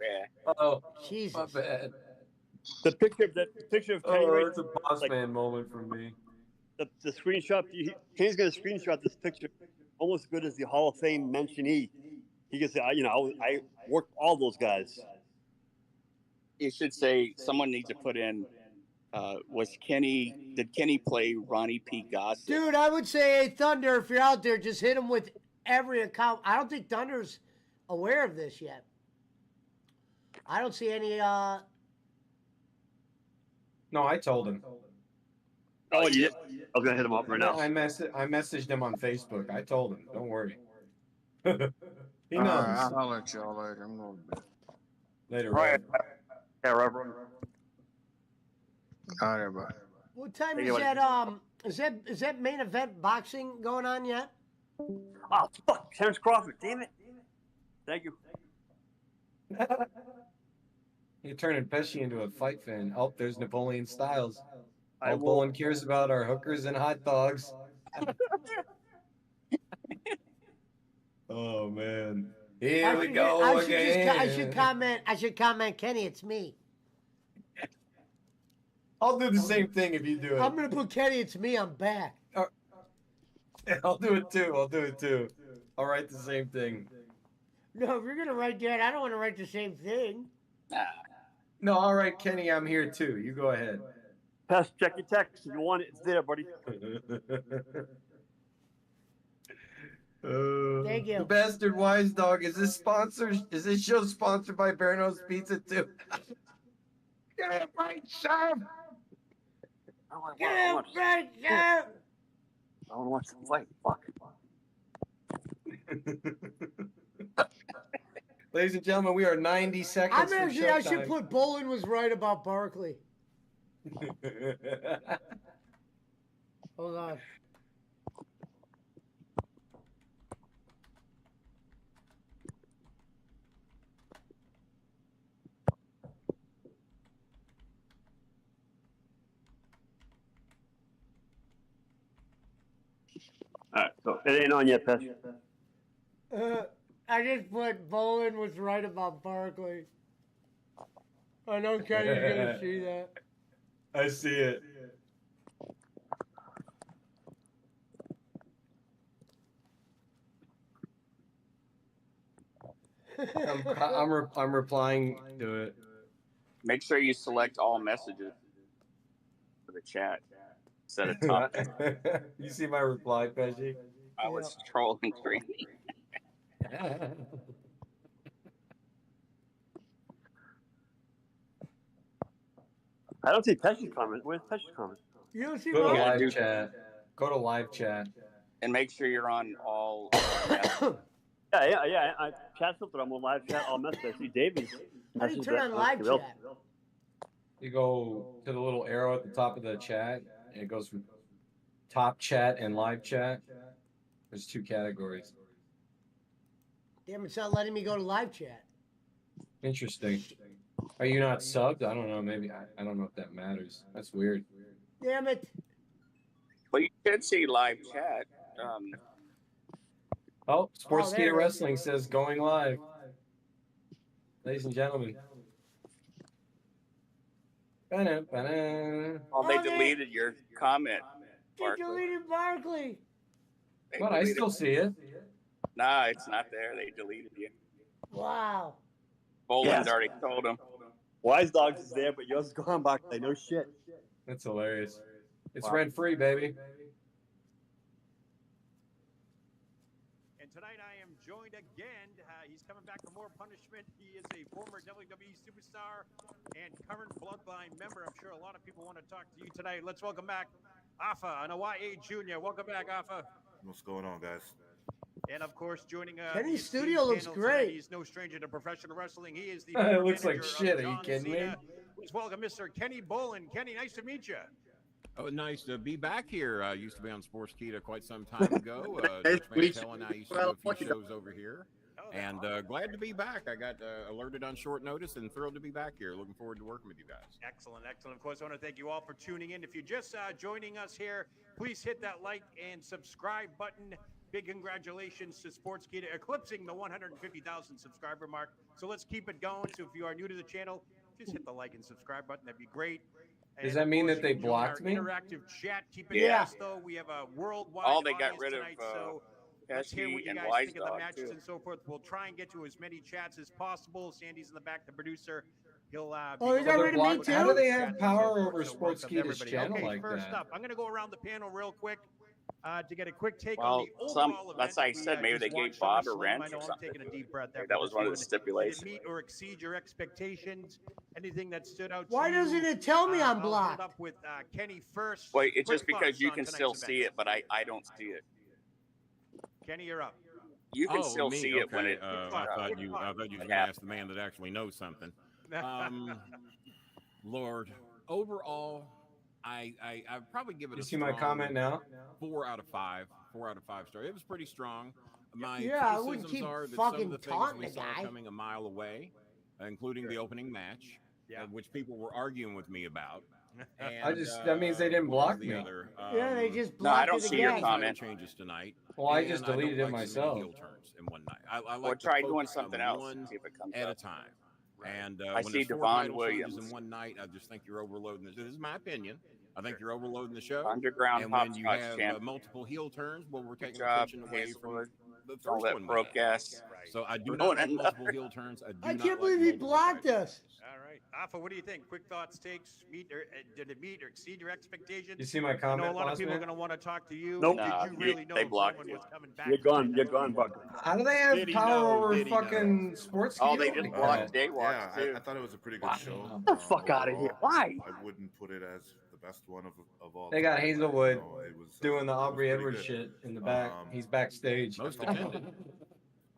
Speaker 5: Yeah.
Speaker 6: Oh,
Speaker 3: Jesus.
Speaker 6: my bad.
Speaker 9: The picture of Kenny.
Speaker 6: Oh, it's a boss man moment for me.
Speaker 9: The screenshot. Kenny's gonna screenshot this picture almost as good as the Hall of Fame mentionee. He can say, I worked all those guys.
Speaker 5: You should say someone needs to put in. Did Kenny play Ronnie P. Gossett?
Speaker 3: Dude, I would say, hey, Thunder, if you're out there, just hit him with every account. I don't think Thunder's aware of this yet. I don't see any,
Speaker 6: No, I told him.
Speaker 9: Oh, yeah. I was going to hit him up right now.
Speaker 6: I messaged him on Facebook. I told him. Don't worry. He knows.
Speaker 7: I'll let y'all later. I'm going to bed.
Speaker 6: Later,
Speaker 9: right. Yeah, Reverend.
Speaker 7: All right, everybody.
Speaker 3: What time is that? Is that main event boxing going on yet?
Speaker 9: Oh, fuck. Terrence Crawford. Damn it. Thank you.
Speaker 6: You're turning Pesci into a fight fan. Oh, there's Napoleon Styles. All Bolin cares about are hookers and hot dogs. Oh, man. Here we go again.
Speaker 3: I should comment, Kenny, it's me.
Speaker 6: I'll do the same thing if you do it.
Speaker 3: I'm going to put Kenny, it's me, I'm back.
Speaker 6: I'll do it too. I'll write the same thing.
Speaker 3: No, if you're going to write that, I don't want to write the same thing.
Speaker 6: No, all right, Kenny, I'm here too. You go ahead.
Speaker 9: Check your text. If you want it, it's there, buddy.
Speaker 3: Thank you.
Speaker 6: The Bastard Wise Dog. Is this show sponsored by Berno's Pizza too? Get it right, Sam.
Speaker 3: Get it right, Sam.
Speaker 9: I want to watch the fight. Fuck.
Speaker 6: Ladies and gentlemen, we are 90 seconds from showtime.
Speaker 3: I should put Bolin was right about Barkley. Hold on.
Speaker 9: All right, so it ain't on yet, Pesh.
Speaker 3: I just put Bolin was right about Barkley. I know Kenny's gonna see that.
Speaker 6: I see it. I'm replying to it.
Speaker 5: Make sure you select all messages for the chat instead of top.
Speaker 6: You see my reply, Pesci?
Speaker 5: I was trolling crazy.
Speaker 9: I don't see Pesci's comment. Where's Pesci's comment?
Speaker 3: You don't see
Speaker 6: Go to
Speaker 3: mine?
Speaker 6: live chat. Go to live chat.
Speaker 5: And make sure you're on all.
Speaker 9: Yeah. I chat filter. I'm on live chat. All messages. I see David's.
Speaker 3: How do you turn on live chat?
Speaker 6: You go to the little arrow at the top of the chat, and it goes from top chat and live chat. There's 2 categories.
Speaker 3: Damn, it's not letting me go to live chat.
Speaker 6: Interesting. Are you not subbed? I don't know. Maybe I don't know if that matters. That's weird.
Speaker 3: Damn it.
Speaker 5: Well, you should see live chat.
Speaker 6: Oh, Sports
Speaker 3: there
Speaker 6: Skater
Speaker 3: it is.
Speaker 6: Wrestling says going live. Ladies and gentlemen. Ba-da-ba-da.
Speaker 5: Oh, they deleted your comment.
Speaker 3: They
Speaker 5: Barkley.
Speaker 3: deleted Barkley.
Speaker 5: They
Speaker 6: But I
Speaker 5: deleted-
Speaker 6: still see it.
Speaker 5: Nah, it's not there. They deleted you.
Speaker 3: Wow.
Speaker 5: Boland's already told him.
Speaker 9: Wise Dogs is there, but yours is gone, Barkley. No shit.
Speaker 6: That's hilarious. It's
Speaker 9: Wow.
Speaker 6: rent free, baby.
Speaker 14: And tonight I am joined again. He's coming back for more punishment. He is a former WWE superstar and current Bloodline member. I'm sure a lot of people want to talk to you tonight. Let's welcome back Afa and Hawaii Jr. Welcome back, Afa.
Speaker 15: What's going on, guys?
Speaker 14: And of course, joining
Speaker 3: Kenny's
Speaker 14: the
Speaker 3: studio
Speaker 14: esteemed
Speaker 3: looks
Speaker 14: panel tonight,
Speaker 3: great.
Speaker 14: He's no stranger to professional wrestling. He is the
Speaker 6: It
Speaker 14: former
Speaker 6: looks like
Speaker 14: manager of
Speaker 6: shit. Are you
Speaker 14: John
Speaker 6: kidding me?
Speaker 14: Cena. Please welcome Mr. Kenny Bolin. Kenny, nice to meet you.
Speaker 16: Oh, nice to be back here. I used to be on Sportskeeda quite some time ago. Dutch Mantel and I used to do a few shows over here. And glad to be back. I got alerted on short notice and thrilled to be back here. Looking forward to working with you guys.
Speaker 14: Excellent, excellent. Of course, I want to thank you all for tuning in. If you're just joining us here, please hit that like and subscribe button. Big congratulations to Sportskeeda eclipsing the 150,000 subscriber mark. So let's keep it going. So if you are new to the channel, just hit the like and subscribe button. That'd be great.
Speaker 6: Does that mean that they blocked me?
Speaker 14: Interactive chat. Keep it
Speaker 5: Yeah.
Speaker 14: fast, though. We have a worldwide
Speaker 5: Oh, they got
Speaker 14: audience
Speaker 5: rid of
Speaker 14: tonight, so let's hear what
Speaker 5: Pesci
Speaker 14: you
Speaker 5: and
Speaker 14: guys
Speaker 5: Wise
Speaker 14: think of the
Speaker 5: Dog,
Speaker 14: matches
Speaker 5: too.
Speaker 14: and so forth. We'll try and get to as many chats as possible. Sandy's in the back, the producer. He'll
Speaker 3: Oh, they got rid of me, too?
Speaker 6: How do they have
Speaker 14: Chats and
Speaker 6: power
Speaker 14: so
Speaker 6: over
Speaker 14: forth, so welcome
Speaker 6: Sportskeeda's
Speaker 14: everybody.
Speaker 6: channel
Speaker 14: Okay,
Speaker 6: like
Speaker 14: first
Speaker 6: that?
Speaker 14: up, I'm going to go around the panel real quick to get a quick take
Speaker 5: Well,
Speaker 14: on the overall event.
Speaker 5: that's how I
Speaker 14: that we,
Speaker 5: said maybe
Speaker 14: just
Speaker 5: they gave
Speaker 14: watched on
Speaker 5: Bob
Speaker 14: the
Speaker 5: a
Speaker 14: Slam.
Speaker 5: wrench
Speaker 14: I
Speaker 5: or
Speaker 14: know I'm
Speaker 5: something.
Speaker 14: taking a deep breath there.
Speaker 5: Maybe that
Speaker 14: for
Speaker 5: was
Speaker 14: this
Speaker 5: one of the
Speaker 14: one. Did
Speaker 5: stipulations.
Speaker 14: it meet or exceed your expectations? Anything that stood out to
Speaker 3: Why
Speaker 14: you?
Speaker 3: doesn't it tell me I'm
Speaker 14: I'll
Speaker 3: blocked?
Speaker 14: end up with Kenny first.
Speaker 5: Wait, it's
Speaker 14: Quick
Speaker 5: just because
Speaker 14: thoughts
Speaker 5: you
Speaker 14: on
Speaker 5: can
Speaker 14: tonight's
Speaker 5: still
Speaker 14: event.
Speaker 5: see it, but I don't see it.
Speaker 14: Kenny, you're up.
Speaker 5: You can
Speaker 16: Oh,
Speaker 5: still
Speaker 16: me?
Speaker 5: see it when
Speaker 16: Okay.
Speaker 5: it.
Speaker 16: I thought you was going to ask the man that actually knows something. Lord, overall, I'd probably give it
Speaker 6: You
Speaker 16: a
Speaker 6: see my
Speaker 16: strong
Speaker 6: comment now?
Speaker 16: 4 out of 5. 4 out of 5 star. It was pretty strong. My
Speaker 3: Yeah, I wouldn't
Speaker 16: criticisms
Speaker 3: keep
Speaker 16: are that some
Speaker 3: fucking
Speaker 16: of the things
Speaker 3: taunting
Speaker 16: we
Speaker 3: the
Speaker 16: saw
Speaker 3: guy.
Speaker 16: coming a mile away, including the opening match, which people were arguing with me about. And,
Speaker 6: that means they didn't
Speaker 16: what was
Speaker 6: block
Speaker 16: the
Speaker 6: me.
Speaker 16: other?
Speaker 3: Yeah, they just
Speaker 5: No, I
Speaker 3: blocked
Speaker 5: don't
Speaker 3: it
Speaker 5: see your
Speaker 3: again.
Speaker 5: comment.
Speaker 16: Changes tonight.
Speaker 6: Well, I
Speaker 16: and
Speaker 6: just
Speaker 16: don't
Speaker 6: deleted it
Speaker 16: like so many
Speaker 6: myself.
Speaker 16: heel turns in one night. I
Speaker 5: Well,
Speaker 16: like to
Speaker 5: try doing
Speaker 16: focus on
Speaker 5: something else.
Speaker 16: one
Speaker 5: See if it comes
Speaker 16: at a
Speaker 5: up.
Speaker 16: time. And
Speaker 5: I
Speaker 16: when
Speaker 5: see
Speaker 16: there's 4
Speaker 5: Devon
Speaker 16: title changes
Speaker 5: Williams.
Speaker 16: in one night, I just think you're overloading this. This is my opinion. I think you're overloading the show.
Speaker 5: Underground
Speaker 16: and when
Speaker 5: Hopscotch
Speaker 16: you have
Speaker 5: champ.
Speaker 16: Multiple heel turns, well, we're taking
Speaker 5: Good job,
Speaker 16: attention away
Speaker 5: Hazelwood.
Speaker 16: from the
Speaker 5: All
Speaker 16: first
Speaker 5: that
Speaker 16: one. we
Speaker 5: broke
Speaker 16: had.
Speaker 5: ass.
Speaker 16: So I do
Speaker 5: Ruin
Speaker 16: not like
Speaker 5: another.
Speaker 16: multiple heel turns. I do
Speaker 3: I
Speaker 16: not
Speaker 3: can't
Speaker 16: like
Speaker 3: believe he
Speaker 16: multiple
Speaker 3: blocked
Speaker 16: title
Speaker 3: us.
Speaker 14: All right, Alpha, what do you think? Quick thoughts, takes, did it meet or exceed your expectations?
Speaker 6: You see my
Speaker 14: I know
Speaker 6: comment,
Speaker 14: a lot of
Speaker 6: last
Speaker 14: people are
Speaker 6: man?
Speaker 14: going to want to talk to you.
Speaker 9: Nope.
Speaker 14: Did
Speaker 5: Nah,
Speaker 14: you really know
Speaker 5: they
Speaker 14: if
Speaker 5: blocked
Speaker 14: Roman
Speaker 5: you.
Speaker 14: was coming back?
Speaker 9: You're gone. You're gone, Barkley.
Speaker 6: How do they have
Speaker 16: Did he
Speaker 6: power
Speaker 16: know?
Speaker 6: over
Speaker 16: Did he know?
Speaker 6: fucking Sportskeeda?
Speaker 5: Oh, they just blocked
Speaker 15: Yeah,
Speaker 5: Daywalks too.
Speaker 15: I thought it was a pretty good show.
Speaker 9: Get the fuck out of here. Why?
Speaker 15: I wouldn't put it as the best one of all.
Speaker 6: They got
Speaker 15: time, but,
Speaker 6: Hazelwood
Speaker 15: it was,
Speaker 6: doing the
Speaker 15: it was
Speaker 6: Aubrey
Speaker 15: pretty
Speaker 6: Edwards
Speaker 15: good.
Speaker 6: shit in the back. He's backstage.
Speaker 16: Most attended.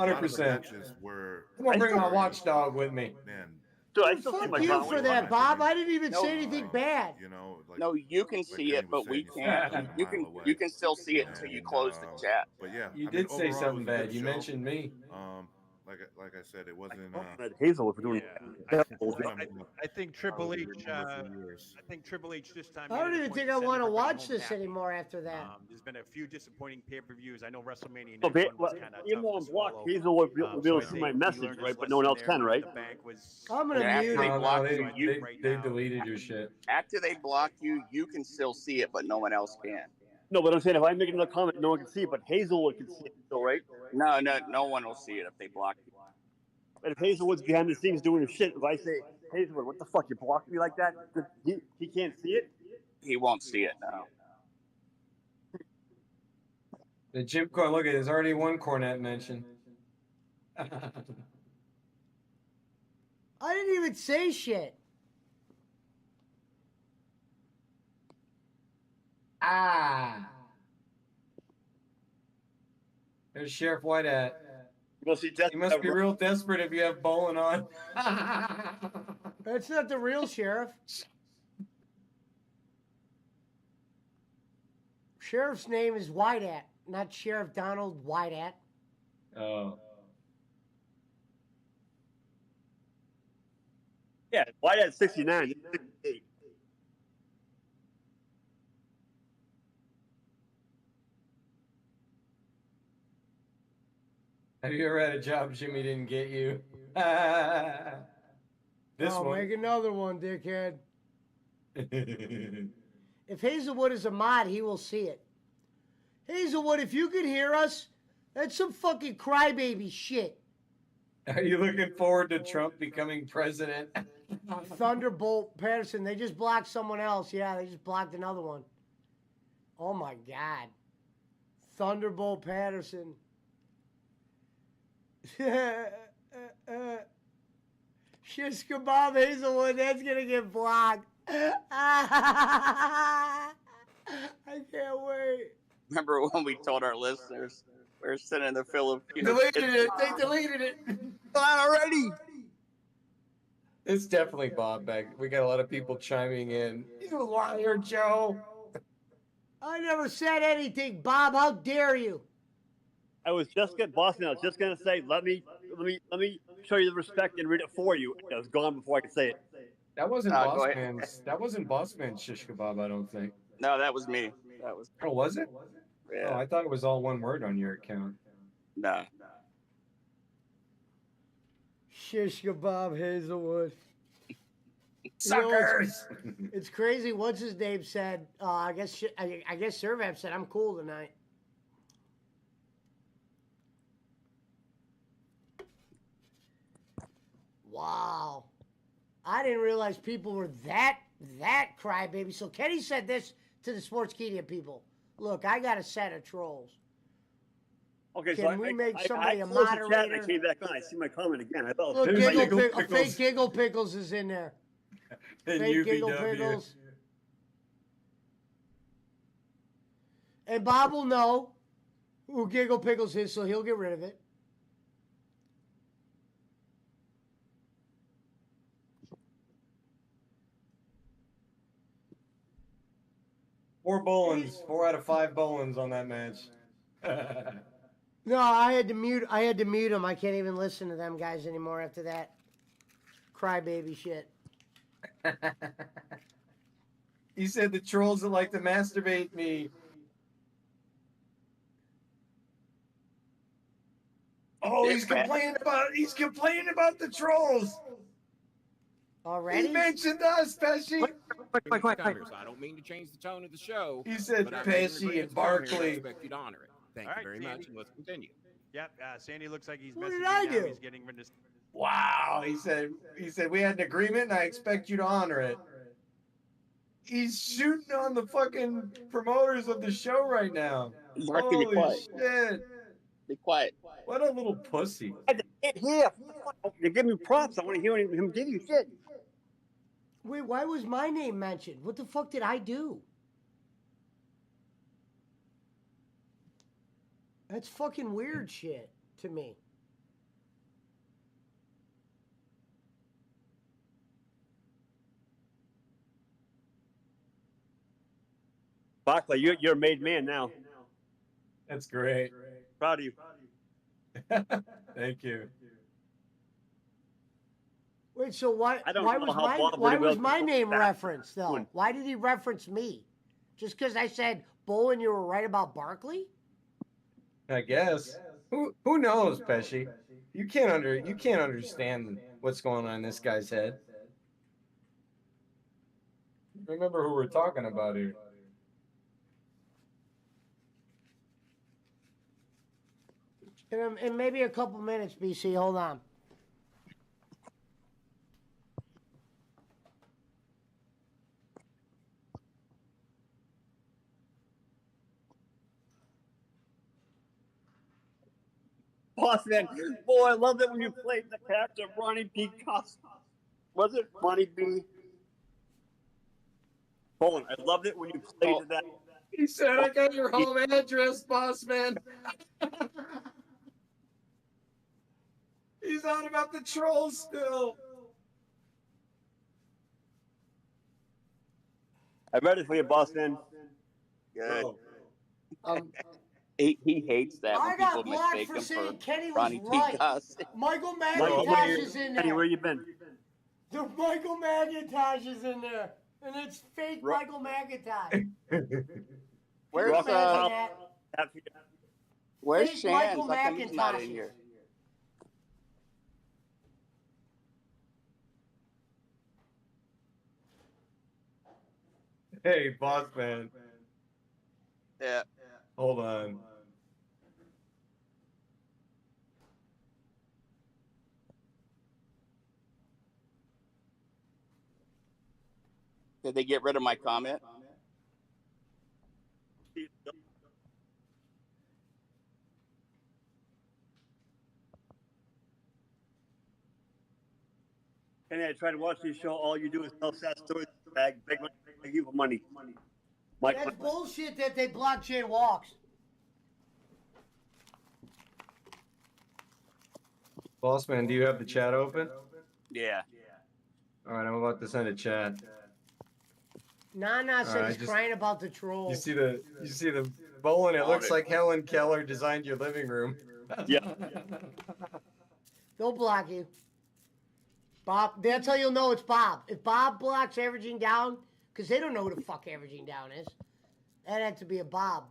Speaker 6: 100%.
Speaker 15: Matches were,
Speaker 6: I'm gonna bring my watchdog with me.
Speaker 15: man,
Speaker 9: Dude, I
Speaker 3: Well,
Speaker 9: still see
Speaker 3: fuck
Speaker 9: my
Speaker 3: you
Speaker 9: comment.
Speaker 3: for that, Bob. I didn't even say anything bad.
Speaker 15: you know, like
Speaker 5: No, you can
Speaker 15: like
Speaker 5: see
Speaker 15: Kenny
Speaker 5: it, but
Speaker 15: was
Speaker 5: we
Speaker 15: saying, you
Speaker 5: can't.
Speaker 15: saw it
Speaker 5: You
Speaker 15: a
Speaker 5: can
Speaker 15: mile away.
Speaker 5: you can still see it until you
Speaker 15: And,
Speaker 5: close the chat.
Speaker 15: But yeah,
Speaker 6: You
Speaker 15: I
Speaker 6: did
Speaker 15: mean,
Speaker 6: say
Speaker 15: overall, it
Speaker 6: something
Speaker 15: was a good
Speaker 6: bad. You
Speaker 15: show.
Speaker 6: mentioned me.
Speaker 15: like I said, it wasn't.
Speaker 9: Hazel was doing.
Speaker 14: Yeah. I think Triple H. I think Triple H this time.
Speaker 3: I don't
Speaker 14: made it a
Speaker 3: even
Speaker 14: point
Speaker 3: think
Speaker 14: to
Speaker 3: I
Speaker 14: send
Speaker 3: want to
Speaker 14: everybody
Speaker 3: watch
Speaker 14: home
Speaker 3: this
Speaker 14: happy.
Speaker 3: anymore after that.
Speaker 14: There's been a few disappointing pay-per-views. I know WrestleMania
Speaker 9: So,
Speaker 14: next one was kind of
Speaker 9: even though
Speaker 14: tough
Speaker 9: I'm
Speaker 14: to
Speaker 9: blocked,
Speaker 14: swallow.
Speaker 9: Hazel will be able to
Speaker 14: I
Speaker 9: see my
Speaker 14: think he
Speaker 9: message,
Speaker 14: learned his
Speaker 9: right? But no one
Speaker 14: lesson
Speaker 9: else
Speaker 14: there.
Speaker 9: can,
Speaker 14: Money in
Speaker 9: right?
Speaker 14: the Bank was.
Speaker 3: I'm gonna
Speaker 5: Yeah,
Speaker 3: mute
Speaker 5: after they
Speaker 3: it.
Speaker 5: block
Speaker 6: they,
Speaker 5: you,
Speaker 6: they,
Speaker 14: right
Speaker 6: they
Speaker 14: now.
Speaker 6: deleted your shit.
Speaker 5: after they block you, you can still see it, but no one else can.
Speaker 9: No, but I'm saying if I make another comment, no one can see it, but Hazelwood can see it still, right?
Speaker 5: No one will see it if they block you.
Speaker 9: But if Hazelwood's behind the scenes doing his shit, if I say, Hazelwood, what the fuck, you blocking me like that? He can't see it?
Speaker 5: He won't see it now.
Speaker 8: The Jim Cornette, look at it, there's already one Cornette mention.
Speaker 3: I didn't even say shit.
Speaker 8: There's Sheriff White at.
Speaker 9: You
Speaker 8: must be real desperate if you have bowling on.
Speaker 3: That's not the real sheriff. Sheriff's name is Whiteat, not Sheriff Donald Whiteat.
Speaker 8: Oh.
Speaker 9: Yeah, why at 69? 68.
Speaker 8: Have you ever had a job Jimmy didn't get you? This
Speaker 3: Oh,
Speaker 8: one.
Speaker 3: make another one, dickhead. If Hazelwood is a mod, he will see it. Hazelwood, if you could hear us, that's some fucking crybaby shit.
Speaker 8: Are you looking forward to Trump becoming president?
Speaker 3: Thunderbolt Patterson, they just blocked someone else. Yeah, they just blocked another one. Oh my God. Thunderbolt Patterson. Shish kebab Hazelwood, that's gonna get blocked. I can't wait.
Speaker 5: Remember when we told our listeners we were sitting in the Philippines?
Speaker 8: Deleted it. They deleted it.
Speaker 5: Already.
Speaker 8: It's definitely Bob back. We got a lot of people chiming in. You liar, Joe.
Speaker 3: I never said anything, Bob. How dare you?
Speaker 9: I was just Boston. I was just gonna say, let me show you the respect and read it for you. I was gone before I could say it.
Speaker 8: That wasn't
Speaker 5: go
Speaker 8: Boss
Speaker 5: ahead.
Speaker 8: Man's. That wasn't Boss Man's shish kebab. I don't think.
Speaker 5: No, that was me. That was.
Speaker 8: Oh, was it?
Speaker 5: Yeah.
Speaker 8: Oh, I thought it was all one word on your account.
Speaker 5: No.
Speaker 3: Shish kebab Hazelwood.
Speaker 8: Suckers!
Speaker 3: It's crazy. What's his name said? I guess Servap said I'm cool tonight. Wow, I didn't realize people were that crybaby. So Kenny said this to the Sportskeeda people. Look, I got a set of trolls.
Speaker 9: Okay,
Speaker 3: Can
Speaker 9: so
Speaker 3: we make
Speaker 9: I
Speaker 3: somebody a
Speaker 9: closed the chat and
Speaker 3: moderator?
Speaker 9: I came back on. I see my comment again. I thought
Speaker 3: Look,
Speaker 8: Giggle
Speaker 3: a fake Giggle Pickles is in there.
Speaker 8: And
Speaker 3: Fake Giggle
Speaker 8: UBW.
Speaker 3: Pickles. And Bob will know who Giggle Pickles is, so he'll get rid of it.
Speaker 8: Four Bolins. 4 out of 5 Bolins on that match.
Speaker 3: No, I had to mute him. I can't even listen to them guys anymore after that crybaby shit.
Speaker 8: He said the trolls that like to masturbate me. Oh, he's complaining about the trolls.
Speaker 3: Already?
Speaker 8: He mentioned us, Pesci.
Speaker 16: Quick. I don't mean to change the tone of the show.
Speaker 8: He said
Speaker 16: but I made an
Speaker 8: Pesci
Speaker 16: agreement
Speaker 8: and
Speaker 16: to come here, I
Speaker 8: Barkley.
Speaker 16: expect you to honor it. Thank
Speaker 14: All
Speaker 16: you
Speaker 14: right,
Speaker 16: very
Speaker 14: Sandy.
Speaker 16: much, and let's continue.
Speaker 14: Yep, Sandy looks like he's
Speaker 3: What
Speaker 14: messaging
Speaker 3: did I
Speaker 14: now.
Speaker 3: do?
Speaker 14: He's getting rid of.
Speaker 8: Wow, he said we had an agreement and I expect you to honor it. He's shooting on the fucking promoters of the show right now.
Speaker 5: Marky, be
Speaker 8: Holy
Speaker 5: quiet.
Speaker 8: shit.
Speaker 5: Be quiet.
Speaker 8: What a little pussy.
Speaker 9: Yeah, you give me props. I want to hear him give you shit.
Speaker 3: Wait, why was my name mentioned? What the fuck did I do? That's fucking weird shit to me.
Speaker 9: Barkley, you're a made man now.
Speaker 8: That's great.
Speaker 9: Proud of you.
Speaker 8: Thank you.
Speaker 3: Wait, so why?
Speaker 9: I don't
Speaker 3: Why
Speaker 9: know
Speaker 3: was
Speaker 9: how
Speaker 3: my
Speaker 9: Bob
Speaker 3: why
Speaker 9: really
Speaker 3: was
Speaker 9: will
Speaker 3: my
Speaker 9: go
Speaker 3: name
Speaker 9: back.
Speaker 3: referenced though? Why did he reference me? Just because I said Bolin, you were right about Barkley?
Speaker 6: I guess. Who knows, Pesci? You can't understand what's going on in this guy's head. Remember who we're talking about here.
Speaker 3: In maybe a couple minutes, BC. Hold on.
Speaker 9: Boss man, boy, I love it when you played the character of Ronnie B. Cost. Was it Ronnie B? Bolin, I loved it when you played that.
Speaker 6: He said, I got your home address, boss man. He's on about the trolls still.
Speaker 9: I read it for you, boss man.
Speaker 5: Good.
Speaker 6: Bro.
Speaker 5: He hates that
Speaker 3: I
Speaker 5: when
Speaker 3: got
Speaker 5: people
Speaker 3: blocked
Speaker 5: mistake
Speaker 3: for
Speaker 5: him
Speaker 3: saying
Speaker 5: for
Speaker 3: Kenny was
Speaker 5: Ronnie
Speaker 3: right.
Speaker 5: T. Goss.
Speaker 3: Michael
Speaker 9: Michael,
Speaker 3: McIntyre is in
Speaker 9: Kenny,
Speaker 3: there.
Speaker 9: where you been?
Speaker 3: The Michael McIntyre is in there. And it's fake Michael McIntyre.
Speaker 5: Where's
Speaker 3: Can you imagine that?
Speaker 5: Where's
Speaker 3: Fake
Speaker 5: Shans?
Speaker 3: Michael
Speaker 5: How come he's not in
Speaker 3: McIntyre.
Speaker 5: here?
Speaker 6: Hey, boss man.
Speaker 5: Yeah.
Speaker 6: Hold on.
Speaker 5: Did they get rid of my comment?
Speaker 9: Kenny, I try to watch this show. All you do is tell sad stories. Beg you for money.
Speaker 3: That's bullshit that they blocked Jay Walks.
Speaker 6: Boss man, do you have the chat open?
Speaker 5: Yeah.
Speaker 6: All right, I'm about to send a chat.
Speaker 3: Nana said
Speaker 6: Alright,
Speaker 3: he's
Speaker 6: just-
Speaker 3: crying about the troll.
Speaker 6: You see the Bolin, it looks like Helen Keller designed your living room.
Speaker 9: Yeah.
Speaker 3: They'll block you. Bob, that's how you'll know it's Bob. If Bob blocks Averaging Down, because they don't know who the fuck Averaging Down is, that had to be a Bob.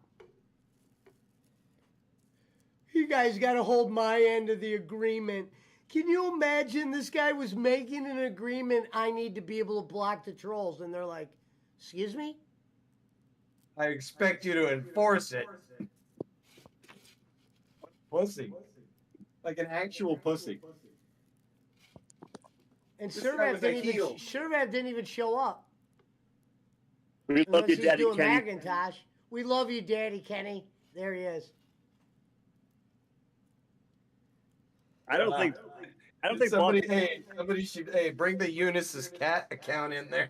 Speaker 3: You guys got to hold my end of the agreement. Can you imagine this guy was making an agreement, I need to be able to block the trolls, and they're like, excuse me?
Speaker 6: I expect you to enforce it. Pussy. Like an actual pussy.
Speaker 3: And
Speaker 6: This guy was a heel.
Speaker 3: Servav didn't even show up.
Speaker 9: We love
Speaker 3: Unless
Speaker 9: you,
Speaker 3: he's
Speaker 9: Daddy
Speaker 3: doing
Speaker 9: Kenny.
Speaker 3: Macintosh. We love you, Daddy Kenny. There he is.
Speaker 9: I don't think
Speaker 6: somebody,
Speaker 9: Bob,
Speaker 6: somebody should bring the Eunice's cat account in there.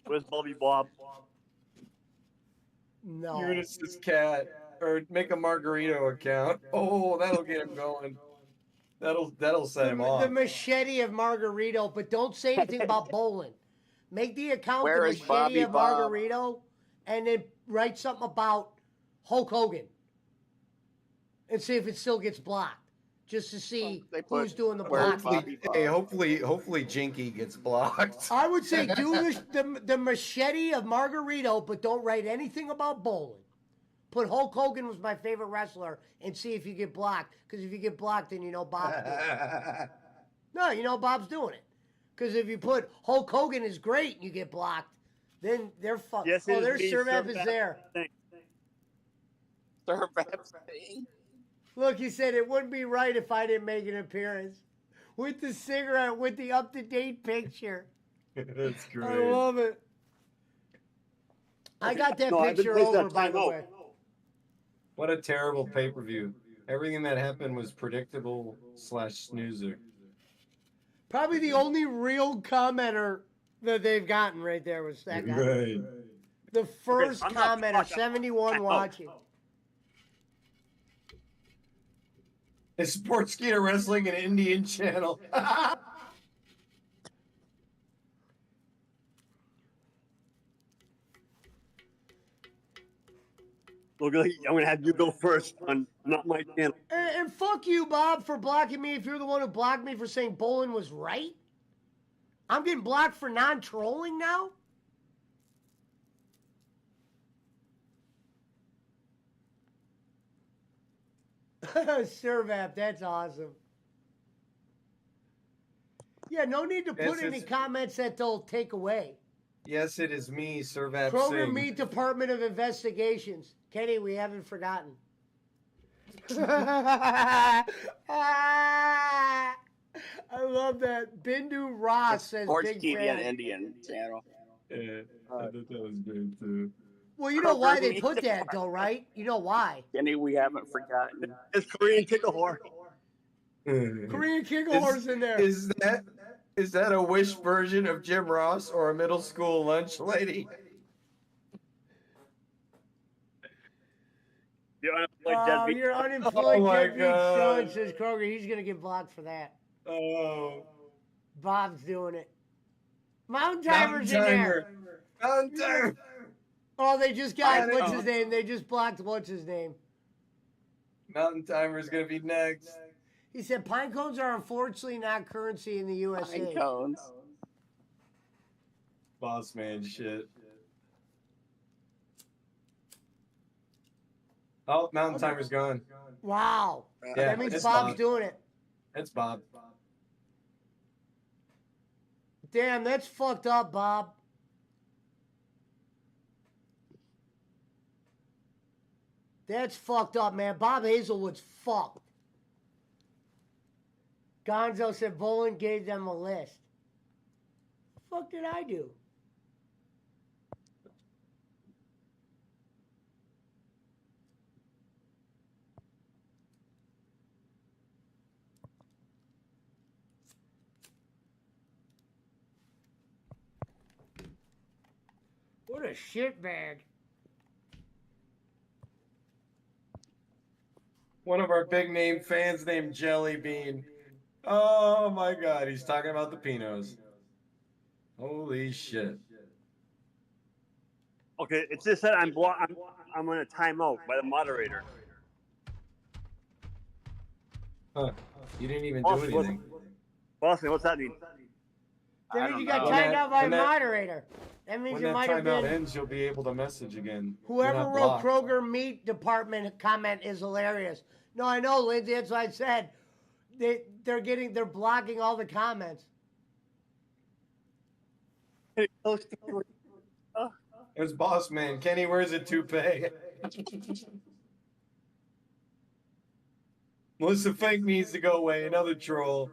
Speaker 9: Where's Bobby Bob?
Speaker 3: No.
Speaker 6: Eunice's cat, or make a Margarito account. Oh, that'll get him going. That'll set him off.
Speaker 3: The machete of Margarito, but don't say anything about Bolin. Make the account
Speaker 5: Where
Speaker 3: the
Speaker 5: is
Speaker 3: machete
Speaker 5: Bobby
Speaker 3: of
Speaker 5: Bob?
Speaker 3: Margarito, and then write something about Hulk Hogan, and see if it still gets blocked, just to see
Speaker 5: They put-
Speaker 3: who's doing the
Speaker 5: where's
Speaker 3: blocking.
Speaker 5: Bobby Bob?
Speaker 6: Hopefully Jinky gets blocked.
Speaker 3: I would say do the machete of Margarito, but don't write anything about Bolin. Put Hulk Hogan was my favorite wrestler and see if you get blocked. Because if you get blocked, then you know Bob's doing it. No, you know Bob's doing it. Because if you put Hulk Hogan is great and you get blocked, then they're fucked.
Speaker 9: Yes,
Speaker 3: Oh,
Speaker 9: it
Speaker 3: there's
Speaker 9: is me,
Speaker 3: Servav is
Speaker 9: Servav.
Speaker 3: there.
Speaker 5: Servav thing.
Speaker 3: Look, he said it wouldn't be right if I didn't make an appearance. With the cigarette, with the up-to-date picture.
Speaker 6: That's great.
Speaker 3: I love it. I got that
Speaker 9: No, I've been
Speaker 3: picture
Speaker 9: placed
Speaker 3: over,
Speaker 9: that
Speaker 3: by the
Speaker 9: timeout.
Speaker 3: way.
Speaker 6: What a terrible pay-per-view. Everything that happened was predictable / snoozer.
Speaker 3: Probably the only real commenter that they've gotten right there was that guy.
Speaker 6: Right.
Speaker 3: The first
Speaker 9: I'm not
Speaker 3: commenter,
Speaker 9: fucking-
Speaker 3: 71 watching.
Speaker 6: It's Sportskeeda Wrestling and Indian Channel.
Speaker 9: Look, I'm gonna have you go first on not my channel.
Speaker 3: And fuck you, Bob, for blocking me if you're the one who blocked me for saying Bolin was right. I'm getting blocked for non-trolling now? Servap, that's awesome. Yeah, no need to put
Speaker 6: Yes,
Speaker 3: any
Speaker 6: it's-
Speaker 3: comments that they'll take away.
Speaker 6: Yes, it is me, Servap
Speaker 3: Kroger
Speaker 6: Singh.
Speaker 3: Meat Department of Investigations. Kenny, we haven't forgotten. I love that. Bindu Ross says
Speaker 5: Sports
Speaker 3: big
Speaker 5: TV
Speaker 3: fan.
Speaker 5: and Indian channel.
Speaker 6: Yeah, I thought that was good too.
Speaker 3: Well, you know why they
Speaker 5: Kroger
Speaker 3: put
Speaker 5: Meat
Speaker 3: that though, right? You know why?
Speaker 5: Kenny, we haven't forgotten.
Speaker 9: It's Korean kick a whore.
Speaker 3: Korean King Horse in there.
Speaker 6: Is that a Wish version of Jim Ross or a middle school lunch lady?
Speaker 9: You're unemployed deadbeat.
Speaker 3: You're unemployed.
Speaker 6: Oh my
Speaker 3: Deadbeat
Speaker 6: God.
Speaker 3: Son says Kroger. He's gonna get blocked for that.
Speaker 6: Oh,
Speaker 3: Bob's doing it. Mountain Timer's in there.
Speaker 6: Mountain Timer.
Speaker 3: Oh, they just got what's
Speaker 6: know.
Speaker 3: his name? They just blocked what's his name?
Speaker 6: Mountain Timer's gonna be next.
Speaker 3: He said pine cones are unfortunately not currency in the USA.
Speaker 5: Pine cones.
Speaker 6: Boss man shit. Oh, Mountain Timer's gone.
Speaker 3: Wow.
Speaker 6: Yeah,
Speaker 3: That means
Speaker 6: it's
Speaker 3: Bob's
Speaker 6: Bob.
Speaker 3: doing it.
Speaker 6: It's Bob.
Speaker 3: Damn, that's fucked up, Bob. That's fucked up, man. Bob Hazelwood's fucked. Gonzo said Bolin gave them a list. The fuck did I do? What a shitbag.
Speaker 6: One of our big name fans named Jelly Bean. Oh my God, he's talking about the Pinos. Holy shit.
Speaker 9: Okay, it's just that I'm on a timeout by the moderator.
Speaker 6: Huh. You didn't even do
Speaker 9: Boss,
Speaker 6: anything.
Speaker 9: Bossman, what's that mean?
Speaker 3: That means you got
Speaker 6: know.
Speaker 3: timed out by
Speaker 6: When that-
Speaker 3: moderator. That means
Speaker 6: When
Speaker 3: it
Speaker 6: that
Speaker 3: might have
Speaker 6: timeout
Speaker 3: been
Speaker 6: ends, you'll be able to message again.
Speaker 3: whoever
Speaker 6: You're not
Speaker 3: wrote
Speaker 6: blocked.
Speaker 3: Kroger Meat Department comment is hilarious. No, I know, Lindsay. That's what I said. They're blocking all the comments.
Speaker 6: It's Boss Man. Kenny wears a toupee. Melissa Fink needs to go away. Another troll.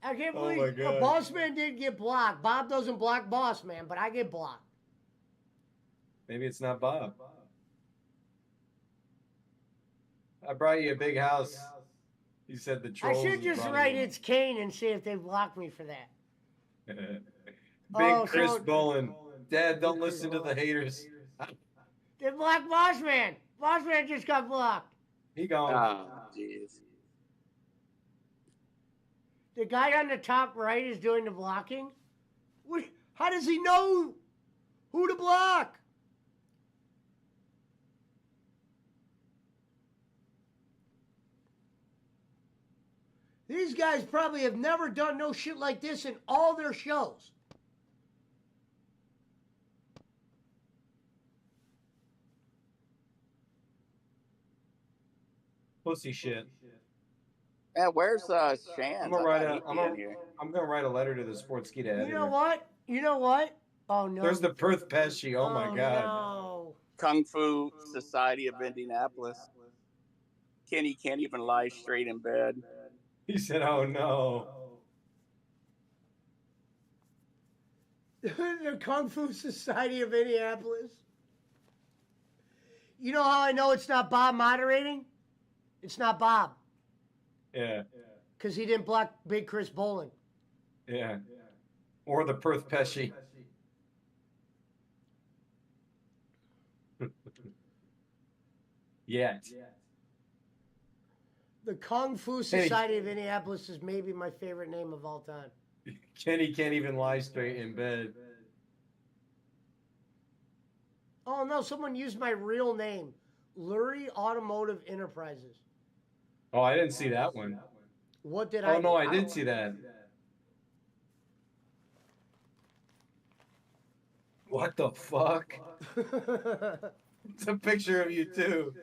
Speaker 3: I can't
Speaker 6: Oh
Speaker 3: believe
Speaker 6: my God.
Speaker 3: Boss Man did get blocked. Bob doesn't block Boss Man, but I get blocked.
Speaker 6: Maybe it's not Bob. I brought you a big house. You said the
Speaker 3: I
Speaker 6: trolls.
Speaker 3: should just
Speaker 6: brought
Speaker 3: write
Speaker 6: you.
Speaker 3: it's Kane and see if they block me for that.
Speaker 6: Big
Speaker 3: Oh,
Speaker 6: Chris
Speaker 3: so-
Speaker 6: Bolin. Dad, don't listen to the haters.
Speaker 3: They blocked Boss Man. Boss Man just got blocked.
Speaker 6: He gone.
Speaker 5: Oh, jeez.
Speaker 3: The guy on the top right is doing the blocking. What? How does he know who to block? These guys probably have never done no shit like this in all their shows.
Speaker 6: Pussy shit.
Speaker 5: Yeah, where's Shan?
Speaker 6: I'm gonna write a letter to the sports key to editor.
Speaker 3: You know what? You know what? Oh no.
Speaker 6: There's the Perth Pesci. Oh my God.
Speaker 3: No.
Speaker 5: Kung Fu Society of Indianapolis. Kenny can't even lie straight in bed.
Speaker 6: He said, "Oh no."
Speaker 3: The Kung Fu Society of Indianapolis. You know how I know it's not Bob moderating? It's not Bob.
Speaker 6: Yeah.
Speaker 3: Because he didn't block Big Chris Bolin.
Speaker 6: Yeah. Or the Perth Pesci. Yet.
Speaker 3: The Kung Fu Society of Indianapolis is maybe my favorite name of all time.
Speaker 6: Kenny can't even lie straight in bed.
Speaker 3: Oh no, someone used my real name. Lurie Automotive Enterprises.
Speaker 6: Oh, I didn't see that one.
Speaker 3: What did I
Speaker 6: Oh no,
Speaker 3: do?
Speaker 6: I did
Speaker 3: don't-
Speaker 6: see that. What the fuck? It's a picture of you too.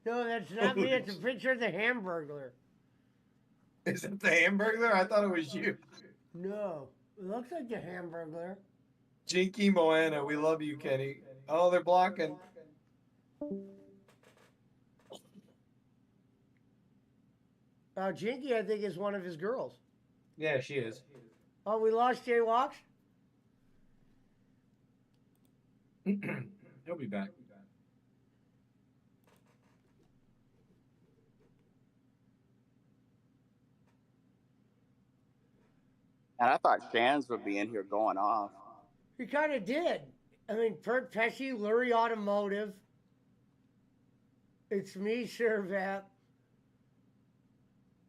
Speaker 3: No, that's not me. It's a picture of the Hamburglar.
Speaker 6: Is it the Hamburglar? I thought it was you.
Speaker 3: No, it looks like the Hamburglar.
Speaker 6: Jinky Moana, we love you, Kenny. Oh, they're blocking.
Speaker 3: Jinky, I think, is one of his girls.
Speaker 6: Yeah, she is.
Speaker 3: Oh, we lost Jay Walks?
Speaker 6: He'll be back.
Speaker 5: And I thought Shans would be in here going off.
Speaker 3: He kind of did. I mean, Kurt Pesci, Lurie Automotive. It's me, Servat.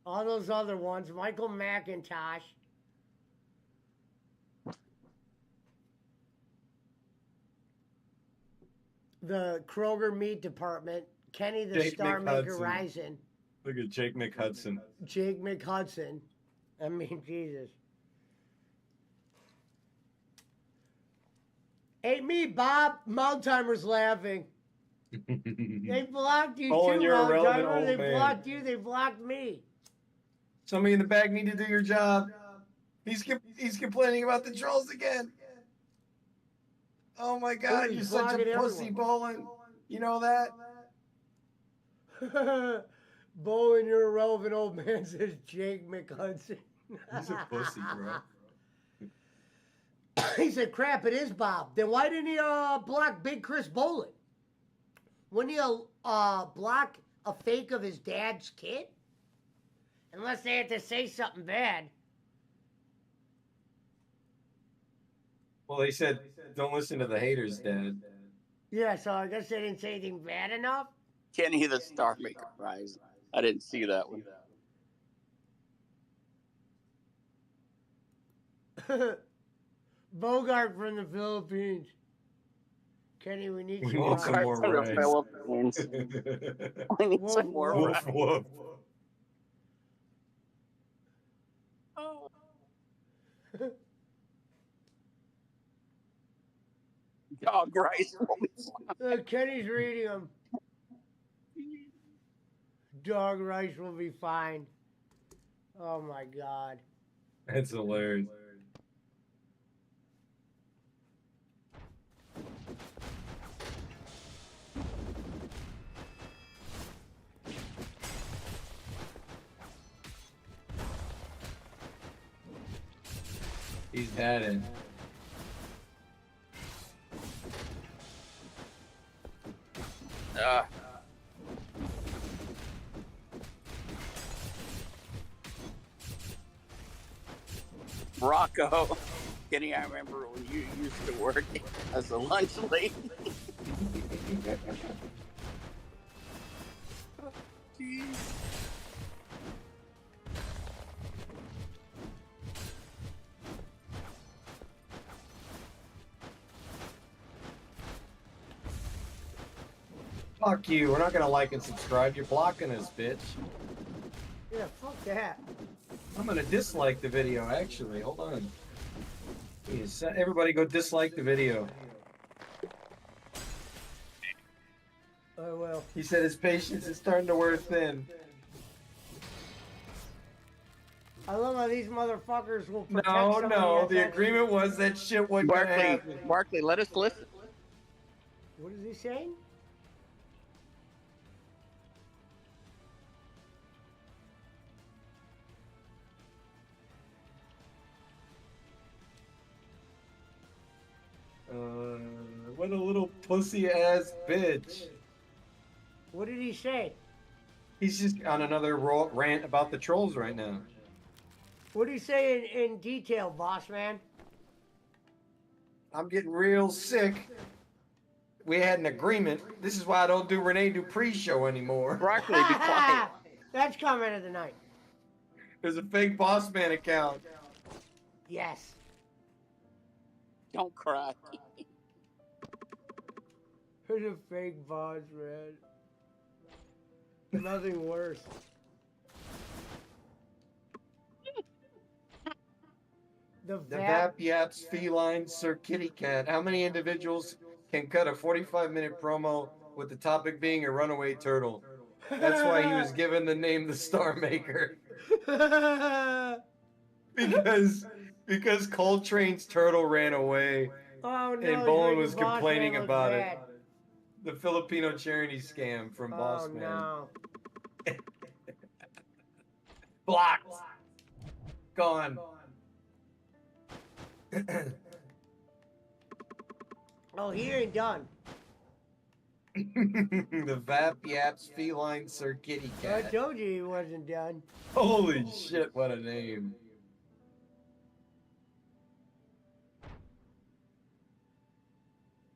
Speaker 3: All those other ones. Michael McIntosh. The Kroger Meat Department. Kenny the
Speaker 6: Jake
Speaker 3: Star Maker
Speaker 6: McHudson.
Speaker 3: Rising.
Speaker 6: Look at Jake McHudson.
Speaker 3: Jake McHudson. I mean, Jesus. Ain't me, Bob. Mountimer's laughing. They blocked you
Speaker 6: Oh,
Speaker 3: too,
Speaker 6: and you're a relevant
Speaker 3: Mountimer.
Speaker 6: old
Speaker 3: They
Speaker 6: man.
Speaker 3: blocked you. They blocked me.
Speaker 6: Somebody in the back need to do your job. He's complaining about the trolls again. Oh my God,
Speaker 3: He's
Speaker 6: you're such a
Speaker 3: blocking
Speaker 6: pussy, Bolin. You know that?
Speaker 3: Bowen, you're a relevant old man, says Jake McHudson.
Speaker 6: He's a pussy, bro.
Speaker 3: He said, crap, it is Bob. Then why didn't he block Big Chris Bolin? Wouldn't he block a fake of his dad's kid? Unless they had to say something bad.
Speaker 6: Well, they said, don't listen to the haters, Dad.
Speaker 3: Yeah, so I guess they didn't say anything bad enough.
Speaker 5: Kenny the Star Maker Rising. I didn't see that one.
Speaker 3: Bogart from the Philippines. Kenny, we need
Speaker 6: We
Speaker 3: some
Speaker 6: want some
Speaker 3: rice.
Speaker 6: more
Speaker 5: From the
Speaker 6: rice.
Speaker 5: Philippines. We need some more
Speaker 6: Woof,
Speaker 5: rice.
Speaker 6: woof.
Speaker 5: Dog rice.
Speaker 3: Kenny's reading them. Dog rice will be fine. Oh my God.
Speaker 6: That's hilarious. He's had it.
Speaker 5: Rocco. Kenny, I remember when you used to work as a lunch lady. Jeez.
Speaker 6: Fuck you. We're not gonna like and subscribe. You're blocking us, bitch.
Speaker 3: Yeah, fuck that.
Speaker 6: I'm gonna dislike the video, actually. Hold on. Yes, everybody go dislike the video.
Speaker 3: I will.
Speaker 6: He said his patience is starting to wear thin.
Speaker 3: I love how these motherfuckers will protect
Speaker 6: No,
Speaker 3: somebody
Speaker 6: no.
Speaker 3: that's
Speaker 6: The
Speaker 3: actually-
Speaker 6: agreement was that shit wasn't gonna happen.
Speaker 5: Barkley, let us listen.
Speaker 3: What is he saying?
Speaker 6: What a little pussy ass bitch.
Speaker 3: What did he say?
Speaker 6: He's just on another rant about the trolls right now.
Speaker 3: What did he say in detail, boss man?
Speaker 6: I'm getting real sick. We had an agreement. This is why I don't do Renee Dupree show anymore.
Speaker 5: Broccoli, be quiet.
Speaker 3: That's comment of the night.
Speaker 6: There's a fake boss man account.
Speaker 3: Yes.
Speaker 5: Don't cry.
Speaker 3: There's a fake boss man. Nothing worse. The
Speaker 6: The
Speaker 3: Vap.
Speaker 6: Vap Yaps Feline Sir Kitty Cat. How many individuals can cut a 45-minute promo with the topic being a runaway turtle? That's why he was given the name the Star Maker. because Coltrane's turtle ran away.
Speaker 3: Oh, no,
Speaker 6: And
Speaker 3: he's
Speaker 6: Bowen
Speaker 3: making
Speaker 6: was
Speaker 3: Boss
Speaker 6: complaining
Speaker 3: Man look
Speaker 6: about
Speaker 3: bad.
Speaker 6: it. The Filipino charity scam from Boss Man.
Speaker 3: No.
Speaker 6: Blocked. Gone.
Speaker 3: Oh, he ain't done.
Speaker 6: The Vap Yaps Feline Sir Kitty
Speaker 3: I
Speaker 6: Cat.
Speaker 3: told you he wasn't done.
Speaker 6: Holy shit, what a name.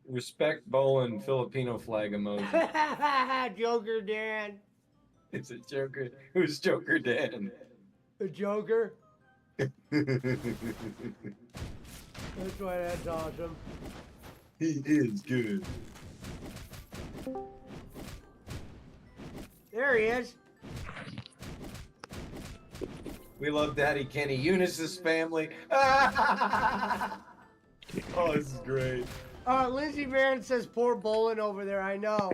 Speaker 6: Respect Bolin Filipino flag emoji.
Speaker 3: Joker Dan.
Speaker 6: It's a Joker. Who's Joker Dan?
Speaker 3: The Joker? That's why that's awesome.
Speaker 6: He is good.
Speaker 3: There he is.
Speaker 6: We love Daddy Kenny. Eunice's family. Oh, this is great.
Speaker 3: Lindsey Barron says poor Bolin over there. I know.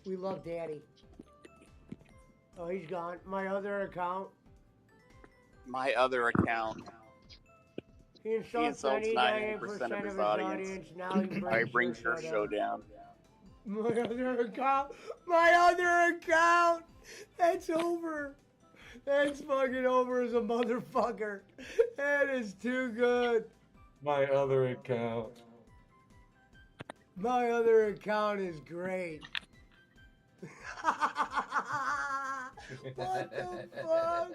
Speaker 3: We love Daddy. Oh, he's gone. My other account.
Speaker 5: My other account.
Speaker 3: He insults 99% of his audience. Now he
Speaker 5: brings her show down.
Speaker 3: My other account. My other account. That's over. That's fucking over as a motherfucker. That is too good.
Speaker 6: My other account.
Speaker 3: My other account is great. What the fuck?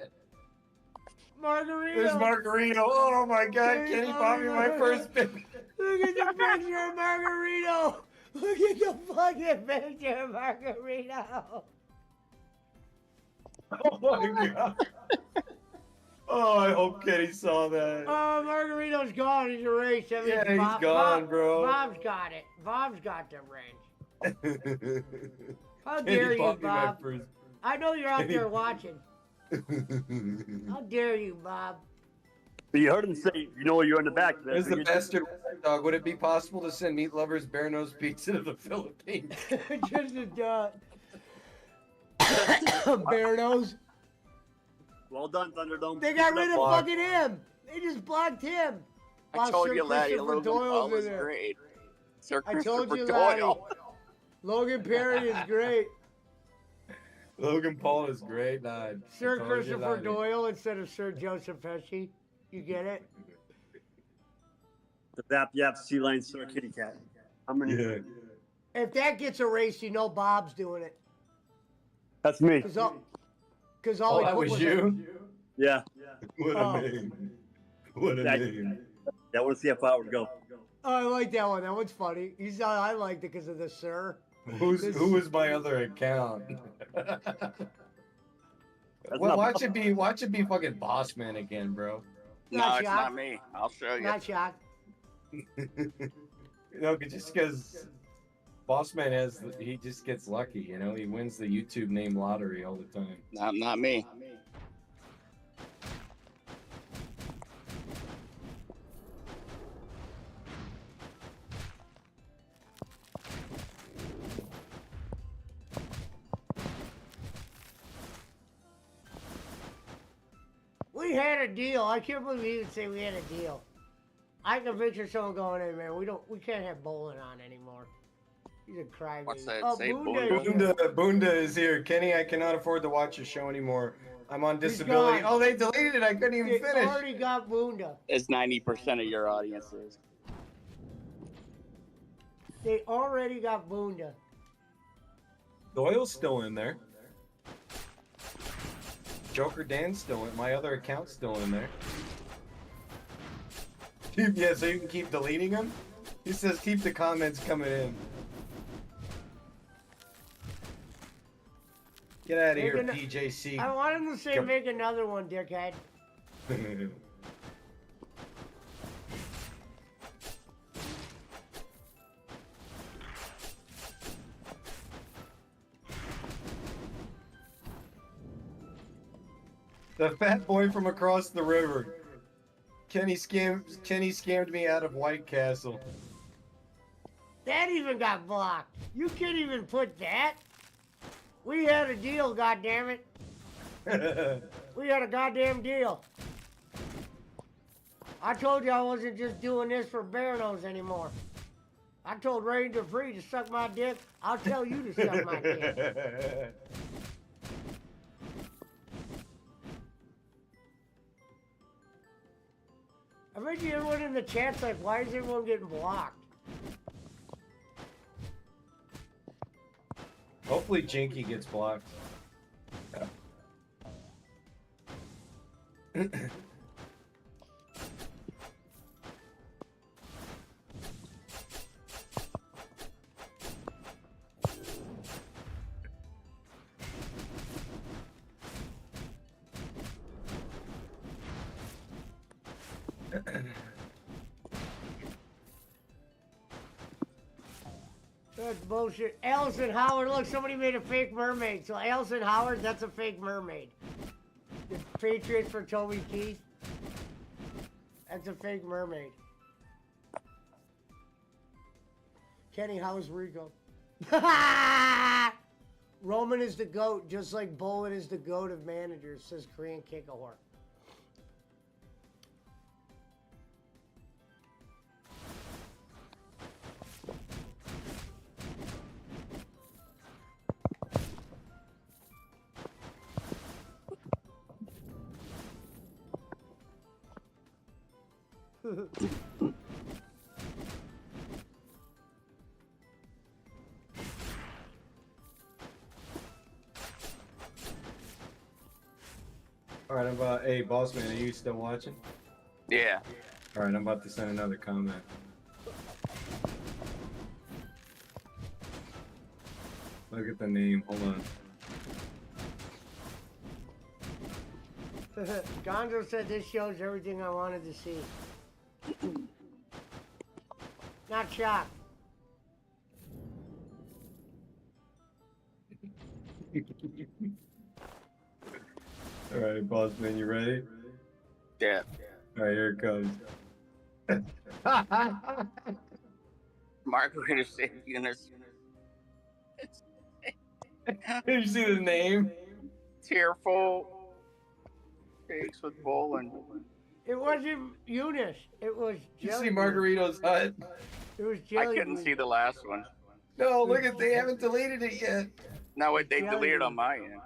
Speaker 3: Margarito.
Speaker 6: There's Margarito. Oh my God, Kenny bought me my first bit.
Speaker 3: Look at the picture of Margarito. Look at the fucking picture of Margarito.
Speaker 6: Oh my God. Oh, I hope Kenny saw that.
Speaker 3: Oh, Margarito's gone. He's erased. I mean,
Speaker 6: Yeah, he's gone, bro.
Speaker 3: Bob's got it. Bob's got the wrench. How
Speaker 6: Kenny
Speaker 3: dare you,
Speaker 6: bought me my
Speaker 3: Bob?
Speaker 6: first-
Speaker 3: I know you're out
Speaker 6: Kenny-
Speaker 3: there watching. How dare you, Bob?
Speaker 9: But you heard him say, you know, you're in the back.
Speaker 6: As the bastard dog, would it be possible to send Meat Lover's Bear Nose Pizza to the Philippines?
Speaker 3: Just a Bear Nose.
Speaker 9: Well done, Thunderdome.
Speaker 3: They got rid of
Speaker 9: Block.
Speaker 3: fucking him. They just blocked him.
Speaker 5: I
Speaker 3: While
Speaker 5: told
Speaker 3: Sir
Speaker 5: you, laddie,
Speaker 3: Christopher
Speaker 5: Logan
Speaker 3: Doyle's
Speaker 5: Paul
Speaker 3: in
Speaker 5: was
Speaker 3: there.
Speaker 5: great. Sir
Speaker 3: I told
Speaker 5: Christopher
Speaker 3: you,
Speaker 5: Doyle.
Speaker 3: laddie. Logan Perry is great.
Speaker 6: Logan Paul is great. Nah,
Speaker 3: Sir
Speaker 6: I told you,
Speaker 3: Christopher
Speaker 6: laddie.
Speaker 3: Doyle instead of Sir Joseph Pesci. You get it?
Speaker 9: The Vap Yap Sea Lion Sir Kitty Cat. How many?
Speaker 6: Yeah.
Speaker 3: If that gets erased, you know Bob's doing it.
Speaker 9: That's me.
Speaker 3: Because all
Speaker 6: Oh,
Speaker 3: he
Speaker 6: that
Speaker 3: put
Speaker 6: was you?
Speaker 9: Yeah.
Speaker 6: What
Speaker 3: Oh.
Speaker 6: a name. What a name.
Speaker 9: I want to see how far I would go.
Speaker 3: Oh, I like that one. That one's funny. I liked it because of the Sir.
Speaker 6: Who was my other account? Well, watch it be fucking Boss Man again, bro.
Speaker 5: No,
Speaker 3: Not
Speaker 5: it's
Speaker 3: shocked.
Speaker 5: not me. I'll show you.
Speaker 3: Not shocked.
Speaker 6: Just because Boss Man he just gets lucky, you know. He wins the YouTube name lottery all the time.
Speaker 5: Not me.
Speaker 3: We had a deal. I can't believe you would say we had a deal. I can picture someone going, "Hey man, we can't have bowling on anymore." He's a crybaby.
Speaker 5: What's that?
Speaker 3: Oh,
Speaker 5: Say
Speaker 3: Boonda.
Speaker 6: Boonda is here. Kenny, I cannot afford to watch your show anymore. I'm on
Speaker 3: He's
Speaker 6: disability.
Speaker 3: gone.
Speaker 6: Oh, they deleted it. I couldn't even
Speaker 3: They
Speaker 6: finish.
Speaker 3: already got Boonda.
Speaker 5: It's 90% of your audience is.
Speaker 3: They already got Boonda.
Speaker 6: Doyle's still in there. Joker Dan's still in. My other account's still in there. Yeah, so you can keep deleting them? He says keep the comments coming in. Get out of here, PJC.
Speaker 3: I want him to say,
Speaker 6: Come-
Speaker 3: make another one, dickhead.
Speaker 6: The fat boy from across the river. Kenny scammed me out of White Castle.
Speaker 3: That even got blocked. You can't even put that. We had a deal, goddammit. We had a goddamn deal. I told you I wasn't just doing this for Bear Nose anymore. I told Ranger Free to suck my dick. I'll tell you to suck my dick. I bet you everyone in the chat's like, why is everyone getting blocked?
Speaker 6: Hopefully Jinky gets blocked.
Speaker 3: That's bullshit. Allison Howard, look, somebody made a fake mermaid. So Allison Howard, that's a fake mermaid. The Patriots for Toby Keith. That's a fake mermaid. Kenny, how's Rico? Roman is the GOAT, just like Bolin is the GOAT of managers, says Korean Kickahor.
Speaker 6: All right, I'm about. Hey, boss man, are you still watching?
Speaker 5: Yeah.
Speaker 6: All right, I'm about to send another comment. Look at the name. Hold on.
Speaker 3: Gonzo said this shows everything I wanted to see. Not shocked.
Speaker 6: All right, boss man, you ready?
Speaker 5: Yeah.
Speaker 6: All right, here it comes.
Speaker 5: Margaret is Eunice.
Speaker 6: Did you see the name?
Speaker 5: Tearful. Cakes with Bolin.
Speaker 3: It wasn't Eunice. It was
Speaker 6: You
Speaker 3: Jelly
Speaker 6: see
Speaker 3: Bean.
Speaker 6: Margarito's hut?
Speaker 3: It was
Speaker 5: I
Speaker 3: Jelly
Speaker 5: couldn't
Speaker 3: Bean.
Speaker 5: see the last one.
Speaker 6: No, look at they haven't deleted it yet.
Speaker 5: No, wait, they
Speaker 3: Jelly
Speaker 5: deleted
Speaker 3: Bean.
Speaker 5: on my end.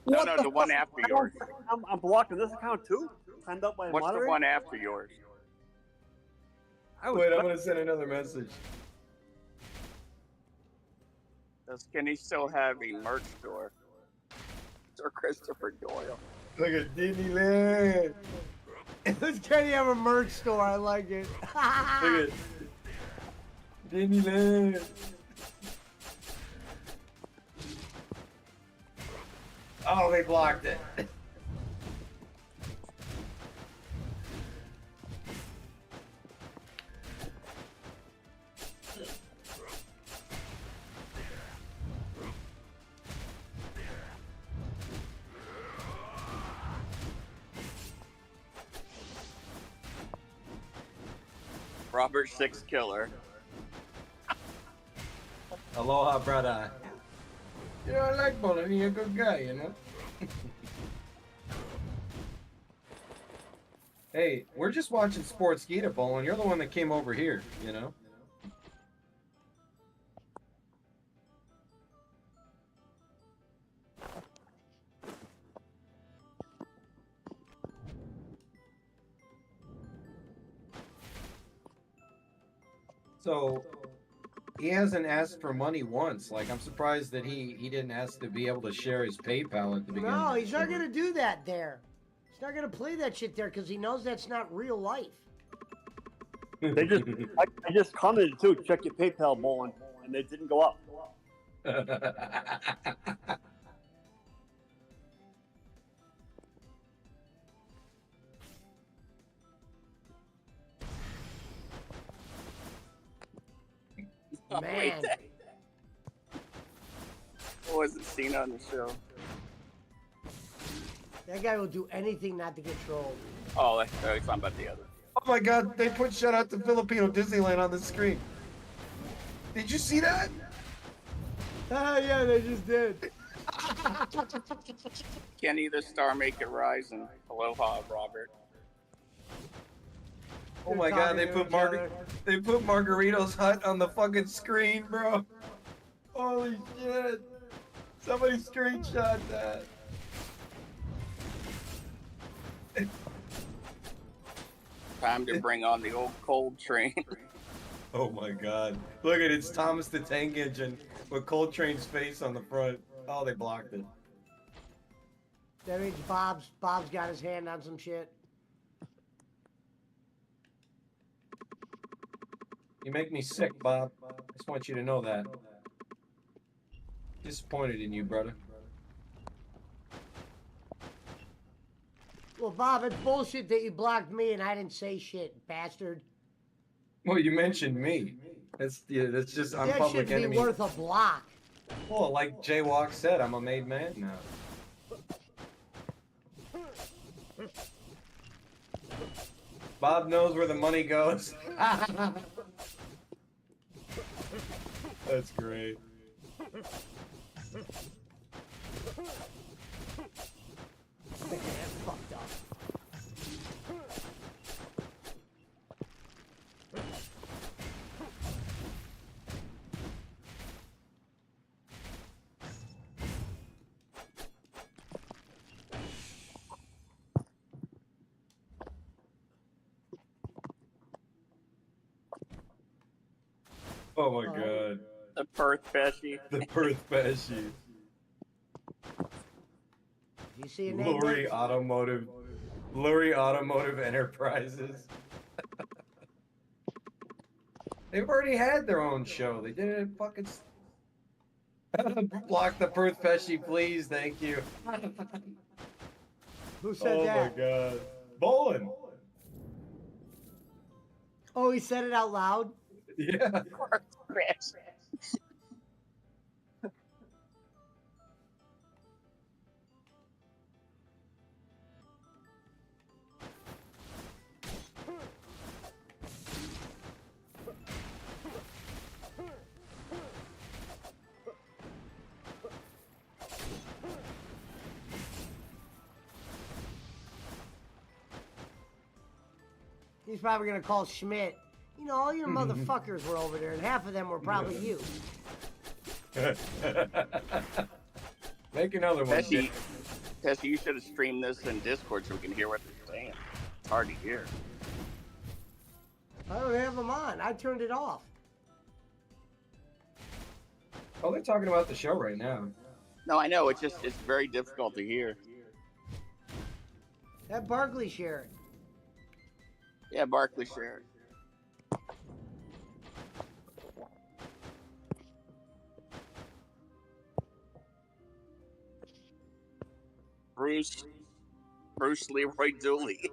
Speaker 5: No, no, the one after yours.
Speaker 9: I'm blocking this account too. Signed up by a
Speaker 5: What's the
Speaker 9: moderator?
Speaker 5: one after yours?
Speaker 6: Wait, I'm gonna send another message.
Speaker 5: Does Kenny still have a merch store? Or Christopher Doyle?
Speaker 6: Look at Disneyland.
Speaker 3: Does Kenny have a merch store? I like it.
Speaker 6: Look at Disneyland. Oh, they blocked it.
Speaker 5: Robert Six Killer.
Speaker 6: Aloha, brother. You know, I like Bolin. You're a good guy, you know? Hey, we're just watching Sports Gita, Bolin. You're the one that came over here, you know? So he hasn't asked for money once. Like, I'm surprised that he didn't ask to be able to share his PayPal at the beginning.
Speaker 3: No,
Speaker 6: of the
Speaker 3: he's not
Speaker 6: show.
Speaker 3: gonna do that there. He's not gonna play that shit there because he knows that's not real life.
Speaker 9: They just, I just commented too. Check your PayPal, Bolin, and they didn't go up.
Speaker 3: Man.
Speaker 5: What wasn't seen on the show?
Speaker 3: That guy will do anything not to get trolled.
Speaker 5: Oh, that's talking about the other.
Speaker 6: Oh my God! They put "Shout Out to Filipino Disneyland" on the screen. Did you see that?
Speaker 3: Ah, yeah, they just did.
Speaker 5: Kenny the Star make it rise, and aloha, Robert.
Speaker 6: Oh my God! They put Margarito's hut on the fucking screen, bro. Holy shit! Somebody screenshot that.
Speaker 5: Time to bring on the old cold train.
Speaker 6: Oh my God! Look at it, it's Thomas the Tank Engine with Coltrane's face on the front. Oh, they blocked it.
Speaker 3: That means Bob's got his hand on some shit.
Speaker 6: You make me sick, Bob. I just want you to know that. Disappointed in you, brother.
Speaker 3: Well, Bob, it's bullshit that you blocked me and I didn't say shit, bastard.
Speaker 6: Well, you mentioned me. That's just I'm
Speaker 3: That
Speaker 6: public
Speaker 3: should be
Speaker 6: enemy.
Speaker 3: worth a block.
Speaker 6: Well, like Jaywalk said, I'm a made man now. Bob knows where the money goes. That's great.
Speaker 3: That's fucked up.
Speaker 6: Oh my God.
Speaker 5: The Perth Pesci.
Speaker 6: The Perth Pesci.
Speaker 3: You see a name?
Speaker 6: Lurie Automotive Enterprises. They've already had their own show. They did it in fucking. Block the Perth Pesci, please. Thank you.
Speaker 3: Who said that?
Speaker 6: Oh my God. Bolin.
Speaker 3: Oh, he said it out loud?
Speaker 6: Yeah.
Speaker 3: He's probably gonna call Schmidt. You know, all your motherfuckers were over there, and half of them were probably you.
Speaker 6: Make another one.
Speaker 5: Pesci, you should have streamed this in Discord so we can hear what they're saying. It's hard to hear.
Speaker 3: I don't have them on. I turned it off.
Speaker 6: Oh, they're talking about the show right now.
Speaker 5: No, I know. It's very difficult to hear.
Speaker 3: That Barkley share it.
Speaker 5: Yeah, Barkley shared. Bruce Leroy Dooley.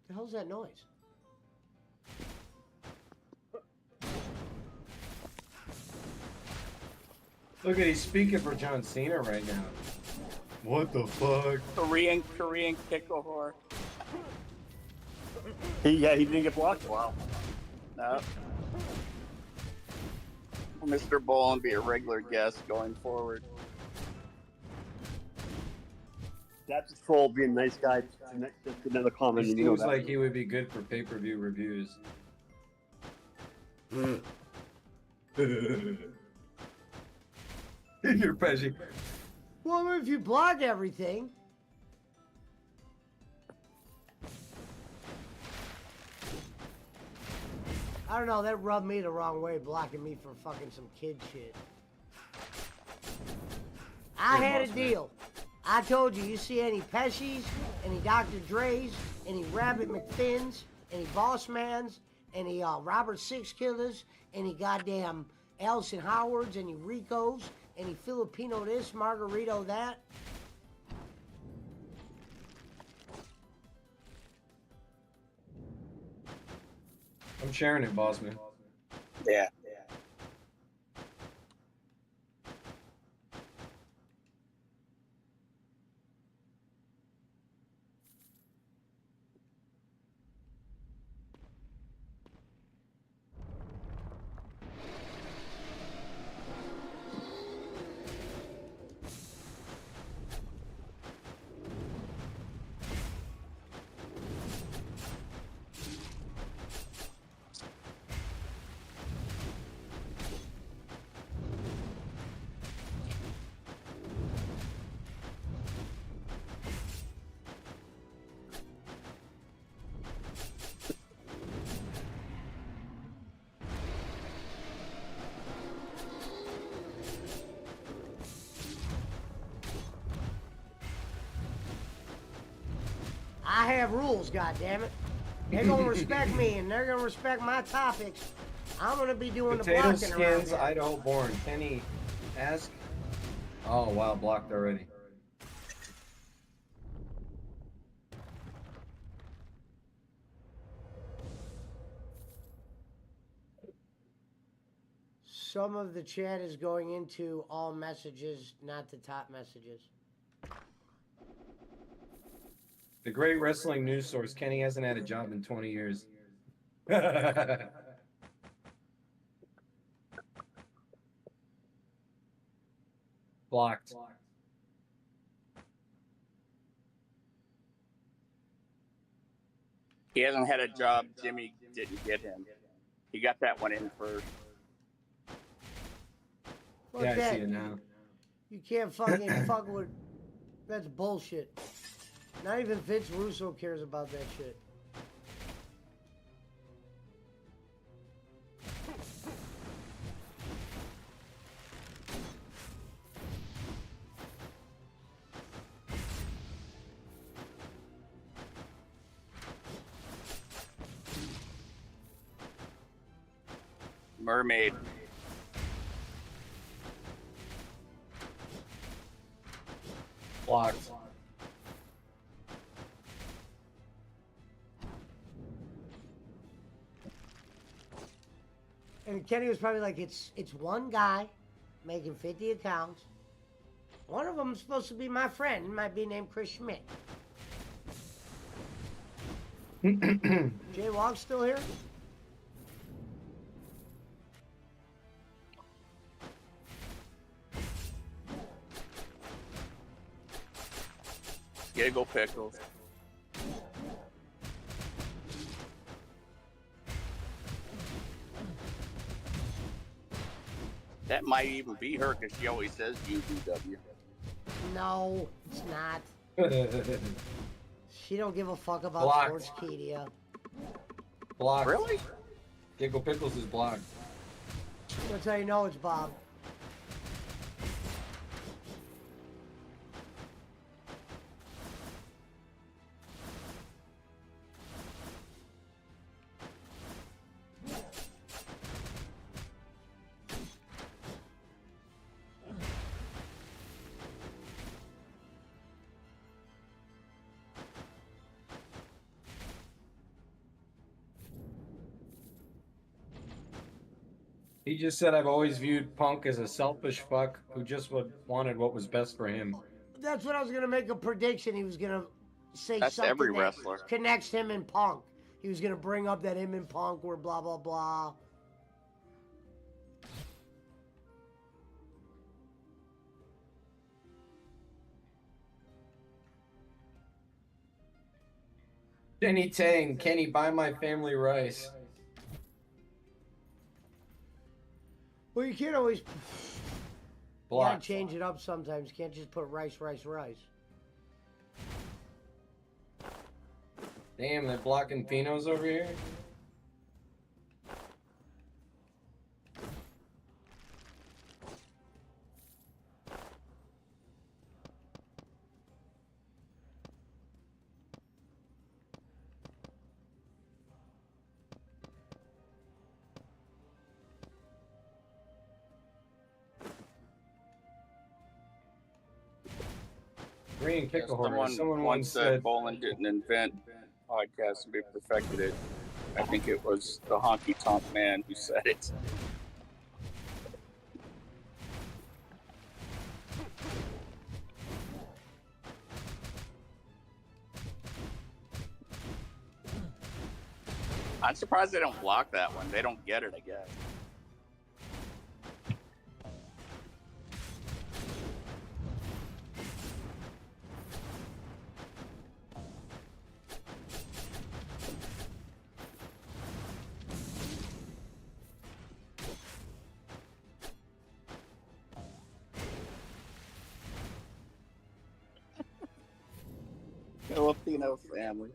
Speaker 3: The hell's that noise?
Speaker 6: Look at he's speaking for John Cena right now. What the fuck?
Speaker 5: Korean kickahor.
Speaker 9: He didn't get blocked. Wow.
Speaker 5: No. Will Mr. Bolin be a regular guest going forward?
Speaker 9: That's a troll being a nice guy. Just another comment.
Speaker 6: He
Speaker 9: and you know
Speaker 6: seems
Speaker 9: that.
Speaker 6: like he would be good for pay-per-view reviews. You're Pesci.
Speaker 3: Well, if you block everything. I don't know, that rubbed me the wrong way, blocking me for fucking some kid shit. I had a deal. I told you, you see any Pesci's, any Dr. Dre's, any Rabbit McFinn's, any Bossmans, any Robert Six Killers, any goddamn Allison Howards, any Ricos, Any Filipino this, margarito that.
Speaker 6: I'm sharing it, boss man.
Speaker 5: Yeah.
Speaker 3: I have rules, goddammit. They're gonna respect me and they're gonna respect my topics. I'm gonna be doing
Speaker 6: Potato
Speaker 3: the blocking around
Speaker 6: skins,
Speaker 3: here.
Speaker 6: Idaho born. Kenny, ask. Oh wow, blocked already.
Speaker 3: Some of the chat is going into all messages, not the top messages.
Speaker 6: The great wrestling news source. Kenny hasn't had a job in 20 years. Blocked.
Speaker 5: He hasn't had a job. Jimmy didn't get him. He got that one in first.
Speaker 3: Fuck
Speaker 6: Yeah, I
Speaker 3: that.
Speaker 6: see it now.
Speaker 3: You can't fucking fuck with. That's bullshit. Not even Vince Russo cares about that shit.
Speaker 5: Mermaid.
Speaker 6: Blocked.
Speaker 3: And Kenny was probably like, it's one guy making 50 accounts. One of them is supposed to be my friend. He might be named Chris Schmidt. Jay Walk's still here?
Speaker 5: Giggle pickles. That might even be her because she always says UBW.
Speaker 3: No, it's not. She don't give a fuck about
Speaker 6: Blocked.
Speaker 3: Sportskeeda.
Speaker 6: Blocked.
Speaker 5: Really?
Speaker 6: Giggle Pickles is blocked.
Speaker 3: That's how you know it's Bob.
Speaker 6: He just said, I've always viewed Punk as a selfish fuck who just wanted what was best for him.
Speaker 3: That's what I was gonna make a prediction. He was gonna say
Speaker 5: That's
Speaker 3: something
Speaker 5: every
Speaker 3: that
Speaker 5: wrestler.
Speaker 3: connects him and Punk. He was gonna bring up that him and Punk were blah blah blah.
Speaker 6: Jenny Tang, Kenny, buy my family rice.
Speaker 3: Well, you can't always. You gotta
Speaker 6: Blocked.
Speaker 3: change it up sometimes. You can't just put rice, rice, rice.
Speaker 6: Damn, they're blocking Finos over here. Korean kick a horse.
Speaker 5: Someone
Speaker 6: Someone
Speaker 5: once said Bolin didn't invent podcasting, but perfected it. I think it was the honky tonk man who said it. I'm surprised they don't block that one. They don't get it, I guess. Filipino family.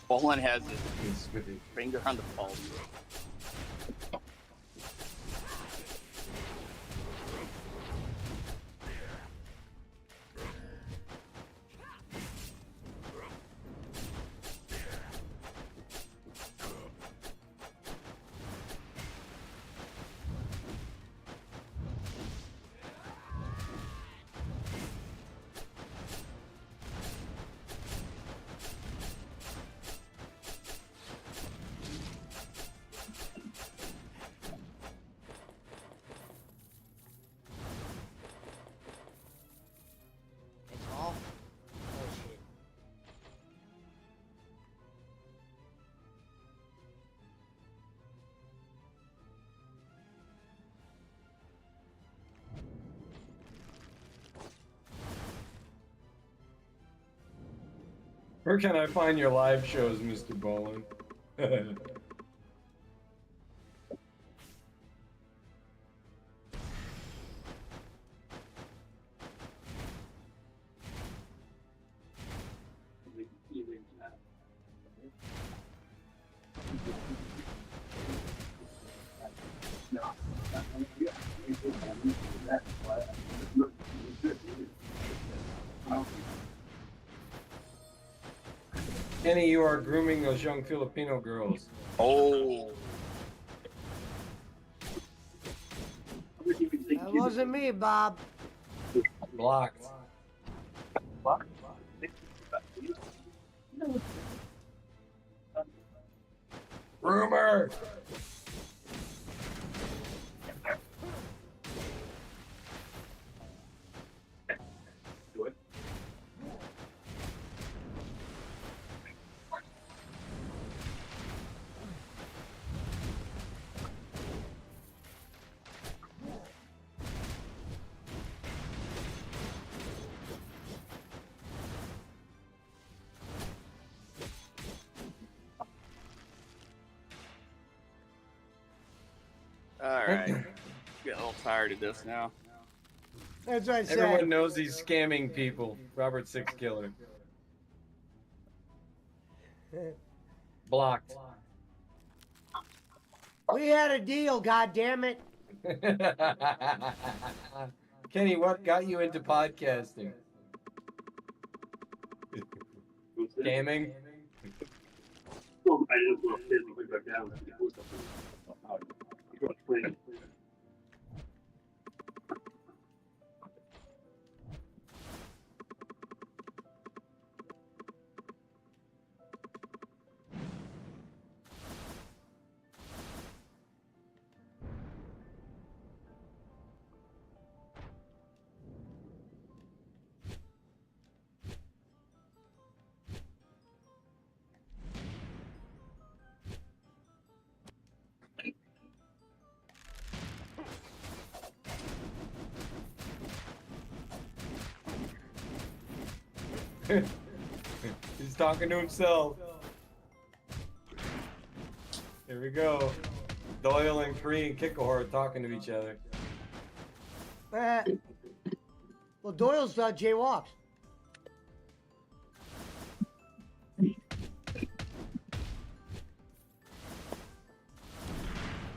Speaker 5: Bolin has his finger on the pulse.
Speaker 6: Where can I find your live shows, Mr. Bolin? Kenny, you are grooming those young Filipino girls.
Speaker 5: Oh.
Speaker 3: That wasn't me, Bob.
Speaker 6: Blocked. Rumor.
Speaker 5: All right. Getting a little tired of this now.
Speaker 3: That's what I said.
Speaker 6: Everyone knows he's scamming people. Robert Six Killer. Blocked.
Speaker 3: We had a deal, goddammit.
Speaker 6: Kenny, what got you into podcasting? Scamming?
Speaker 9: I just want to physically go down.
Speaker 6: He's talking to himself. Here we go. Doyle and Korean Kikahor are talking to each other.
Speaker 3: Well, Doyle's jaywalks.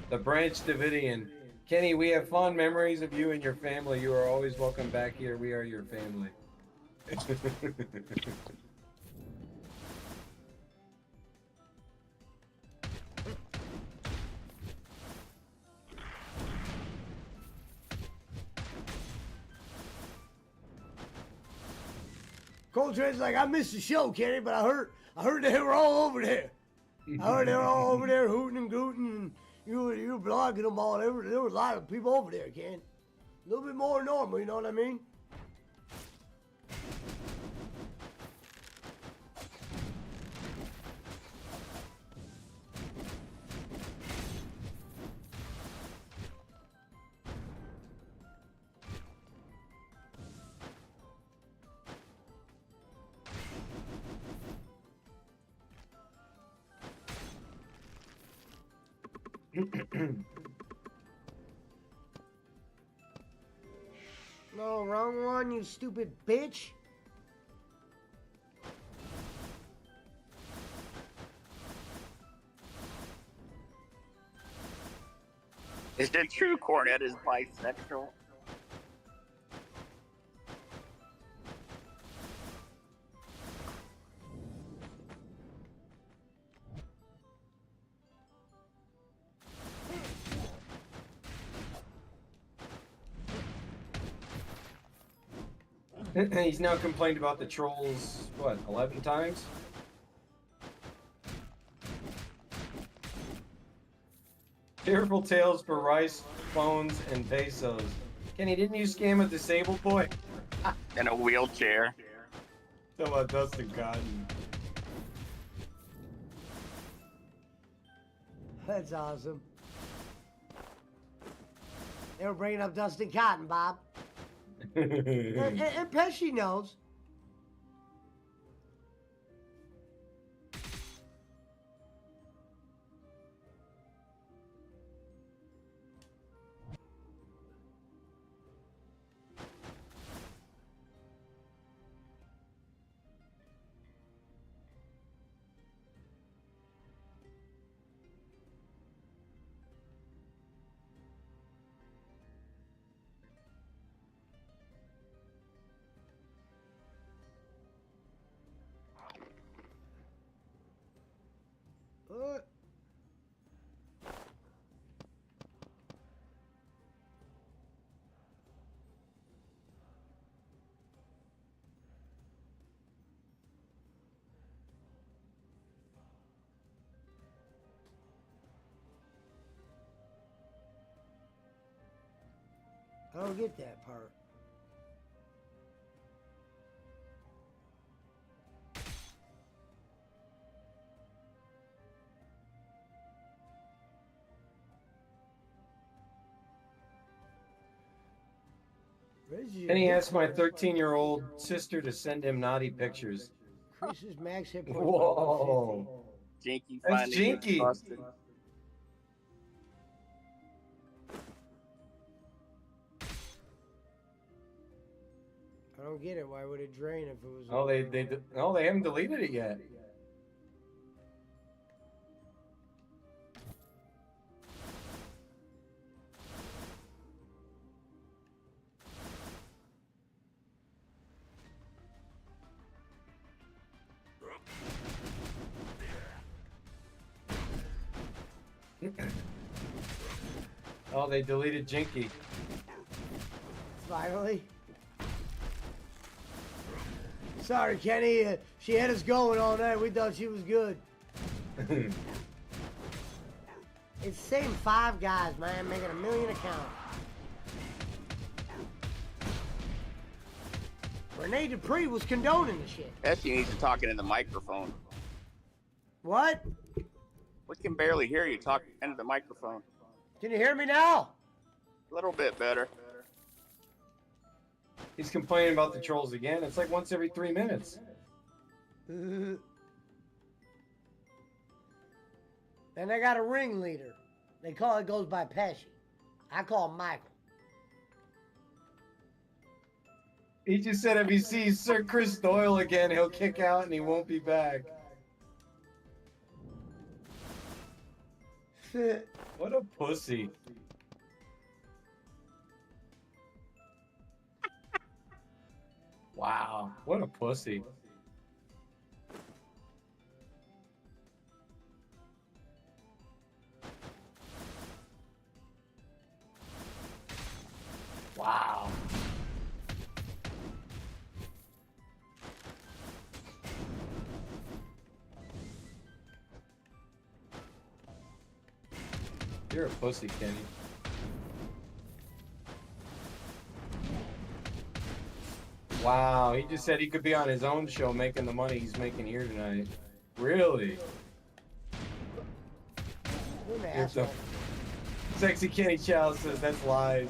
Speaker 6: The Branch Davidian. Kenny, we have fond memories of you and your family. You are always welcome back here. We are your family.
Speaker 3: Coltrane's like, I missed the show, Kenny, but I heard they were all over there. I heard they were all over there hooting and gooting, and you were blogging them all. There were a lot of people over there, Ken. A little bit more than normal, you know what I mean? No, wrong one, you stupid bitch.
Speaker 5: Is it true Cornette is bisexual?
Speaker 6: He's now complained about the trolls, what, 11 times? Tearful tales for rice, phones, and pesos. Kenny, didn't you scam a disabled boy?
Speaker 5: In a wheelchair.
Speaker 6: Talk about Dustin Cotton.
Speaker 3: That's awesome. They were bringing up Dustin Cotton, Bob. and Pesci knows. I don't get that part.
Speaker 6: And he asked my 13-year-old sister to send him naughty pictures.
Speaker 3: Chris's max hit point.
Speaker 6: Whoa.
Speaker 5: Jinky
Speaker 6: That's
Speaker 5: finally
Speaker 6: Jinky.
Speaker 5: gets busted.
Speaker 3: I don't get it. Why would it drain if it was?
Speaker 6: Oh, they haven't deleted it yet. Oh, they deleted Jinky.
Speaker 3: Finally. Sorry, Kenny. She had us going all night. We thought she was good. It's the same 5 guys, man, making a million accounts. Renee Dupree was condoning the shit.
Speaker 5: Pesci needs to talk into the microphone.
Speaker 3: What?
Speaker 5: We can barely hear you talk into the microphone.
Speaker 3: Can you hear me now?
Speaker 5: A little bit better.
Speaker 6: He's complaining about the trolls again. It's like once every 3 minutes.
Speaker 3: Then they got a ringleader. They call it goes by Pesci. I call him Michael.
Speaker 6: He just said if he sees Sir Chris Doyle again, he'll kick out and he won't be back. What a pussy. Wow, what a pussy. Wow. You're a pussy, Kenny. Wow, he just said he could be on his own show making the money he's making here tonight. Really? You're so... Sexy Kenny Chow says that's lies.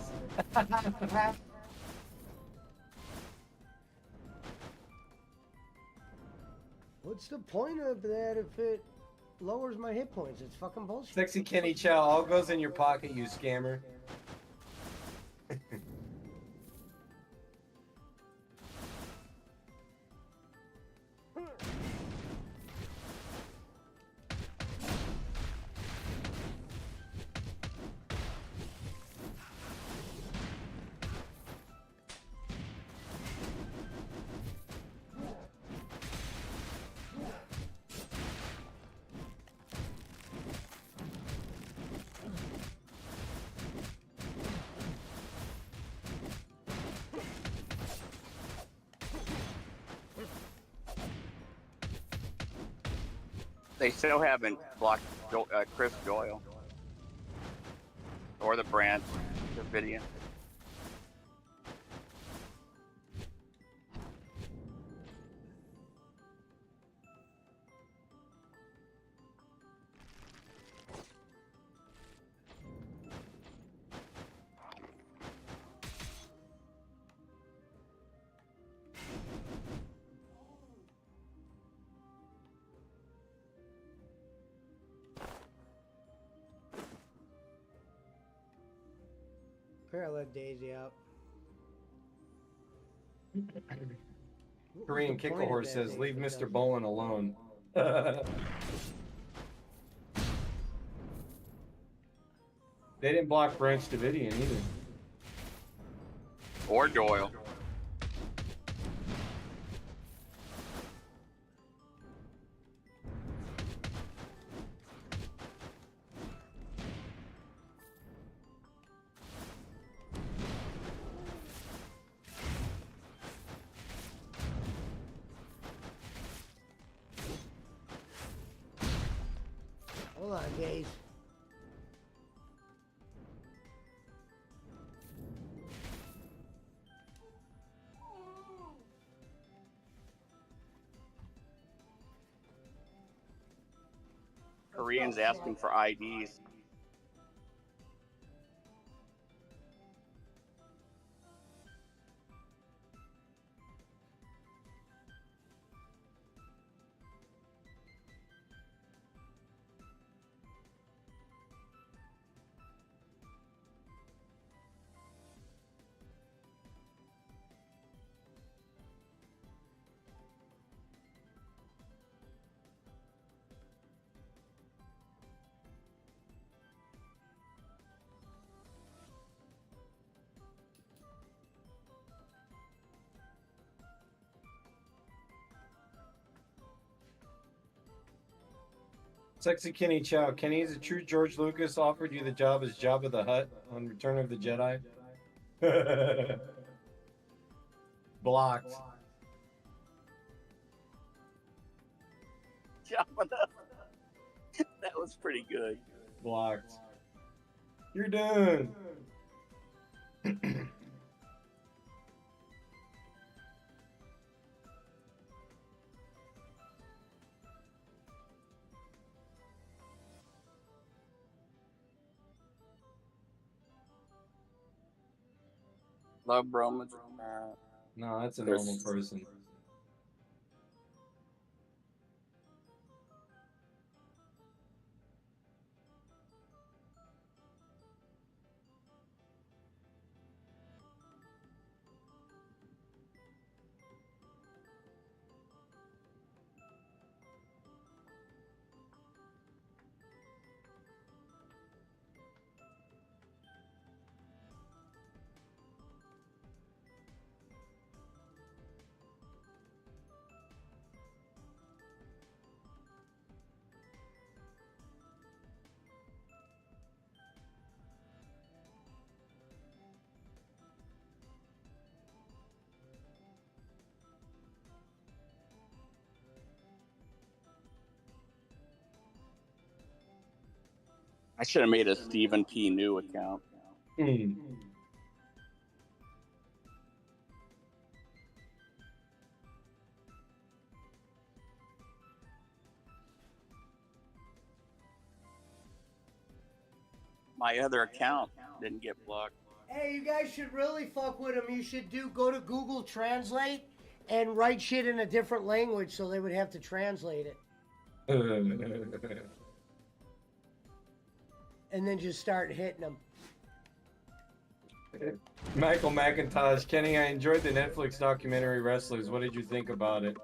Speaker 3: What's the point of that if it lowers my hit points? It's fucking bullshit.
Speaker 6: Sexy Kenny Chow, all goes in your pocket, you scammer.
Speaker 5: They still haven't blocked Chris Doyle or the brand, Davidian.
Speaker 3: Here, I let Daisy out.
Speaker 6: Korean Kickle Horse says, leave Mr. Bolin alone. They didn't block Branch Davidian either.
Speaker 5: Or Doyle.
Speaker 3: Hold on, Days.
Speaker 5: Koreans asking for IDs.
Speaker 6: Sexy Kenny Chow. Kenny, is it true George Lucas offered you the job as Jabba the Hutt on Return of the Jedi? Blocked.
Speaker 5: That was pretty good.
Speaker 6: Blocked. You're done.
Speaker 5: Love Roman.
Speaker 6: No, that's a
Speaker 5: Chris.
Speaker 6: normal person.
Speaker 5: I should have made a Stephen P. New account. My other account didn't get blocked.
Speaker 3: Hey, you guys should really fuck with him. You should go to Google Translate and write shit in a different language so they would have to translate it. And then just start hitting them.
Speaker 6: Michael McIntyre, Kenny, I enjoyed the Netflix documentary Wrestlers. What did you think about it?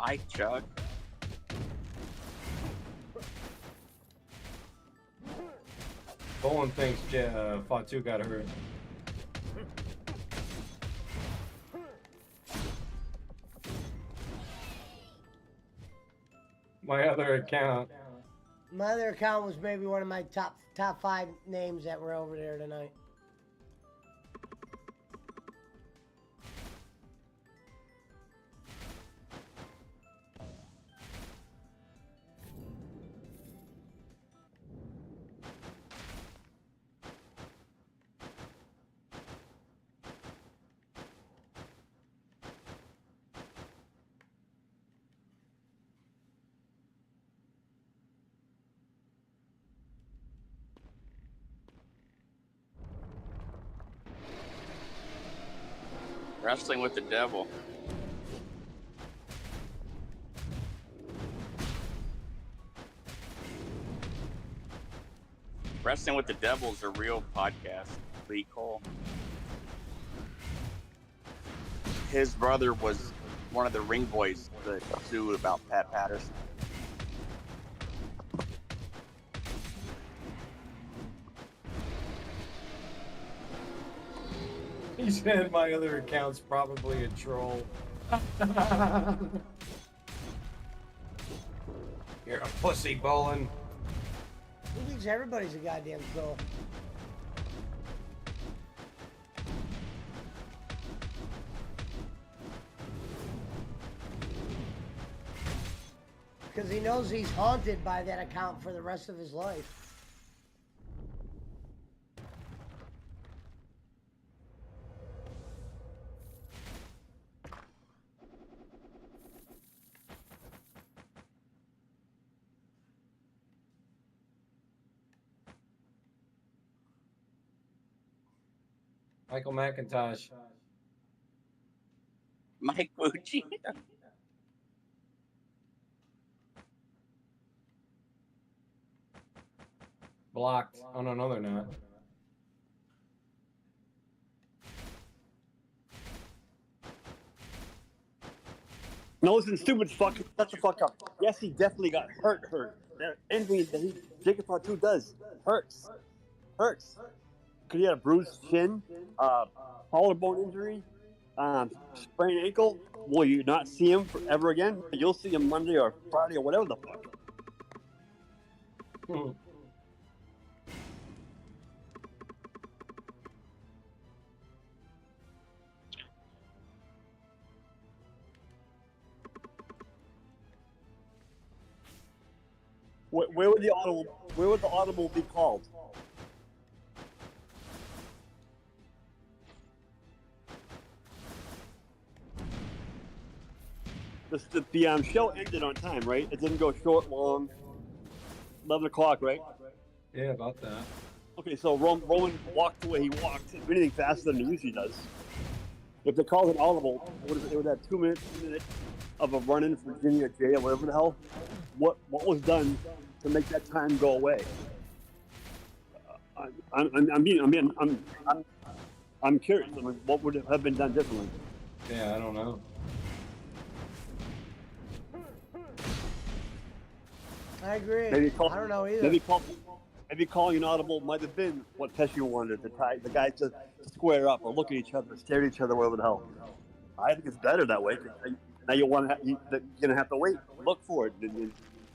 Speaker 5: Hi, Chuck.
Speaker 6: Bowen thinks Fatu got hurt. My other account.
Speaker 3: My other account was maybe one of my top 5 names that were over there tonight.
Speaker 5: Wrestling with the Devil. Wrestling with the Devil is a real podcast. Lee Cole. His brother was one of the ring boys that sued about Pat Patterson.
Speaker 6: He said my other account's probably a troll. You're a pussy, Bolin.
Speaker 3: Who thinks everybody's a goddamn troll? Because he knows he's haunted by that account for the rest of his life.
Speaker 6: Michael McIntyre.
Speaker 5: Mike Bucci.
Speaker 6: Blocked. Oh no, they're not.
Speaker 9: No, listen, stupid fuck. Shut the fuck up. Yes, he definitely got hurt. That injury that Jacob Fatu does hurts. Because he had a bruised chin, collarbone injury, sprained ankle. Will you not see him ever again? You'll see him Monday or Friday or whatever the fuck. Where would the audible be called? The show ended on time, right? It didn't go short, long. 11 o'clock, right?
Speaker 6: Yeah, about that.
Speaker 9: Okay, so Roman walked the way he walked, if anything faster than he usually does. If they called it audible, it would have 2 minutes of a run-in for Virginia J or whatever the hell. What was done to make that time go away. I'm curious. I mean, what would have been done differently?
Speaker 6: Yeah, I don't know.
Speaker 3: I agree.
Speaker 9: Maybe
Speaker 3: I don't know either.
Speaker 9: Maybe calling an audible might have been what Pesci wanted, the guys to square up or look at each other, stare at each other, whatever the hell. I think it's better that way. 'Cause now you're going to have to wait, look for it. You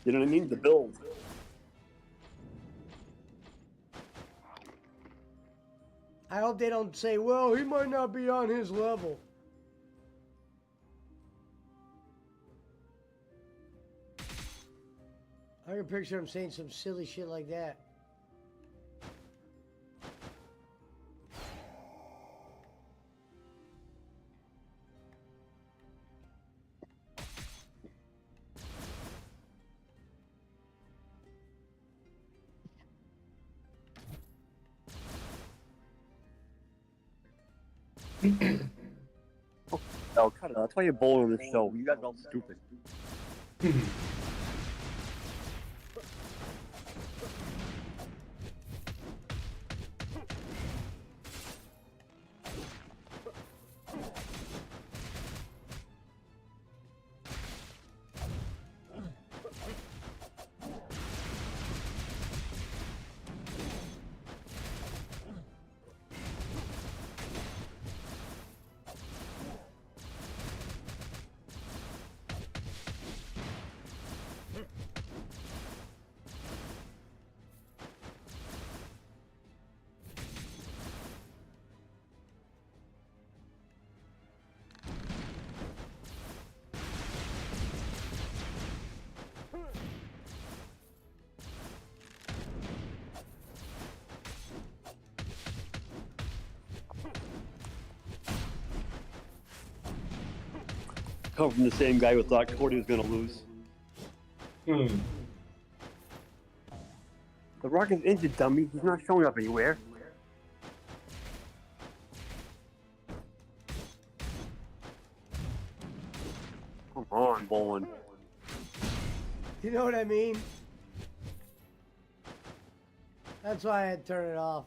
Speaker 9: know what I mean? The build.
Speaker 3: I hope they don't say, well, he might not be on his level. I can picture him saying some silly shit like that.
Speaker 9: Oh, cut it out. That's why you're bowling on this show. You guys are all stupid. Come from the same guy who thought Cody was going to lose. The Rock is injured, dummy. He's not showing up anywhere. Come on, Bowen.
Speaker 3: You know what I mean? That's why I had to turn it off.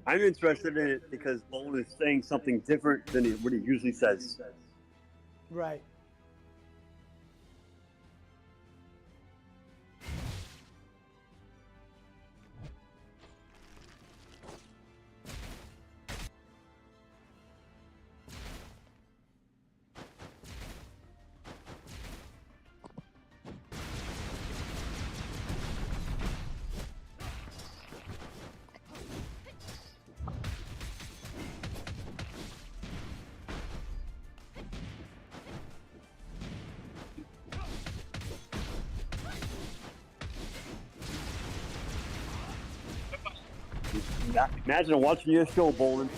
Speaker 9: I'm interested in it because Bowen is saying something different than what he usually says.
Speaker 3: Right.
Speaker 9: Imagine watching your show, Bowen.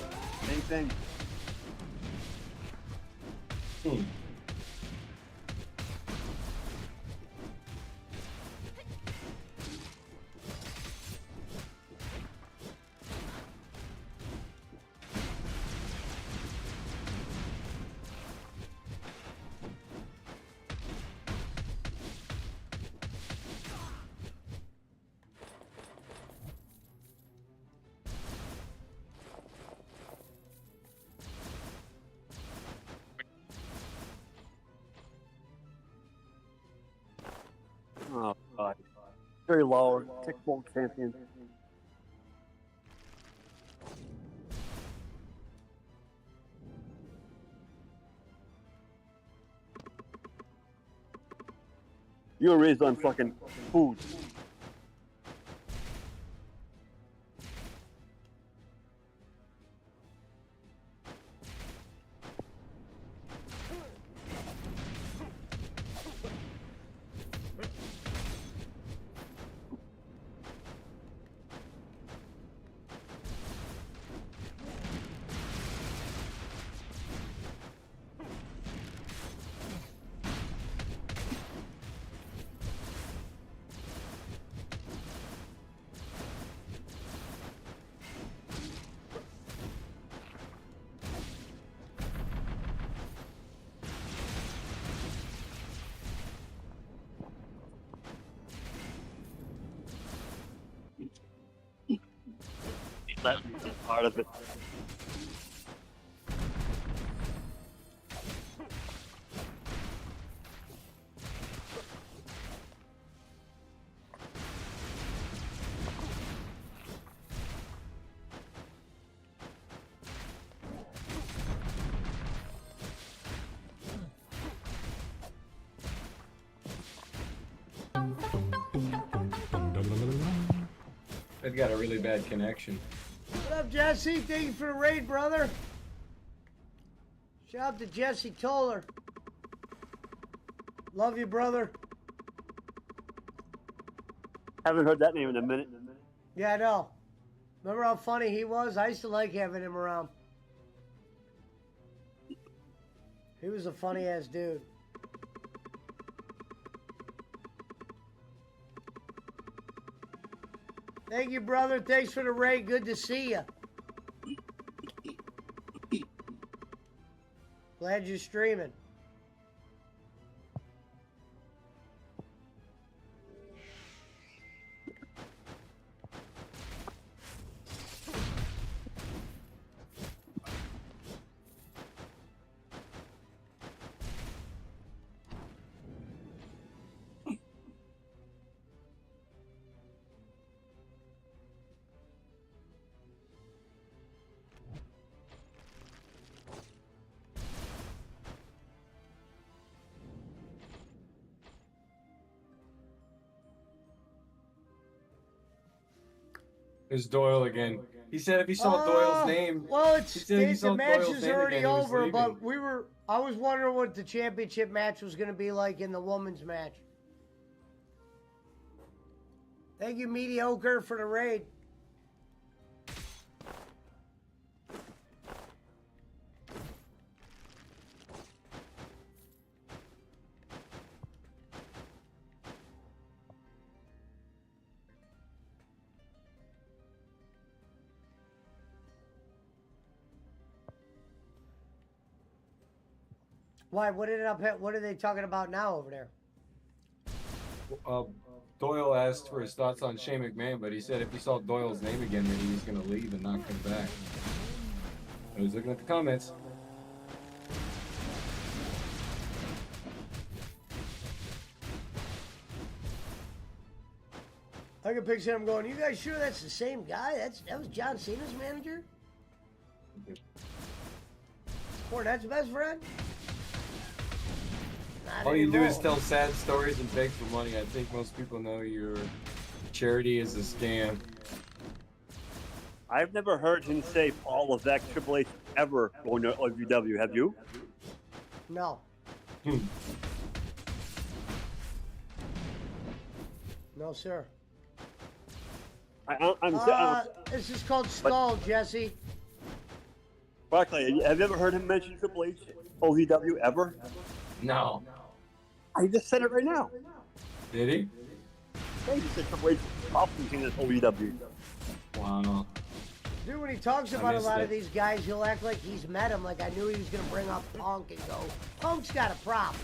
Speaker 9: Same thing. Oh, God. Very low. Kickball champion. You were raised on fucking food. let me be part of it.
Speaker 6: They've got a really bad connection.
Speaker 3: What up, Jesse? Thank you for the raid, brother. Shout out to Jesse Toller. Love you, brother.
Speaker 9: Haven't heard that name in a minute.
Speaker 3: Yeah, I know. Remember how funny he was? I used to like having him around. He was a funny-ass dude. Thank you, brother. Thanks for the raid. Good to see you. Glad you're streaming.
Speaker 6: There's Doyle again. He said if he saw Doyle's name.
Speaker 3: Well,
Speaker 6: he said if he saw
Speaker 3: the match
Speaker 6: Doyle's
Speaker 3: is
Speaker 6: name
Speaker 3: already
Speaker 6: again, he was
Speaker 3: over,
Speaker 6: leaving.
Speaker 3: but I was wondering what the championship match was going to be like in the women's match. Thank you, Mediocre, for the raid. Why? What are they talking about now over there?
Speaker 6: Doyle asked for his thoughts on Shane McMahon, but he said if he saw Doyle's name again, then he was going to leave and not come back. I was looking at the comments.
Speaker 3: I can picture him going, "You guys sure that's the same guy? That was John Cena's manager? Cornette's best friend?" Not
Speaker 6: All you do is
Speaker 3: anymore.
Speaker 6: tell sad stories and beg for money. I think most people know your charity is a scam.
Speaker 9: I've never heard him say Paul Levesque Triple H ever going to OVW. Have you?
Speaker 3: No. No, sir. This is called Skull, Jesse.
Speaker 9: Barclay, have you ever heard him mention Triple H OVW ever?
Speaker 6: No.
Speaker 9: I just said it right now.
Speaker 6: Did he?
Speaker 9: Yeah, he just said Triple H often seen as OVW.
Speaker 6: Wow.
Speaker 3: Dude, when he talks
Speaker 6: I
Speaker 3: about a
Speaker 6: missed
Speaker 3: lot
Speaker 6: it.
Speaker 3: of these guys, he'll act like he's met him. Like I knew he was going to bring up Punk and go, Punk's got a problem.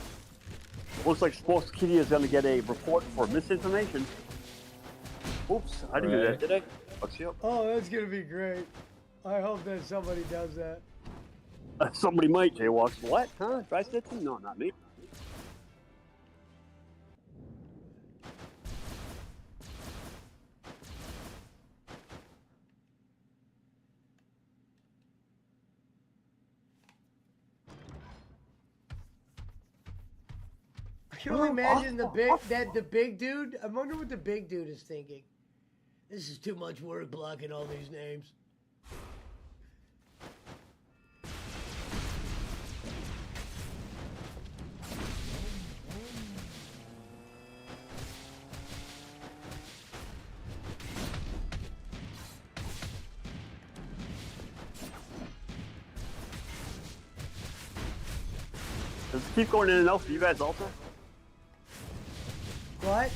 Speaker 9: Looks like Sports Kitty is going to get a report for misinformation. Oops, I didn't do that, did I? Let's see.
Speaker 3: Oh, that's going to be great. I hope that somebody does that.
Speaker 9: Somebody might, Jaywalks. What? Huh? I said something? No, not me.
Speaker 3: Can you imagine the big dude? I wonder what the big dude is thinking. This is too much work blocking all these names.
Speaker 9: Does it keep going in and out for you guys also?
Speaker 3: What?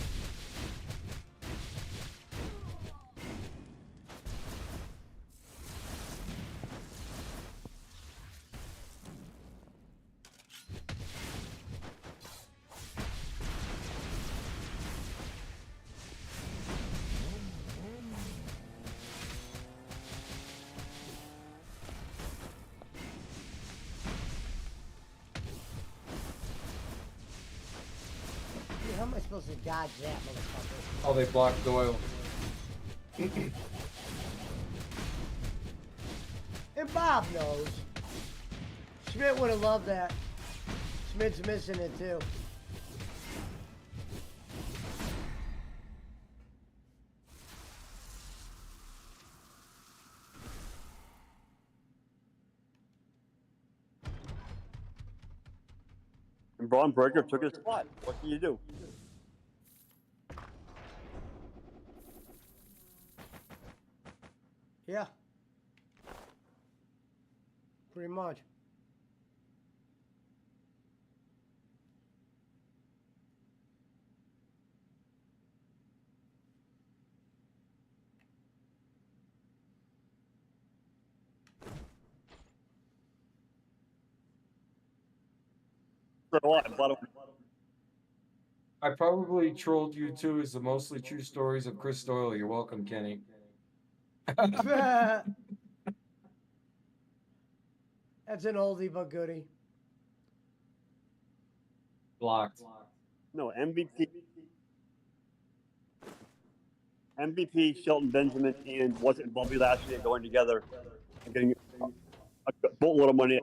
Speaker 3: am I supposed to dodge that, motherfucker?
Speaker 6: Oh, they blocked Doyle.
Speaker 3: And Bob knows. Schmidt would have loved that. Schmidt's missing it too.
Speaker 9: And Braun Breaker took his spot. What can you do?
Speaker 3: Yeah. Pretty much.
Speaker 6: I probably trolled you too as the mostly true stories of Chris Doyle. You're welcome, Kenny.
Speaker 3: That's an oldie but goodie.
Speaker 6: Blocked.
Speaker 9: No, MVP, Shelton Benjamin, and wasn't Bobby Lashley going together and getting a boatload of money.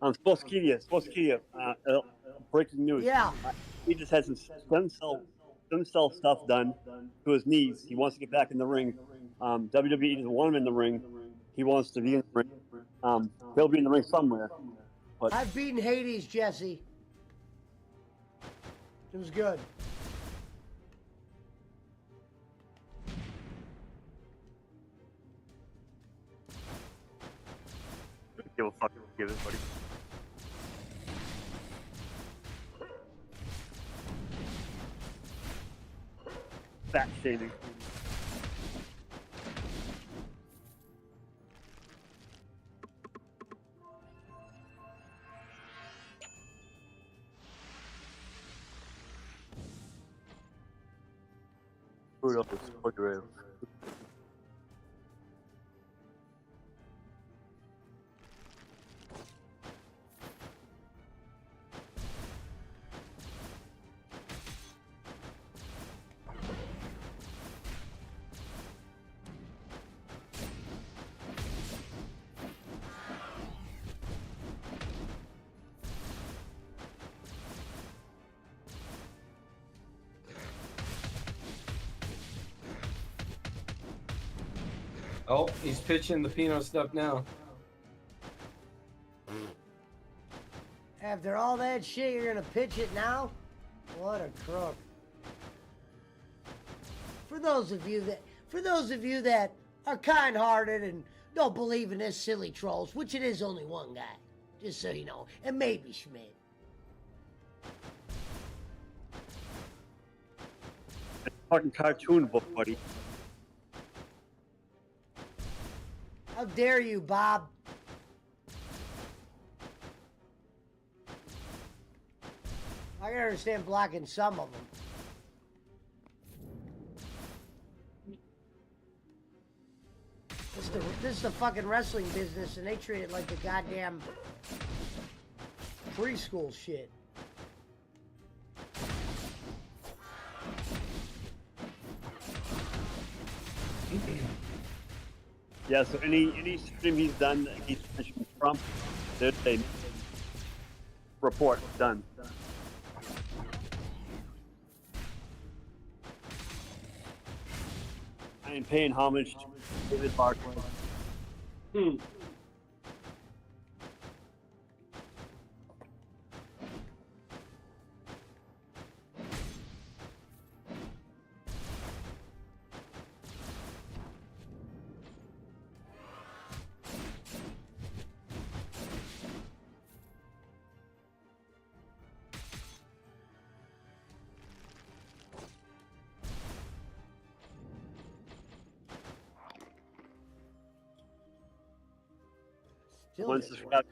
Speaker 9: Sportskeeda, breaking news.
Speaker 3: Yeah.
Speaker 9: He just had some stem cell stuff done to his knees. He wants to get back in the ring. WWE doesn't want him in the ring. He wants to be in the ring. He'll be in the ring somewhere. But
Speaker 3: I've beaten Hades, Jesse. It was good.
Speaker 9: give a fuck. Give it, buddy. Fat shaming. Food up is refrigerator.
Speaker 6: Oh, he's pitching the Pino stuff now.
Speaker 3: After all that shit, you're gonna pitch it now? What a crook. For those of you that are kind-hearted and don't believe in this silly trolls, which it is only one guy, just so you know, and maybe Schmidt.
Speaker 9: Fucking cartoon book, buddy.
Speaker 3: How dare you, Bob? I can understand blocking some of them. This is the fucking wrestling business, and they treat it like the goddamn preschool shit.
Speaker 9: Yeah, so any stream he's done that he's mentioned Trump, there's a report done. I am paying homage to David Barclay. Once it's got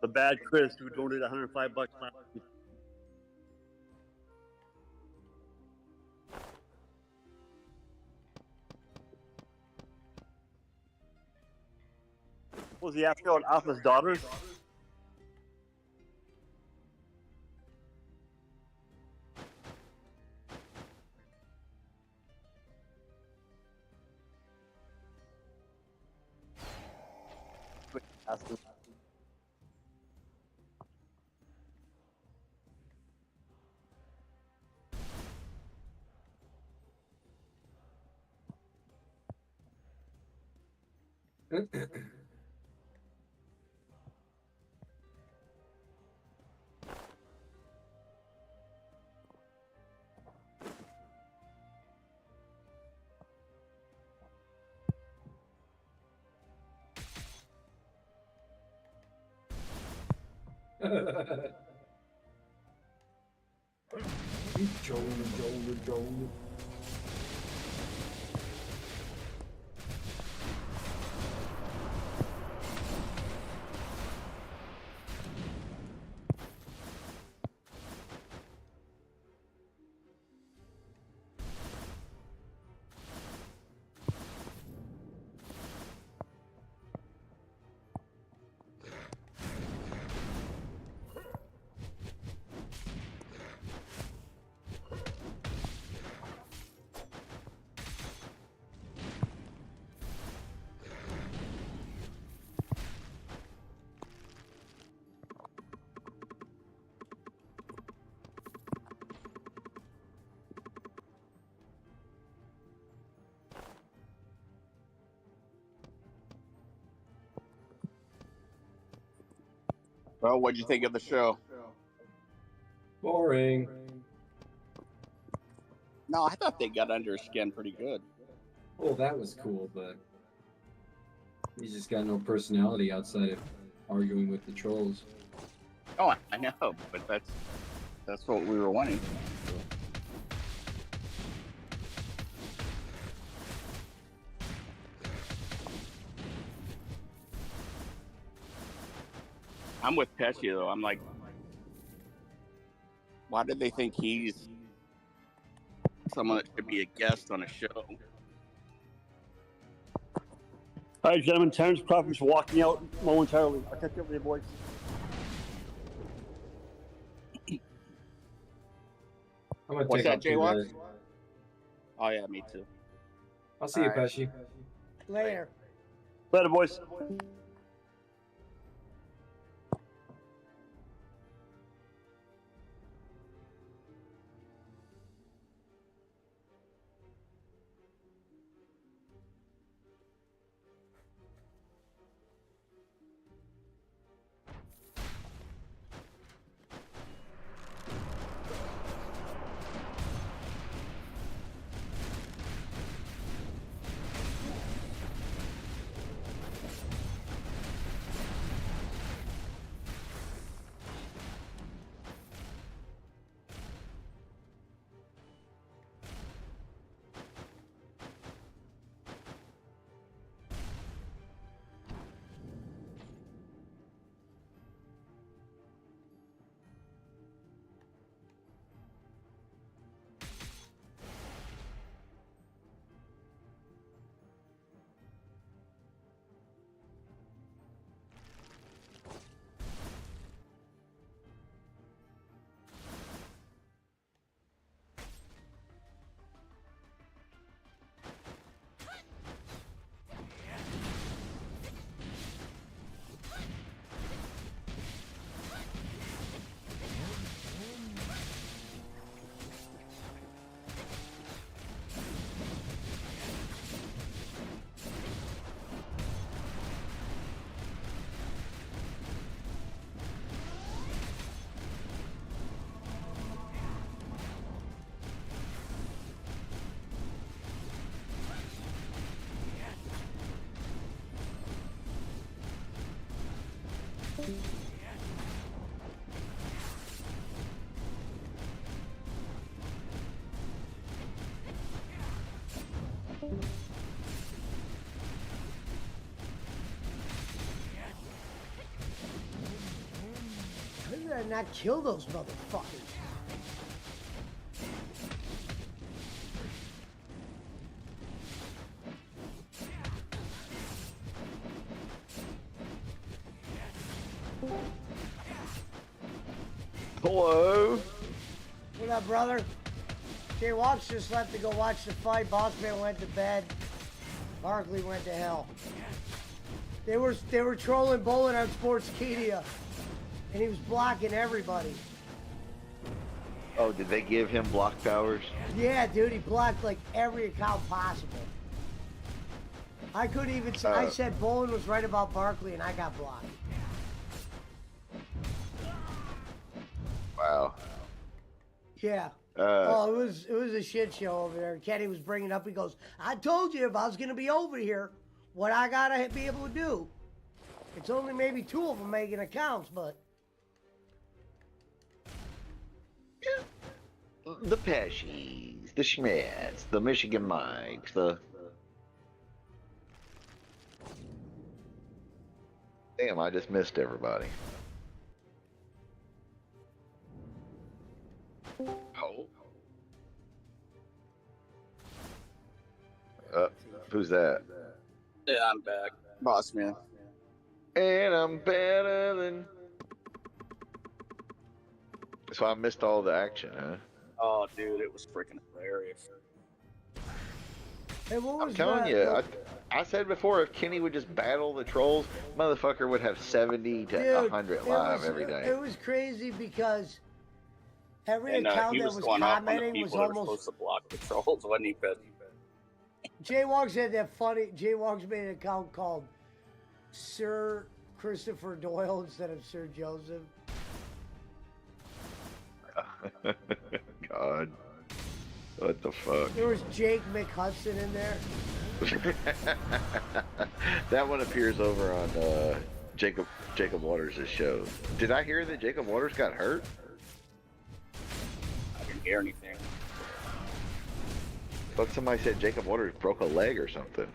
Speaker 9: The bad Chris who donated $105 last week. Was he asking about Alpha's daughters?
Speaker 6: Joel.
Speaker 5: Well, what'd you think of the show?
Speaker 6: Boring.
Speaker 5: No, I thought they got under his skin pretty good.
Speaker 6: Oh, that was cool, but he's just got no personality outside of arguing with the trolls.
Speaker 5: Oh, I know, but that's what we were wanting. I'm with Pesci though. I'm like, why did they think he's someone that should be a guest on a show?
Speaker 9: All right, gentlemen, Terrence Crawford's walking out momentarily. I'll catch up with you, boys.
Speaker 6: I'm gonna
Speaker 5: What's
Speaker 6: take
Speaker 5: that,
Speaker 6: off too,
Speaker 5: J-Walk?
Speaker 6: guys.
Speaker 5: Oh yeah, me too.
Speaker 6: I'll see you,
Speaker 5: All right.
Speaker 6: Pesci.
Speaker 3: Later.
Speaker 9: Later, boys.
Speaker 3: did not kill those motherfuckers?
Speaker 17: Hello.
Speaker 3: What up, brother? Jay Walks just left to go watch the fight. Bossman went to bed. Barkley went to hell. They were trolling Bowling on Sportskeeda, and he was blocking everybody.
Speaker 17: Oh, did they give him block powers?
Speaker 3: Yeah, dude, he blocked like every account possible. I couldn't even. I said Bowling was right about Barkley, and I got blocked.
Speaker 17: Wow.
Speaker 3: Yeah. Oh, it was a shit show over there. Kenny was bringing up. He goes, "I told you if I was gonna be over here, what I gotta be able to do. It's only maybe 2 of them making accounts, but."
Speaker 17: The Pescies, the Schmitz, the Michigan Mikes, the... Damn, I just missed everybody. Oh. Who's that?
Speaker 5: Yeah, I'm back. Boss man.
Speaker 17: And I'm better than... So I missed all the action, huh?
Speaker 5: Oh, dude, it was freaking hilarious.
Speaker 3: Hey, what was
Speaker 17: I'm telling you, I said before, if Kenny would just battle the trolls, motherfucker would have 70 to 100 live every day.
Speaker 3: It was crazy because every
Speaker 5: And
Speaker 3: account
Speaker 5: he
Speaker 3: that
Speaker 5: was
Speaker 3: was
Speaker 5: going off on the
Speaker 3: commenting was
Speaker 5: people that were
Speaker 3: almost.
Speaker 5: supposed to block the trolls, wasn't he, Pet?
Speaker 3: Jay Walks had that funny. Jay Walks made an account called Sir Christopher Doyle instead of Sir Joseph.
Speaker 17: God. What the fuck?
Speaker 3: There was Jake McHudson in there.
Speaker 17: That one appears over on Jacob Waters' show. Did I hear that Jacob Waters got hurt?
Speaker 5: I didn't hear anything.
Speaker 17: But somebody said Jacob Waters broke a leg or something.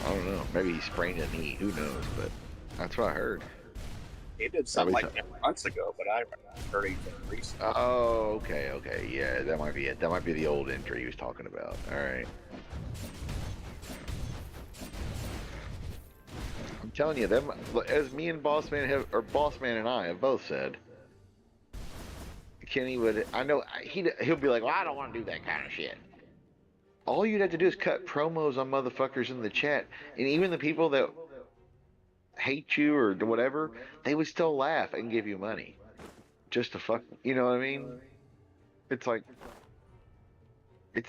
Speaker 17: I don't know. Maybe he sprained a knee. Who knows? But that's what I heard.
Speaker 5: He did something like that months ago, but I haven't heard anything recently.
Speaker 17: Oh, okay. Yeah, that might be it. That might be the old injury he was talking about. All right. I'm telling you, them as me and Bossman Bossman and I have both said, Kenny would. I know he'll be like, well, I don't want to do that kind of shit. All you'd have to do is cut promos on motherfuckers in the chat, and even the people that hate you or whatever, they would still laugh and give you money, just to fuck. You know what I mean? It's like,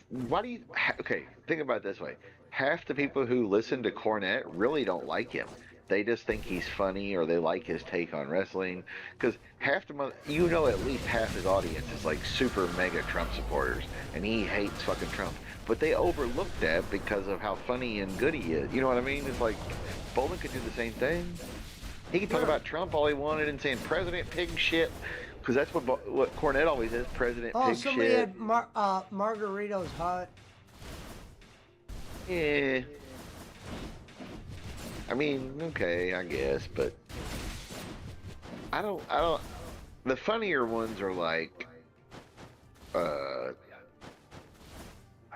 Speaker 17: why do you? Okay, think about it this way: half the people who listen to Cornette really don't like him. They just think he's funny or they like his take on wrestling. Because half the at least half his audience is like super mega Trump supporters, and he hates fucking Trump. But they overlook that because of how funny and good he is. You know what I mean? It's like Bowman could do the same thing. He could talk about Trump all he wanted and saying President Pig shit, because that's what Cornette always is, President Pig shit. Oh, somebody
Speaker 3: had Margarito's Hut.
Speaker 17: Yeah. I mean, okay, I guess, but I don't. The funnier ones are like,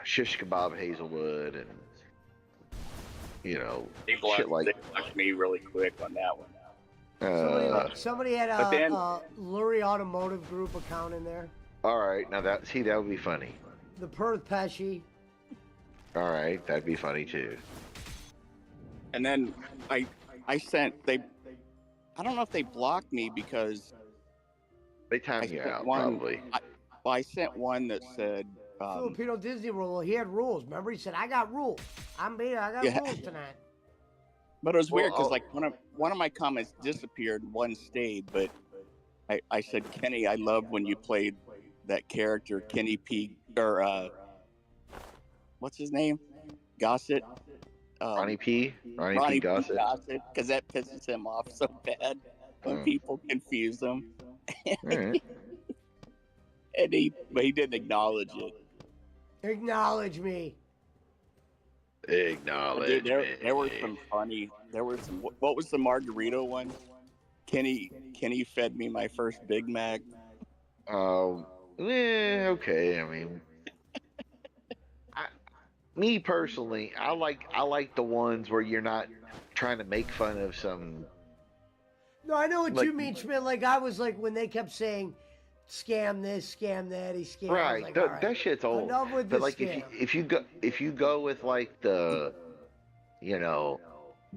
Speaker 17: Shish Kebab Hazelwood and,
Speaker 5: They blocked me really quick on that one.
Speaker 3: Somebody had a Lurie Automotive Group account in there.
Speaker 17: All right, now that would be funny.
Speaker 3: The Perth Pesci.
Speaker 17: All right, that'd be funny too.
Speaker 5: And then I don't know if they blocked me because
Speaker 17: they timed you out probably.
Speaker 5: I sent one that said
Speaker 3: Filipino Disney rule. He had rules. Remember, he said, "I got rules. I got rules tonight."
Speaker 5: But it was weird because like one of my comments disappeared, one stayed. But I said, Kenny, I loved when you played that character, Kenny P. or what's his name, Gossett.
Speaker 17: Ronnie P. Gossett.
Speaker 5: Because that pisses him off so bad when people confuse him.
Speaker 17: Right.
Speaker 5: And he didn't acknowledge it.
Speaker 3: Acknowledge me.
Speaker 17: Acknowledge
Speaker 5: Dude, there were some funny. There were some. What was the Margarito one? Kenny fed me my first Big Mac.
Speaker 17: Okay. I mean, me personally, I like the ones where you're not trying to make fun of some.
Speaker 3: No, I know what
Speaker 17: Like-
Speaker 3: you mean, Schmidt. Like I was like when they kept saying, "Scam this, scam that," he scammed.
Speaker 17: Right,
Speaker 3: Like,
Speaker 17: that,
Speaker 3: all right,
Speaker 17: that shit's old.
Speaker 3: enough with
Speaker 17: But
Speaker 3: the
Speaker 17: like
Speaker 3: scam.
Speaker 17: if you go with like the,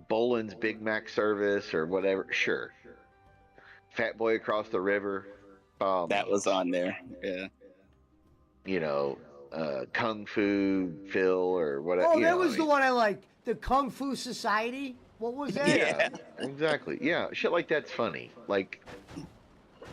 Speaker 17: Boland's Big Mac service or whatever, sure. Fat Boy Across the River,
Speaker 5: That was on there. Yeah.
Speaker 17: Kung Fu Phil or whatever.
Speaker 3: Oh, that was the one I liked. The Kung Fu Society. What was that?
Speaker 17: Yeah, exactly. Yeah, shit like that's funny. Like,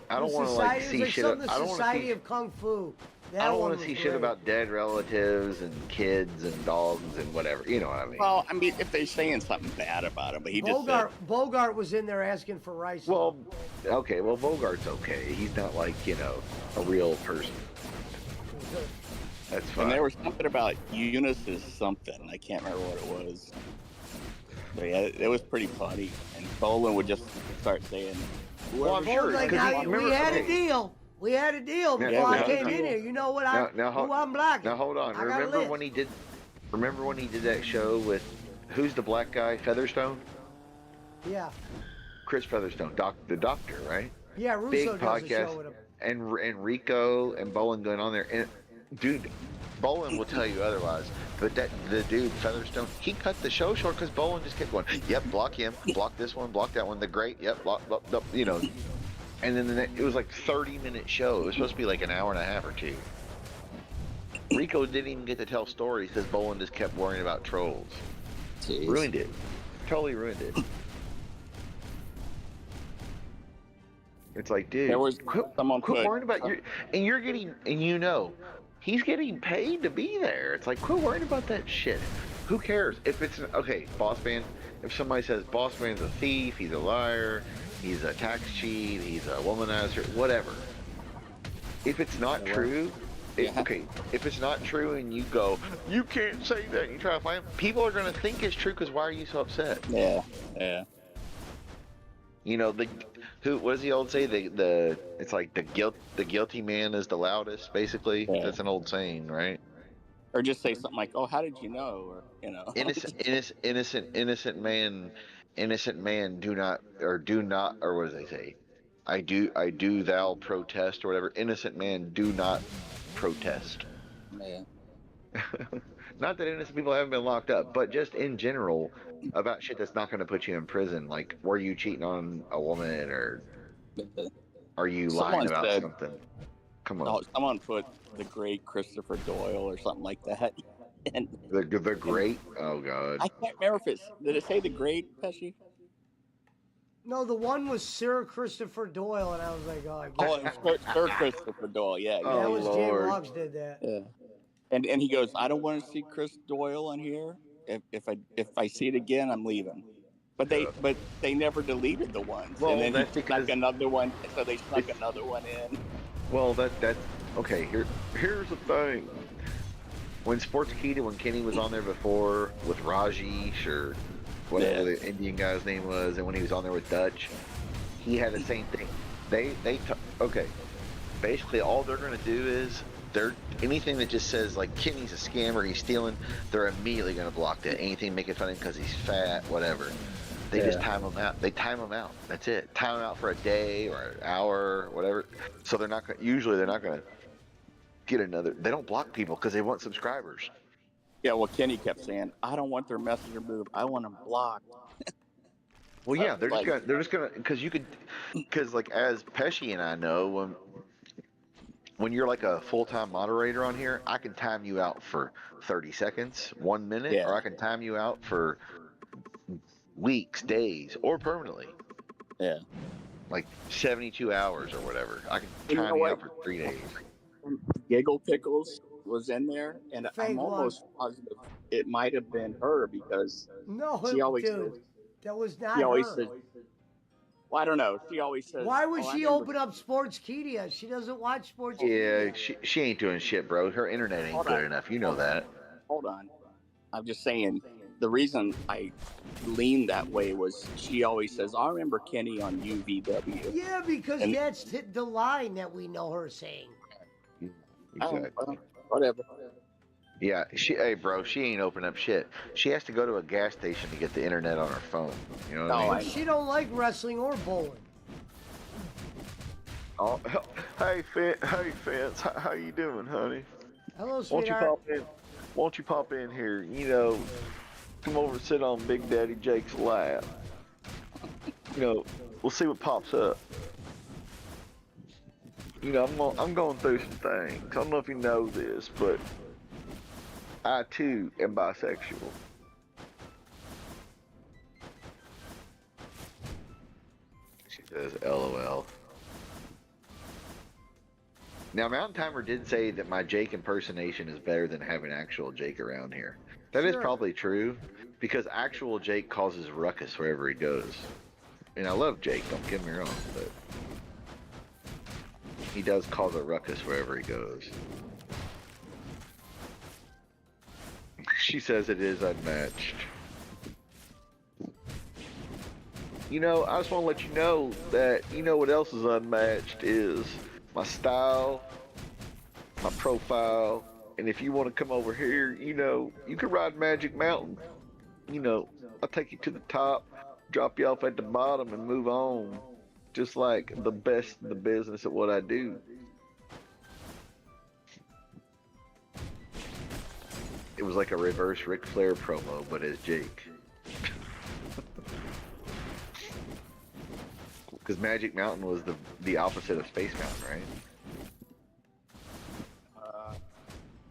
Speaker 17: I don't
Speaker 3: The
Speaker 17: want to
Speaker 3: society-
Speaker 17: like
Speaker 3: it was
Speaker 17: see
Speaker 3: like
Speaker 17: shit.
Speaker 3: something,
Speaker 17: I
Speaker 3: the
Speaker 17: don't want to
Speaker 3: Society
Speaker 17: see.
Speaker 3: of Kung Fu. That
Speaker 17: I don't
Speaker 3: one
Speaker 17: want to
Speaker 3: was
Speaker 17: see shit
Speaker 3: great.
Speaker 17: about dead relatives and kids and dogs and whatever. You know what I mean?
Speaker 5: Well, I mean, if they're saying something bad about him, but he just said,
Speaker 3: Bogart was in there asking for rice.
Speaker 17: Well, okay. Well, Bogart's okay. He's not like a real person. That's fine.
Speaker 5: and there was something about Eunice's something. I can't remember what it was. But yeah, it was pretty funny. And Boland would just start saying,
Speaker 17: Well, I'm sure.
Speaker 3: Like,
Speaker 17: 'cause
Speaker 3: now,
Speaker 17: you remember-
Speaker 3: we had a
Speaker 17: okay.
Speaker 3: deal. We had a deal
Speaker 17: Yeah,
Speaker 3: before I
Speaker 17: yeah,
Speaker 3: came
Speaker 17: yeah.
Speaker 3: in here. You know what
Speaker 17: Now,
Speaker 3: who I'm blocking.
Speaker 17: Now hold on.
Speaker 3: I got a
Speaker 17: Remember
Speaker 3: list.
Speaker 17: when he did? Remember when he did that show with who's the black guy? Featherstone.
Speaker 3: Yeah.
Speaker 17: Chris Featherstone, the doctor, right?
Speaker 3: Yeah, Russo
Speaker 17: Big
Speaker 3: does a
Speaker 17: podcast,
Speaker 3: show with him.
Speaker 17: and Rico and Boland going on there, and dude, Boland will tell you otherwise. But the dude Featherstone, he cut the show short because Boland just kept going. Yep, block him, block this one, block that one. The great, yep, block, And then it was like 30-minute show. It was supposed to be like an hour and a half or two. Rico didn't even get to tell stories because Boland just kept worrying about trolls.
Speaker 5: Jeez.
Speaker 17: Ruined it. Totally ruined it. It's like, dude,
Speaker 5: There was
Speaker 17: quit
Speaker 5: put-
Speaker 17: worrying about you, and you're getting, and he's getting paid to be there. It's like, quit worrying about that shit. Who cares if it's okay, boss man? If somebody says boss man's a thief, he's a liar, he's a tax cheat, he's a womanizer, whatever. If it's not true, okay. If it's not true, and you go, you can't say that. And you try to find people are gonna think it's true because why are you so upset?
Speaker 5: Yeah.
Speaker 17: What does the old say? It's like the guilty man is the loudest. Basically, that's an old saying, right?
Speaker 5: Or just say something like, "Oh, how did you know?" Or
Speaker 17: innocent man do not, or what do they say? I do thou protest or whatever. Innocent man do not protest.
Speaker 5: Man.
Speaker 17: Not that innocent people haven't been locked up, but just in general about shit that's not going to put you in prison. Like, were you cheating on a woman, or are you lying about something? Come on.
Speaker 5: Oh, someone put the great Christopher Doyle or something like that. And
Speaker 17: the great? Oh God.
Speaker 5: I can't remember if did it say the great, Pesci?
Speaker 3: No, the one was Sir Christopher Doyle, and I was like, oh, I
Speaker 5: Oh,
Speaker 3: guess.
Speaker 5: it was Sir Christopher Doyle. Yeah.
Speaker 3: That was Jay Roggs did that.
Speaker 5: Yeah. And he goes, I don't want to see Chris Doyle on here. If I see it again, I'm leaving. But they never deleted the ones.
Speaker 17: Well,
Speaker 5: and then
Speaker 17: that's
Speaker 5: he snuck another one, so they snuck another one in.
Speaker 17: Well, that's okay. Here's the thing. When when Kenny was on there before with Rajesh or whatever the Indian guy's name was, and when he was on there with Dutch, he had the same thing. Okay. Basically, all they're gonna do is anything that just says like Kenny's a scammer, he's stealing, they're immediately gonna block that. Anything making fun of him because he's fat, whatever. They just time him out. They time him out. That's it. Time him out for a day or an hour, whatever. So they're not gonna get another. They don't block people because they want subscribers.
Speaker 5: Yeah, well, Kenny kept saying, I don't want their messenger move. I want them blocked.
Speaker 17: Well, yeah, they're just gonna because like as Pesci and I know, when you're like a full-time moderator on here, I can time you out for 30 seconds, 1 minute, or I can time you out for weeks, days, or permanently.
Speaker 5: Yeah.
Speaker 17: Like 72 hours or whatever. I can
Speaker 5: You know
Speaker 17: time you
Speaker 5: what?
Speaker 17: out for 3 days.
Speaker 5: Giggle Pickles was in there, and
Speaker 3: Fake
Speaker 5: I'm almost positive it might have been her because
Speaker 3: No,
Speaker 5: she always
Speaker 3: dude,
Speaker 5: says,
Speaker 3: that was not
Speaker 5: she always
Speaker 3: her.
Speaker 5: says, well, I don't know. She always says,
Speaker 3: Why would
Speaker 5: "Oh, I
Speaker 3: she
Speaker 5: remember-"
Speaker 3: open up Sportskeeda? She doesn't watch Sportskeeda.
Speaker 17: Yeah, she ain't doing shit, bro. Her internet ain't
Speaker 5: Hold
Speaker 17: good
Speaker 5: on.
Speaker 17: enough. You know that.
Speaker 5: Hold on. I'm just saying the reason I leaned that way was she always says, "I remember Kenny on UVW."
Speaker 3: Yeah, because
Speaker 5: And-
Speaker 3: that's the line that we know her saying.
Speaker 17: Exactly.
Speaker 5: Whatever.
Speaker 17: Yeah, hey bro, she ain't open up shit. She has to go to a gas station to get the internet on her phone. You know what I mean?
Speaker 3: She don't like wrestling or bowling.
Speaker 17: Oh, hey Fence, how you doing, honey?
Speaker 3: Hello,
Speaker 17: Won't you
Speaker 3: sweetheart.
Speaker 17: pop in? Won't you pop in here? You know, come over and sit on Big Daddy Jake's lap. You know, we'll see what pops up. You know, I'm going through some things. I don't know if you know this, but I too am bisexual. She says, LOL. Now, Mountain Timer did say that my Jake impersonation is better than having actual Jake around here. That is probably true, because actual Jake causes ruckus wherever he goes. And I love Jake, don't get me wrong, but he does cause a ruckus wherever he goes. She says it is unmatched. You know, I just want to let you know that, you know what else is unmatched is my style, my profile, and if you want to come over here, you know, you can ride Magic Mountain. You know, I'll take you to the top, drop you off at the bottom, and move on. Just like the best in the business at what I do. It was like a reverse Ric Flair promo, but as Jake. Because Magic Mountain was the opposite of Space Mountain, right?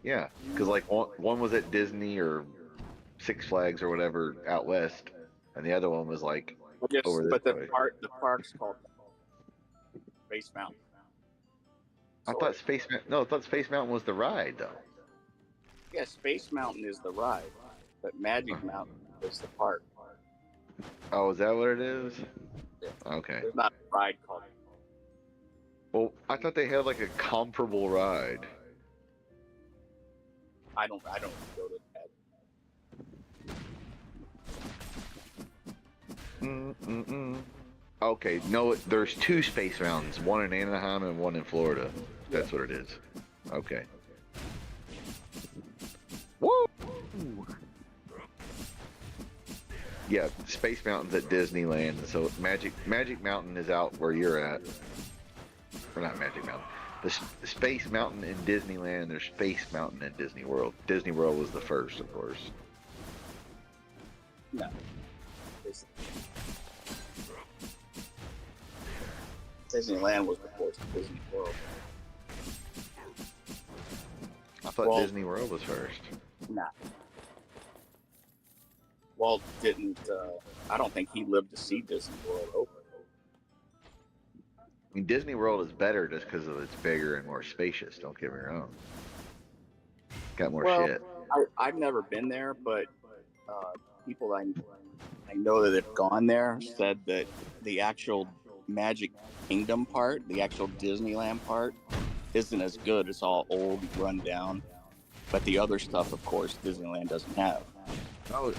Speaker 17: Yeah, because like one was at Disney or Six Flags or whatever out west, and the other one was like over this way.
Speaker 5: The park's called Space Mountain.
Speaker 17: I thought Space Mountain was the ride though.
Speaker 5: Yeah, Space Mountain is the ride, but Magic Mountain is the park.
Speaker 17: Oh, is that what it is?
Speaker 5: Yeah.
Speaker 17: Okay.
Speaker 5: There's not a ride called.
Speaker 17: Well, I thought they had like a comparable ride.
Speaker 5: I don't go to that.
Speaker 17: Okay, no, there's two Space Mountains, one in Anaheim and one in Florida. That's what it is. Okay. Woo! Yeah, Space Mountain's at Disneyland, so Magic Mountain is out where you're at. Or not Magic Mountain. The Space Mountain in Disneyland, there's Space Mountain in Disney World. Disney World was the first, of course.
Speaker 5: No. Disneyland was before Disney World.
Speaker 17: I thought Disney World was first.
Speaker 5: Nah. Walt didn't. I don't think he lived to see Disney World open.
Speaker 17: I mean, Disney World is better just because of it's bigger and more spacious. Don't get me wrong. Got more shit.
Speaker 5: I've never been there, but people I know that have gone there said that the actual Magic Kingdom part, the actual Disneyland part, isn't as good. It's all old, run down. But the other stuff, of course, Disneyland doesn't have.
Speaker 17: Oh,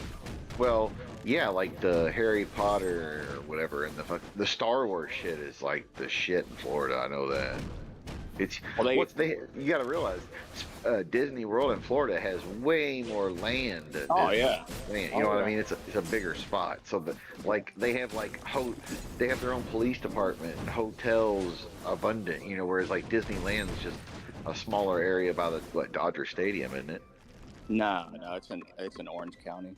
Speaker 17: well, yeah, like the Harry Potter or whatever, and the Star Wars shit is like the shit in Florida. I know that. It's you got to realize, Disney World in Florida has way more land. Than
Speaker 5: yeah.
Speaker 17: You know what I mean? It's a bigger spot. So they have they have their own police department, and hotels abundant. You know, whereas like Disneyland is just a smaller area by the Dodger Stadium, isn't it?
Speaker 5: No, it's in Orange County.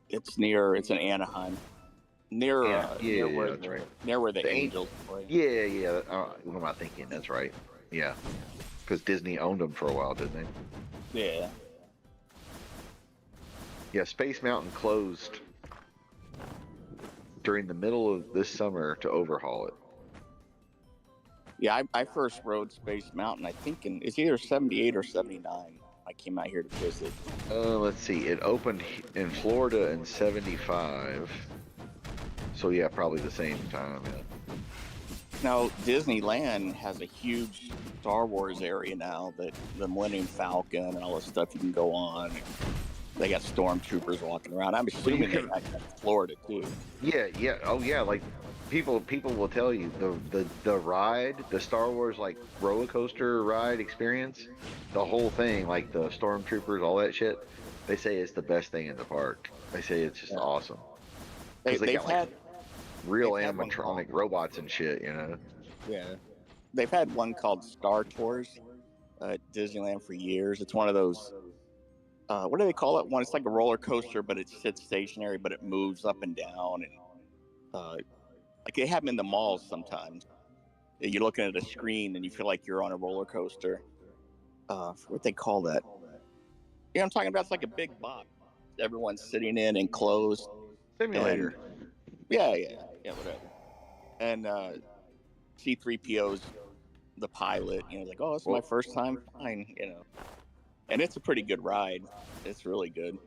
Speaker 5: It's in Anaheim. Near where
Speaker 17: that's right.
Speaker 5: Near where the Angels play.
Speaker 17: Yeah. What am I thinking? That's right. Yeah, because Disney owned them for a while, didn't they?
Speaker 5: Yeah.
Speaker 17: Yeah, Space Mountain closed during the middle of this summer to overhaul it.
Speaker 5: Yeah, I first rode Space Mountain, I think it's either 78 or 79. I came out here to visit.
Speaker 17: Let's see. It opened in Florida in 75. So yeah, probably the same time. Yeah.
Speaker 5: Now, Disneyland has a huge Star Wars area now, that the Millennium Falcon and all this stuff you can go on. they got stormtroopers walking around. I'm assuming they got that in Florida too.
Speaker 17: Yeah, oh yeah, like people will tell you the ride, the Star Wars like roller coaster ride experience, the whole thing, like the stormtroopers, all that shit. They say it's the best thing in the park. They say it's just awesome. Because they got like real animatronic robots and shit, you know.
Speaker 5: Yeah, they've had one called Star Tours at Disneyland for years. It's one of those. What do they call it? One, it's like a roller coaster, but it sits stationary, but it moves up and down, and like they have them in the malls sometimes. You're looking at a screen and you feel like you're on a roller coaster. What they call that? You know what I'm talking about? It's like a big box. Everyone's sitting in enclosed.
Speaker 17: Simulator.
Speaker 5: And, yeah, whatever. And C-3PO's the pilot. You know, like, oh, it's my first time flying. You know, and it's a pretty good ride. It's really good.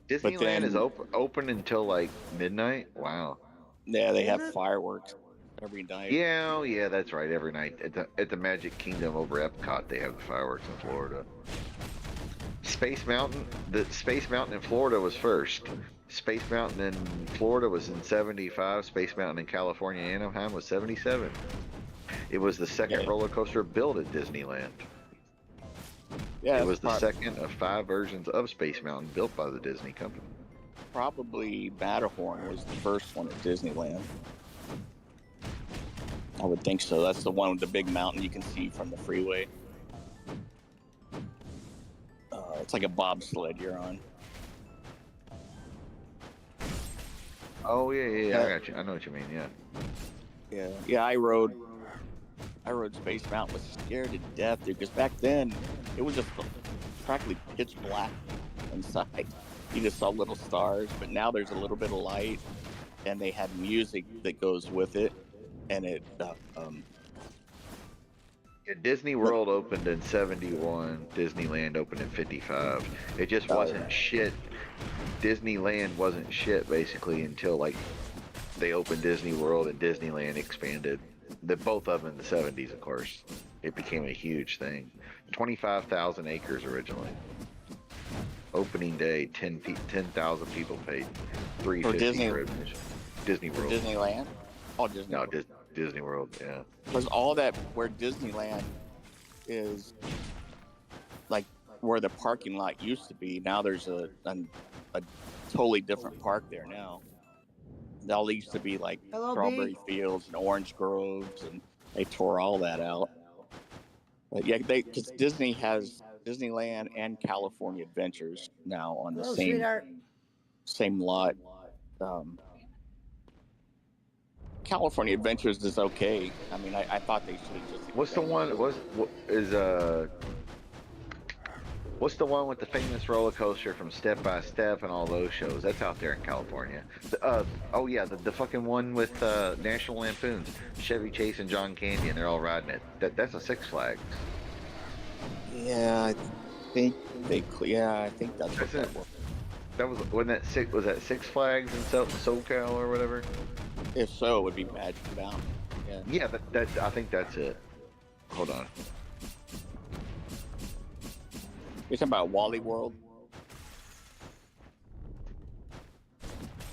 Speaker 17: Disneyland is open until like midnight. Wow.
Speaker 5: Yeah, they have fireworks every night.
Speaker 17: Yeah, that's right. Every night at the Magic Kingdom over Epcot, they have the fireworks in Florida. Space Mountain in Florida was first. Space Mountain in Florida was in 75. Space Mountain in California, Anaheim was 77. It was the second roller coaster built at Disneyland.
Speaker 5: Yeah,
Speaker 17: it was the second of 5 versions of Space Mountain built by the Disney company.
Speaker 5: Probably Matterhorn was the first one at Disneyland. I would think so. That's the one with the big mountain you can see from the freeway. It's like a bobsled you're on.
Speaker 17: Oh yeah, I got you. I know what you mean.
Speaker 5: Yeah. I rode Space Mountain. Was scared to death, dude. Because back then it was just practically pitch black inside. You just saw little stars. But now there's a little bit of light, and they had music that goes with it, and it.
Speaker 17: Disney World opened in 71. Disneyland opened in 55. It just wasn't shit. Disneyland wasn't shit basically until like they opened Disney World and Disneyland expanded. Both of them in the 70s, of course. It became a huge thing. 25,000 acres originally. Opening day, 10,000 people paid. $350 for admission. Disney World.
Speaker 5: Disneyland. Oh, Disney.
Speaker 17: No, Disney World. Yeah.
Speaker 5: Because all that where Disneyland is, like where the parking lot used to be. Now there's a totally different park there now. All used to be like strawberry fields and orange groves, and they tore all that out. But yeah, because Disney has Disneyland and California Adventures now on the same lot. California Adventures is okay. I mean, I thought they should have just.
Speaker 17: What's the one? What's the one with the famous roller coaster from Step by Step and all those shows? That's out there in California. The fucking one with National Lampoons, Chevy Chase and John Candy, and they're all riding it. That's a Six Flags.
Speaker 5: Yeah, I think that's what that was.
Speaker 17: That was that Six Flags in SoCal or whatever.
Speaker 5: If so, it would be Magic Mountain.
Speaker 17: Yeah, I think that's it. Hold on.
Speaker 5: You're talking about Wally World?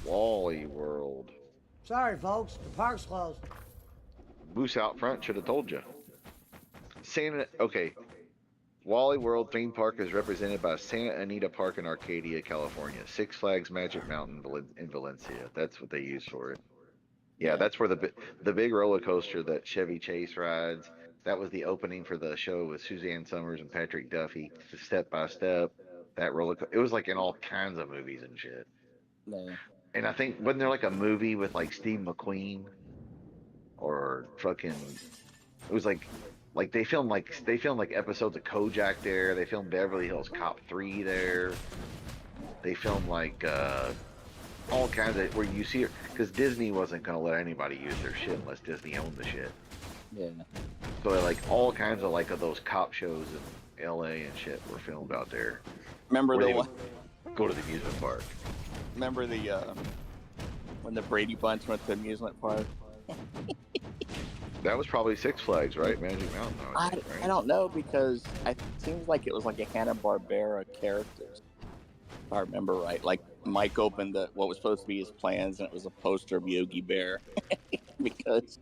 Speaker 17: Wally World.
Speaker 3: Sorry, folks. The park's closed.
Speaker 17: Moose out front should have told you. Okay. Wally World theme park is represented by Santa Anita Park in Arcadia, California. Six Flags Magic Mountain in Valencia. That's what they use for it. Yeah, that's where the big roller coaster that Chevy Chase rides. That was the opening for the show with Suzanne Summers and Patrick Duffy. Step by Step. That roller coaster. It was like in all kinds of movies and shit.
Speaker 5: No.
Speaker 17: And I think wasn't there like a movie with like Steve McQueen or fucking? It was like they filmed like episodes of Kojak there. They filmed Beverly Hills Cop 3 there. They filmed like all kinds of where you see it because Disney wasn't gonna let anybody use their shit unless Disney owned the shit.
Speaker 5: Yeah.
Speaker 17: So like all kinds of like of those cop shows in LA and shit were filmed out there.
Speaker 5: Remember the one?
Speaker 17: Go to the amusement park.
Speaker 5: Remember the when the Brady Bunch went to the amusement park?
Speaker 17: That was probably Six Flags, right? Magic Mountain.
Speaker 5: I
Speaker 17: Think, right?
Speaker 5: don't know because it seems like it was like a Hanna-Barbera character, if I remember right. Like Mike opened what was supposed to be his plans, and it was a poster of Yogi Bear because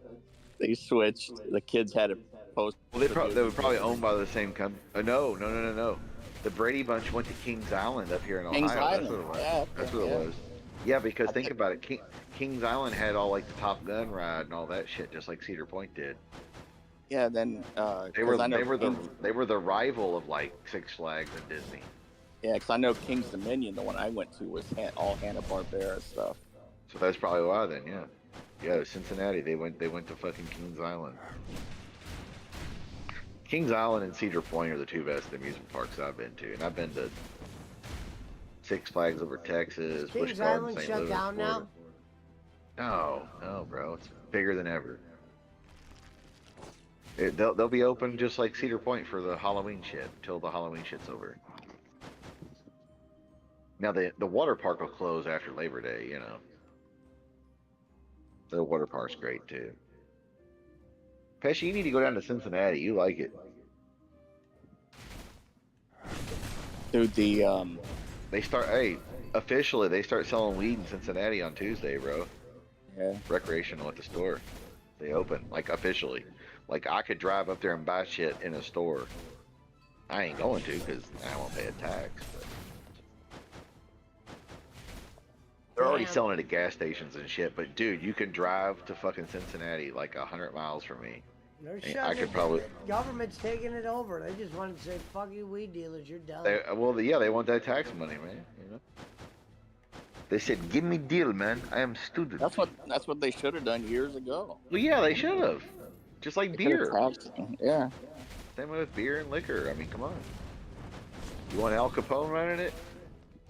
Speaker 5: they switched. The kids had a poster.
Speaker 17: Well, they were probably owned by the same company. No. The Brady Bunch went to Kings Island up here in Ohio.
Speaker 5: Kings
Speaker 17: That's
Speaker 5: Island.
Speaker 17: what it was.
Speaker 5: Yeah,
Speaker 17: That's what it was. Yeah, because think about it. Kings Island had all like the Top Gun ride and all that shit, just like Cedar Point did.
Speaker 5: Yeah, then
Speaker 17: They were the rival of like Six Flags and Disney.
Speaker 5: Yeah, because I know King's Dominion, the one I went to, was all Hanna-Barbera stuff.
Speaker 17: So that's probably why then, yeah, Cincinnati. They went to fucking Kings Island. Kings Island and Cedar Point are the two best amusement parks I've been to, and I've been to Six Flags over Texas, Busch
Speaker 3: Kings
Speaker 17: Gardens,
Speaker 3: Island
Speaker 17: St.
Speaker 3: shut
Speaker 17: Louis,
Speaker 3: down
Speaker 17: Florida. No, bro, it's bigger than ever. They'll be open just like Cedar Point for the Halloween shit till the Halloween shit's over. Now the water park will close after Labor Day, you know. The water park's great too. Pesci, you need to go down to Cincinnati. You like it.
Speaker 5: Dude,
Speaker 17: officially they start selling weed in Cincinnati on Tuesday, bro.
Speaker 5: Yeah.
Speaker 17: Recreational at the store. They open, like officially. Like I could drive up there and buy shit in a store. I ain't going to because I won't pay a tax. But they're already selling it at gas stations and shit. But dude, you can drive to fucking Cincinnati like 100 miles from me.
Speaker 3: They're
Speaker 17: I could probably.
Speaker 3: The government's taking it over. They just want to say, "Fuck you, weed dealers, you're done."
Speaker 17: They want that tax money, man. You know. They said, "Give me deal, man. I am student."
Speaker 5: That's what they should have done years ago.
Speaker 17: Well, yeah, they should have. Just like beer.
Speaker 5: Yeah.
Speaker 17: Same with beer and liquor. I mean, come on. You want Al Capone running it?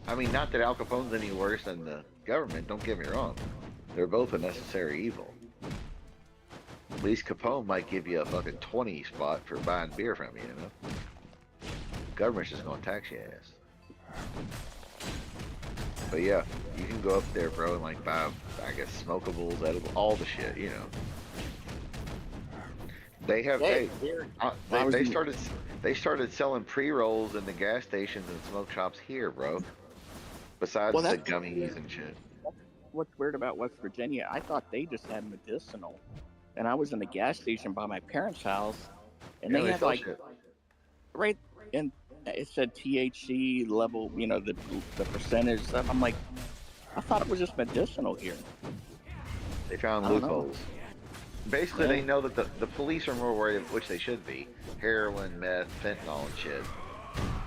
Speaker 17: I mean, not that Al Capone's any worse than the government. Don't get me wrong. They're both a necessary evil. At least Capone might give you a fucking 20 spot for buying beer from you, you know? Government's just gonna tax your ass. But yeah, you can go up there, bro, and like buy, I guess, smokables, edible, all the shit, you know. They have, they started selling pre-rolls in the gas stations and smoke shops here, bro. Besides the gummies and shit.
Speaker 5: What's weird about West Virginia, I thought they just had medicinal. And I was in a gas station by my parents' house, and they had like, right, and it said THC level, you know, the percentage stuff. I'm like, I thought it was just medicinal here.
Speaker 17: They found loopholes. Basically, they know that the police are more worried, which they should be, heroin, meth, fentanyl, and shit.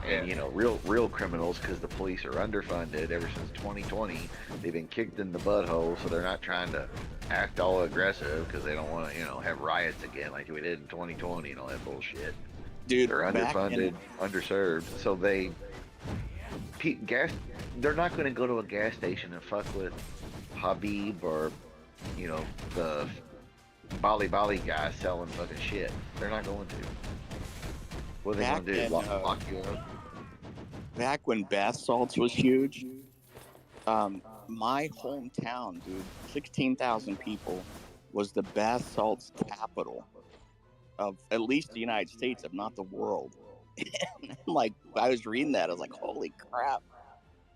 Speaker 17: And you know, real criminals, because the police are underfunded ever since 2020. They've been kicked in the butthole, so they're not trying to act all aggressive because they don't want to, you know, have riots again like we did in 2020 and all that bullshit.
Speaker 5: Dude,
Speaker 17: they're underfunded, underserved, so they're not going to go to a gas station and fuck with Habib or, you know, the Bali guy selling fucking shit. They're not going to. What are they going to do? Lock you up?
Speaker 5: Back when bath salts was huge, my hometown, dude, 16,000 people, was the bath salts capital of at least the United States, if not the world. Like, I was reading that, I was like, holy crap.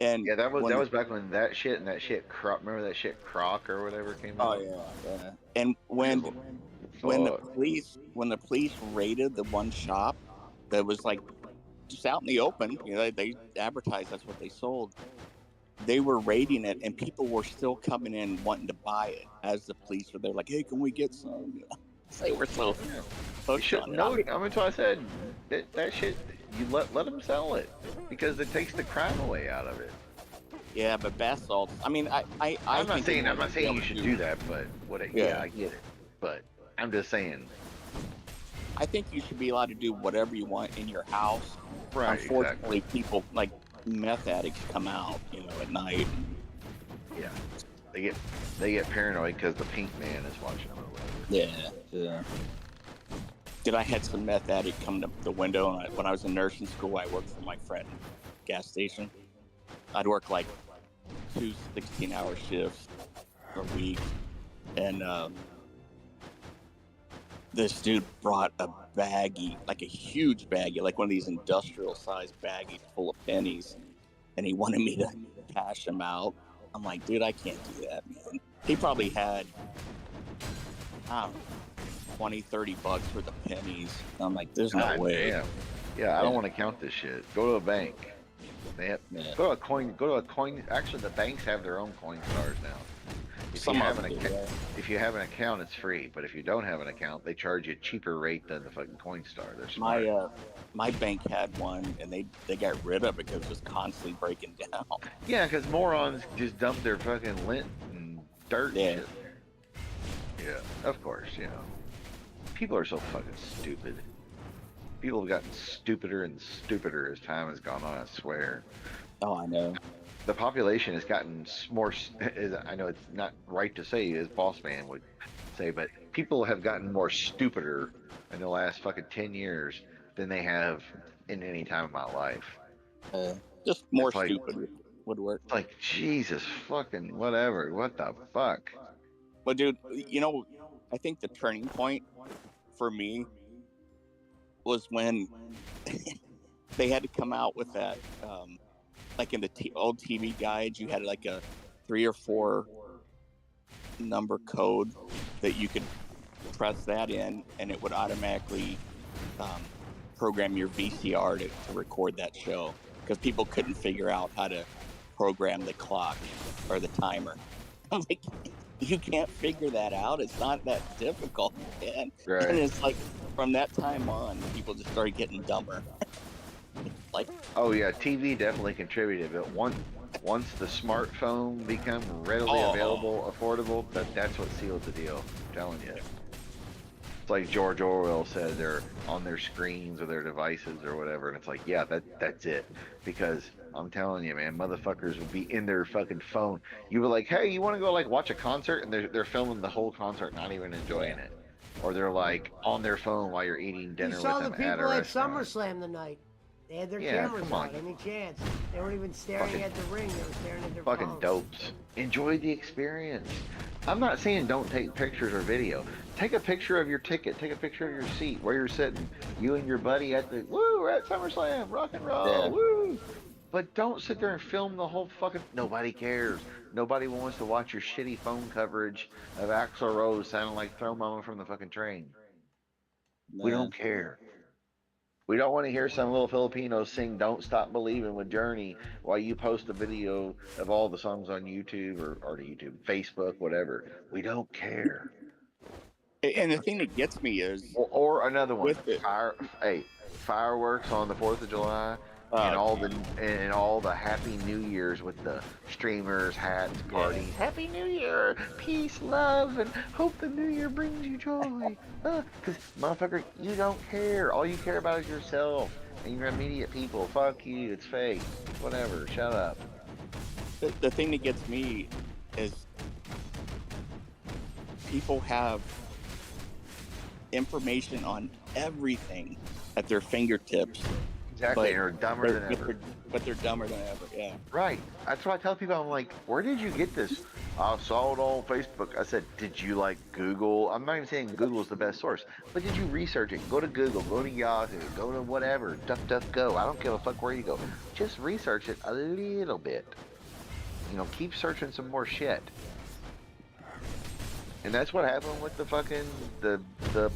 Speaker 5: And
Speaker 17: yeah, that was back when that shit remember that shit Croc or whatever came out?
Speaker 5: Oh yeah. And when the police raided the one shop that was like just out in the open, you know, they advertised that's what they sold. They were raiding it, and people were still coming in wanting to buy it. As the police were there, like, "Hey, can we get some?" They were so hooked on it.
Speaker 17: No, I mean, so I said that shit. You let them sell it because it takes the crime away out of it.
Speaker 5: Yeah, but bath salts. I mean,
Speaker 17: I'm not saying you should do that, but yeah, I get it. But I'm just saying.
Speaker 5: I think you should be allowed to do whatever you want in your house.
Speaker 17: Right.
Speaker 5: Unfortunately, people like meth addicts come out, you know, at night.
Speaker 17: Yeah, they get paranoid because the pink man is watching them.
Speaker 5: Yeah. Dude, I had some meth addict come to the window, and when I was in nursing school, I worked for my friend gas station. I'd work like 2 16-hour shifts a week, and This dude brought a baggie, like a huge baggie, like one of these industrial-sized baggies full of pennies, and he wanted me to cash them out. I'm like, dude, I can't do that, man. He probably had, I don't know, 20, 30 bucks worth of pennies. I'm like, there's no
Speaker 17: God
Speaker 5: way.
Speaker 17: damn. Yeah, I don't want to count this shit. Go to a bank. They have, Go to a coin. Actually, the banks have their own coin stars now. If you have an account, it's free. But if you don't have an account, they charge you a cheaper rate than the fucking Coinstar. They're smart.
Speaker 5: My bank had one, and they got rid of it because it was constantly breaking down.
Speaker 17: Yeah, because morons just dump their fucking lint and dirt.
Speaker 5: Yeah.
Speaker 17: And shit. Yeah, of course. You know, people are so fucking stupid. People have gotten stupider and stupider as time has gone on. I swear.
Speaker 5: Oh, I know.
Speaker 17: The population has gotten more. I know it's not right to say, as Boss Man would say, but people have gotten more stupider in the last fucking 10 years than they have in any time of my life.
Speaker 5: Just more stupid would work.
Speaker 17: Like, Jesus fucking whatever. What the fuck?
Speaker 5: But dude, you know, I think the turning point for me was when they had to come out with that. Like in the old TV guides, you had like a 3 or 4 number code that you could press that in, and it would automatically program your VCR to record that show, because people couldn't figure out how to program the clock or the timer. I'm like, you can't figure that out. It's not that difficult, man.
Speaker 17: Right.
Speaker 5: And it's like from that time on, people just started getting dumber. Like,
Speaker 17: oh yeah, TV definitely contributed, but once the smartphone become readily available, affordable, that's what sealed the deal. I'm telling you. It's like George Orwell said, they're on their screens or their devices or whatever, and it's like, yeah, that's it. Because I'm telling you, man, motherfuckers would be in their fucking phone. You were like, hey, you want to go like watch a concert, and they're filming the whole concert, not even enjoying it, or they're like on their phone while you're eating dinner
Speaker 3: You
Speaker 17: with
Speaker 3: saw the
Speaker 17: them at a
Speaker 3: people at
Speaker 17: restaurant.
Speaker 3: SummerSlam tonight. They had their
Speaker 17: Yeah,
Speaker 3: cameras
Speaker 17: come on.
Speaker 3: out. Any chance? They weren't even staring
Speaker 17: Fucking-
Speaker 3: at the ring. They were staring at their
Speaker 17: Fucking
Speaker 3: phones.
Speaker 17: dopes. Enjoy the experience. I'm not saying don't take pictures or video. Take a picture of your ticket. Take a picture of your seat, where you're sitting. You and your buddy at the, woo, we're at SummerSlam, rock and roll,
Speaker 5: Yeah.
Speaker 17: woo. But don't sit there and film the whole fucking, nobody cares. Nobody wants to watch your shitty phone coverage of Axl Rose sounding like Throw Mama from the fucking train. We don't care. We don't want to hear some little Filipino sing Don't Stop Believing with Journey while you post a video of all the songs on YouTube or YouTube, Facebook, whatever. We don't care.
Speaker 5: And the thing that gets me is,
Speaker 17: or another one, fireworks on the 4th of July and all the Happy New Years with the streamers, hats, parties. Happy New Year, peace, love, and hope the New Year brings you joy. Because motherfucker, you don't care. All you care about is yourself and your immediate people. Fuck you. It's fake. Whatever. Shut up.
Speaker 5: the thing that gets me is people have information on everything at their fingertips.
Speaker 17: Exactly, and are dumber than ever.
Speaker 5: But they're dumber than ever, yeah.
Speaker 17: Right. That's what I tell people. I'm like, where did you get this? I saw it on Facebook. I said, did you like Google? I'm not even saying Google is the best source, but did you research it? Go to Google, go to Yahoo, go to whatever, DuckDuckGo. I don't give a fuck where you go. Just research it a little bit. You know, keep searching some more shit. And that's what happened with the fucking, the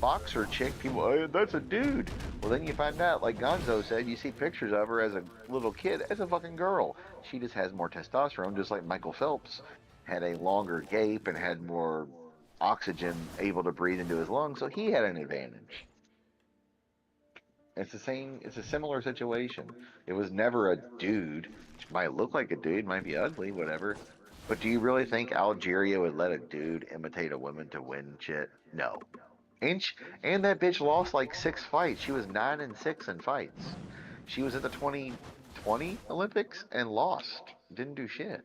Speaker 17: boxer chick. People, oh, that's a dude. Well, then you find out, like Gonzo said, you see pictures of her as a little kid, as a fucking girl. She just has more testosterone, just like Michael Phelps had a longer gape and had more oxygen able to breathe into his lungs, so he had an advantage. It's the same, it's a similar situation. It was never a dude. It might look like a dude, might be ugly, whatever. But do you really think Algeria would let a dude imitate a woman to win shit? No. And that bitch lost like 6 fights. She was 9-6 in fights. She was at the 2020 Olympics and lost. Didn't do shit.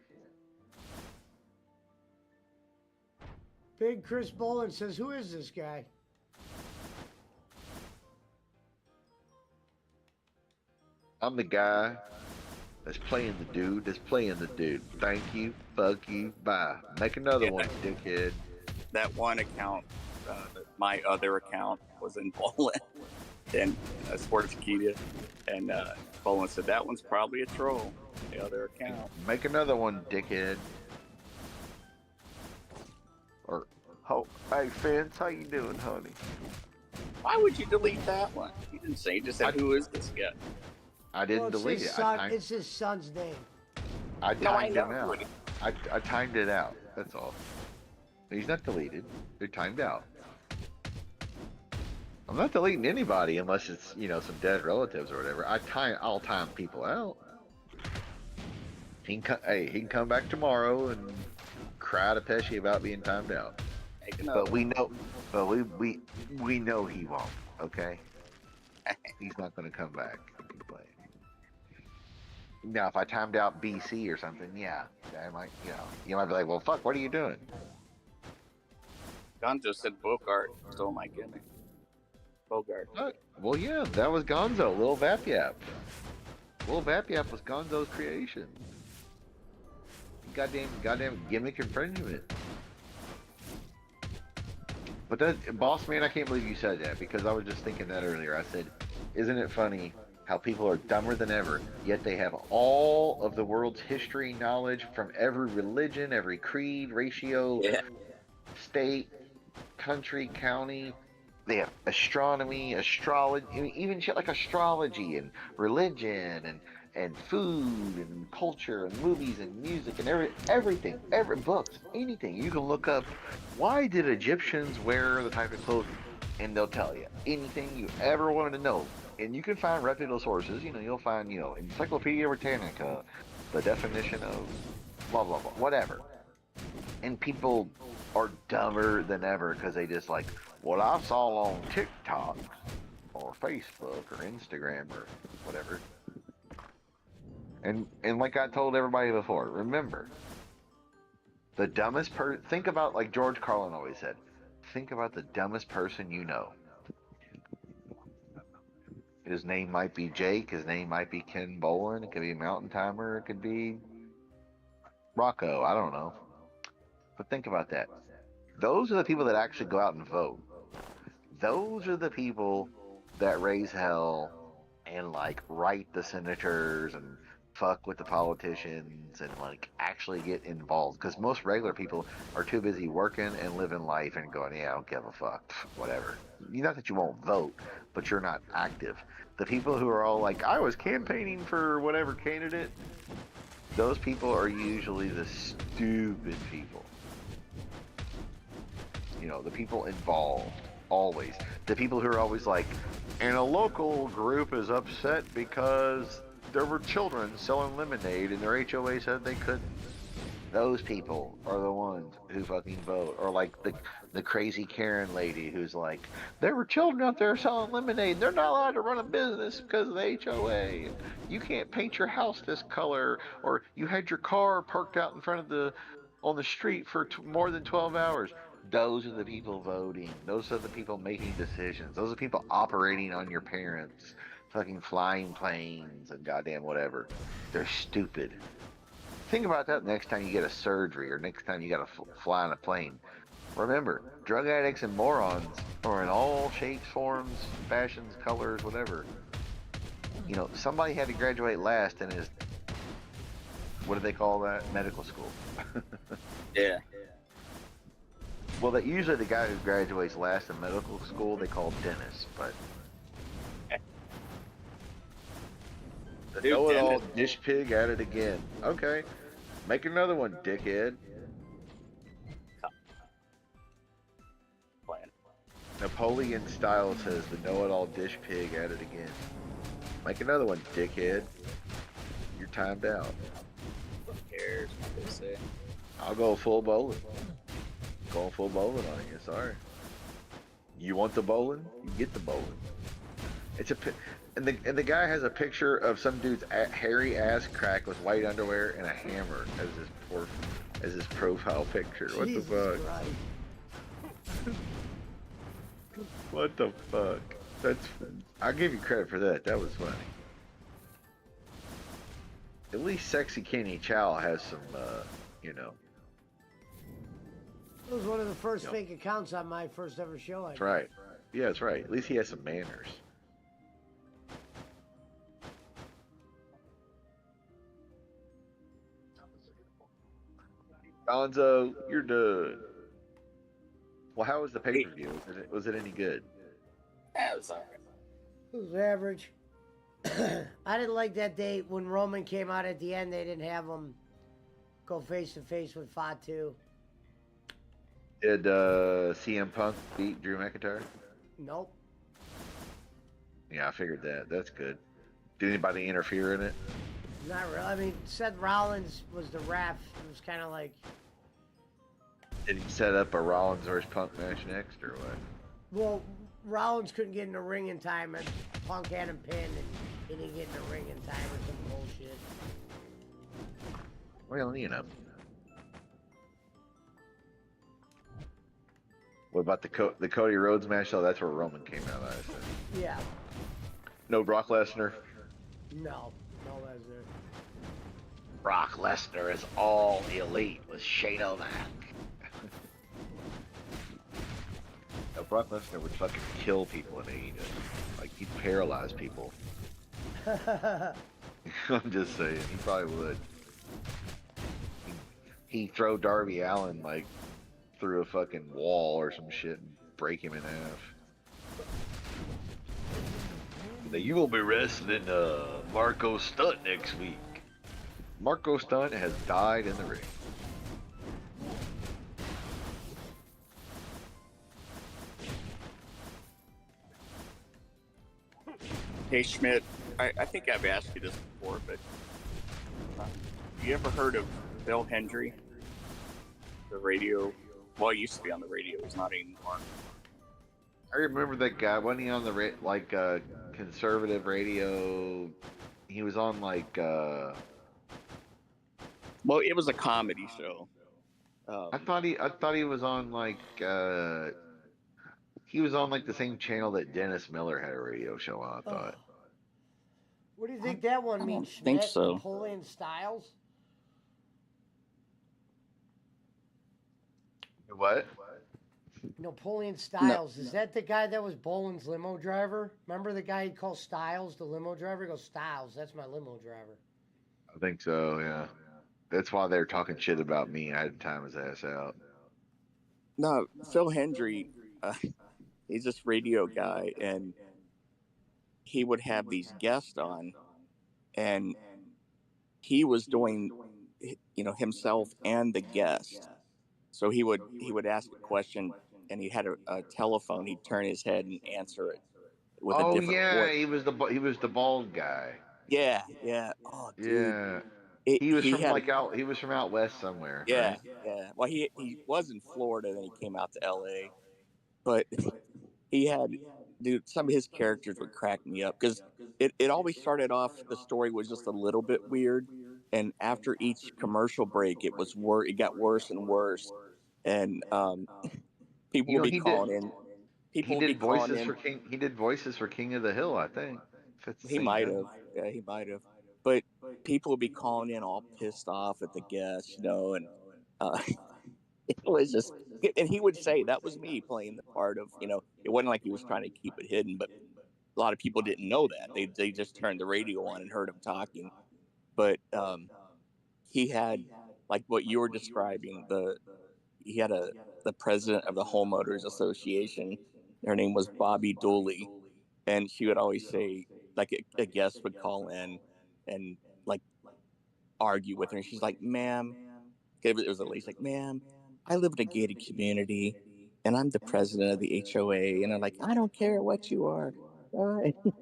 Speaker 3: Big Chris Bolin says, who is this guy?
Speaker 17: I'm the guy that's playing the dude, Thank you, fuck you, bye. Make another one, dickhead.
Speaker 5: That one account my other account was in Poland and Sportskeeda, and Poland said that one's probably a troll. The other account.
Speaker 17: Make another one, dickhead. Or, oh, hey, Vince, how you doing, honey?
Speaker 5: Why would you delete that one? You didn't say. You just said, "Who is this guy?"
Speaker 17: I didn't
Speaker 3: Well, it's
Speaker 17: delete
Speaker 3: his
Speaker 17: it.
Speaker 3: son, it's his son's name.
Speaker 17: I
Speaker 5: No, I
Speaker 17: timed
Speaker 5: know
Speaker 17: him out.
Speaker 5: it.
Speaker 17: I timed it out. That's all. He's not deleted. They're timed out. I'm not deleting anybody unless it's, you know, some dead relatives or whatever. I'll time people out. He can come back tomorrow and cry to Pesci about being timed out. But we know he won't. Okay, he's not going to come back and complain. Now, if I timed out BC or something, yeah, I might, you might be like, well, fuck, what are you doing?
Speaker 5: Gonzo said Bogart stole my gimmick. Bogart.
Speaker 17: Well, yeah, that was Gonzo, Lil Vap Yap. Lil Vap Yap was Gonzo's creation. Goddamn gimmick infringement. But that, Boss Man, I can't believe you said that, because I was just thinking that earlier. I said, isn't it funny how people are dumber than ever, yet they have all of the world's history knowledge from every religion, every creed, ratio, state, country, county. They have astronomy, astrology, even shit like astrology and religion and food and culture and movies and music and everything, books, anything. You can look up, why did Egyptians wear the type of clothing? And they'll tell you anything you ever wanted to know. And you can find reputable sources. You'll find, Encyclopedia Britannica, the definition of blah, blah, blah, whatever. And people are dumber than ever because they just like, what I saw on TikTok or Facebook or Instagram or whatever. And like I told everybody before, remember, the dumbest person, think about, like George Carlin always said, think about the dumbest person you know. His name might be Jake, his name might be Ken Bolin, it could be Mountain Timer, it could be Rocco, I don't know. But think about that. Those are the people that actually go out and vote. Those are the people that raise hell and like write the senators and fuck with the politicians and like actually get involved, because most regular people are too busy working and living life and going, yeah, I don't give a fuck, whatever. Not that you won't vote, but you're not active. The people who are all like, I was campaigning for whatever candidate, those people are usually the stupid people. The people involved, always. The people who are always like, and a local group is upset because there were children selling lemonade and their HOA said they couldn't. Those people are the ones who fucking vote. Or like the crazy Karen lady who's like, there were children out there selling lemonade. They're not allowed to run a business because of the HOA. You can't paint your house this color. Or you had your car parked out in front of on the street for more than 12 hours. Those are the people voting. Those are the people making decisions. Those are the people operating on your parents. Fucking flying planes and goddamn whatever. They're stupid. Think about that next time you get a surgery or next time you gotta fly on a plane. Remember, drug addicts and morons are in all shapes, forms, fashions, colors, whatever. Somebody had to graduate last in his, what do they call that? Medical school.
Speaker 5: Yeah.
Speaker 17: Well, that usually the guy who graduates last in medical school, they call dentist, but the know-it-all dish pig at it again. Okay, make another one, dickhead. Napoleon Style says the know-it-all dish pig at it again. Make another one, dickhead. You're timed out.
Speaker 5: Who cares what they say?
Speaker 17: I'll go full bowling. Going full bowling on you, sorry. You want the bowling? You get the bowling. And the guy has a picture of some dude's hairy ass crack with white underwear and a hammer as his profile picture. What the fuck? What the fuck? I'll give you credit for that. That was funny. At least Sexy Kenny Chow has some,
Speaker 3: It was one of the first fake accounts on my first ever show.
Speaker 17: That's right. Yeah, that's right. At least he has some manners. Gonzo, you're done. Well, how was the pay-per-view? Was it any good?
Speaker 5: That was alright.
Speaker 3: It was average. I didn't like that day when Roman came out at the end. They didn't have him go face to face with Fatu.
Speaker 17: Did CM Punk beat Drew McIntyre?
Speaker 3: Nope.
Speaker 17: Yeah, I figured that. That's good. Did anybody interfere in it?
Speaker 3: Not really. I mean, Seth Rollins was the ref. It was kind of like.
Speaker 17: Did he set up a Rollins versus Punk match next, or what?
Speaker 3: Well, Rollins couldn't get in the ring in time, and Punk had him pinned, and he didn't get in the ring in time or some bullshit.
Speaker 17: Well, you know. What about the Cody Rhodes match? Oh, that's where Roman came out, I assume.
Speaker 3: Yeah.
Speaker 17: No Brock Lesnar?
Speaker 3: No Lesnar.
Speaker 17: Brock Lesnar is all elite with Shane O'Mac. Now, Brock Lesnar would fucking kill people in AEW. Like, he'd paralyze people. I'm just saying, he probably would. He'd throw Darby Allin, like, through a fucking wall or some shit and break him in half. Now, you will be wrestling Marco Stunt next week. Marco Stunt has died in the ring.
Speaker 5: Hey Schmidt, I think I've asked you this before, but you ever heard of Bill Hendry? The radio, well, he used to be on the radio. He's not anymore.
Speaker 17: I remember that guy. Wasn't he on the conservative radio? He was on
Speaker 5: well, it was a comedy show.
Speaker 17: I thought he was on he was on the same channel that Dennis Miller had a radio show on. I thought.
Speaker 3: What do you think that one means?
Speaker 5: I think
Speaker 3: Schmidt?
Speaker 5: so.
Speaker 3: Napoleon Styles?
Speaker 17: What?
Speaker 3: Napoleon Styles. Is that the guy that was Boland's limo driver? Remember the guy he called Styles, the limo driver? He goes, Styles, that's my limo driver.
Speaker 17: I think so. Yeah. That's why they were talking shit about me. I had to time his ass out.
Speaker 5: No, Phil Hendry, he's this radio guy, and he would have these guests on, and he was doing, himself and the guest. So he would ask a question, and he had a telephone. He'd turn his head and answer it with a different voice.
Speaker 17: he was the bald guy.
Speaker 5: Yeah. Oh, dude.
Speaker 17: Yeah. He was from out west somewhere.
Speaker 5: Yeah,
Speaker 17: right?
Speaker 5: yeah. Well, he was in Florida, then he came out to LA. But he had, dude, some of his characters would crack me up because it always started off, the story was just a little bit weird, and after each commercial break, it got worse and worse, and people would be calling in. People would be calling in.
Speaker 17: He did voices for King of the Hill, I think.
Speaker 5: He might have. Yeah, he might have. But people would be calling in all pissed off at the guests, and it was just, and he would say that was me playing the part of, it wasn't like he was trying to keep it hidden, but a lot of people didn't know that. They just turned the radio on and heard him talking. But he had, like what you were describing, he had the president of the Homeowners Association. Her name was Bobby Dooley, and she would always say, like a guest would call in and like argue with her, and she's like, "Ma'am," it was a lady, she's like, "Ma'am, I live in a gated community, and I'm the president of the HOA," and I'm like, "I don't care what you are." All right. It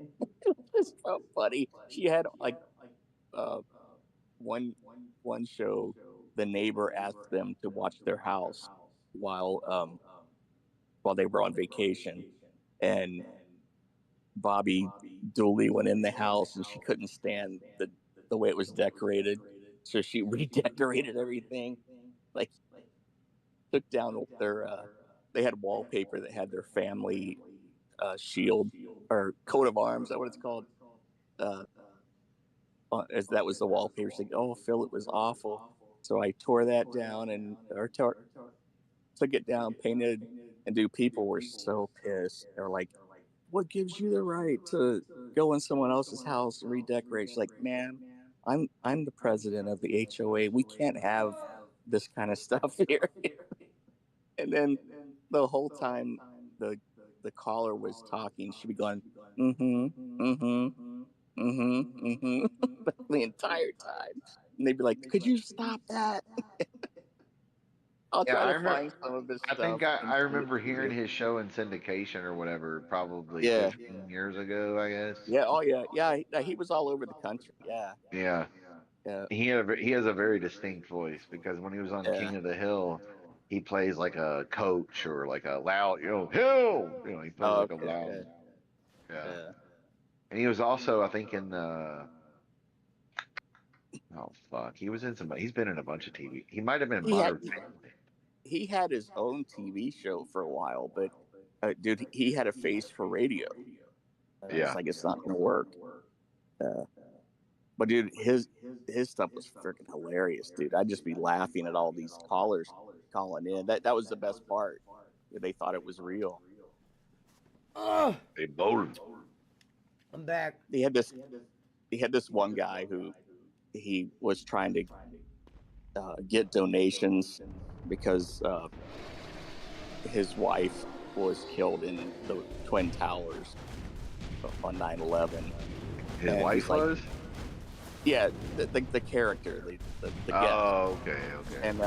Speaker 5: was so funny. She had like one show, the neighbor asked them to watch their house while they were on vacation, and Bobby Dooley went in the house and she couldn't stand the way it was decorated, so she redecorated everything. Like, took down they had wallpaper that had their family shield or coat of arms. Is that what it's called? As that was the wallpaper. She's like, "Oh, Phil, it was awful." So I tore that down and took it down, painted, and dude, people were so pissed. They were like, "What gives you the right to go in someone else's house and redecorate?" She's like, "Man, I'm the president of the HOA. We can't have this kind of stuff here." And then the whole time the caller was talking, she'd be going, the entire time. And they'd be like, "Could you stop that?" I'll
Speaker 17: Yeah,
Speaker 5: try
Speaker 17: I
Speaker 5: to
Speaker 17: remember.
Speaker 5: find some of his
Speaker 17: I
Speaker 5: stuff.
Speaker 17: think I remember hearing his show in syndication or whatever, probably
Speaker 5: Yeah.
Speaker 17: 15 years ago, I guess.
Speaker 5: Yeah. Oh yeah. Yeah. He was all over the country. Yeah.
Speaker 17: Yeah.
Speaker 5: Yeah.
Speaker 17: He has a very distinct voice because when he was on
Speaker 5: Yeah.
Speaker 17: King of the Hill, he plays like a coach or like a loud, Hill. He plays like a
Speaker 5: Okay.
Speaker 17: loud.
Speaker 5: Yeah.
Speaker 17: Yeah.
Speaker 5: Yeah.
Speaker 17: And he was also, I think, in oh fuck, he was in some. He's been in a bunch of TV. He might have been in
Speaker 5: He had
Speaker 17: Modern Family.
Speaker 5: he had his own TV show for a while, but dude, he had a face for radio.
Speaker 17: Yeah.
Speaker 5: It's like it's not gonna work. But dude, his stuff was freaking hilarious, dude. I'd just be laughing at all these callers calling in. That was the best part. They thought it was real.
Speaker 17: They bold.
Speaker 3: I'm back.
Speaker 5: He had this one guy who he was trying to get donations because his wife was killed in the Twin Towers on 9/11.
Speaker 17: His
Speaker 5: And
Speaker 17: wife
Speaker 5: he's like,
Speaker 17: was?
Speaker 5: Yeah, the character, the guest.
Speaker 17: Oh, okay.
Speaker 5: And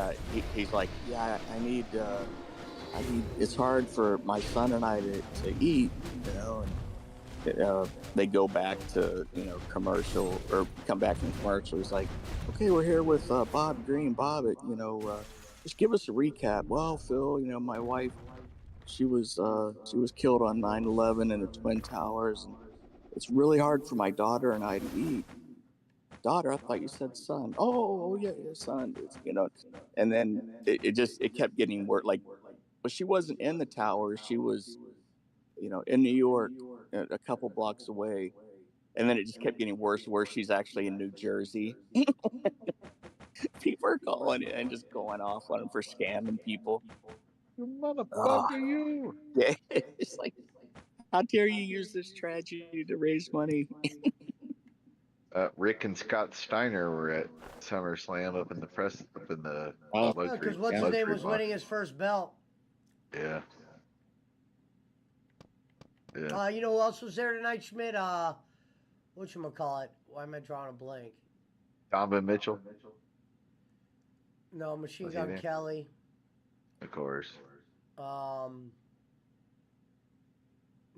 Speaker 5: he's like, yeah, I need. It's hard for my son and I to eat, And they go back to commercial or come back from commercial. He's like, okay, we're here with Bob Green. Bob, just give us a recap. Well, Phil, my wife, she was killed on 9/11 in the Twin Towers, and it's really hard for my daughter and I to eat. Daughter, I thought you said son. Oh yeah, son. And then it kept getting worse. Like, but she wasn't in the towers. She was, in New York, a couple blocks away. And then it just kept getting worse, where she's actually in New Jersey. People are calling in and just going off on him for scamming people.
Speaker 17: You motherfucker, you.
Speaker 5: Yeah, it's like, how dare you use this tragedy to raise money?
Speaker 17: Rick and Scott Steiner were at SummerSlam up in the
Speaker 3: Because what's his name was winning his first belt.
Speaker 17: Yeah. Yeah.
Speaker 3: You know who else was there tonight, Schmidt? Whatchamacallit? Why am I drawing a blank?
Speaker 17: Donovan Mitchell.
Speaker 3: No, Machine
Speaker 17: Was he
Speaker 3: Gun
Speaker 17: there?
Speaker 3: Kelly.
Speaker 17: Of course.
Speaker 3: There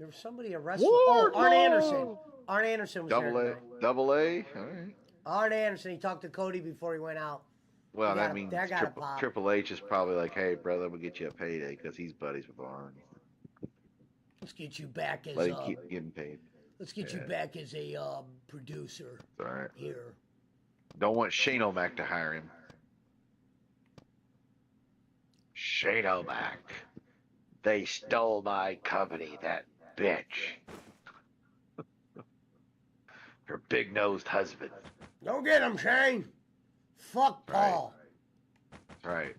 Speaker 3: was somebody a wrestler. Oh, Arn Anderson. Arn Anderson was there tonight.
Speaker 17: Double A. All right.
Speaker 3: Arn Anderson. He talked to Cody before he went out.
Speaker 17: Well,
Speaker 3: That
Speaker 17: that means
Speaker 3: gotta pop.
Speaker 17: Triple H is probably like, hey, brother, we'll get you a payday because he's buddies with Arn.
Speaker 3: Let's get you back as
Speaker 17: Let him keep getting paid.
Speaker 3: let's get you back as a producer
Speaker 17: All right.
Speaker 3: here.
Speaker 17: Don't want Shane O'Mac to hire him. Shane O'Mac. They stole my company, that bitch. Her big-nosed husband.
Speaker 3: Don't get him, Shane. Fuck Paul.
Speaker 17: Right.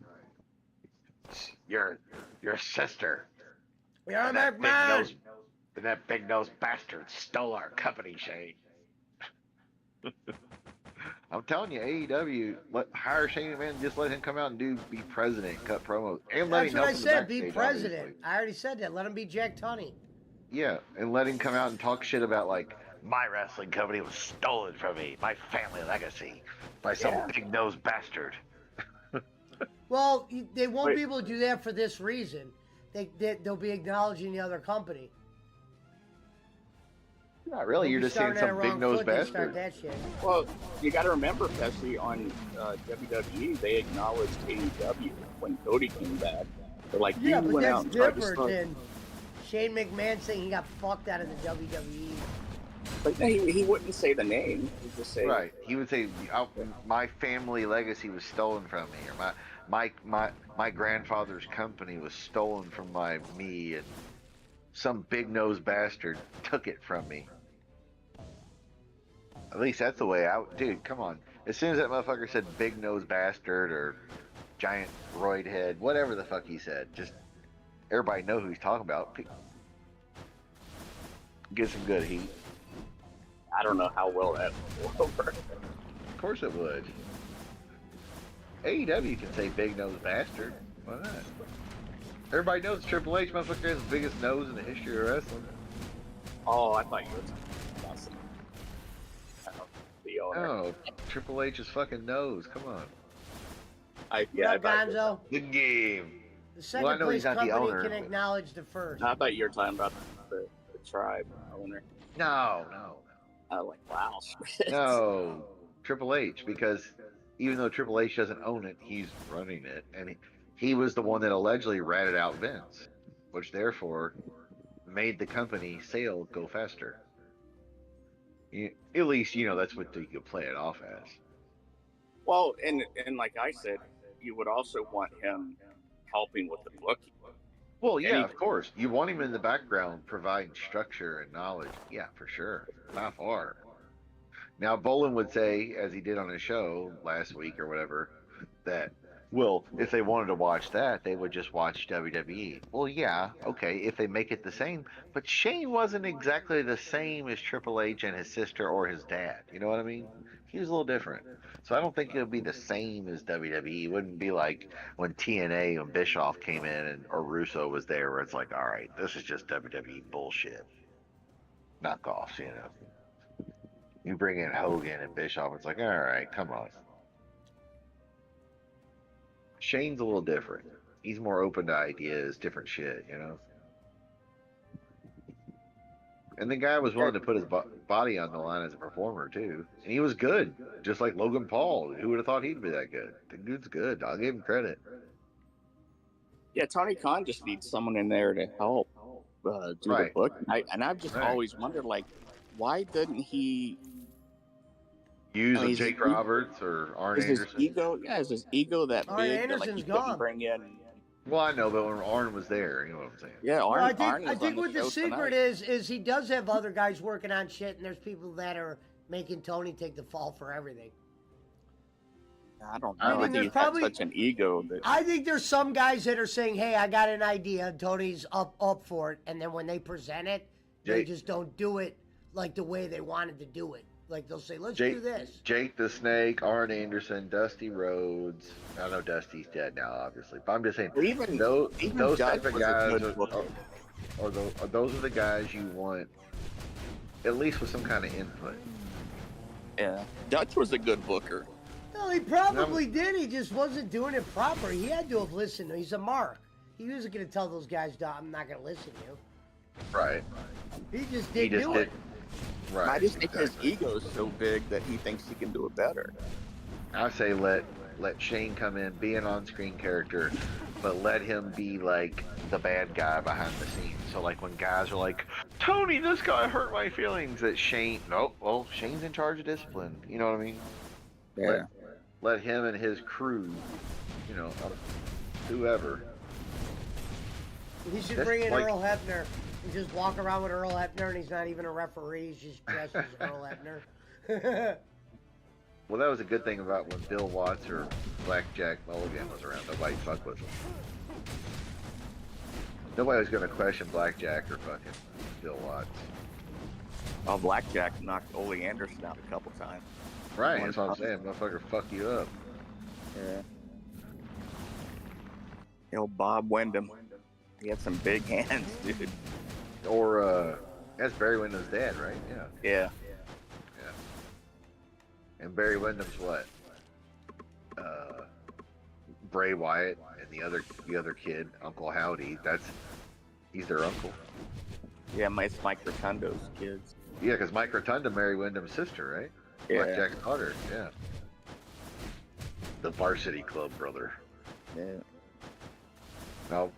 Speaker 17: Your sister.
Speaker 3: Yeah,
Speaker 17: And that
Speaker 3: McMahon.
Speaker 17: that big-nosed bastard stole our company, Shane. I'm telling you, AEW, hire Shane McMahon and just let him come out and be president, cut promos, and let
Speaker 3: That's
Speaker 17: him
Speaker 3: what I
Speaker 17: help in the
Speaker 3: said. Be
Speaker 17: backstage,
Speaker 3: president.
Speaker 17: obviously.
Speaker 3: I already said that. Let him be Jack Tunney.
Speaker 17: Yeah, and let him come out and talk shit about my wrestling company was stolen from me, my family legacy, by some big-nosed bastard.
Speaker 3: Well, they won't be able to do that for this reason. They'll be acknowledging the other company.
Speaker 17: Not really. You're just saying some big-nosed bastard.
Speaker 3: That shit.
Speaker 5: Well, you got to remember, especially on WWE, they acknowledged AEW when Cody came back. They're like,
Speaker 3: Yeah,
Speaker 5: you
Speaker 3: but
Speaker 5: went out
Speaker 3: that's
Speaker 5: and tried to
Speaker 3: different
Speaker 5: start.
Speaker 3: than Shane McMahon saying he got fucked out of the WWE.
Speaker 5: But no, he wouldn't say the name. He'd just say,
Speaker 17: Right. He would say, my family legacy was stolen from me, or my grandfather's company was stolen from me, and some big-nosed bastard took it from me. At least that's the way dude, come on. As soon as that motherfucker said big-nosed bastard or giant roid head, whatever the fuck he said. Just everybody know who he's talking about. Get some good heat.
Speaker 5: I don't know how well that will go over.
Speaker 17: Of course it would. AEW can say big nose bastard. Why not? Everybody knows Triple H motherfucker has the biggest nose in the history of wrestling.
Speaker 5: Oh, I thought you were talking about the owner.
Speaker 17: No, Triple H's fucking nose. Come on.
Speaker 5: Yeah,
Speaker 3: What up, Gonzo?
Speaker 17: The game.
Speaker 3: The second
Speaker 17: Well, I know
Speaker 3: place
Speaker 17: he's not the
Speaker 3: company
Speaker 17: owner,
Speaker 3: can
Speaker 17: but-
Speaker 3: acknowledge the first.
Speaker 5: I thought you were talking about the tribe owner.
Speaker 17: No.
Speaker 5: I was like, wow.
Speaker 17: No, Triple H, because even though Triple H doesn't own it, he's running it, and he was the one that allegedly ratted out Vince, which therefore made the company sale go faster. At least, that's what you could play it off as.
Speaker 5: Well, and like I said, you would also want him helping with the booking.
Speaker 17: Well, yeah, of course. You want him in the background providing structure and knowledge. Yeah, for sure. By far. Now, Bolin would say, as he did on his show last week or whatever, that, well, if they wanted to watch that, they would just watch WWE. Well, yeah, okay, if they make it the same. But Shane wasn't exactly the same as Triple H and his sister or his dad. You know what I mean? He was a little different. So I don't think it would be the same as WWE. It wouldn't be like when TNA and Bischoff came in or Russo was there where it's like, all right, this is just WWE bullshit. Knockoffs, You bring in Hogan and Bischoff, it's like, all right, come on. Shane's a little different. He's more open to ideas, different shit, And the guy was willing to put his body on the line as a performer, too. And he was good, just like Logan Paul. Who would have thought he'd be that good? The dude's good. I'll give him credit.
Speaker 5: Yeah, Tony Khan just needs someone in there to help do the book. I've just always wondered, like, why didn't he
Speaker 17: use Jake Roberts or Arn Anderson?
Speaker 5: Is his ego that
Speaker 3: Arn
Speaker 5: big
Speaker 3: Anderson's
Speaker 5: that like, he
Speaker 3: gone.
Speaker 5: couldn't bring in?
Speaker 17: Well, I know, but when Arn was there, you know what I'm saying?
Speaker 5: Yeah,
Speaker 3: Well,
Speaker 5: Arn
Speaker 3: I
Speaker 5: was
Speaker 3: think
Speaker 5: on the
Speaker 3: what the
Speaker 5: show
Speaker 3: secret
Speaker 5: tonight.
Speaker 3: is he does have other guys working on shit, and there's people that are making Tony take the fall for everything.
Speaker 5: I don't
Speaker 3: I
Speaker 5: know. I
Speaker 3: mean,
Speaker 5: think he's
Speaker 3: there's
Speaker 5: got such an ego that
Speaker 3: I think there's some guys that are saying, "Hey, I got an idea." Tony's up for it, and then when they present it, they
Speaker 17: Jake-
Speaker 3: just don't do it like the way they wanted to do it. Like they'll say, "Let's do this."
Speaker 17: Jake the Snake, Arn Anderson, Dusty Rhodes. I know Dusty's dead now, obviously, but I'm just saying
Speaker 5: Even
Speaker 17: those
Speaker 5: Dutch
Speaker 17: type of
Speaker 5: was a
Speaker 17: guys
Speaker 5: good
Speaker 17: are
Speaker 5: booker.
Speaker 17: those are the guys you want, at least with some kind of input.
Speaker 5: Yeah, Dutch was a good booker.
Speaker 3: No, he probably did. He just wasn't doing it proper. He had to have listened. He's a mark. He wasn't going to tell those guys, "I'm not going to listen to you."
Speaker 17: Right.
Speaker 3: He just didn't do it.
Speaker 17: Right.
Speaker 5: I just think his ego's so big that he thinks he can do it better.
Speaker 17: I say let Shane come in, be an on-screen character, but let him be like the bad guy behind the scenes. So like when guys are like, "Tony, this guy hurt my feelings," that Shane, nope, well, Shane's in charge of discipline. You know what I mean?
Speaker 5: Yeah.
Speaker 17: Let him and his crew, whoever.
Speaker 3: He should
Speaker 17: That's
Speaker 3: bring in
Speaker 17: like-
Speaker 3: Earl Hebner and just walk around with Earl Hebner, and he's not even a referee. He's just dressed as Earl Hebner.
Speaker 17: Well, that was a good thing about when Bill Watts or Blackjack Mulligan was around. Nobody fucked with him. Nobody was going to question Blackjack or fucking Bill Watts.
Speaker 5: Oh, Blackjack knocked Ole Anderson out a couple times.
Speaker 17: Right, that's what I'm saying. Motherfucker fuck you up.
Speaker 5: Yeah. Bob Windham. He had some big hands, dude.
Speaker 17: Or, that's Barry Windham's dad, right? Yeah.
Speaker 5: Yeah.
Speaker 17: And Barry Windham's what? Bray Wyatt and the other kid, Uncle Howdy. He's their uncle.
Speaker 5: Yeah, it's Mike Rotundo's kids.
Speaker 17: Yeah, because Mike Rotunda married Wyndham's sister, right?
Speaker 5: Yeah.
Speaker 17: Blackjack's daughter, yeah. The Varsity Club brother.
Speaker 5: Yeah.
Speaker 17: Now,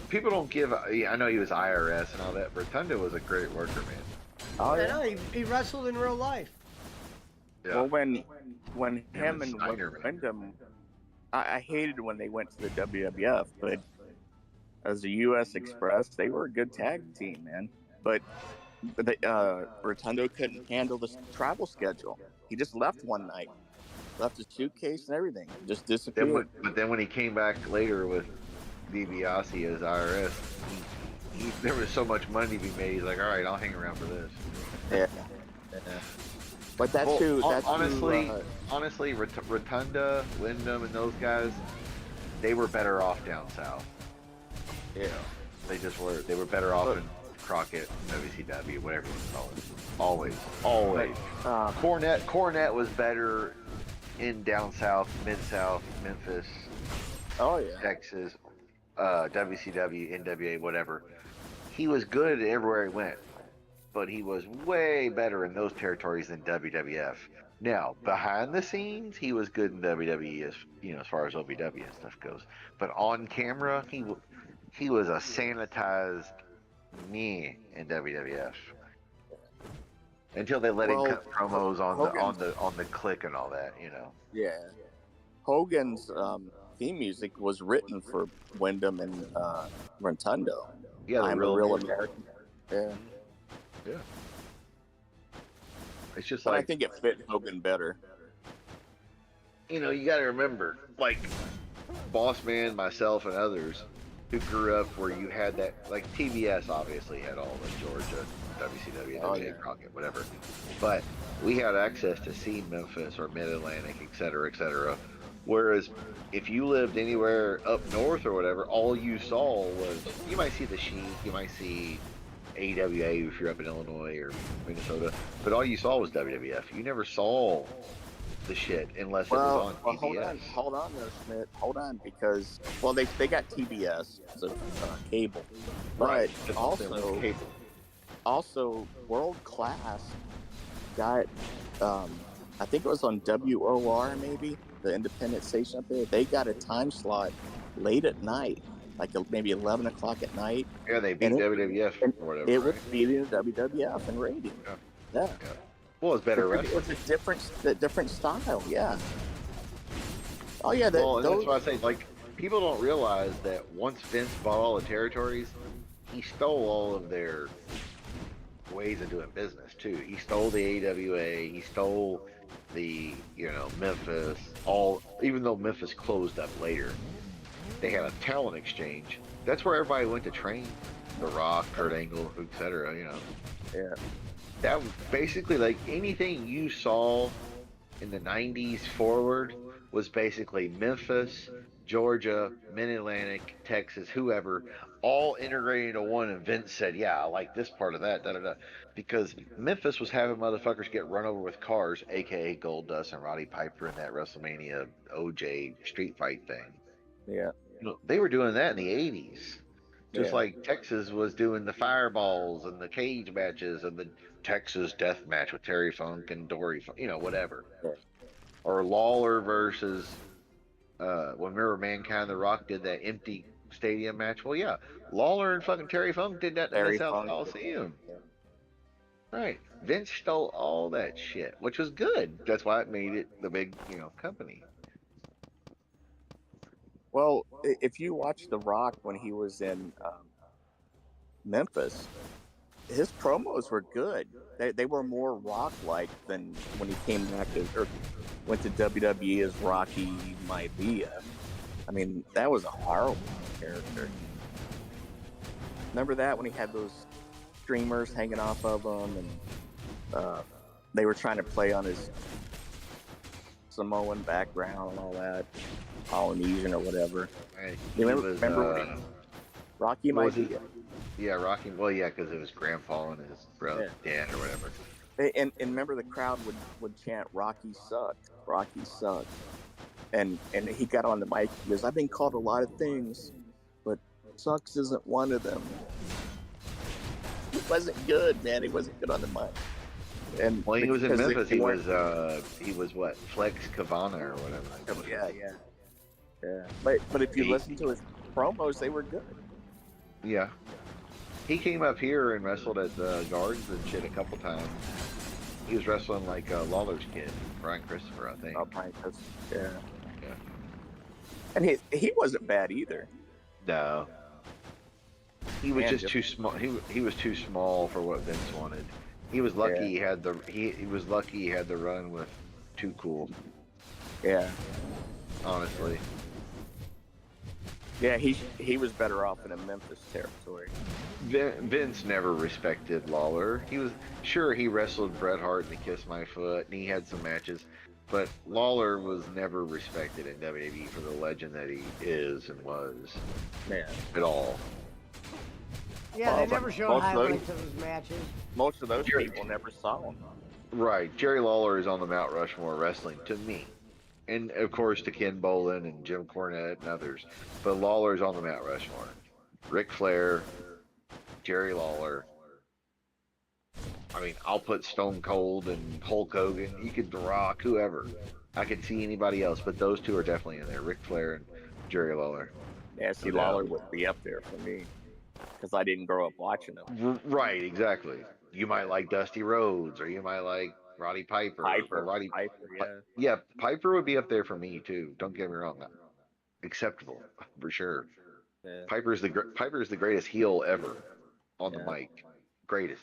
Speaker 17: people don't give. I know he was IRS and all that. But Rotunda was a great worker, man.
Speaker 5: Oh,
Speaker 3: I
Speaker 5: yeah.
Speaker 3: know, he wrestled in real life.
Speaker 17: Yeah.
Speaker 5: Well, when him and
Speaker 17: Steiner, man.
Speaker 5: Wyndham, I hated when they went to the WWF, but as a U.S. Express, they were a good tag team, man. But Rotundo couldn't handle the travel schedule. He just left one night. left his suitcase and everything. Just
Speaker 17: Then
Speaker 5: disappeared.
Speaker 17: but then when he came back later with DiBiase as IRS, there was so much money to be made. He's like, all right, I'll hang around for this.
Speaker 5: Yeah. But that's
Speaker 17: Well,
Speaker 5: who. That's
Speaker 17: honestly, Rotunda, Wyndham, and those guys, they were better off down south.
Speaker 5: Yeah.
Speaker 17: They just were. They were better off in Crockett, WCW, whatever you call it. Always. Cornette was better in down south, mid south, Memphis.
Speaker 5: Oh yeah.
Speaker 17: Texas, WCW, NWA, whatever. He was good everywhere he went, but he was way better in those territories than WWF. Now, behind the scenes, he was good in WWE as far as OVW and stuff goes. But on camera, he was a sanitized me in WWF. Until they let him cut promos on the click and all that,
Speaker 5: Yeah. Hogan's theme music was written for Wyndham and Rotundo.
Speaker 17: Yeah,
Speaker 5: I'm a real American. Yeah.
Speaker 17: Yeah. It's just
Speaker 5: But
Speaker 17: like
Speaker 5: I think it fit Hogan better.
Speaker 17: you got to remember, like Boss Man, myself, and others who grew up where you had that, like TBS obviously had all the Georgia, WCW, WA, Crockett, whatever. But we had access to see Memphis or Mid-Atlantic, et cetera, whereas if you lived anywhere up north or whatever, all you saw was, you might see the Sheik, you might see AWA if you're up in Illinois or Minnesota, but all you saw was WWF. You never saw the shit unless it was on TBS.
Speaker 5: Hold on there, Schmidt. Hold on, because they got TBS, so cable,
Speaker 17: Right.
Speaker 5: but also World Class got I think it was on WOR maybe, the independent station up there. They got a time slot late at night, like maybe 11 o'clock at night.
Speaker 17: Yeah, they beat WWF or whatever.
Speaker 5: It was beating WWF in rating. Yeah.
Speaker 17: Well, it's better
Speaker 5: It was a different style. Yeah. Oh yeah.
Speaker 17: Well, and that's why I say, like, people don't realize that once Vince bought all the territories, he stole all of their ways of doing business too. He stole the AWA. He stole the Memphis. Even though Memphis closed up later, they had a talent exchange. That's where everybody went to train. The Rock, Kurt Angle, etc.
Speaker 5: Yeah.
Speaker 17: That was basically, like, anything you saw in the 90s forward was basically Memphis, Georgia, Mid-Atlantic, Texas, whoever, all integrated into one, and Vince said, yeah, I like this part of that, da-da-da. Because Memphis was having motherfuckers get run over with cars, a.k.a. Goldust and Roddy Piper in that WrestleMania OJ street fight thing.
Speaker 5: Yeah.
Speaker 17: They were doing that in the 80s. Just
Speaker 5: Yeah.
Speaker 17: like Texas was doing the fireballs and the cage matches and the Texas death match with Terry Funk and Dory Funk, whatever.
Speaker 5: Yeah.
Speaker 17: Or Lawler versus, when Mirror Mankind, The Rock did that empty stadium match. Well, yeah, Lawler and fucking Terry Funk did that in the South Coliseum.
Speaker 5: Yeah.
Speaker 17: Right. Vince stole all that shit, which was good. That's why it made it the big, company.
Speaker 5: Well, if you watch The Rock when he was in Memphis, his promos were good. They were more Rock-like than when he came back or went to WWE as Rocky Maivia. I mean, that was a horrible character. Remember that when he had those streamers hanging off of him, and they were trying to play on his Samoan background and all that, Polynesian or whatever.
Speaker 17: Right.
Speaker 5: You remember Rocky Maivia?
Speaker 17: Yeah, Rocky. Well, yeah, because it was Grandpa and his brother, dad, or whatever.
Speaker 5: And remember, the crowd would chant "Rocky sucked, Rocky sucked," and he got on the mic. He goes, "I've been called a lot of things, but sucks isn't one of them." He wasn't good, man. He wasn't good on the mic. And
Speaker 17: when he was in Memphis, he was what, Flex Cavana or whatever.
Speaker 5: Yeah. But if you listen to his promos, they were good.
Speaker 17: Yeah. He came up here and wrestled at the Gardens and shit a couple times. He was wrestling like Lawler's kid, Brian Christopher, I think.
Speaker 5: Oh, Brian Christopher. Yeah. And he wasn't bad either.
Speaker 17: No. He was just too small. He was too small for what Vince wanted. He was lucky he had the he was lucky he had the run with Too Cool.
Speaker 5: Yeah.
Speaker 17: Honestly.
Speaker 5: Yeah, he was better off in a Memphis territory.
Speaker 17: Vince never respected Lawler. He wrestled Bret Hart in the Kiss My Foot, and he had some matches, but Lawler was never respected in WWE for the legend that he is and was.
Speaker 5: Yeah.
Speaker 17: At all.
Speaker 3: Yeah,
Speaker 5: Well,
Speaker 3: they never showed
Speaker 5: most of those-
Speaker 3: highlights of his matches.
Speaker 5: Most of those people never saw him.
Speaker 17: Right. Jerry Lawler is on the Mount Rushmore of wrestling to me. And of course to Ken Bolin and Jim Cornette and others. But Lawler's on the Mount Rushmore. Ric Flair, Jerry Lawler. I mean, I'll put Stone Cold and Hulk Hogan. You could The Rock, whoever. I could see anybody else, but those two are definitely in there. Ric Flair and Jerry Lawler.
Speaker 5: Yeah, see, Lawler would be up there for me because I didn't grow up watching him.
Speaker 17: Right, exactly. You might like Dusty Rhodes, or you might like Roddy Piper. Or Roddy
Speaker 5: Piper,
Speaker 17: yeah, Piper would be up there for me too. Don't get me wrong, acceptable for sure.
Speaker 5: Yeah.
Speaker 17: Piper's the greatest heel ever on the mic, greatest.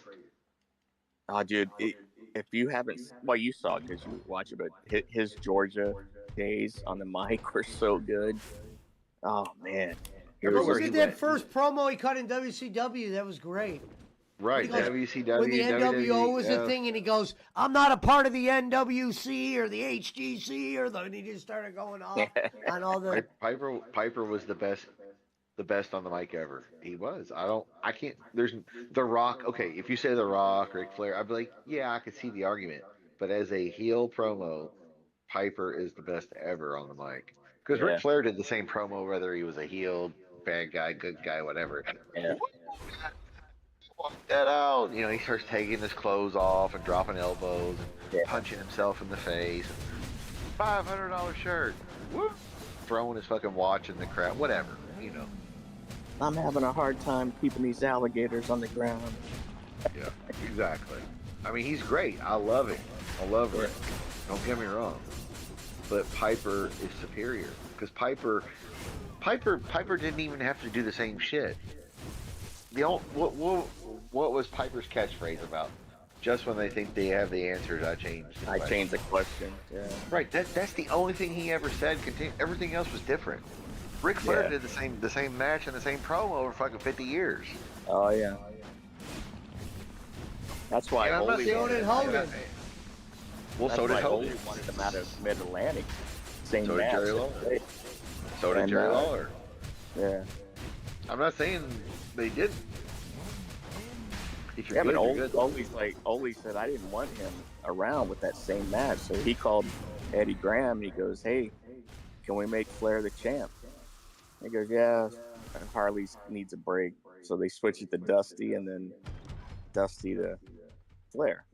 Speaker 5: Oh, dude, if you haven't, well, you saw it because you watch it, but his Georgia days on the mic were so good. Oh man,
Speaker 3: But look at that first promo he cut in WCW. That was great.
Speaker 17: Right,
Speaker 3: He goes,
Speaker 17: WCW.
Speaker 3: when the NWO
Speaker 17: WWE,
Speaker 3: was a thing, and he goes, "I'm not a part of the NWC or the HGC or the," and he just started going off on all the.
Speaker 17: Piper was the best on the mic ever. He was. I can't. There's The Rock. Okay, if you say The Rock, Ric Flair, I'd be like, yeah, I could see the argument. But as a heel promo, Piper is the best ever on the mic. Because Ric Flair did the same promo whether he was a heel, bad guy, good guy, whatever.
Speaker 5: Yeah.
Speaker 17: Walk that out. You know, he starts taking his clothes off and dropping elbows and punching himself in the face. $500 shirt. Woo! Throwing his fucking watch in the crowd. Whatever. You know.
Speaker 5: I'm having a hard time keeping these alligators on the ground.
Speaker 17: Yeah, exactly. I mean, he's great. I love him. I love him. Don't get me wrong. But Piper is superior because Piper didn't even have to do the same shit. What was Piper's catchphrase about? Just when they think they have the answers, I change
Speaker 5: the question. Yeah.
Speaker 17: Right. That's the only thing he ever said. Everything else was different. Ric Flair did the same match and the same promo over fucking 50 years.
Speaker 5: Oh yeah. That's why Holy
Speaker 3: did Hogan.
Speaker 17: Well, so did Hogan.
Speaker 5: Holy wanted him out of Mid-Atlantic. Same
Speaker 17: So did
Speaker 5: match.
Speaker 17: Jerry Lawler. So did Jerry Lawler.
Speaker 5: Yeah.
Speaker 17: I'm not saying they didn't. If you're
Speaker 5: Yeah,
Speaker 17: good,
Speaker 5: but
Speaker 17: you're good.
Speaker 5: Ole said I didn't want him around with that same match, so he called Eddie Graham and he goes, "Hey, can we make Flair the champ?" He goes, "Yeah, Harley needs a break," so they switched it to Dusty and then Dusty to Flair.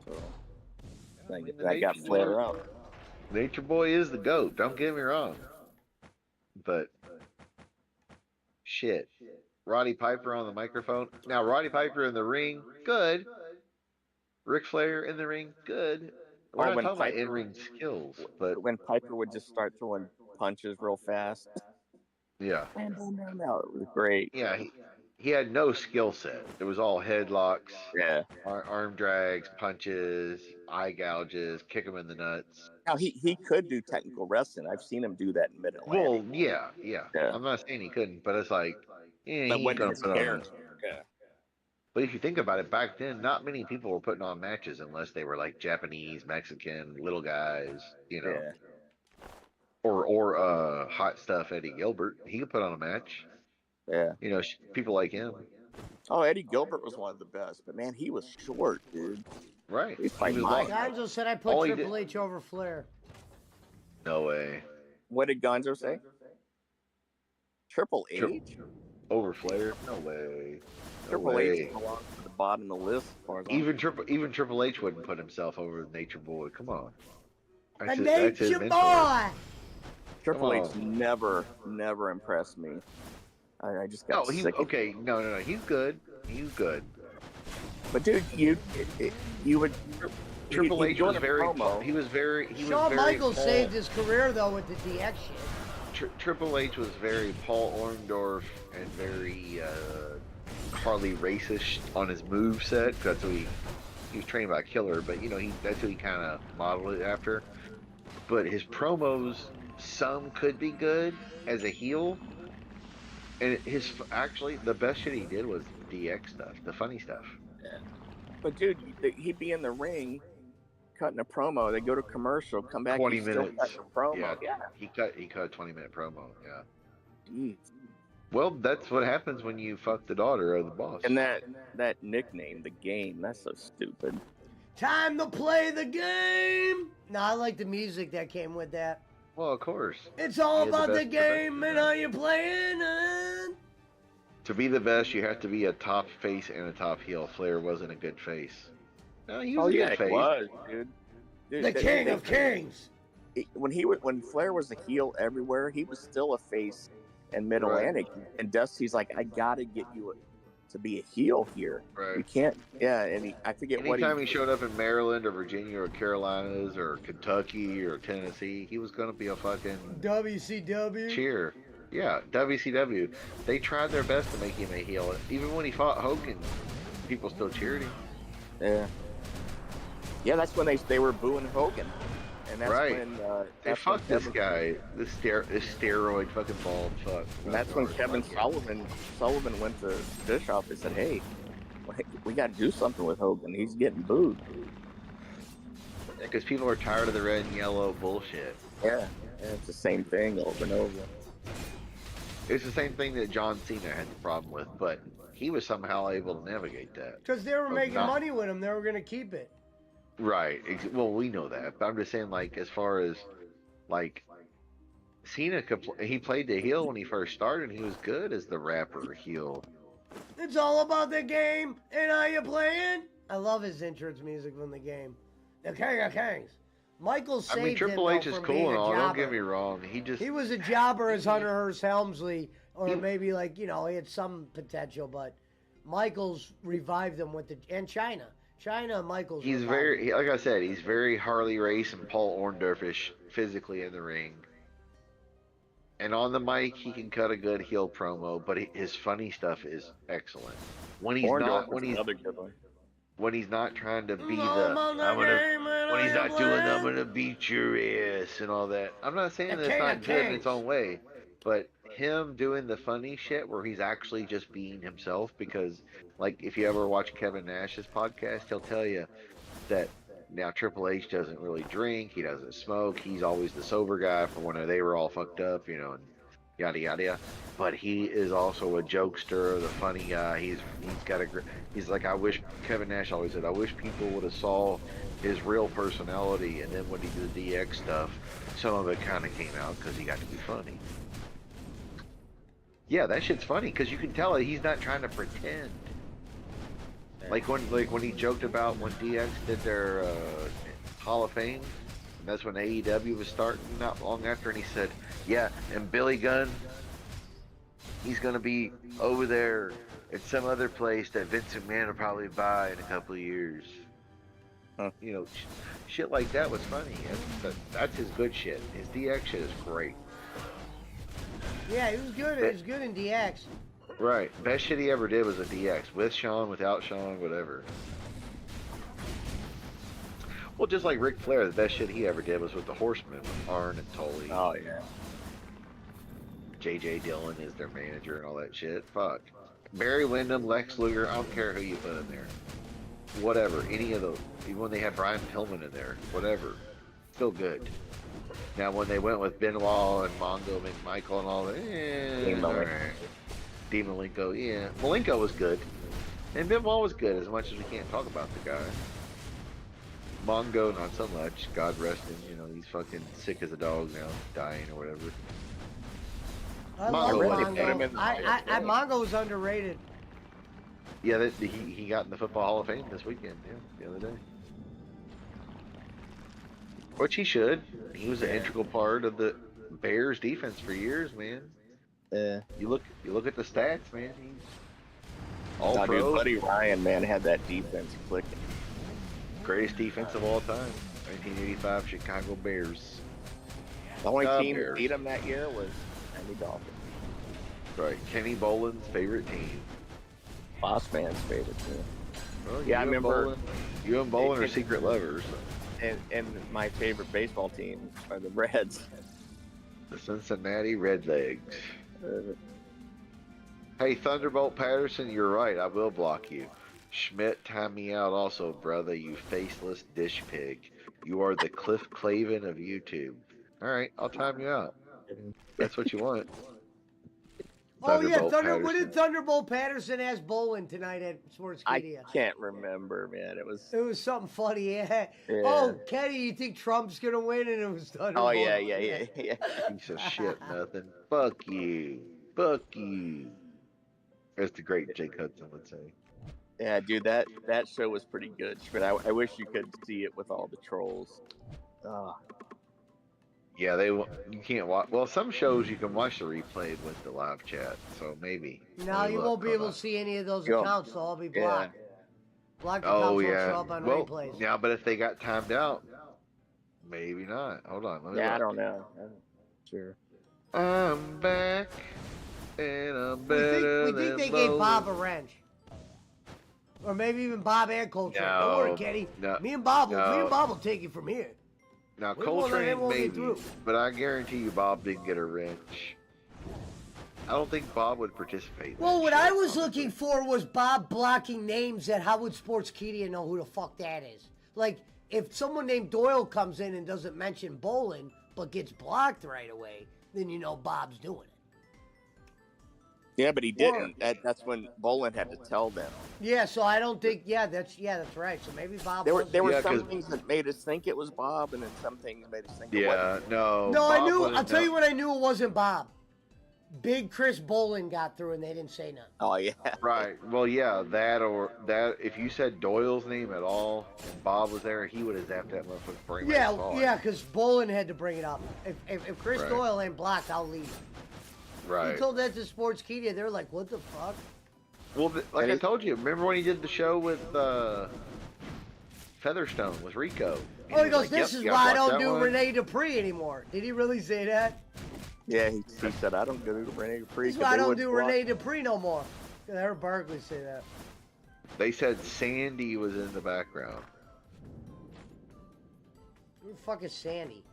Speaker 5: So I got Flair out.
Speaker 17: Nature Boy is the GOAT. Don't get me wrong. But shit. Roddy Piper on the microphone. Now, Roddy Piper in the ring, good. Ric Flair in the ring, good. We're not talking about in-ring skills, but
Speaker 5: when Piper would just start throwing punches real fast.
Speaker 17: Yeah.
Speaker 5: And it was great.
Speaker 17: Yeah, he had no skill set. It was all headlocks, arm drags, punches, eye gouges, kick him in the nuts.
Speaker 5: Now he could do technical wrestling. I've seen him do that in Mid-Atlantic.
Speaker 17: Well, yeah. I'm not saying he couldn't, but it's like, he ain't gonna put on. But if you think about it, back then, not many people were putting on matches unless they were like Japanese, Mexican, little guys, you know.
Speaker 5: Yeah.
Speaker 17: Or hot stuff Eddie Gilbert. He could put on a match.
Speaker 5: Yeah.
Speaker 17: You know, people like him.
Speaker 5: Oh, Eddie Gilbert was one of the best, but man, he was short, dude.
Speaker 17: Right.
Speaker 5: He's like Mike.
Speaker 3: Gonzo said I put Triple H over Flair.
Speaker 17: No way.
Speaker 5: What did Gonzo say? Triple H?
Speaker 17: Over Flair? No way.
Speaker 5: Triple H belongs to the bottom of the list as far as
Speaker 17: even Triple H wouldn't put himself over Nature Boy. Come on.
Speaker 3: That's Nature Boy.
Speaker 5: Triple H never impressed me. I just got sick.
Speaker 17: Okay, no. He's good. He's good.
Speaker 5: But dude, you would.
Speaker 17: Triple H was very. He was very.
Speaker 3: Shawn Michaels saved his career though with the DX shit.
Speaker 17: Triple H was very Paul Orndorff and very Harley racist on his move set. That's what he was trained by Killer, but you know that's who he kind of modeled it after. but his promos, some could be good as a heel. And actually, the best shit he did was DX stuff, the funny stuff.
Speaker 18: Yeah. But dude, he'd be in the ring cutting a promo. They go to commercial, come back,
Speaker 17: 20
Speaker 18: he's
Speaker 17: minutes.
Speaker 18: still cutting a promo.
Speaker 17: Yeah, he cut a 20-minute promo. Yeah.
Speaker 18: Jeez.
Speaker 17: Well, that's what happens when you fuck the daughter of the boss.
Speaker 18: And that nickname, the game, that's so stupid.
Speaker 3: Time to play the game. No, I like the music that came with that.
Speaker 17: Well, of course.
Speaker 3: It's all
Speaker 17: He is the
Speaker 3: about the
Speaker 17: best
Speaker 3: game and how you playing it.
Speaker 17: To be the best, you have to be a top face and a top heel. Flair wasn't a good face. No, he was a good face.
Speaker 18: He was, dude.
Speaker 3: The king of kings.
Speaker 18: When Flair was a heel everywhere, he was still a face in Mid-Atlantic. And Dusty's like, I gotta get you to be a heel here.
Speaker 17: Right.
Speaker 18: You can't. Yeah, and I forget
Speaker 17: Anytime he showed up in Maryland or Virginia or Carolinas or Kentucky or Tennessee, he was going to be a fucking
Speaker 3: WCW.
Speaker 17: cheer. Yeah, WCW. They tried their best to make him a heel. Even when he fought Hogan, people still cheered him.
Speaker 18: Yeah. Yeah, that's when they were booing Hogan. And that's
Speaker 17: right.
Speaker 18: when
Speaker 17: they fucked this guy, this steroid fucking bald fuck.
Speaker 18: And that's when Kevin Sullivan went to Bischoff and said, "Hey, we got to do something with Hogan. He's getting booed."
Speaker 17: Because people are tired of the red and yellow bullshit.
Speaker 18: Yeah, it's the same thing over and over.
Speaker 17: It's the same thing that John Cena had the problem with, but he was somehow able to navigate that.
Speaker 3: Because they were making money with him. They were going to keep it.
Speaker 17: Right. Well, we know that, but I'm just saying, like, as far as, like, Cena, he played the heel when he first started, and he was good as the rapper heel.
Speaker 3: It's all about the game and how you playing. I love his entrance music from the game. The King of Kings. Michael saved him.
Speaker 17: I mean, Triple H
Speaker 3: though,
Speaker 17: is
Speaker 3: from
Speaker 17: cool
Speaker 3: being
Speaker 17: and
Speaker 3: a
Speaker 17: all.
Speaker 3: jobber.
Speaker 17: Don't get me wrong. He was
Speaker 3: a jobber as Hunter Hearst Helmsley, or maybe like he had some potential, but Michaels revived him with and China. Michaels.
Speaker 17: He's very, like I said, he's very Harley Race and Paul Orndorff-ish physically in the ring. And on the mic, he can cut a good heel promo, but his funny stuff is excellent. When he's not trying to be when he's not doing I'm gonna beat your ass and all that. I'm not saying that it's not good in its own way, but him doing the funny shit where he's actually just being himself, because like if you ever watch Kevin Nash's podcast, he'll tell you that now Triple H doesn't really drink, he doesn't smoke, he's always the sober guy for when they were all fucked up, and yada yada yada. But he is also a jokester, the funny guy. He's like, I wish, Kevin Nash always said, I wish people would have saw his real personality, and then when he did the DX stuff, some of it kind of came out because he got to be funny. Yeah, that shit's funny because you can tell he's not trying to pretend. Like when he joked about when DX did their Hall of Fame, and that's when AEW was starting not long after, and he said, yeah, and Billy Gunn, he's gonna be over there at some other place that Vince McMahon will probably buy in a couple of years. Shit like that was funny. That's his good shit. His DX shit is great.
Speaker 3: Yeah, he was good. He was good in DX.
Speaker 17: Right. Best shit he ever did was a DX. With Shawn, without Shawn, whatever. Well, just like Ric Flair, the best shit he ever did was with the Horsemen, with Arn and Tully.
Speaker 18: Oh, yeah.
Speaker 17: J.J. Dillon is their manager and all that shit. Fuck. Barry Windham, Lex Luger, I don't care who you put in there. Whatever. Any of those. Even when they had Brian Pillman in there. Whatever. Still good. Now, when they went with Benoit and Mongo McMichael and all that, Dean Malenko, yeah. Malenko was good. And Benoit was good, as much as we can't talk about the guy. Mongo, not so much. God rest him. He's fucking sick as a dog now, dying or whatever.
Speaker 3: I love Mongo. Mongo was underrated.
Speaker 17: Yeah, he got in the Football Hall of Fame this weekend, the other day. Which he should. He was an integral part of the Bears defense for years, man.
Speaker 18: Yeah.
Speaker 17: You look at the stats, man. He's all pro.
Speaker 18: Dude, Buddy Ryan, man, had that defense clicking.
Speaker 17: Greatest defense of all time. 1985 Chicago Bears.
Speaker 18: The only team that beat him that year was Miami Dolphins.
Speaker 17: Right. Kenny Boland's favorite team.
Speaker 18: Boss Man's favorite team.
Speaker 17: Well,
Speaker 18: yeah, I remember.
Speaker 17: You and Bolin are secret lovers.
Speaker 18: and my favorite baseball team are the Reds.
Speaker 17: The Cincinnati Redlegs. Hey, Thunderbolt Patterson, you're right. I will block you. Schmidt, time me out also, brother, you faceless dish pig. You are the Cliff Clavin of YouTube. All right, I'll time you out. That's what you want.
Speaker 3: Oh yeah,
Speaker 17: Thunderbolt
Speaker 3: what did Thunderbolt Patterson ask Bowling tonight at Sportskeeda?
Speaker 18: I can't remember, man. It was
Speaker 3: something funny. Yeah.
Speaker 18: Yeah.
Speaker 3: Oh, Kenny, you think Trump's gonna win? And it was Thunderbolt.
Speaker 18: Oh yeah.
Speaker 17: Piece of shit, nothing. Fuck you. Fuck you. As the great Jake Hudson would say.
Speaker 18: Yeah, dude, that show was pretty good. But I wish you could see it with all the trolls.
Speaker 17: Yeah, you can't watch. Well, some shows you can watch the replay with the live chat, so maybe.
Speaker 3: No, you won't be able to see any of those accounts. They'll all be blocked. Blocked accounts
Speaker 17: Oh
Speaker 3: won't
Speaker 17: yeah.
Speaker 3: show up on
Speaker 17: Well,
Speaker 3: replays.
Speaker 17: yeah, but if they got timed out, maybe not. Hold on. Let me
Speaker 18: Yeah, I
Speaker 17: look.
Speaker 18: don't know. Sure.
Speaker 17: I'm back, and I'm
Speaker 3: We
Speaker 17: better
Speaker 3: think
Speaker 17: than
Speaker 3: they gave
Speaker 17: Logan.
Speaker 3: Bob a wrench. Or maybe even Bob and Coltrane. Don't
Speaker 17: No,
Speaker 3: worry, Kenny.
Speaker 17: no,
Speaker 3: Me and Bob
Speaker 17: no.
Speaker 3: will take it from here.
Speaker 17: Now
Speaker 3: We won't let
Speaker 17: Coltrane
Speaker 3: anyone get
Speaker 17: maybe,
Speaker 3: through.
Speaker 17: but I guarantee you Bob didn't get a wrench. I don't think Bob would participate. in
Speaker 3: Well,
Speaker 17: that
Speaker 3: what
Speaker 17: shit.
Speaker 3: I was looking for was Bob blocking names that how would Sportskeeda know who the fuck that is? Like, if someone named Doyle comes in and doesn't mention Bolin, but gets blocked right away, then you know Bob's doing it.
Speaker 18: Yeah, but he didn't. That's when Bolin had to tell them.
Speaker 3: Yeah, so I don't think, that's right. So maybe Bob
Speaker 18: There were
Speaker 3: wasn't.
Speaker 18: some things that made us think it was Bob, and then some things made us think it
Speaker 17: Yeah,
Speaker 18: wasn't.
Speaker 17: no.
Speaker 3: No, I
Speaker 17: Bob
Speaker 3: knew,
Speaker 17: wouldn't
Speaker 3: I'll tell
Speaker 17: know.
Speaker 3: you what I knew it wasn't Bob. Big Chris Bolin got through and they didn't say nothing.
Speaker 18: Oh, yeah.
Speaker 17: Right. Well, yeah, that. If you said Doyle's name at all, and Bob was there, he would have zapped that motherfucker before anybody saw it.
Speaker 3: Yeah, because Bolin had to bring it up. If Chris
Speaker 17: Right.
Speaker 3: Doyle ain't blocked, I'll leave.
Speaker 17: Right.
Speaker 3: He told that to Sportskeeda. They're like, what the fuck?
Speaker 17: Well, like I told you, remember when he did the show with Featherstone with Rico?
Speaker 3: Oh, he
Speaker 17: was
Speaker 3: goes,
Speaker 17: like,
Speaker 3: this
Speaker 17: "Yep,
Speaker 3: is
Speaker 17: you
Speaker 3: why I
Speaker 17: gotta watch
Speaker 3: don't
Speaker 17: that
Speaker 3: do
Speaker 17: one."
Speaker 3: Rene Dupree anymore. Did he really say that?
Speaker 18: Yeah, he said, I don't do Rene Dupree.
Speaker 3: This is why I don't do Rene Dupree no more. I heard Barkley say that.
Speaker 17: They said Sandy was in the background.
Speaker 3: Who the fuck is Sandy?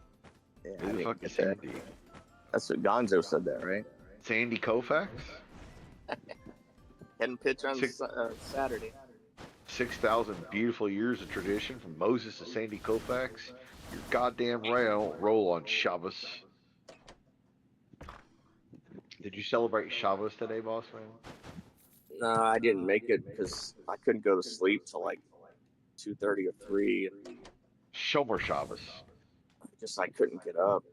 Speaker 18: Yeah,
Speaker 17: Who the fuck is Sandy?
Speaker 18: That's what Gonzo said that, right?
Speaker 17: Sandy Koufax?
Speaker 18: Hadn't pitch on Saturday.
Speaker 17: 6,000 beautiful years of tradition from Moses to Sandy Koufax. You're goddamn right, I don't roll on Shabbos. Did you celebrate Shabbos today, boss man?
Speaker 18: No, I didn't make it because I couldn't go to sleep till like 2:30 or 3. And
Speaker 17: Shomer Shabbos.
Speaker 18: I couldn't get up.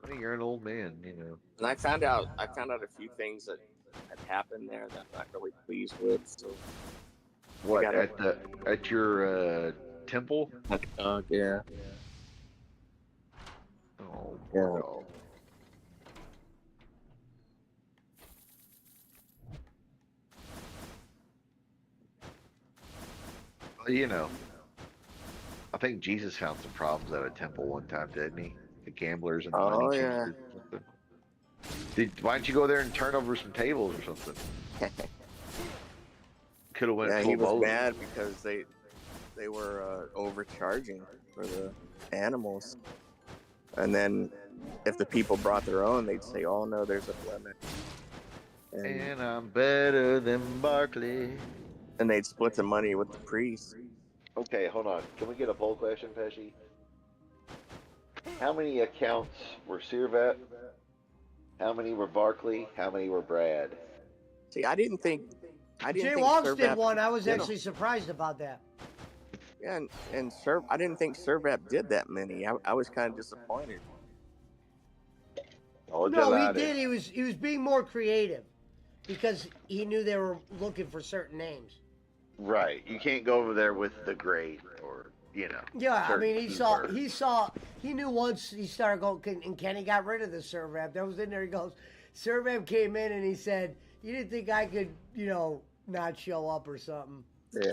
Speaker 17: Well, you're an old man, you know.
Speaker 18: And I found out a few things that had happened there that I'm not really pleased with. So
Speaker 17: What,
Speaker 18: gotta-
Speaker 17: at your temple?
Speaker 18: Yeah.
Speaker 17: Oh,
Speaker 18: Yeah.
Speaker 17: bro. Well, you know, I think Jesus found some problems at a temple one time, didn't he? The gamblers and the
Speaker 18: Oh,
Speaker 17: money
Speaker 18: yeah.
Speaker 17: changers or something. Why don't you go there and turn over some tables or something? Could have went
Speaker 18: Yeah,
Speaker 17: full
Speaker 18: he was
Speaker 17: bowling.
Speaker 18: mad because they were overcharging for the animals, and then if the people brought their own, they'd say, "Oh no, there's a limit."
Speaker 17: And I'm better than Barkley.
Speaker 18: And they'd split the money with the priests.
Speaker 17: Okay, hold on. Can we get a poll question, Pesci? How many accounts were Sirvat? How many were Barkley? How many were Brad?
Speaker 18: See, I didn't think
Speaker 3: Jay Walks did
Speaker 18: Servap-
Speaker 3: one. I was
Speaker 18: Yeah.
Speaker 3: actually surprised about that.
Speaker 18: Yeah, and I didn't think Servap did that many. I was kind of disappointed.
Speaker 17: Oh,
Speaker 3: No, he did. He was being more creative because he knew they were looking for certain names.
Speaker 17: Right. You can't go over there with the great or, you know.
Speaker 3: Yeah, I
Speaker 17: certain
Speaker 3: mean,
Speaker 17: keywords.
Speaker 3: he knew once he started going, and Kenny got rid of the Servap. That was in there. He goes, Servap came in and he said, "You didn't think I could, not show up or something."
Speaker 18: Yeah.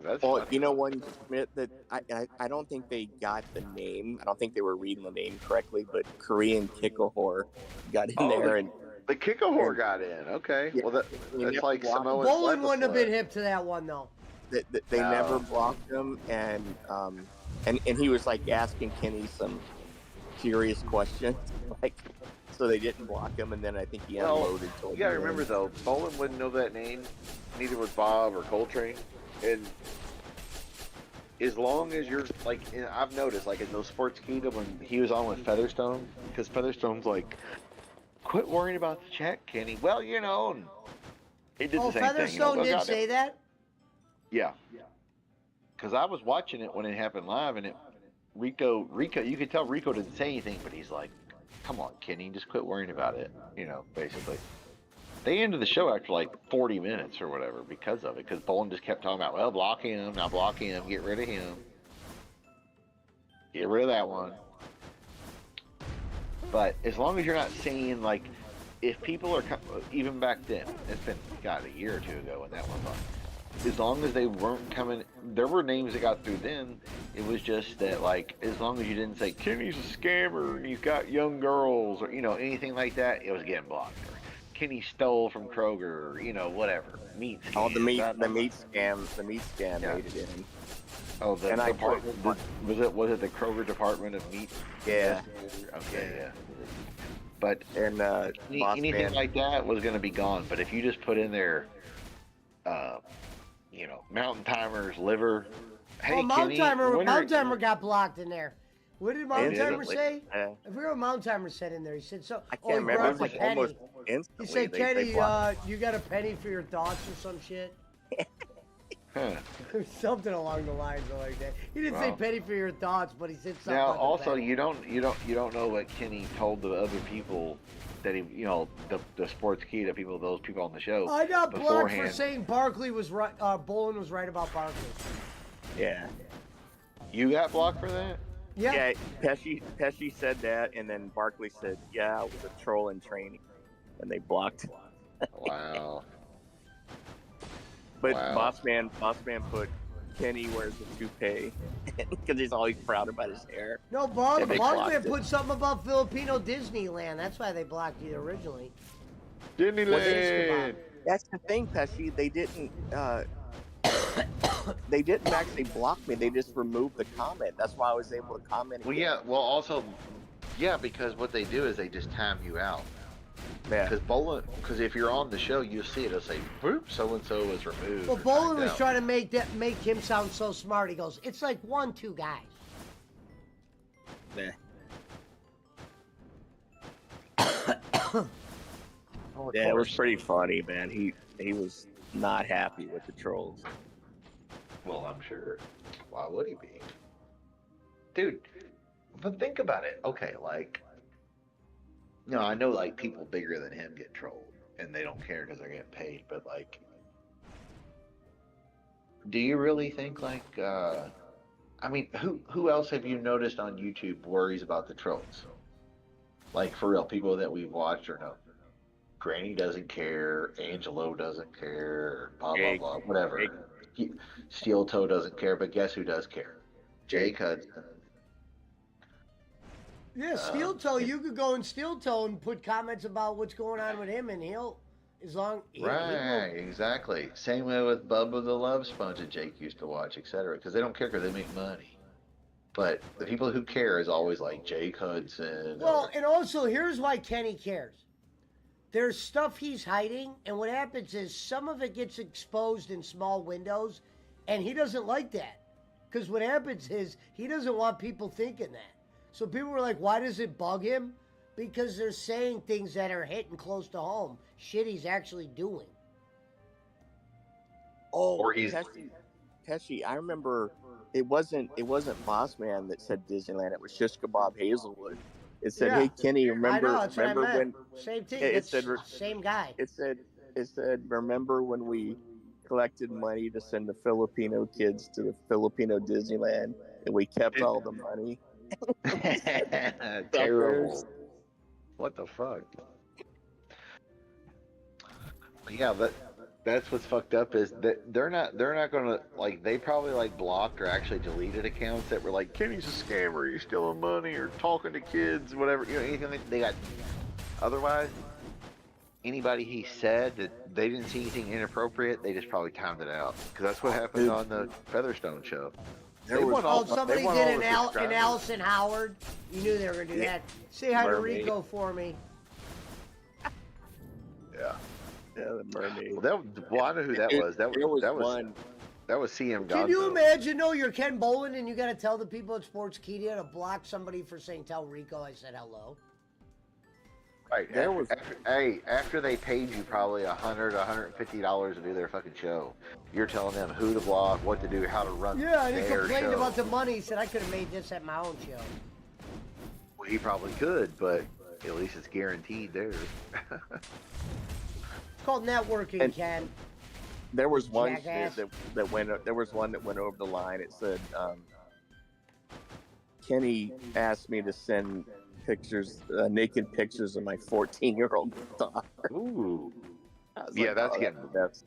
Speaker 17: That's
Speaker 18: Well,
Speaker 17: funny.
Speaker 18: you know, one Schmidt that I don't think they got the name. I don't think they were reading the name correctly, but Korean Kikahor got in there and
Speaker 17: The Kikahor got in. Okay.
Speaker 18: Yeah.
Speaker 17: Well, that's
Speaker 18: Yeah.
Speaker 17: like Samoan
Speaker 3: Bolin wouldn't have
Speaker 17: Flabberfly.
Speaker 3: been hip to that one though.
Speaker 18: They never blocked him, and he was like asking Kenny some curious questions, like, so they didn't block him, and then I think he unloaded.
Speaker 17: You gotta remember though, Bolin wouldn't know that name, neither would Bob or Coltrane, and as long as you're like, and I've noticed like in those Sports Kingdom when he was on with Featherstone, because Featherstone's like, quit worrying about the check, Kenny. Well, you know, and he did the same
Speaker 3: Featherstone
Speaker 17: thing.
Speaker 3: did say that?
Speaker 17: Yeah. Because I was watching it when it happened live, and Rico, you could tell Rico didn't say anything, but he's like, come on, Kenny, just quit worrying about it, you know, basically. They ended the show after like 40 minutes or whatever because of it, because Bolin just kept talking about, well, block him, now block him, get rid of him. Get rid of that one. But as long as you're not saying, like, if people are, even back then, it's been, God, a year or two ago when that one was on. As long as they weren't coming, there were names that got through then. It was just that, like, as long as you didn't say, Kenny's a scammer and he's got young girls, or, you know, anything like that, it was getting blocked. Or Kenny stole from Kroger, or, you know, whatever. Meat scam.
Speaker 18: Oh, the meat scam made it in.
Speaker 17: Oh, the
Speaker 18: and
Speaker 17: department, was it the Kroger Department of Meat?
Speaker 18: Yeah.
Speaker 17: Okay, yeah. But
Speaker 18: and
Speaker 17: anything like that was going to be gone. But if you just put in there, you know, Mountain Timer's liver. Hey,
Speaker 3: Mountain
Speaker 17: Kenny,
Speaker 3: Timer got blocked in there. What did Mountain Timer say?
Speaker 18: Yeah.
Speaker 3: I forget what Mountain Timer said in there. He said so.
Speaker 18: I can't remember.
Speaker 3: It was
Speaker 18: Almost
Speaker 3: he
Speaker 18: instantly.
Speaker 3: said, Kenny, you got a penny for your thoughts or some shit.
Speaker 17: Huh.
Speaker 3: Something along the lines of like that. He didn't say penny for your thoughts, but he said something.
Speaker 17: Now,
Speaker 3: about the
Speaker 17: also,
Speaker 3: penny.
Speaker 17: you don't know what Kenny told the other people that he, you know, the Sports Key to people, those people on the show.
Speaker 3: I got blocked for
Speaker 17: beforehand.
Speaker 3: saying Barkley was right. Bolin was right about Barkley.
Speaker 18: Yeah.
Speaker 17: You got blocked for that?
Speaker 3: Yeah.
Speaker 18: Pesci said that, and then Barkley said, "Yeah, it was a troll in training," and they blocked.
Speaker 17: Wow.
Speaker 18: But
Speaker 17: Wow.
Speaker 18: Boss Man put Kenny wears a toupee because he's always proud about his hair.
Speaker 3: No,
Speaker 18: And they
Speaker 3: Barkley
Speaker 18: blocked
Speaker 3: had
Speaker 18: it.
Speaker 3: put something about Filipino Disneyland. That's why they blocked you originally.
Speaker 17: Disneyland.
Speaker 18: That's the thing, Pesci. They didn't actually block me. They just removed the comment. That's why I was able to comment.
Speaker 17: Well, yeah. Well, also, yeah, because what they do is they just time you out.
Speaker 18: Yeah.
Speaker 17: Because if you're on the show, you see it. It'll say, "Boop, so and so was removed."
Speaker 3: Well,
Speaker 17: or
Speaker 3: Bolin
Speaker 17: timed
Speaker 3: was
Speaker 17: out.
Speaker 3: trying to make him sound so smart. He goes, "It's like 1-2 guys."
Speaker 18: Yeah.
Speaker 17: Oh,
Speaker 18: Yeah, it was pretty funny, man. He was not happy with the trolls.
Speaker 17: Well, I'm sure. Why would he be? Dude, but think about it. Okay, like, no, I know, like, people bigger than him get trolled, and they don't care because they're getting paid, but, like, do you really think, like, I mean, who else have you noticed on YouTube worries about the trolls? Like, for real, people that we've watched or know. Granny doesn't care, Angelo doesn't care, blah, blah, blah, whatever. Steel Toe doesn't care, but guess who does care? Jake Hudson.
Speaker 3: Yeah, Steel Toe. You could go in Steel Toe and put comments about what's going on with him, and he'll, as long.
Speaker 17: Right, exactly. Same way with Bubba the Love Sponge that Jake used to watch, etc. Because they don't care because they make money. But the people who care is always like Jake Hudson.
Speaker 3: Well, and also here's why Kenny cares. There's stuff he's hiding, and what happens is some of it gets exposed in small windows, and he doesn't like that. Because what happens is he doesn't want people thinking that. So people were like, why does it bug him? Because they're saying things that are hitting close to home. Shit he's actually doing.
Speaker 18: Oh,
Speaker 17: Or he's-
Speaker 18: Pesci, I remember it wasn't Boss Man that said Disneyland. It was Shish Kebab Hazelwood. It said,
Speaker 3: Yeah.
Speaker 18: "Hey Kenny, remember
Speaker 3: I know, that's what I
Speaker 18: remember when
Speaker 3: meant. Same thing.
Speaker 18: It
Speaker 3: It's
Speaker 18: said
Speaker 3: same guy.
Speaker 18: It said remember when we collected money to send the Filipino kids to the Filipino Disneyland and we kept all the money."
Speaker 17: Terrible. What the fuck? Yeah, that's what's fucked up is that they're not gonna, like, they probably like blocked or actually deleted accounts that were like, Kenny's a scammer, he's stealing money or talking to kids, whatever, you know, anything they got. Otherwise, anybody he said that they didn't see anything inappropriate, they just probably timed it out. Because that's what happened on the Featherstone show.
Speaker 3: Somebody did an
Speaker 17: subscribers.
Speaker 3: Allison Howard. You knew they were going to do that. Say hi to
Speaker 18: Mermaid.
Speaker 3: Rico for me.
Speaker 17: Yeah.
Speaker 18: Yeah, the mermaid.
Speaker 17: Well, I know who that was. That was CM
Speaker 3: Can you
Speaker 17: Gonzo.
Speaker 3: imagine, though, you're Ken Boland and you got to tell the people at Sportskeeda to block somebody for saying, tell Rico I said hello?
Speaker 17: Right. After they paid you probably $100, $150 to do their fucking show, you're telling them who to block, what to do, how to run
Speaker 3: Yeah, and he
Speaker 17: their
Speaker 3: complained
Speaker 17: show.
Speaker 3: about the money. He said, I could have made this at my own show.
Speaker 17: Well, he probably could, but at least it's guaranteed there.
Speaker 3: It's called networking,
Speaker 18: And-
Speaker 3: Ken.
Speaker 18: There was one
Speaker 3: Jackass.
Speaker 18: shit that went. There was one that went over the line. It said, Kenny asked me to send pictures, naked pictures of my 14-year-old daughter.
Speaker 17: Ooh.
Speaker 18: I was
Speaker 17: Yeah,
Speaker 18: like,
Speaker 17: that's
Speaker 18: oh,
Speaker 17: getting
Speaker 18: that's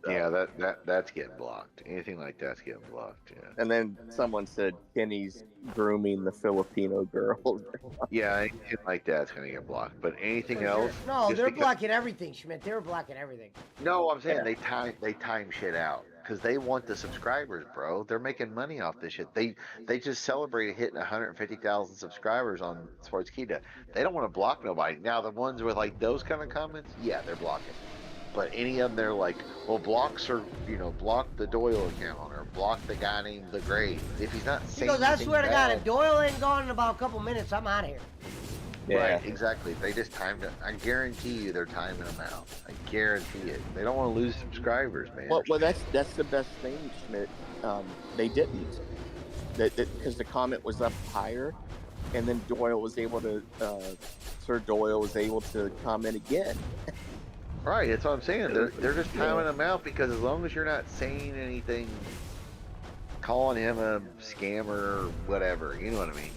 Speaker 17: that's getting blocked. Anything like that's getting blocked. Yeah.
Speaker 18: And then someone said Kenny's grooming the Filipino girl.
Speaker 17: Yeah, anything like that's gonna get blocked. But anything else?
Speaker 3: No,
Speaker 17: just
Speaker 3: they're
Speaker 17: because-
Speaker 3: blocking everything, Schmidt. They were blocking everything.
Speaker 17: No, I'm saying they time shit out because they want the subscribers, bro. They're making money off this shit. They just celebrated hitting 150,000 subscribers on Sportskeeda. They don't want to block nobody. Now the ones with like those kind of comments, yeah, they're blocking. But any of them, they're like, well, blocks are, block the Doyle account or block the guy named The Grave. If he's not
Speaker 3: He
Speaker 17: saying
Speaker 3: goes, I
Speaker 17: anything
Speaker 3: swear to God,
Speaker 17: bad-
Speaker 3: if Doyle ain't gone in about a couple minutes, I'm out of here.
Speaker 17: Right, exactly. They just timed it. I guarantee you they're timing them out. I guarantee it. They don't want to lose subscribers, man.
Speaker 18: Well, that's the best thing, Schmidt. They didn't, because the comment was up higher, and then Doyle was able to, Sir Doyle was able to comment again.
Speaker 17: Right, that's what I'm saying. They're just timing them out because as long as you're not saying anything, calling him a scammer or whatever, you know what I mean?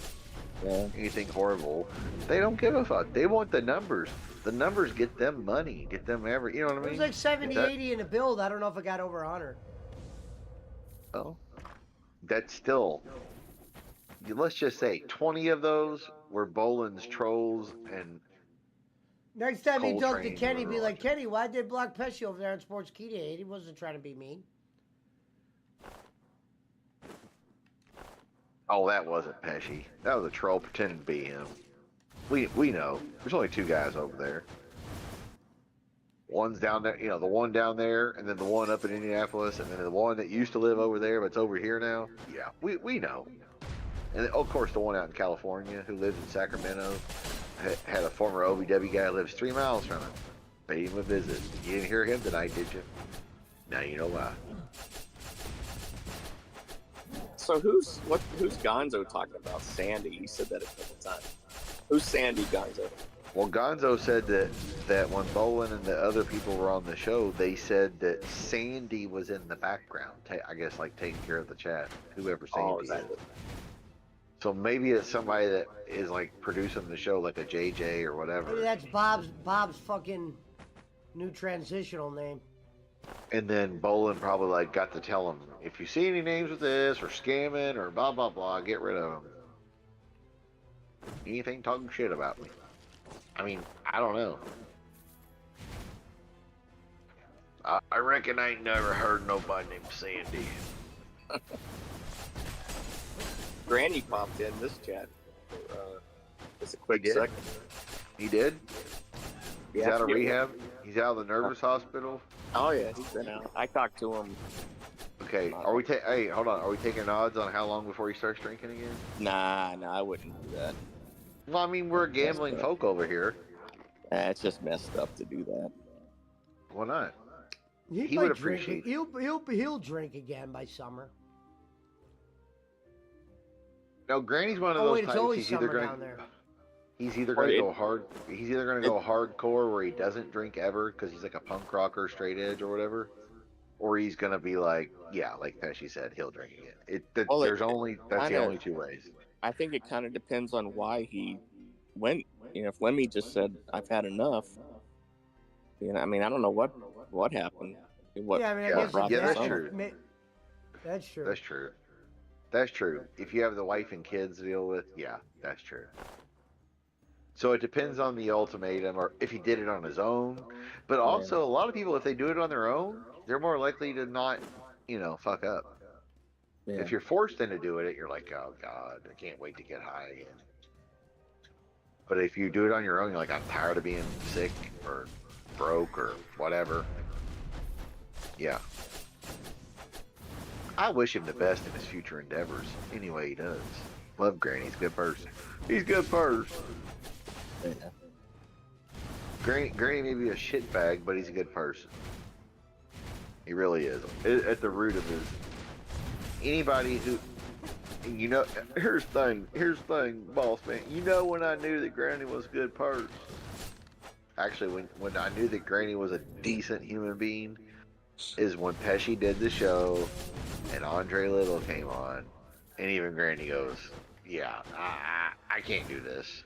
Speaker 18: Yeah.
Speaker 17: Anything horrible, they don't give a fuck. They want the numbers. The numbers get them money, get them you know what I mean?
Speaker 3: It was like 70,
Speaker 17: That-
Speaker 3: 80 in the build. I don't know if it got over 100.
Speaker 17: Oh, that's still. Let's just say 20 of those were Boland's trolls and.
Speaker 3: Next time you talk to
Speaker 17: Coltrane
Speaker 3: Kenny,
Speaker 17: or
Speaker 3: be like, Kenny, why did block Pesci over there on Sportskeeda? He wasn't trying to be mean.
Speaker 17: Oh, that wasn't Pesci. That was a troll pretending to be him. We know. There's only two guys over there. One's down there, the one down there, and then the one up in Indianapolis, and then the one that used to live over there, but it's over here now. Yeah, we know. And then, of course, the one out in California who lives in Sacramento had a former OVW guy who lives 3 miles from him. Paid him a visit. You didn't hear him tonight, did you? Now you know why.
Speaker 18: So who's Gonzo talking about? Sandy. You said that a couple times. Who's Sandy Gonzo?
Speaker 17: Well, Gonzo said that when Bolin and the other people were on the show, they said that Sandy was in the background. I guess like taking care of the chat, whoever Sandy is. So maybe it's somebody that is like producing the show, like a JJ or whatever.
Speaker 3: Maybe that's Bob's fucking new transitional name.
Speaker 17: And then Bolin probably like got to tell him, if you see any names with this or scamming or blah blah blah, get rid of them. Anything talking shit about me. I mean, I don't know. I reckon I ain't never heard nobody named Sandy.
Speaker 18: Granny popped in this chat. Just a quick second.
Speaker 17: He did? He's
Speaker 18: Yeah,
Speaker 17: out of
Speaker 18: yeah.
Speaker 17: rehab? He's out of the nervous hospital?
Speaker 18: Oh yeah, he's been out. I talked to him.
Speaker 17: Okay, hey, hold on. Are we taking odds on how long before he starts drinking again?
Speaker 18: Nah, I wouldn't do that.
Speaker 17: Well, I mean, we're gambling folk over here.
Speaker 18: It's just messed up to do that.
Speaker 17: Why not?
Speaker 3: He
Speaker 17: would
Speaker 3: might drink.
Speaker 17: appreciate
Speaker 3: He'll drink again by summer.
Speaker 17: No, Granny's one of
Speaker 3: Oh
Speaker 17: those
Speaker 3: wait, it's
Speaker 17: types.
Speaker 3: always
Speaker 17: He's either
Speaker 3: summer
Speaker 17: gonna
Speaker 3: down there.
Speaker 17: he's either gonna go hard. He's either gonna go hardcore where he doesn't drink ever because he's like a punk rocker, straight edge or whatever, or he's gonna be like, yeah, like Pesci said, he'll drink again. That's the only two ways.
Speaker 18: I think it kind of depends on why he went. If Lemmy just said, "I've had enough," I mean, I don't know what happened.
Speaker 3: Yeah, I mean, I guess
Speaker 17: that's true.
Speaker 3: That's true.
Speaker 17: That's true. That's true. If you have the wife and kids to deal with, yeah, that's true. So it depends on the ultimatum, or if he did it on his own. But also, a lot of people, if they do it on their own, they're more likely to not, fuck up.
Speaker 18: Yeah.
Speaker 17: If you're forced into doing it, you're like, oh god, I can't wait to get high again. But if you do it on your own, you're like, I'm tired of being sick or broke or whatever. Yeah. I wish him the best in his future endeavors. Anyway, he does. Love Granny. He's a good person. He's a good person.
Speaker 18: Yeah.
Speaker 17: Granny may be a shitbag, but he's a good person. He really is. At the root of his... Anybody who... here's the thing, boss man. When I knew that Granny was a good person? Actually, when I knew that Granny was a decent human being, is when Pesci did the show, and Andre Little came on, and even Granny goes, yeah, I can't do this.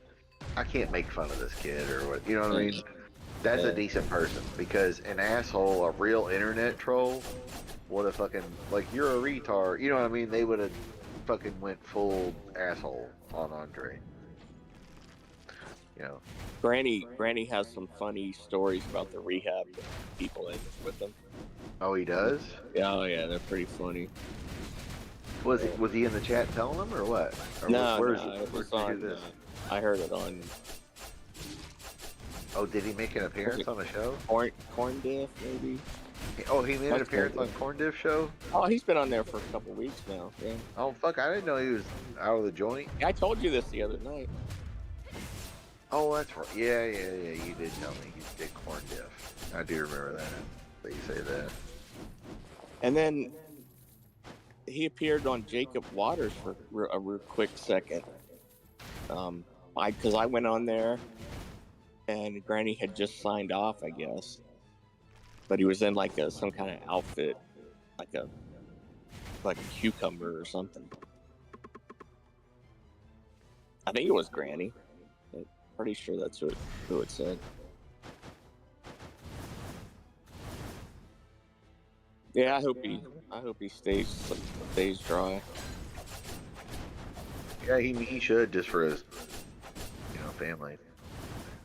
Speaker 17: I can't make fun of this kid, or what, you know what I mean? That's a decent person, because an asshole, a real internet troll, would have fucking, like, you're a retard, you know what I mean? They would have fucking went full asshole on Andre.
Speaker 18: Granny has some funny stories about the rehab people in with them.
Speaker 17: Oh, he does?
Speaker 18: Yeah, oh yeah, they're pretty funny.
Speaker 17: Was he in the chat telling them, or what? Or
Speaker 18: No,
Speaker 17: it was on.
Speaker 18: this? I heard it on.
Speaker 17: Oh, did he make an appearance on the show?
Speaker 18: Corn Diff, maybe.
Speaker 17: Oh, he made an appearance on Corn Diff show?
Speaker 18: Oh, he's been on there for a couple weeks now. Yeah.
Speaker 17: Oh fuck, I didn't know he was out of the joint.
Speaker 18: Yeah, I told you this the other night.
Speaker 17: Oh, that's right. Yeah, you did tell me he did Corn Diff. I do remember that. But you say that.
Speaker 18: And then he appeared on Jacob Waters for a real quick second. Because I went on there, and Granny had just signed off, I guess. But he was in like some kind of outfit, like a cucumber or something. I think it was Granny. I'm pretty sure that's who it said. Yeah, I hope he stays dry.
Speaker 17: Yeah, he should, just for his family.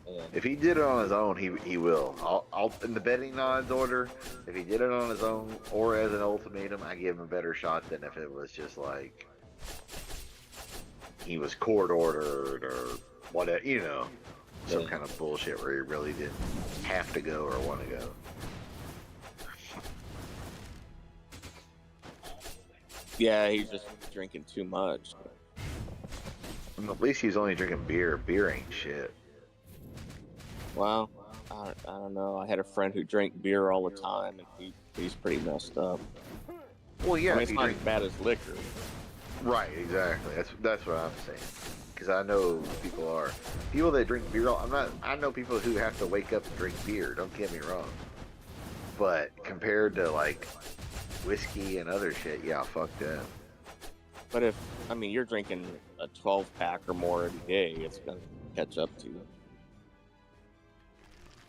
Speaker 18: Yeah.
Speaker 17: If he did it on his own, he will. I'll in the betting odds order. If he did it on his own or as an ultimatum, I give him a better shot than if it was just like he was court ordered or whatever, some kind of bullshit where he really didn't have to go or want to go.
Speaker 18: Yeah, he's just drinking too much.
Speaker 17: At least he's only drinking beer. Beer ain't shit.
Speaker 18: Well, I don't know. I had a friend who drank beer all the time, and he's pretty messed up.
Speaker 17: Well, yeah,
Speaker 18: I mean, it's not as bad as liquor.
Speaker 17: Right, exactly. That's what I'm saying. Because I know people that drink beer. I know people who have to wake up and drink beer. Don't get me wrong. But compared to like whiskey and other shit, yeah, fuck that.
Speaker 18: But you're drinking a 12-pack or more every day, it's gonna catch up to you.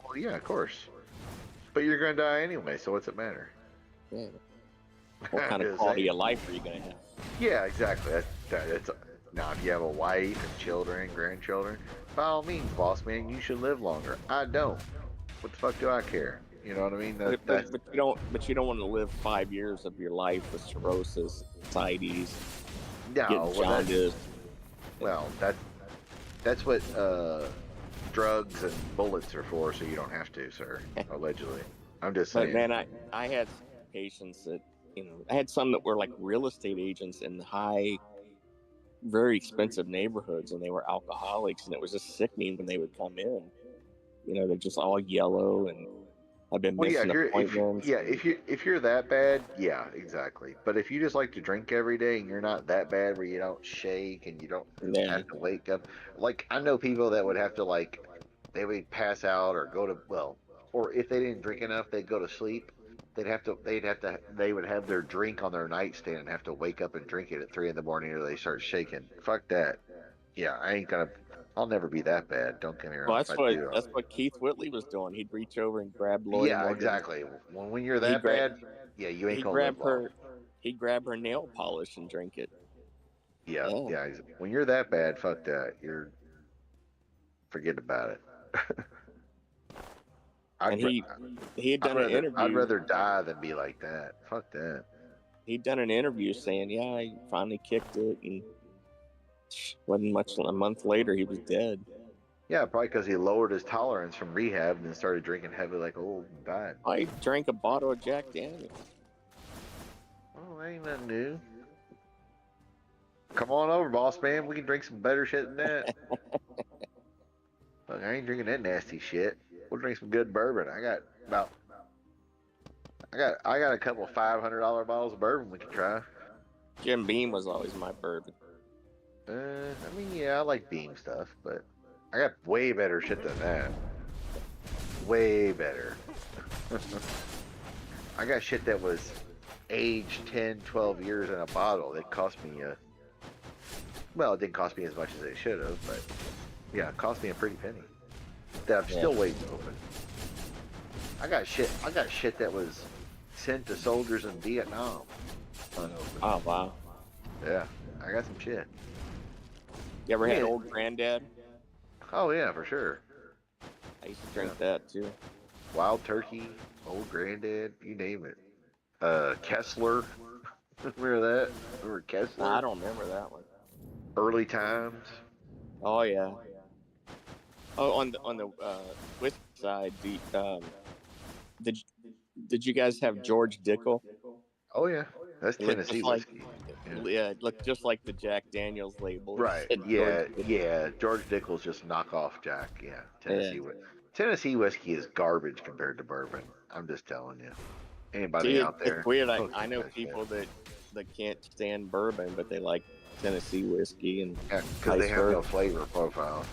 Speaker 17: Well, yeah, of course. But you're gonna die anyway, so what's it matter?
Speaker 18: Yeah. What kind of quality of life are you gonna have?
Speaker 17: Yeah, exactly. That's now, if you have a wife and children, grandchildren, by all means, boss man, you should live longer. I don't. What the fuck do I care? You know what I mean?
Speaker 18: But you don't want to live 5 years of your life with cirrhosis, ascites,
Speaker 17: no,
Speaker 18: jaundice.
Speaker 17: Well, that's what drugs and bullets are for, so you don't have to, sir. Allegedly, I'm just saying.
Speaker 18: But man, I had patients that I had some that were like real estate agents in high, very expensive neighborhoods, and they were alcoholics, and it was just sickening when they would come in. They're just all yellow, and I've been missing appointments.
Speaker 17: If you're that bad, yeah, exactly. But if you just like to drink every day and you're not that bad where you don't shake and you don't have to wake up, like I know people that would have to they would pass out or or if they didn't drink enough, they'd go to sleep. They would have their drink on their nightstand and have to wake up and drink it at 3 a.m. or they start shaking. Fuck that. Yeah, I'll never be that bad. Don't get me wrong.
Speaker 18: Well, that's what Keith Whitley was doing. He'd reach over and grab Lloyd.
Speaker 17: Yeah,
Speaker 18: Morgan.
Speaker 17: Exactly. When you're that bad, yeah, you ain't gonna live long.
Speaker 18: He'd grab her nail polish and drink it.
Speaker 17: Yeah. When you're that bad, fuck that. forget about it.
Speaker 18: And he had done an interview.
Speaker 17: I'd rather die than be like that. Fuck that.
Speaker 18: He'd done an interview saying, "Yeah, I finally kicked it," and wasn't much. A month later, he was dead.
Speaker 17: Yeah, probably because he lowered his tolerance from rehab and then started drinking heavy like old and died.
Speaker 18: I drank a bottle of Jack Daniels.
Speaker 17: Oh, that ain't nothing new. Come on over, boss man. We can drink some better shit than that. Look, I ain't drinking that nasty shit. We'll drink some good bourbon. I got a couple $500 bottles of bourbon we can try.
Speaker 18: Jim Beam was always my bourbon.
Speaker 17: I mean, yeah, I like Beam stuff, but I got way better shit than that. Way better. I got shit that was aged 10, 12 years in a bottle that cost me well, it didn't cost me as much as it should have, but yeah, it cost me a pretty penny. That I'm still waiting to open. I got shit that was sent to soldiers in Vietnam. Unopened.
Speaker 18: Oh wow.
Speaker 17: Yeah, I got some shit.
Speaker 18: You ever had Old Granddad?
Speaker 17: Oh yeah, for sure.
Speaker 18: I used to drink that too.
Speaker 17: Wild Turkey, Old Granddad, you name it. Kessler. Remember that? Remember Kessler?
Speaker 18: Nah, I don't remember that one.
Speaker 17: Early Times.
Speaker 18: Oh yeah. Oh, on the whiskey side, did you guys have George Dickel?
Speaker 17: Oh yeah, that's Tennessee whiskey.
Speaker 18: Yeah, it looked just like the Jack Daniels label.
Speaker 17: Right. Yeah. George Dickel's just knockoff Jack. Yeah. Tennessee whiskey is garbage compared to bourbon. I'm just telling you. Anybody out there?
Speaker 18: It's weird. I know people that can't stand bourbon, but they like Tennessee whiskey, and
Speaker 17: because they have no flavor profile.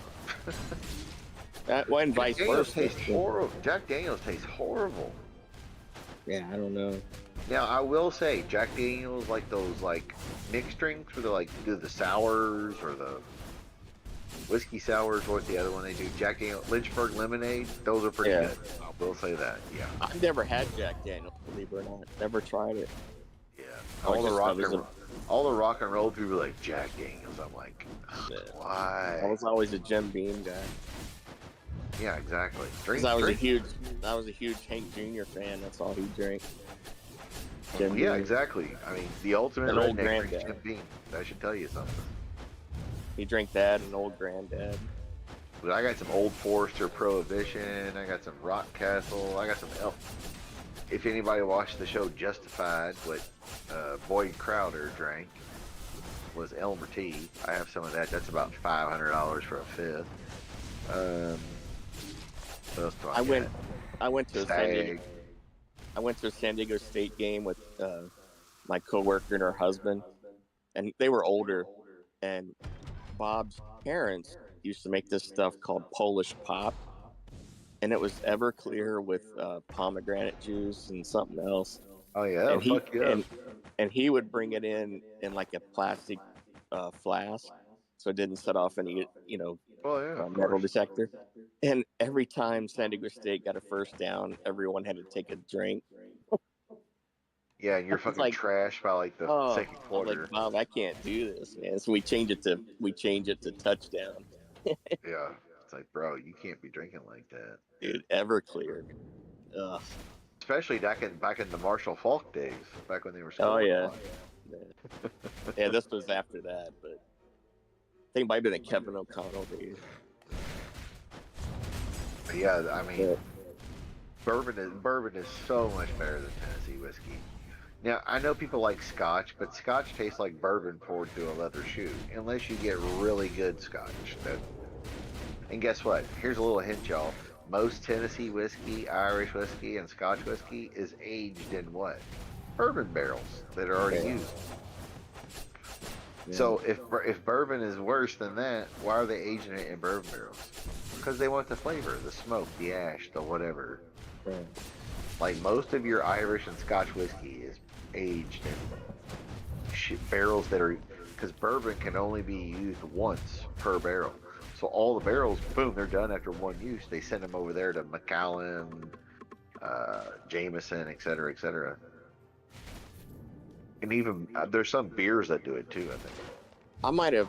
Speaker 18: Well, and vice versa.
Speaker 17: Tastes horrible. Jack Daniels tastes horrible.
Speaker 18: Yeah, I don't know.
Speaker 17: Now I will say Jack Daniels, like those mixed drinks where they do the sours or the whiskey sours. What's the other one they do? Jack Daniels Lynchburg lemonade. Those are pretty good. I will say that. Yeah.
Speaker 18: I've never had Jack Daniels, believe it or not. Never tried it.
Speaker 17: Yeah. All the rock and roll people are like Jack Daniels. I'm like, why?
Speaker 18: I was always a Jim Beam guy.
Speaker 17: Yeah, exactly.
Speaker 18: I was a huge Hank Jr. fan. That's all he drank. Jim
Speaker 17: yeah,
Speaker 18: Beam.
Speaker 17: exactly. I mean, the ultimate
Speaker 18: Old
Speaker 17: redneck drinks
Speaker 18: Granddad.
Speaker 17: Jim Beam. That should tell you something.
Speaker 18: He drank that and Old Granddad.
Speaker 17: But I got some Old Forester Prohibition. I got some Rock Castle. I got some If anybody watched the show Justified, what Boyd Crowder drank was Elmer Tea. I have some of that. That's about $500 for a fifth. What else do I get?
Speaker 18: I went to a San Diego State game with my coworker and her husband, and they were older. And Bob's parents used to make this stuff called Polish Pop, and it was Everclear with pomegranate juice and something else.
Speaker 17: Oh yeah,
Speaker 18: and he would bring it in like a plastic flask, so it didn't set off any metal detector. And every time San Diego State got a first down, everyone had to take a drink.
Speaker 17: Yeah, and you're fucking trash by the second quarter.
Speaker 18: Like, Mom, I can't do this, man. So we change it to touchdown.
Speaker 17: Yeah, it's like, bro, you can't be drinking like that,
Speaker 18: dude. Everclear. Ugh.
Speaker 17: Especially back in the Marshall Falk days, back when they were.
Speaker 18: Oh yeah. Yeah, this was after that, but I think it might have been a Kevin O'Connell days.
Speaker 17: Yeah, I mean, bourbon is so much better than Tennessee whiskey. Now, I know people like Scotch, but Scotch tastes like bourbon poured through a leather shoe, unless you get really good Scotch. And guess what? Here's a little hint, y'all. Most Tennessee whiskey, Irish whiskey, and Scotch whiskey is aged in what? Bourbon barrels that are already used. Yeah. So if bourbon is worse than that, why are they aging it in bourbon barrels? Because they want the flavor, the smoke, the ash, the whatever.
Speaker 18: Right.
Speaker 17: Like most of your Irish and Scotch whiskey is aged in barrels that are, because bourbon can only be used once per barrel. So all the barrels, boom, they're done after one use. They send them over there to Macallan, Jameson, et cetera, and even there's some beers that do it too. I think
Speaker 18: I might have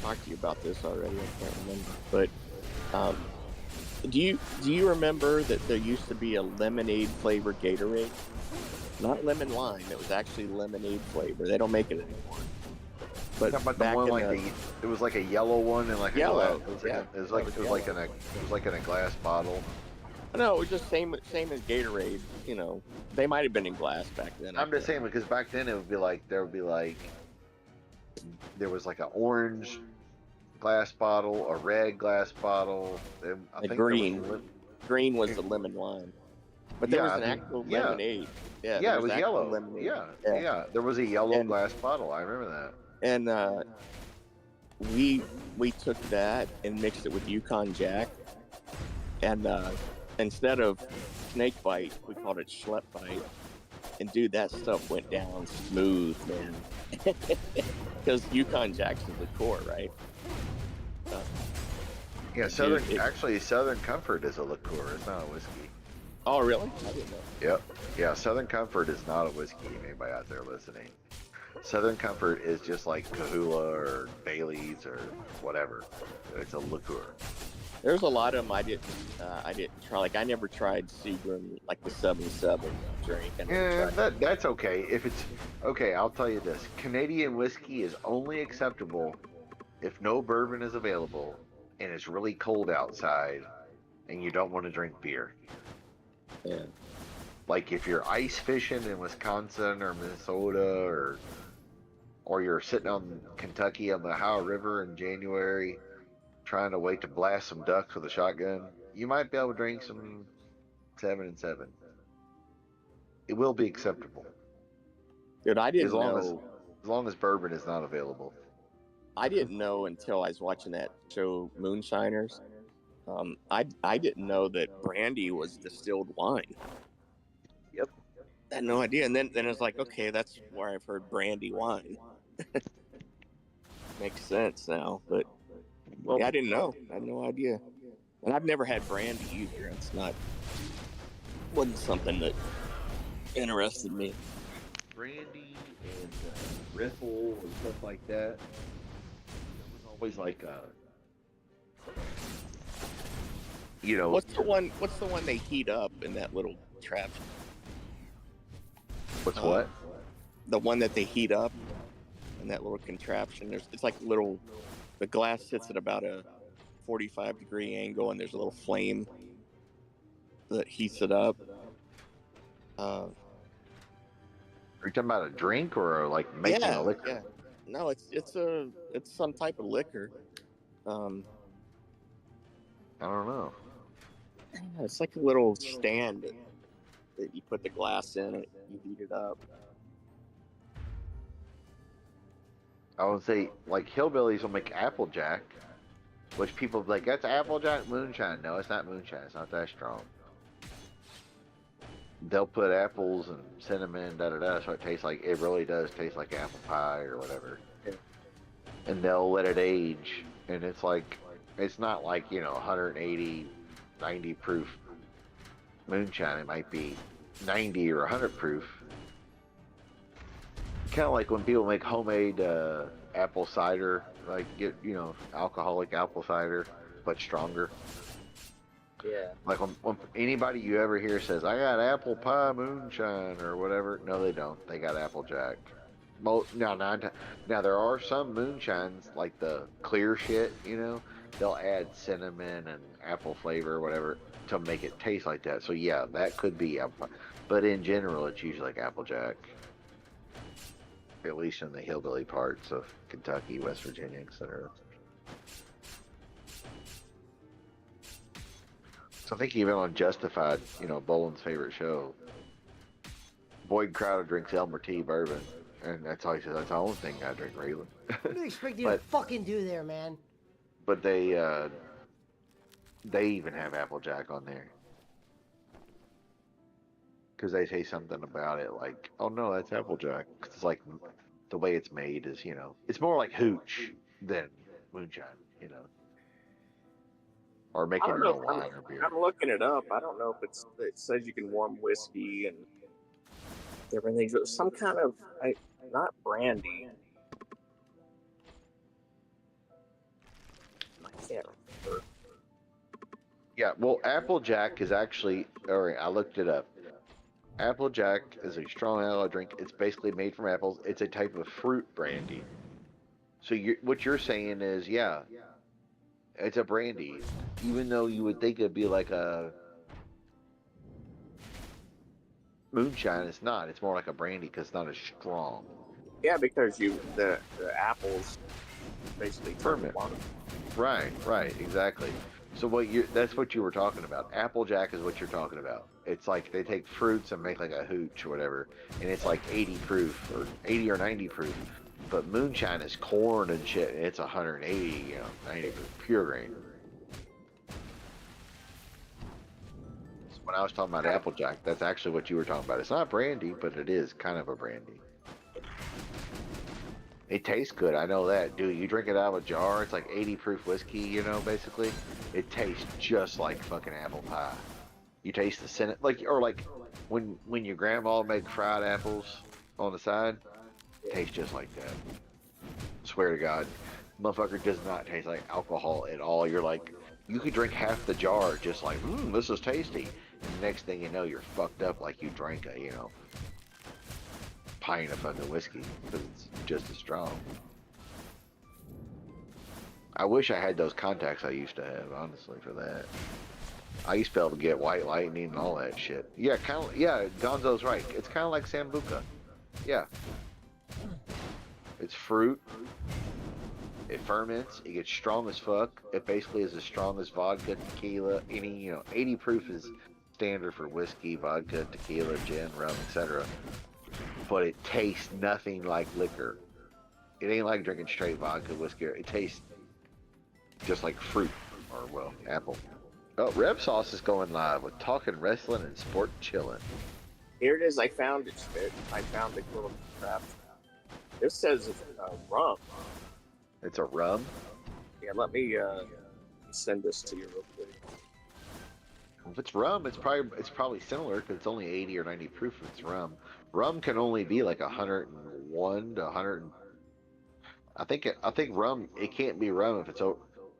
Speaker 18: talked to you about this already. I can't remember, but Do you remember that there used to be a lemonade flavored Gatorade? Not lemon lime. It was actually lemonade flavor. They don't make it anymore. But
Speaker 17: Talking about
Speaker 18: back
Speaker 17: the one
Speaker 18: in
Speaker 17: like it was like a yellow one and like
Speaker 18: Yellow,
Speaker 17: a glass.
Speaker 18: yeah.
Speaker 17: It was like in a glass bottle.
Speaker 18: No, it was just same as Gatorade. You know, they might have been in glass back then.
Speaker 17: I'm just saying because back then it would be like there was like an orange glass bottle, a red glass bottle, and I think
Speaker 18: green.
Speaker 17: there was
Speaker 18: Green was the lemon lime, but there was
Speaker 17: I
Speaker 18: an
Speaker 17: think-
Speaker 18: actual
Speaker 17: yeah.
Speaker 18: lemonade. Yeah,
Speaker 17: Yeah,
Speaker 18: there
Speaker 17: it was
Speaker 18: actual
Speaker 17: yellow.
Speaker 18: Lemonade.
Speaker 17: Yeah. There was a yellow glass bottle. I remember that.
Speaker 18: And we took that and mixed it with Yukon Jack, and instead of snake bite, we called it schlep bite. And dude, that stuff went down smooth, man. Because Yukon Jack's the core, right?
Speaker 17: Yeah, Southern Comfort is a liqueur. It's not a whiskey.
Speaker 18: Oh, really? I didn't know.
Speaker 17: Yep. Yeah, Southern Comfort is not a whiskey. Anybody out there listening? Southern Comfort is just like Kahula or Bailey's or whatever. It's a liqueur.
Speaker 18: There's a lot of them I didn't try. Like I never tried Seagram, like the 7-7 drink. I never tried
Speaker 17: That's okay. If it's okay, I'll tell you this: Canadian whiskey is only acceptable if no bourbon is available and it's really cold outside and you don't want to drink beer.
Speaker 18: Yeah.
Speaker 17: Like if you're ice fishing in Wisconsin or Minnesota or you're sitting on Kentucky on the Ohio River in January trying to wait to blast some ducks with a shotgun, you might be able to drink some 7 and 7. It will be acceptable.
Speaker 18: Dude, I didn't
Speaker 17: as long as bourbon is not available.
Speaker 18: I didn't know until I was watching that show Moonshiners. I didn't know that brandy was distilled wine.
Speaker 17: Yep.
Speaker 18: I had no idea. And then it's like, okay, that's where I've heard brandy wine. Makes sense now, but yeah, I didn't know. I had no idea. And I've never had brandy either. It's wasn't something that interested me.
Speaker 17: Brandy and Riffle and stuff like that. It was always like
Speaker 18: What's the one they heat up in that little trap?
Speaker 17: What?
Speaker 18: The one that they heat up in that little contraption. It's like the glass sits at about a 45-degree angle, and there's a little flame that heats it up.
Speaker 17: Are you talking about a drink or like making a liquor?
Speaker 18: Yeah. No, it's some type of liquor.
Speaker 17: I don't know.
Speaker 18: It's like a little stand that you put the glass in it, you heat it up.
Speaker 17: I would say like hillbillies will make Applejack, which people be like, that's Applejack moonshine. No, it's not moonshine. It's not that strong. They'll put apples and cinnamon, so it tastes like, it really does taste like apple pie or whatever. And they'll let it age, and it's like, it's not like 180, 90 proof moonshine. It might be 90 or 100 proof. Kind of like when people make homemade apple cider, like get alcoholic apple cider, but stronger.
Speaker 18: Yeah.
Speaker 17: Like when anybody you ever hear says, I got apple pie moonshine or whatever, no, they don't. They got Applejack. Now there are some moonshines, like the clear shit, they'll add cinnamon and apple flavor or whatever to make it taste like that. So yeah, that could be apple pie. But in general, it's usually like Applejack. At least in the hillbilly parts of Kentucky, West Virginia, etc. So I think even on Justified, Boland's favorite show, Boyd Crowder drinks Elmer T bourbon, and that's all he says. That's the only thing I drink regularly.
Speaker 3: What do you expect you to fucking do there, man?
Speaker 17: But they even have Applejack on there. Because they say something about it like, oh no, that's Applejack. 'Cause it's like, the way it's made is, it's more like hooch than moonshine, Or making your own wine or beer.
Speaker 18: I'm looking it up. I don't know if it says you can warm whiskey and different things. But some kind of, not brandy. I can't remember.
Speaker 17: Yeah, well, Applejack is actually, all right, I looked it up. Applejack is a strong ale drink. It's basically made from apples. It's a type of fruit brandy. So what you're saying is, yeah, it's a brandy. Even though you would think it'd be like a moonshine, it's not. It's more like a brandy because it's not as strong.
Speaker 18: Yeah, because the apples basically
Speaker 17: Ferment. Right, exactly. So that's what you were talking about. Applejack is what you're talking about. It's like they take fruits and make like a hooch or whatever, and it's like 80 proof or 80 or 90 proof. But moonshine is corn and shit, and it's 180, 90 proof, pure grain. So when I was talking about Applejack, that's actually what you were talking about. It's not brandy, but it is kind of a brandy. It tastes good, I know that. Dude, you drink it out of a jar, it's like 80 proof whiskey, basically. It tastes just like fucking apple pie. You taste the cinnamon, like when your grandma make fried apples on the side, it tastes just like that. Swear to God, motherfucker does not taste like alcohol at all. You're like, you could drink half the jar just like, this is tasty. And the next thing you know, you're fucked up like you drank a, pint of fucking whiskey because it's just as strong. I wish I had those contacts I used to have, honestly, for that. I used to be able to get white lightning and all that shit. Yeah, Gonzo's right. It's kind of like Sambuca. Yeah. It's fruit. It ferments. It gets strong as fuck. It basically is as strong as vodka, tequila, 80 proof is standard for whiskey, vodka, tequila, gin, rum, etc. But it tastes nothing like liquor. It ain't like drinking straight vodka, whiskey. It tastes just like fruit, or apple. Oh, Rev Sauce is going live with talking wrestling and sport chilling.
Speaker 18: Here it is. I found it, Schmidt. I found the little crap. This says it's rum.
Speaker 17: It's a rum?
Speaker 18: Yeah, let me send this to you real quick.
Speaker 17: If it's rum, it's probably similar because it's only 80 or 90 proof if it's rum. Rum can only be like 101 to 100. I think rum, it can't be rum if it's over.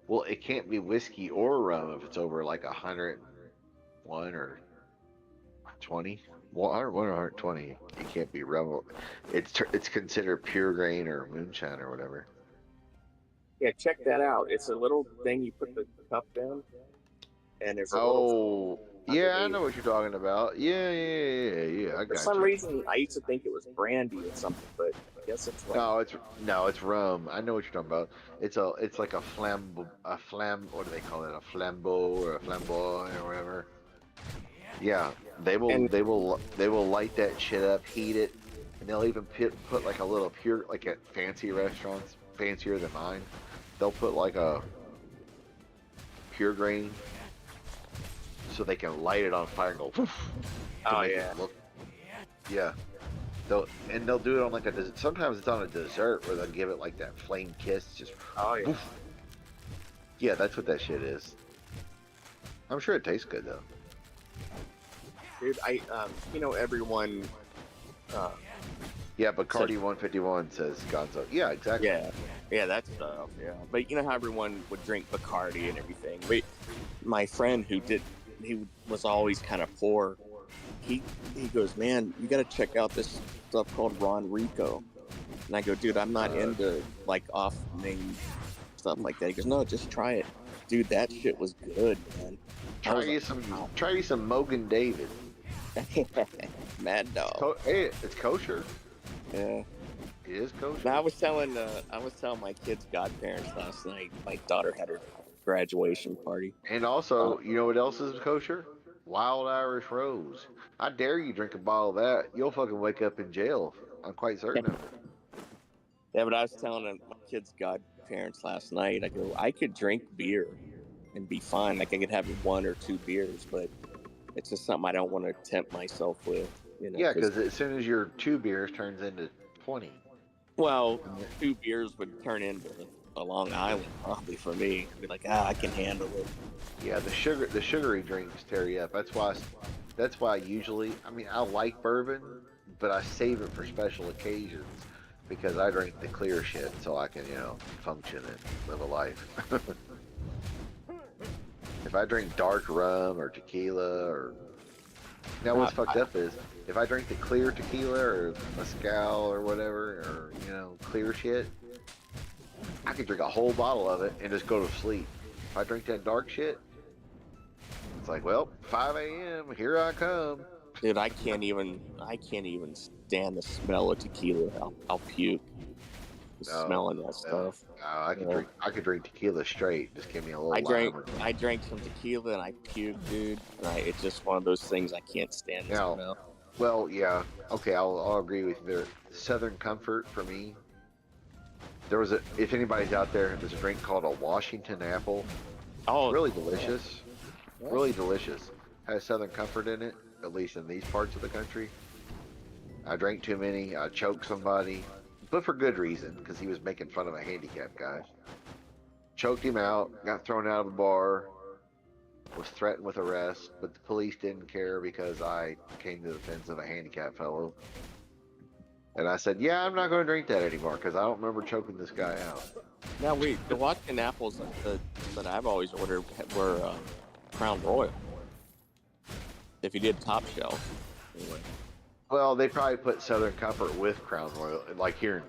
Speaker 17: Well, it can't be whiskey or rum if it's over like 101 or 20. Well, 101 or 120. It can't be rum. It's considered pure grain or moonshine or whatever.
Speaker 18: Yeah, check that out. It's a little thing you put the cup in, and there's a
Speaker 17: yeah, I know what you're talking about. Yeah. I got
Speaker 18: For some reason, I used to think it was brandy or something, but I guess it's rum.
Speaker 17: No, it's rum. I know what you're talking about. It's like a flambeau. What do they call it? A flambeau or a flambeau or whatever. Yeah, they will light that shit up, heat it, and they'll even put like a little pure, like at fancy restaurants, fancier than mine. They'll put like a pure grain, so they can light it on fire and go poof. Yeah. They'll do it on like a dessert. Sometimes it's on a dessert where they'll give it like that flame kiss. Just poof. Yeah, that's what that shit is. I'm sure it tastes good though.
Speaker 18: Dude, everyone.
Speaker 17: Yeah, but Cardi 151 says Gonzo. Yeah, exactly.
Speaker 18: Yeah, that stuff. Yeah, but you know how everyone would drink Bacardi and everything. But my friend he was always kind of poor. He goes, man, you got to check out this stuff called Ron Rico. And I go, dude, I'm not into like off-name stuff like that. He goes, no, just try it, dude. That shit was good, man.
Speaker 17: Try you some Mogan David.
Speaker 18: Mad Dog.
Speaker 17: Hey, it's kosher.
Speaker 18: Yeah.
Speaker 17: It is kosher.
Speaker 18: Now, I was telling my kids' godparents last night. My daughter had her graduation party.
Speaker 17: And also, you know what else is kosher? Wild Irish Rose. I dare you drink a bottle of that. You'll fucking wake up in jail. I'm quite certain of it.
Speaker 18: Yeah, but I was telling my kids' godparents last night. I go, I could drink beer and be fine. Like I could have 1 or 2 beers, but it's just something I don't want to tempt myself with.
Speaker 17: Yeah, because as soon as your 2 beers turns into 20.
Speaker 18: Well, 2 beers would turn into a Long Island probably for me. I'd be like, I can handle it.
Speaker 17: Yeah, the sugary drinks tear you up. That's why usually, I like bourbon, but I save it for special occasions because I drink the clear shit so I can, function and live a life. If I drink dark rum or tequila or... Now what's fucked up is, if I drink the clear tequila or mezcal or whatever, or, clear shit, I could drink a whole bottle of it and just go to sleep. If I drink that dark shit, it's like, well, 5 a.m., here I come.
Speaker 18: Dude, I can't even stand the smell of tequila. I'll puke. Smelling that stuff.
Speaker 17: I could drink tequila straight. Just give me a little.
Speaker 18: I drank some tequila and I puked, dude. It's just one of those things I can't stand the smell.
Speaker 17: Well, yeah. Okay, I'll agree with you there. Southern Comfort for me. If anybody's out there, there's a drink called a Washington Apple.
Speaker 18: Oh,
Speaker 17: really delicious. Really delicious. Has Southern Comfort in it, at least in these parts of the country. I drank too many. I choked somebody. But for good reason, because he was making fun of a handicapped guy. Choked him out, got thrown out of the bar, was threatened with arrest, but the police didn't care because I came to the defense of a handicapped fellow. And I said, yeah, I'm not going to drink that anymore because I don't remember choking this guy out.
Speaker 18: Now, wait, the Washington apples that I've always ordered were Crown Royal. If you did top shelf. Anyway.
Speaker 17: Well, they probably put Southern Comfort with Crown Royal, like here,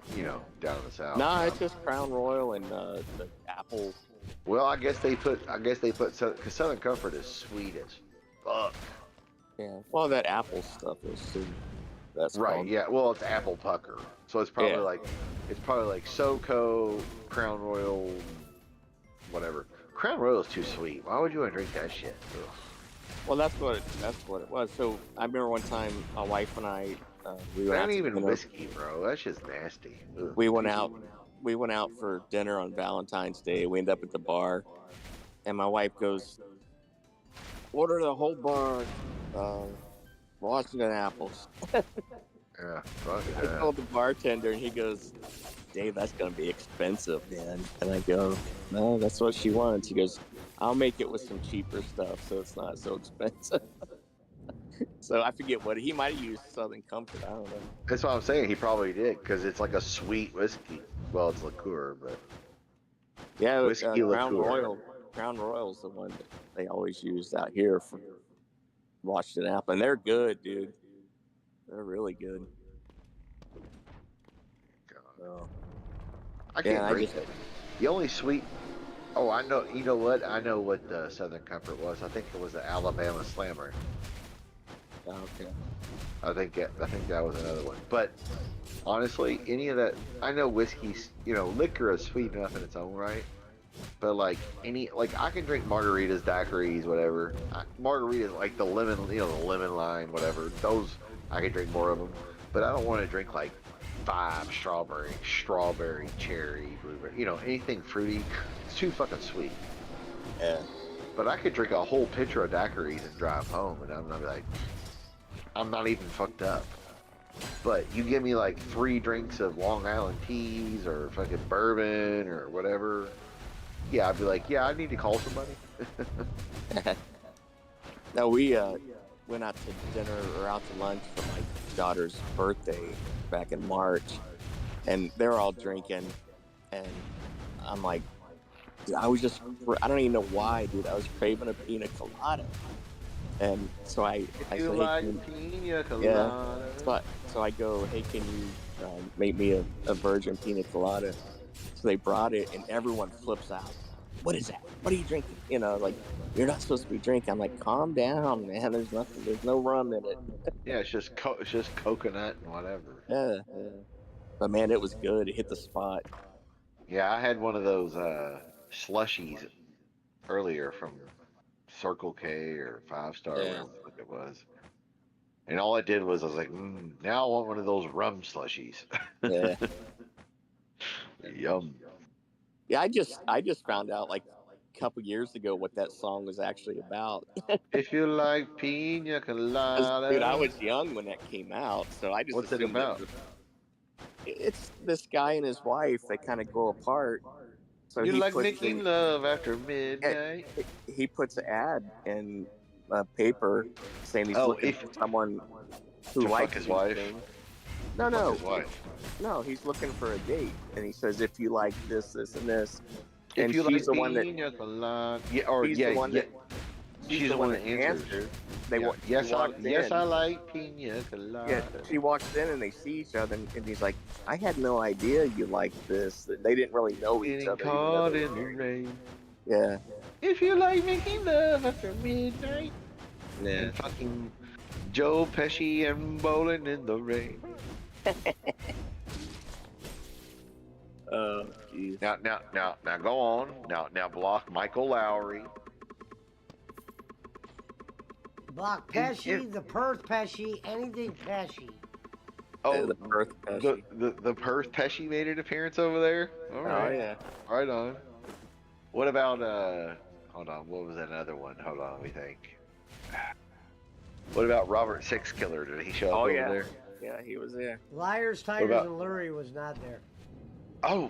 Speaker 17: down in the south.
Speaker 18: Nah, it's just Crown Royal and the apple.
Speaker 17: Well, I guess they put because Southern Comfort is sweet as fuck.
Speaker 18: Yeah, well, that apple stuff is too. That's
Speaker 17: right.
Speaker 18: called.
Speaker 17: Yeah. Well, it's apple pucker, so it's probably like SoCo, Crown Royal, whatever. Crown Royal is too sweet. Why would you want to drink that shit? Ugh.
Speaker 18: Well, that's what it was. So I remember one time my wife and I we went
Speaker 17: That
Speaker 18: out
Speaker 17: ain't
Speaker 18: to
Speaker 17: even
Speaker 18: dinner.
Speaker 17: whiskey, bro. That's just nasty. Ugh.
Speaker 18: We went out for dinner on Valentine's Day. We ended up at the bar, and my wife goes, "Order the whole bar, Washington apples."
Speaker 17: Yeah, fuck
Speaker 18: I
Speaker 17: that.
Speaker 18: told the bartender, and he goes, "Dave, that's gonna be expensive, man." And I go, "No, that's what she wants." He goes, "I'll make it with some cheaper stuff, so it's not so expensive." So I forget what he might have used. Southern Comfort, I don't know.
Speaker 17: That's what I'm saying. He probably did because it's like a sweet whiskey. Well, it's liqueur, but
Speaker 18: Yeah,
Speaker 17: whiskey
Speaker 18: Crown
Speaker 17: liqueur.
Speaker 18: Royal. Crown Royal's the one that they always use out here for Washington apple, and they're good, dude. They're really good. So,
Speaker 17: I can't
Speaker 18: yeah,
Speaker 17: drink it. The only sweet. Oh, I know. You know what? I know what the Southern Comfort was. I think it was the Alabama Slammer.
Speaker 18: Okay.
Speaker 17: I think that was another one. But honestly, any of that, I know whiskey's, liquor is sweet enough in its own right. But I can drink margaritas, daiquiris, whatever. Margaritas, like the lemon, the lemon line, whatever. Those, I can drink more of them. But I don't want to drink like 5 strawberry, cherry, blueberry, anything fruity. It's too fucking sweet.
Speaker 18: Yeah.
Speaker 17: But I could drink a whole pitcher of daiquiris and drive home, and I'm not even fucked up. But you give me like 3 drinks of Long Island teas or fucking bourbon or whatever. Yeah, I'd be like, yeah, I need to call somebody.
Speaker 18: No, we went out to dinner or out to lunch for my daughter's birthday back in March, and they're all drinking, and I'm like, dude, I don't even know why, dude. I was craving a pina colada, and so I said,
Speaker 17: You
Speaker 18: hey,
Speaker 17: like pina colada?
Speaker 18: Yeah. So I go, hey, can you make me a virgin pina colada? So they brought it, and everyone flips out. What is that? What are you drinking? You're not supposed to be drinking. I'm like, calm down, man. There's no rum in it.
Speaker 17: Yeah, it's just coconut and whatever.
Speaker 18: Yeah. But man, it was good. It hit the spot.
Speaker 17: Yeah, I had one of those slushies earlier from Circle K or 5 Star, whatever the fuck it was. And all I did was I was like, now I want one of those rum slushies.
Speaker 18: Yeah.
Speaker 17: Yum.
Speaker 18: Yeah, I just found out like a couple years ago what that song was actually about.
Speaker 17: If you like pina colada.
Speaker 18: Dude, I was young when that came out, so I just
Speaker 17: What's it
Speaker 18: assumed
Speaker 17: about?
Speaker 18: It's this guy and his wife. They kind of grow apart. So
Speaker 17: You
Speaker 18: he
Speaker 17: like
Speaker 18: puts
Speaker 17: making love after midnight?
Speaker 18: He puts an ad in paper saying he's looking for someone who
Speaker 17: to
Speaker 18: likes
Speaker 17: fuck his
Speaker 18: these
Speaker 17: wife?
Speaker 18: things.
Speaker 17: To
Speaker 18: No.
Speaker 17: fuck his wife.
Speaker 18: No, he's looking for a date, and he says if you like this, this, and this,
Speaker 17: If
Speaker 18: And
Speaker 17: you
Speaker 18: she's
Speaker 17: like
Speaker 18: the one that
Speaker 17: pina colada, yeah, or
Speaker 18: she's
Speaker 17: yeah,
Speaker 18: the one
Speaker 17: yeah.
Speaker 18: that
Speaker 17: She's the one that answers.
Speaker 18: They
Speaker 17: Yeah.
Speaker 18: wa-
Speaker 17: Yes,
Speaker 18: she
Speaker 17: I
Speaker 18: walks
Speaker 17: yes
Speaker 18: in.
Speaker 17: I like pina colada.
Speaker 18: Yeah, she walks in and they see each other, and he's like, "I had no idea you liked this." They didn't really know each
Speaker 17: Getting
Speaker 18: other. even though
Speaker 17: caught
Speaker 18: they
Speaker 17: in
Speaker 18: were
Speaker 17: the
Speaker 18: married.
Speaker 17: rain.
Speaker 18: Yeah.
Speaker 17: If you like making love after midnight.
Speaker 18: Yeah.
Speaker 17: And fucking Joe Pesci and Bowling in the Rain.
Speaker 18: Oh, jeez.
Speaker 17: Now go on. Now block Michael Lowry.
Speaker 3: Block Pesci, the Perth Pesci, anything Pesci.
Speaker 17: Oh,
Speaker 18: the Perth Pesci.
Speaker 17: The Perth Pesci made an appearance over there. All right.
Speaker 18: Oh yeah.
Speaker 17: Right on. What about hold on, what was that other one? Hold on, let me think. What about Robert Sixkiller? Did he show up
Speaker 18: Oh
Speaker 17: over
Speaker 18: yeah.
Speaker 17: there?
Speaker 18: Yeah, he was there.
Speaker 3: Liars, Tigers,
Speaker 17: about-
Speaker 3: and Lurie was not there.
Speaker 17: Oh,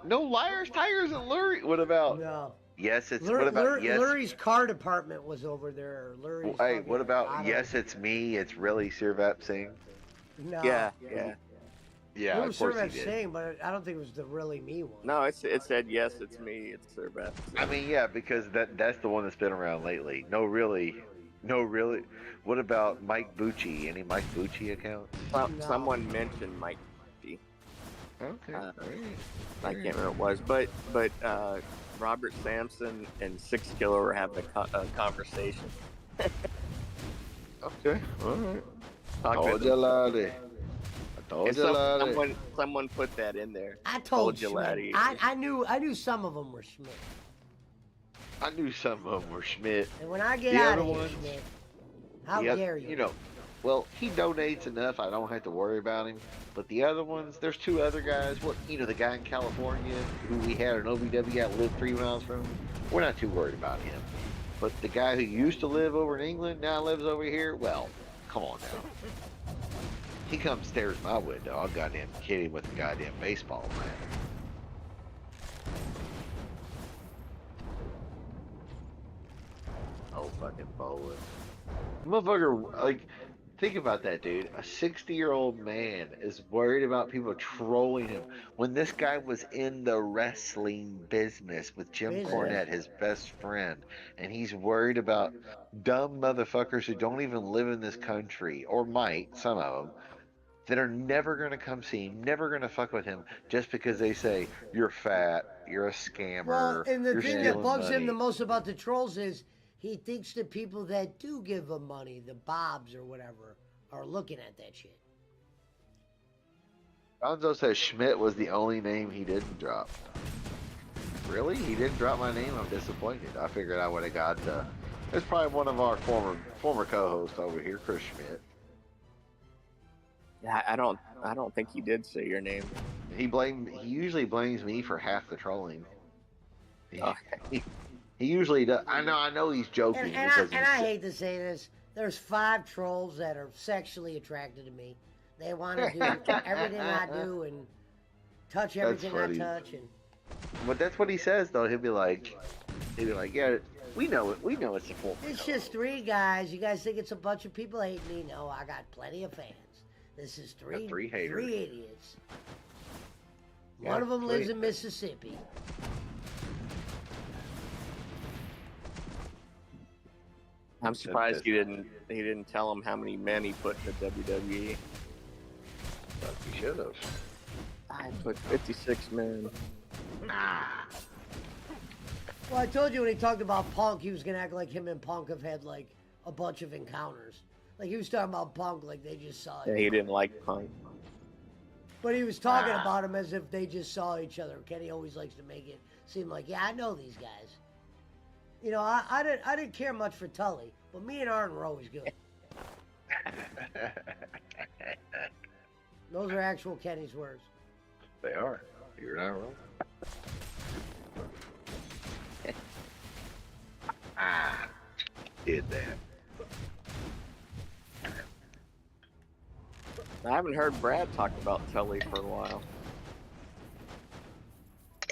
Speaker 17: no liars, tigers, and Lurie. What about?
Speaker 3: No.
Speaker 17: Yes, it's what about yes?
Speaker 3: Lurie's car department was over there. Lurie's
Speaker 17: Hey,
Speaker 3: fucking
Speaker 17: what about
Speaker 3: auto-
Speaker 17: yes, it's me. It's really Sirvat Singh.
Speaker 3: No.
Speaker 18: Yeah.
Speaker 17: Yeah,
Speaker 3: It
Speaker 17: of
Speaker 3: was
Speaker 17: course
Speaker 3: Sirvat
Speaker 17: he did.
Speaker 3: Singh, but I don't think it was the really me one.
Speaker 18: No, it said yes, it's me. It's their best.
Speaker 17: I mean, yeah, because that's the one that's been around lately. No, really. What about Mike Bucci? Any Mike Bucci accounts?
Speaker 18: Someone mentioned Mike Bucci.
Speaker 17: Okay.
Speaker 18: I can't remember what it was, but Robert Sampson and Six Killer were having a conversation.
Speaker 17: Okay, all right.
Speaker 18: Talking
Speaker 17: Laddie.
Speaker 18: Someone put that in there.
Speaker 3: I told
Speaker 18: you,
Speaker 3: Schmidt.
Speaker 18: laddie.
Speaker 3: I knew some of them were Schmidt.
Speaker 17: I knew some of them were Schmidt.
Speaker 3: And when I get
Speaker 17: The
Speaker 3: out
Speaker 17: other
Speaker 3: of here,
Speaker 17: ones-
Speaker 3: Schmidt, how
Speaker 17: the oth-
Speaker 3: dare you?
Speaker 17: You know, well, he donates enough. I don't have to worry about him. But the other ones, there's two other guys. What, the guy in California who we had an OVW guy lived 3 miles from. We're not too worried about him. But the guy who used to live over in England now lives over here. Well, come on now. He comes stares my window. I'll goddamn kid him with a goddamn baseball bat. Oh, fucking bowling. Motherfucker, like, think about that, dude. A 60-year-old man is worried about people trolling him when this guy was in the wrestling business with Jim Cornette, his best friend, and he's worried about dumb motherfuckers who don't even live in this country, or might, some of them, that are never going to come see him, never going to fuck with him, just because they say, you're fat, you're a scammer,
Speaker 3: Well, and the
Speaker 17: you're
Speaker 3: thing that
Speaker 17: stealing
Speaker 3: bugs him
Speaker 17: money.
Speaker 3: the most about the trolls is he thinks the people that do give him money, the Bobs or whatever, are looking at that shit.
Speaker 17: Gonzo says Schmidt was the only name he didn't drop. Really? He didn't drop my name? I'm disappointed. I figured I would have got it's probably one of our former co-hosts over here, Chris Schmidt.
Speaker 18: Yeah, I don't think he did say your name.
Speaker 17: He usually blames me for half the trolling. He usually does. I know he's joking.
Speaker 3: And
Speaker 17: because
Speaker 3: I hate to say this, there's 5 trolls that are sexually attracted to me. They want to do everything I do and touch everything I
Speaker 17: funny.
Speaker 3: touch. And
Speaker 17: But that's what he says, though. He'll be like, yeah, we know it. We know it's a former.
Speaker 3: it's just 3 guys. You guys think it's a bunch of people hate me? No, I got plenty of fans. This is 3
Speaker 17: haters.
Speaker 3: 3 idiots.
Speaker 17: Yeah,
Speaker 3: One of them lives
Speaker 17: 3.
Speaker 3: in Mississippi.
Speaker 18: I'm surprised he didn't tell him how many men he put in the WWE.
Speaker 17: He should have.
Speaker 18: I put 56 men.
Speaker 3: Well, I told you when he talked about Punk, he was going to act like him and Punk have had, like, a bunch of encounters. Like, he was talking about Punk like they just saw
Speaker 18: Yeah,
Speaker 3: it.
Speaker 18: he didn't like Punk.
Speaker 3: But he was talking about him as if they just saw each other. Kenny always likes to make it seem like, yeah, I know these guys. You know, I didn't care much for Tully, but me and Arn were always good. Those are actual Kenny's words.
Speaker 17: They are. You're not wrong. Did that.
Speaker 18: I haven't heard Brad talk about Tully for a while.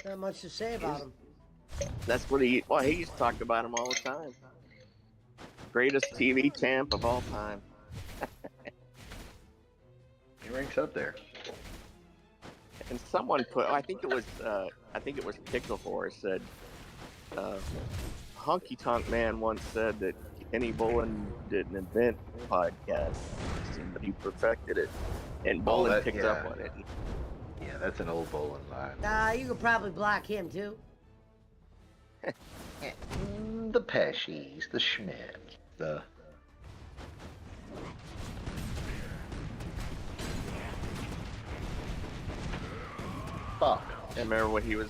Speaker 3: Not much to say about him.
Speaker 18: That's what he used to talk about him all the time. Greatest TV champ of all time.
Speaker 17: He ranks up there.
Speaker 18: And someone put, I think it was I think it was Pickle Horse said, Honky Tonk Man once said that Kenny Bolin didn't invent podcast, but he perfected it, and Bolin picked up on it.
Speaker 17: Yeah, that's an old bowling line.
Speaker 3: You could probably block him too.
Speaker 17: The Pesci's, the Schmidt, the... Fuck.
Speaker 18: I remember when he was,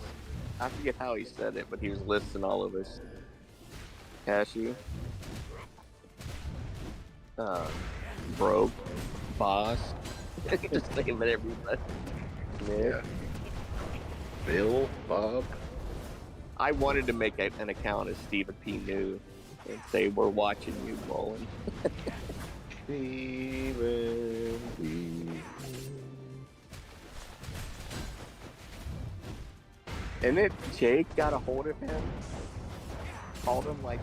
Speaker 18: I forget how he said it, but he was listing all of his cashew. Broke, boss, just naming everybody.
Speaker 17: Yeah. Bill, Bob.
Speaker 18: I wanted to make an account as Stephen P. New and say, we're watching you, Bolin.
Speaker 17: Stephen P.
Speaker 18: And then Jake got a hold of him, called him like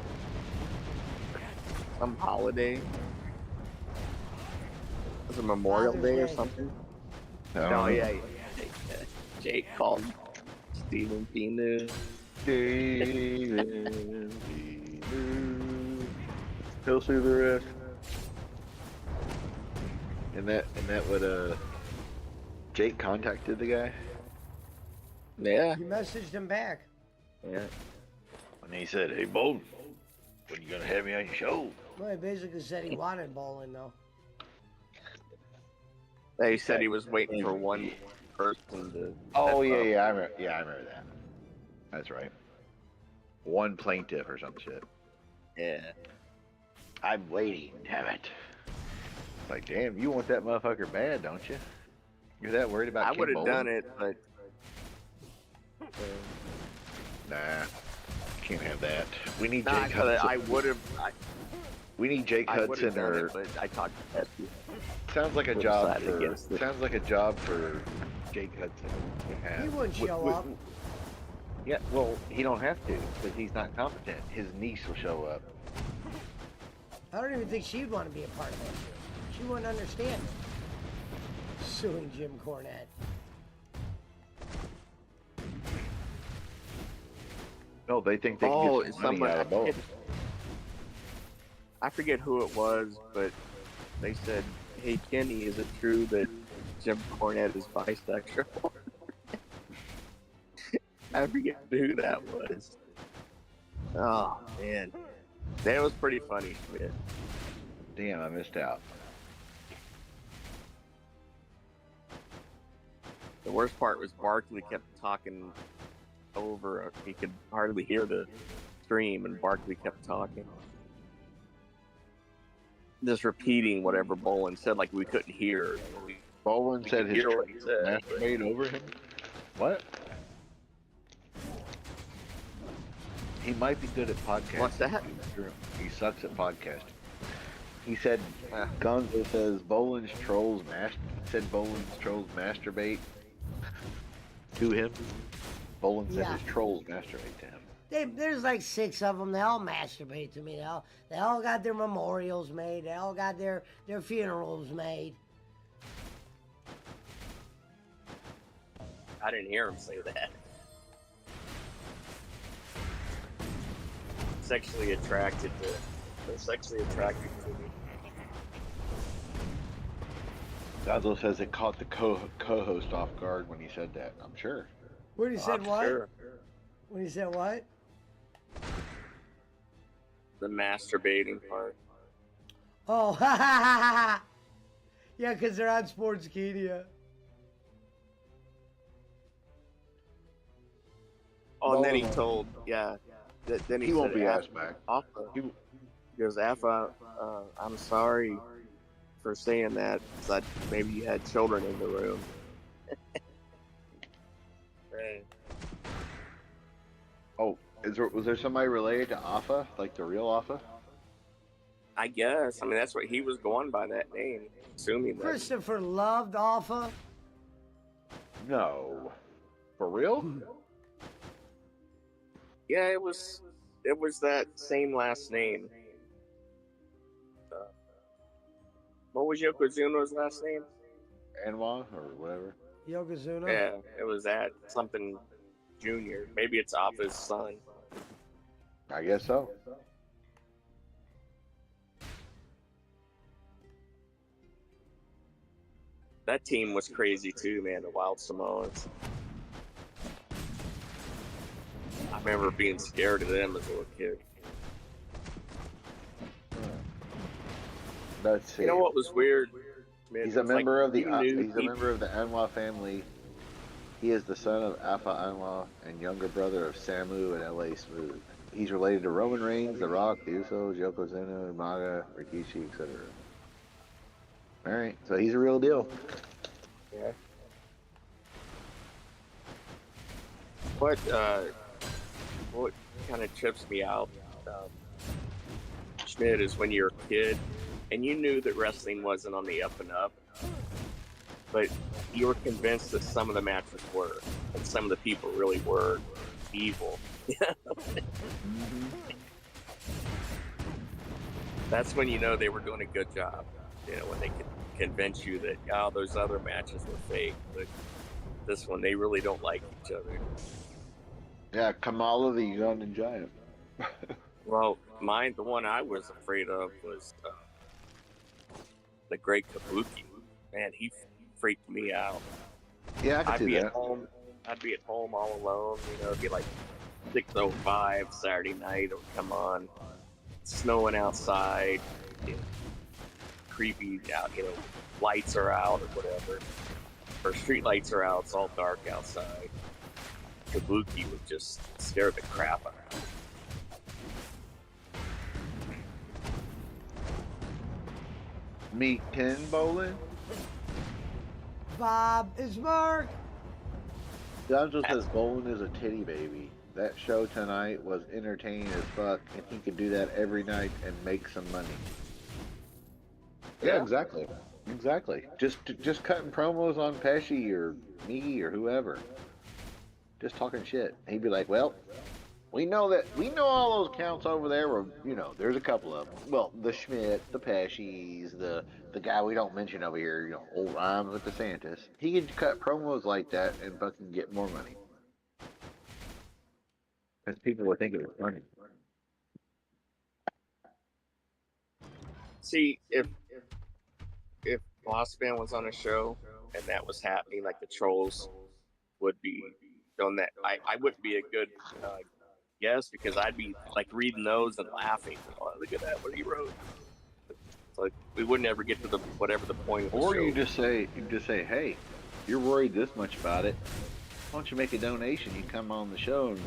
Speaker 18: some holiday. It was a Memorial Day or something. No, yeah. Jake called Stephen P. New.
Speaker 17: Stephen P. New. He'll see the rest. And that would Jake contacted the guy?
Speaker 18: Yeah.
Speaker 3: You messaged him back.
Speaker 18: Yeah.
Speaker 17: And he said, "Hey, Bolin, when you gonna have me on your show?"
Speaker 3: Well, he basically said he wanted bowling though.
Speaker 18: He said he was waiting for one person to.
Speaker 17: Oh yeah, I remember that. That's right. One plaintiff or some shit.
Speaker 18: Yeah.
Speaker 17: I'm waiting. Damn it. Like, damn, you want that motherfucker bad, don't you? You're that worried about?
Speaker 18: I would have done it, but.
Speaker 17: Nah, can't have that. We need Jake Hudson.
Speaker 18: I would have.
Speaker 17: We need Jake Hudson or.
Speaker 18: But I talked to Pesky.
Speaker 17: Sounds like a job for. Sounds like a job for Jake Hudson. to have.
Speaker 3: He wouldn't show up.
Speaker 17: Yeah, well, he don't have to because he's not competent. His niece will show up.
Speaker 3: I don't even think she'd want to be a part of that shit. She wouldn't understand it. Suing Jim Cornette.
Speaker 17: No, they think they can get some money out of both.
Speaker 18: I forget who it was, but they said, "Hey Kenny, is it true that Jim Cornette is bisexual?" I forget who that was. Oh man, that was pretty funny. Man.
Speaker 17: Damn, I missed out.
Speaker 18: The worst part was Barkley kept talking over. He could hardly hear the stream, and Barkley kept talking, just repeating whatever Bolin said, like we couldn't hear.
Speaker 17: Bolin said his
Speaker 18: said,
Speaker 17: made over him. What? He might be good at podcasting.
Speaker 18: What's that?
Speaker 17: He sucks at podcasting. He said, Gunther says Bolin's trolls masturbate to him. Bolin said his trolls masturbate to him.
Speaker 3: There's like 6 of them. They all masturbate to me. They all got their memorials made. They all got their funerals made.
Speaker 18: I didn't hear him say that. They're sexually attracted to me.
Speaker 17: Dazzle says it caught the co-host off guard when he said that. I'm sure.
Speaker 3: When he said what?
Speaker 18: Sure.
Speaker 3: When he said what?
Speaker 18: The masturbating part.
Speaker 3: Oh, ha ha ha ha! Yeah, because they're on Sportskeeda.
Speaker 18: Oh, and then he told, then he
Speaker 17: won't
Speaker 18: said,
Speaker 17: be asked back.
Speaker 18: He goes, Alpha, I'm sorry for saying that, because maybe you had children in the room. Right.
Speaker 17: Oh, was there somebody related to Alpha, like the real Alpha?
Speaker 18: I guess. I mean, that's what he was going by, that name, assuming that.
Speaker 3: Christopher loved Alpha.
Speaker 17: No. For real?
Speaker 18: Yeah, it was that same last name. What was Yokozuna's last name?
Speaker 17: Anwa or whatever.
Speaker 3: Yokozuna?
Speaker 18: Yeah, it was that something Jr. Maybe it's Alpha's son.
Speaker 17: I guess so.
Speaker 18: That team was crazy too, man. The Wild Samoans. I remember being scared of them as a little kid.
Speaker 17: Let's see.
Speaker 18: You know what was weird? Man,
Speaker 17: He's a
Speaker 18: it's like
Speaker 17: member of the
Speaker 18: you knew
Speaker 17: he's a member of the Anwa family. He is the son of Alpha Anwa and younger brother of Samu and LA Smooth. He's related to Roman Reigns, The Rock, the Usos, Yokozuna, Umaga, Rikishi, etc. All right, so he's a real deal.
Speaker 18: Yeah. What kind of trips me out, Schmidt, is when you're a kid and you knew that wrestling wasn't on the up and up, but you were convinced that some of the matches were, and some of the people really were evil. That's when you know they were doing a good job. You know, when they could convince you that, oh, those other matches were fake, but this one, they really don't like each other.
Speaker 17: Yeah, Kamala the Ugandan Giant.
Speaker 18: Well, the one I was afraid of was the Great Kabuki. Man, he freaked me out.
Speaker 17: Yeah, I can
Speaker 18: I'd
Speaker 17: see
Speaker 18: be
Speaker 17: that.
Speaker 18: at home. I'd be at home all alone. You know, it'd be like 6:05 Saturday night. It would come on, snowing outside. You know, creepy out. You know, lights are out or whatever, or street lights are out. It's all dark outside. Kabuki would just scare the crap out of me.
Speaker 17: Meet Ken Bolin.
Speaker 3: Bob is Mark.
Speaker 17: Donzo says Bolin is a titty baby. That show tonight was entertaining as fuck, and he could do that every night and make some money. Yeah, exactly. Exactly. Just cutting promos on Pesci or me or whoever. Just talking shit. He'd be like, well, we know all those counts over there were, there's a couple of them. Well, the Schmidt, the Pesci's, the guy we don't mention over here, old Rhymes with DeSantis. He could cut promos like that and fucking get more money. Because people would think it was funny.
Speaker 18: See, if Boss Man was on a show and that was happening, like the trolls would be on that, I wouldn't be a good guest, because I'd be like reading those and laughing. Oh, look at that, what he wrote. It's like we wouldn't ever get to the whatever the point of the
Speaker 17: Or
Speaker 18: show.
Speaker 17: you just say, hey, you're worried this much about it. Why don't you make a donation? You come on the show and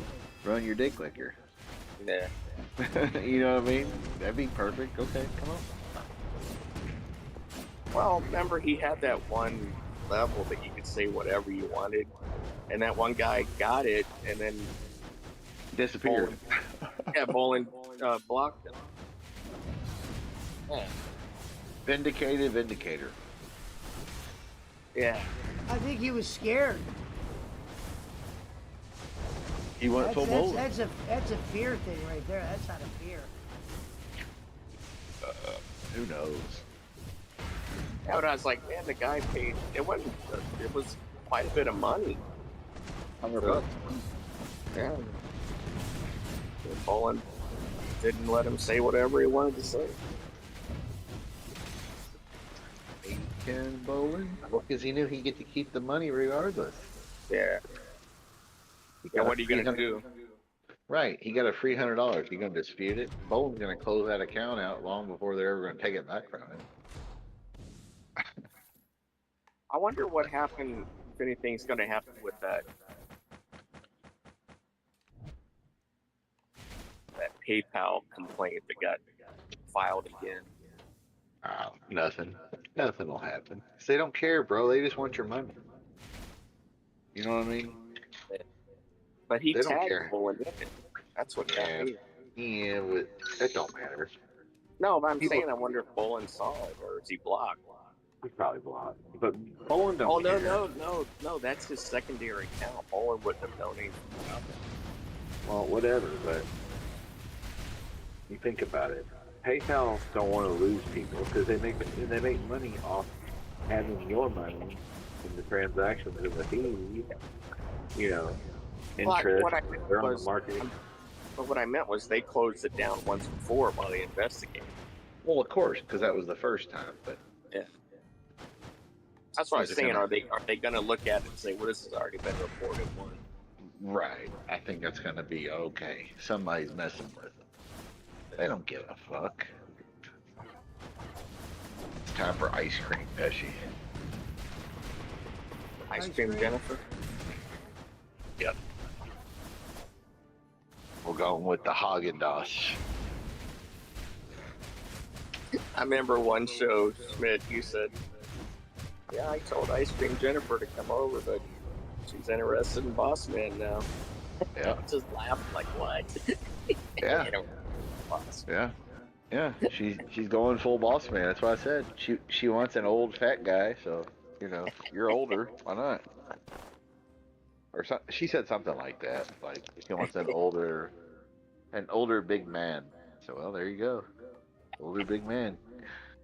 Speaker 17: run your dick licker.
Speaker 18: Yeah.
Speaker 17: You know what I mean? That'd be perfect. Okay, come on.
Speaker 18: Well, remember he had that one level that you could say whatever you wanted, and that one guy got it and then
Speaker 17: disappeared.
Speaker 18: Bolin blocked him. Yeah.
Speaker 17: Vindicator.
Speaker 18: Yeah.
Speaker 3: I think he was scared.
Speaker 17: He went full Bolin.
Speaker 3: That's a fear thing right there. That's out of fear.
Speaker 17: Who knows?
Speaker 18: Yeah, but I was like, man, the guy paid. It was quite a bit of money.
Speaker 17: $100.
Speaker 18: Yeah. And Bolin didn't let him say whatever he wanted to say.
Speaker 17: Ken Bolin? Well, because he knew he'd get to keep the money regardless.
Speaker 18: Yeah. And what are you going to do?
Speaker 17: Right. He got a free $100. You going to dispute it? Bolin's going to close that account out long before they're ever going to take it back from him.
Speaker 18: I wonder what happened, if anything's going to happen with that PayPal complaint that got filed again.
Speaker 17: Nothing. Nothing will happen. They don't care, bro. They just want your money. You know what I mean?
Speaker 18: But he
Speaker 17: They don't
Speaker 18: tagged
Speaker 17: care.
Speaker 18: Bolin in it. That's what got me.
Speaker 17: Yeah, but that don't matter.
Speaker 18: No, but I'm saying I wonder if Bolin saw it, or is he blocked?
Speaker 17: He's probably blocked. But Bolin don't
Speaker 18: Oh, no,
Speaker 17: care.
Speaker 18: no, that's his secondary account. Bolin wouldn't have donated nothing.
Speaker 17: Well, whatever, but you think about it. PayPal don't want to lose people because they make money off having your money in the transactions and the fees, interest.
Speaker 18: What I
Speaker 17: They're on
Speaker 18: was,
Speaker 17: the market.
Speaker 18: but what I meant was they closed it down once before while they investigated.
Speaker 17: Well, of course, because that was the first time. But
Speaker 18: yeah, that's what I was
Speaker 17: Was it
Speaker 18: saying.
Speaker 17: gonna-
Speaker 18: Are they going to look at it and say, "Well, this has already been reported once"?
Speaker 17: right, I think that's gonna be okay. Somebody's messing with them. They don't give a fuck. It's time for ice cream, Pesci.
Speaker 18: Ice cream, Jennifer.
Speaker 17: Yep. We're going with the Haagen-Dazs.
Speaker 18: I remember one show, Schmidt, you said, "Yeah, I told Ice Cream Jennifer to come over, but she's interested in Boss Man now."
Speaker 17: Yeah.
Speaker 18: I just laughed like, "What?"
Speaker 17: Yeah.
Speaker 18: You know, Boss.
Speaker 17: Yeah. Yeah. She's going full boss man. That's what I said. She wants an old fat guy, so you're older. Why not? Or she said something like that. Like she wants an older big man. So well, there you go. Older big man.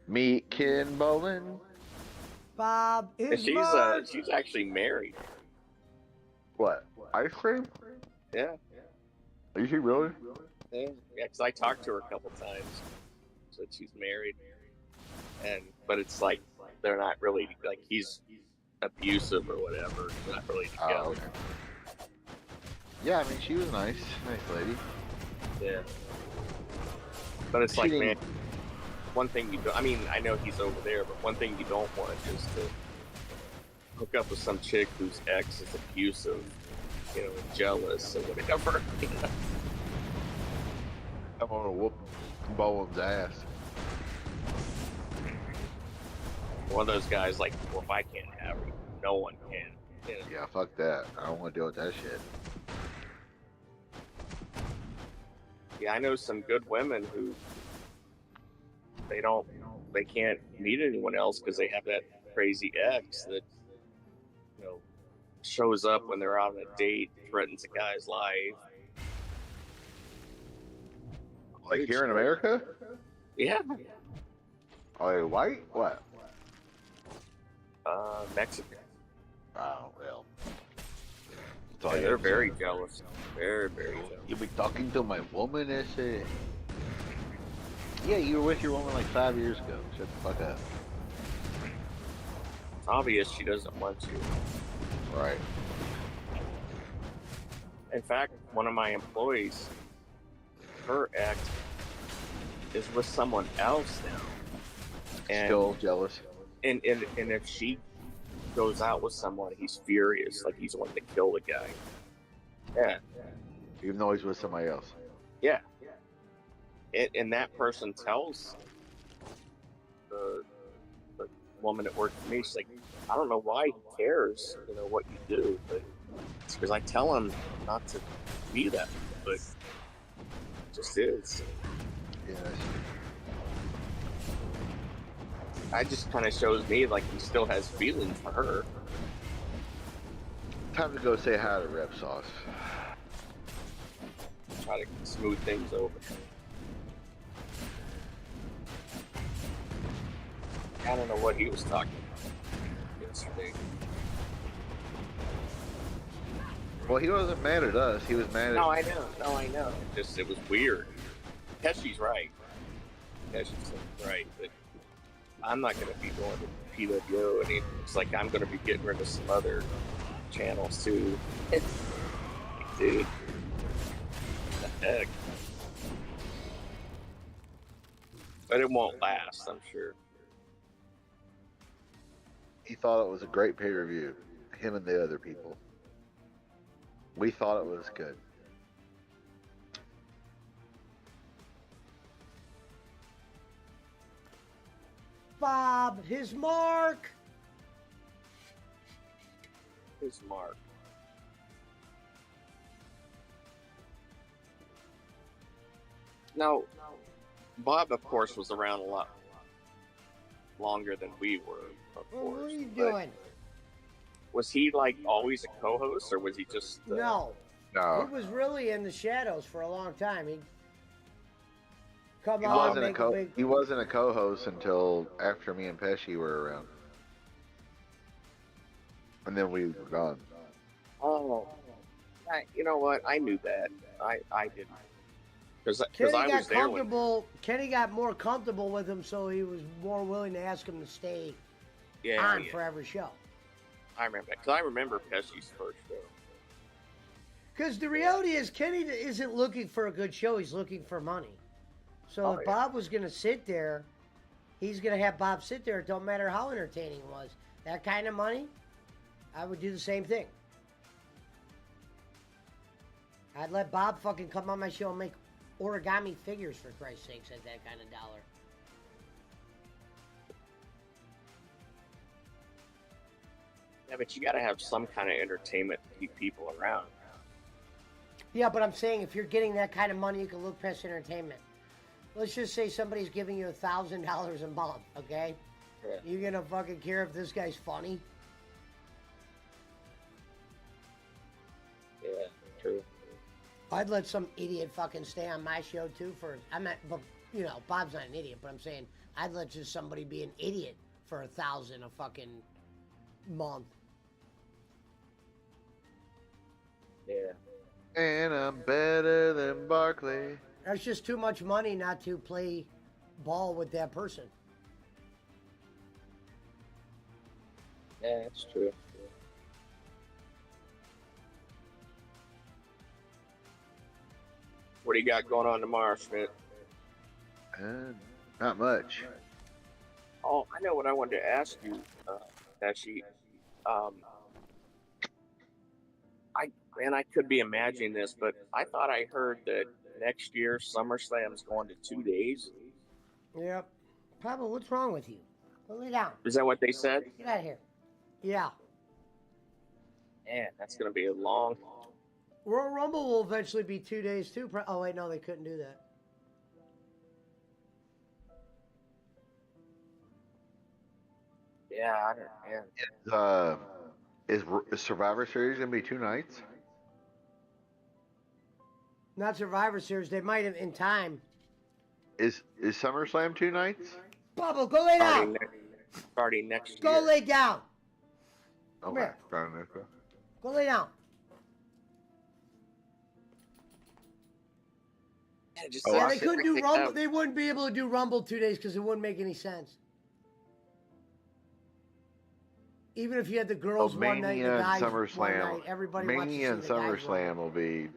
Speaker 17: Meet Ken Bowen.
Speaker 3: Bob
Speaker 18: And
Speaker 3: is Mark.
Speaker 18: she's actually married.
Speaker 17: What? Ice cream?
Speaker 18: Yeah.
Speaker 17: Is she really?
Speaker 18: Yeah, because I talked to her a couple times. Said she's married, but it's like they're not really like he's abusive or whatever. They're not really together.
Speaker 17: Oh, okay. Yeah, I mean she was nice lady.
Speaker 18: Yeah. But it's
Speaker 17: She
Speaker 18: like,
Speaker 17: didn't-
Speaker 18: man, one thing you don't. I mean, I know he's over there, but one thing you don't want is to hook up with some chick whose ex is abusive, and jealous or whatever.
Speaker 17: I want to whoop Bowen's ass.
Speaker 18: One of those guys like, well, if I can't have her, no one can.
Speaker 17: Yeah, fuck that. I don't want to deal with that shit.
Speaker 18: Yeah, I know some good women who they can't meet anyone else because they have that crazy ex that shows up when they're out on a date, threatens a guy's life.
Speaker 17: Like here in America?
Speaker 18: Yeah.
Speaker 17: Are they white? What?
Speaker 18: Mexican.
Speaker 17: Oh well.
Speaker 18: Yeah, they're very jealous. Very, very jealous.
Speaker 17: You'll be talking to my woman, I say. Yeah, you were with your woman like 5 years ago. Shut the fuck up.
Speaker 18: It's obvious she doesn't want you.
Speaker 17: Right.
Speaker 18: In fact, one of my employees, her ex is with someone else now. And,
Speaker 17: Still jealous.
Speaker 18: And if she goes out with someone, he's furious, like he's wanting to kill the guy. Yeah.
Speaker 17: Even though he's with somebody else.
Speaker 18: Yeah. And that person tells the woman that worked for me, she's like, I don't know why he cares, what you do, but it's because I tell him not to be that, but it just is.
Speaker 17: Yeah.
Speaker 18: That just kind of shows me like he still has feelings for her.
Speaker 17: Time to go say hi to Rep Sauce.
Speaker 18: Try to smooth things over. I don't know what he was talking about yesterday.
Speaker 17: Well, he wasn't mad at us. He was mad at...
Speaker 18: No, I know. It was weird. Pesci's right. Pesci's right, but I'm not going to be going to PWO, and it's like I'm going to be getting rid of some other channels too. Dude, what the heck? But it won't last, I'm sure.
Speaker 17: He thought it was a great pay-per-view. Him and the other people. We thought it was good.
Speaker 3: Bob, his mark.
Speaker 18: His mark. Now, Bob, of course, was around a lot longer than we were, of
Speaker 3: What
Speaker 18: course.
Speaker 3: are you
Speaker 18: but
Speaker 3: doing?
Speaker 18: Was he like always a co-host, or was he just?
Speaker 3: No.
Speaker 17: No.
Speaker 3: He was really in the shadows for a long time. He'd come
Speaker 17: He
Speaker 3: on,
Speaker 17: wasn't
Speaker 3: make a big...
Speaker 17: he wasn't a co-host until after me and Pesci were around. And then we were gone.
Speaker 18: Oh. You know what? I knew that. I didn't. Because
Speaker 3: Kenny
Speaker 18: I
Speaker 3: got
Speaker 18: was there when.
Speaker 3: comfortable. Kenny got more comfortable with him, so he was more willing to ask him to stay on for every show.
Speaker 18: I remember that. Because I remember Pesci's first show.
Speaker 3: Because the reality is, Kenny isn't looking for a good show. He's looking for money. So if Bob was going to sit there, he's going to have Bob sit there. It don't matter how entertaining it was. That kind of money, I would do the same thing. I'd let Bob fucking come on my show and make origami figures, for Christ's sakes, at that kind of dollar.
Speaker 18: Yeah, but you got to have some kind of entertainment to keep people around.
Speaker 3: Yeah, but I'm saying if you're getting that kind of money, you can look past entertainment. Let's just say somebody's giving you $1,000 a month, okay?
Speaker 18: Yeah.
Speaker 3: You gonna fucking care if this guy's funny?
Speaker 18: Yeah, true.
Speaker 3: I'd let some idiot fucking stay on my show too but you know, Bob's not an idiot, but I'm saying I'd let just somebody be an idiot for $1,000 a fucking month.
Speaker 18: Yeah.
Speaker 17: And I'm better than Barkley.
Speaker 3: That's just too much money not to play ball with that person.
Speaker 18: Yeah, that's true. What do you got going on tomorrow, Schmidt?
Speaker 17: Not much.
Speaker 18: Oh, I know what I wanted to ask you, Pesci. I could be imagining this, but I thought I heard that next year SummerSlam's going to 2 days.
Speaker 3: Yep. Pablo, what's wrong with you? Go lay down.
Speaker 18: Is that what they said?
Speaker 3: Get out of here. Yeah.
Speaker 18: Man, that's going to be a long.
Speaker 3: Royal Rumble will eventually be 2 days too. Oh wait, no, they couldn't do that.
Speaker 18: Yeah, I don't. Man.
Speaker 17: Is Survivor Series gonna be 2 nights?
Speaker 3: Not Survivor Series. They might have in time.
Speaker 17: Is SummerSlam 2 nights?
Speaker 3: Bubble, go lay down.
Speaker 18: Starting next
Speaker 3: Go
Speaker 18: year.
Speaker 3: lay down.
Speaker 17: Okay.
Speaker 3: here.
Speaker 17: Starting next year.
Speaker 3: Go lay down. Yeah, they couldn't do Rumble. They wouldn't be able to do Rumble 2 days because it wouldn't make any sense. Even if you had the girls one night, the
Speaker 17: Mania and
Speaker 3: guys one
Speaker 17: SummerSlam.
Speaker 3: night, everybody
Speaker 17: Mania
Speaker 3: wants to see
Speaker 17: and
Speaker 3: the guys one.
Speaker 17: SummerSlam will be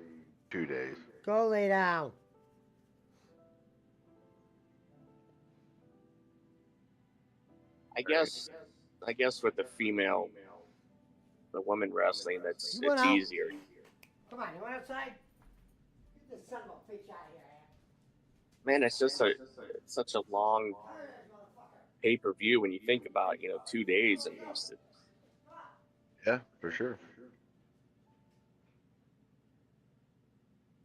Speaker 17: 2 days.
Speaker 3: Go lay down.
Speaker 18: I guess with the women wrestling, it's
Speaker 3: went out?
Speaker 18: easier.
Speaker 3: Come on, you want outside? Get this son of a bitch out of here.
Speaker 18: Man, it's just such a long pay-per-view when you think about, 2 days at least.
Speaker 17: Yeah, for sure.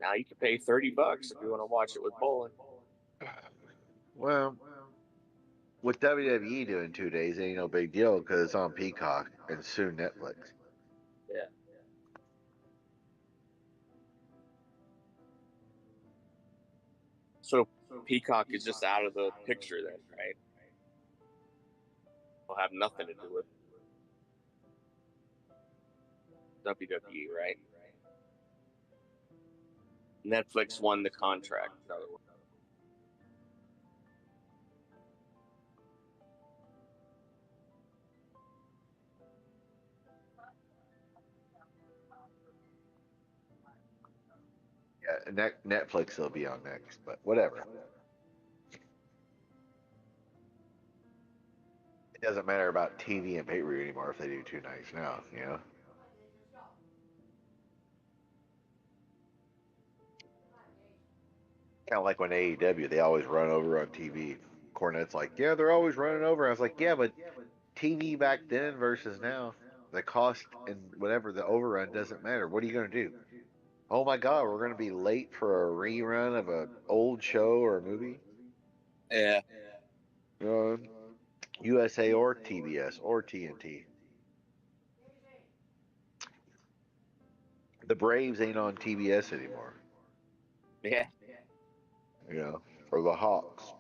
Speaker 18: Now you can pay $30 if you want to watch it with bowling.
Speaker 17: Well, with WWE doing 2 days, ain't no big deal because it's on Peacock and soon Netflix.
Speaker 18: Yeah. So Peacock is just out of the picture then, right? Will have nothing to do with WWE, right? Netflix won the contract, in other words.
Speaker 17: Yeah, Netflix will be on next, but whatever. It doesn't matter about TV and pay-per-view anymore if they do 2 nights now, Kind of like when AEW, they always run over on TV. Cornette's like, yeah, they're always running over. I was like, yeah, but TV back then versus now, the cost and whatever, the overrun doesn't matter. What are you going to do? Oh my God, we're going to be late for a rerun of an old show or a movie?
Speaker 18: Yeah.
Speaker 17: USA or TBS or TNT. The Braves ain't on TBS anymore.
Speaker 18: Yeah.
Speaker 17: For the Hawks.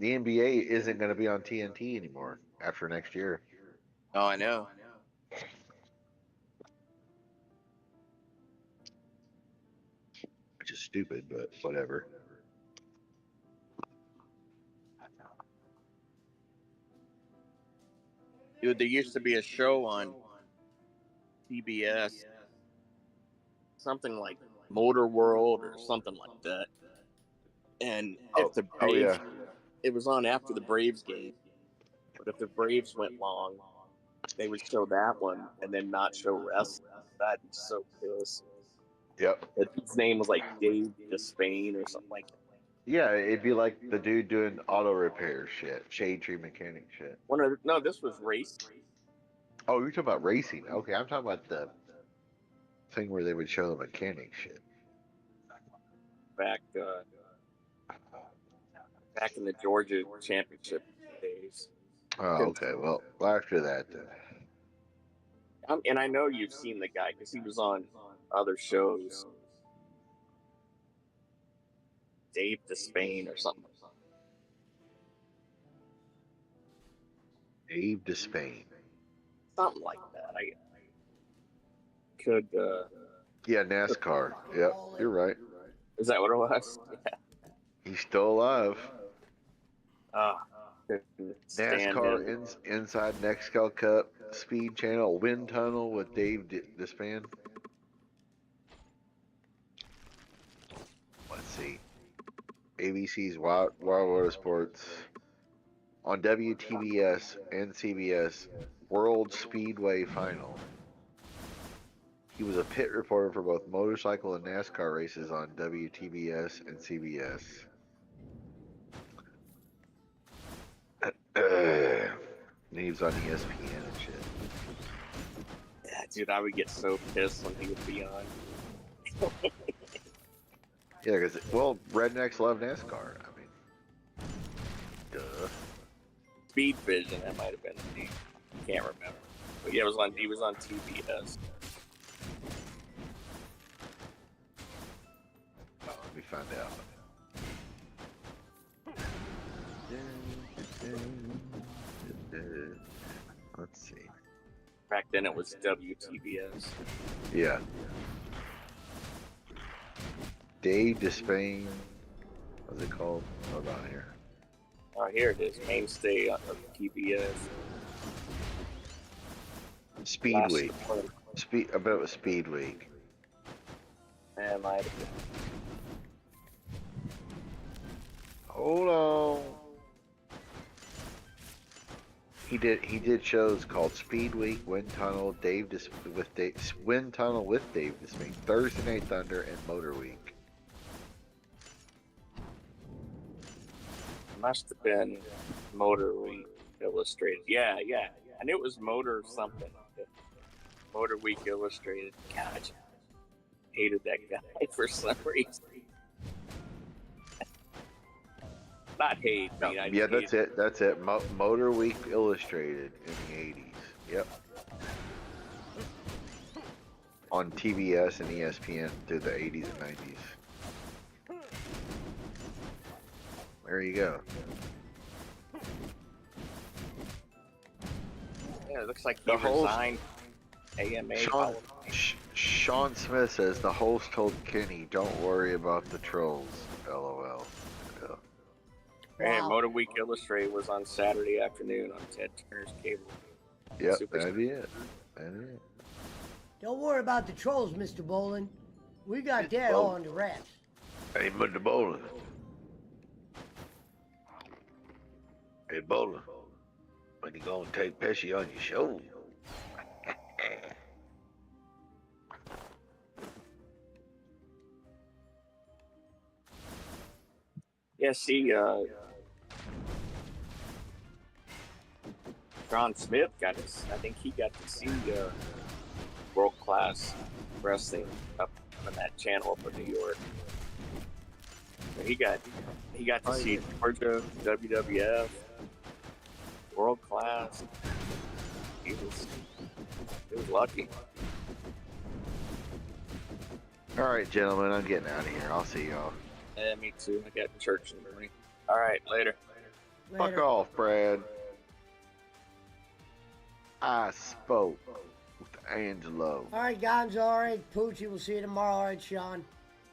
Speaker 17: The NBA isn't going to be on TNT anymore after next year.
Speaker 18: Oh, I know.
Speaker 17: is stupid, but whatever.
Speaker 18: Dude, there used to be a show on TBS, something like Motor World or something like that. And if the Braves, it was on after the Braves game, but if the Braves went long, they would show that one and then not show wrestling. I'd be so pissed.
Speaker 17: Yep.
Speaker 18: His name was like Dave Despain or something like that.
Speaker 17: Yeah, it'd be like the dude doing auto repair shit, shade tree mechanic shit.
Speaker 18: No, this was race.
Speaker 17: Oh, you're talking about racing. Okay, I'm talking about the thing where they would show the mechanic shit.
Speaker 18: Back in the Georgia championship days.
Speaker 17: Oh, okay. Well, after that, then.
Speaker 18: And I know you've seen the guy because he was on other shows. Dave Despain or something.
Speaker 17: Dave Despain.
Speaker 18: Something like that. I could.
Speaker 17: Yeah, NASCAR. Yep, you're right.
Speaker 18: Is that what it was? Yeah.
Speaker 17: He's still alive.
Speaker 18: NASCAR
Speaker 17: Inside Nextel Cup Speed Channel Wind Tunnel with Dave Despain. Let's see. ABC's Wild Motorsports on WTBS and CBS World Speedway Final. He was a pit reporter for both motorcycle and NASCAR races on WTBS and CBS. He was on ESPN and shit.
Speaker 18: Yeah, dude, I would get so pissed when he would be on.
Speaker 17: Yeah, because, well, rednecks love NASCAR. I mean, duh.
Speaker 18: Speed Vision, that might have been the name. Can't remember. But yeah, he was on TBS.
Speaker 17: Oh, let me find out. Let's see.
Speaker 18: Back then it was WTBS.
Speaker 17: Yeah. Dave Despain. What's it called? Hold on here.
Speaker 18: Oh, here it is. Mainstay of TBS.
Speaker 17: Speed Week. I bet it was Speed Week.
Speaker 18: Man, might have been.
Speaker 17: Hold on. He did shows called Speed Week, Wind Tunnel, Wind Tunnel with Dave Despain, Thursday Night Thunder, and Motor Week.
Speaker 18: Must have been Motor Week Illustrated. Yeah. I knew it was Motor something. Motor Week Illustrated. God, I hated that guy for some reason. Not hate.
Speaker 17: Yeah, that's it. That's it. Motor Week Illustrated in the 80s. Yep. On TBS and ESPN through the 80s and 90s. There you go.
Speaker 18: Yeah, it looks like he resigned. AMA.
Speaker 17: Sean Smith says the host told Kenny, "Don't worry about the trolls." LOL.
Speaker 18: And Motor Week Illustrated was on Saturday afternoon on Ted Turner's cable.
Speaker 17: Yep, that'd be it.
Speaker 3: Don't worry about the trolls, Mr. Bolin. We got that all under wraps.
Speaker 17: Hey, Mr. Bolin. Hey, Bolin. When you gonna take Pesci on your show?
Speaker 18: Yeah, see, John Smith I think he got to see world-class wrestling up on that channel up in New York. So he got to see Georgia, WWF, world-class. He was lucky.
Speaker 17: All right, gentlemen, I'm getting out of here. I'll see y'all.
Speaker 18: Yeah, me too. I got church in the morning. All right, later.
Speaker 17: Fuck off, Brad. I spoke with Angelo.
Speaker 3: All right, Gonzo. All right, Poochie. We'll see you tomorrow. All right, Sean.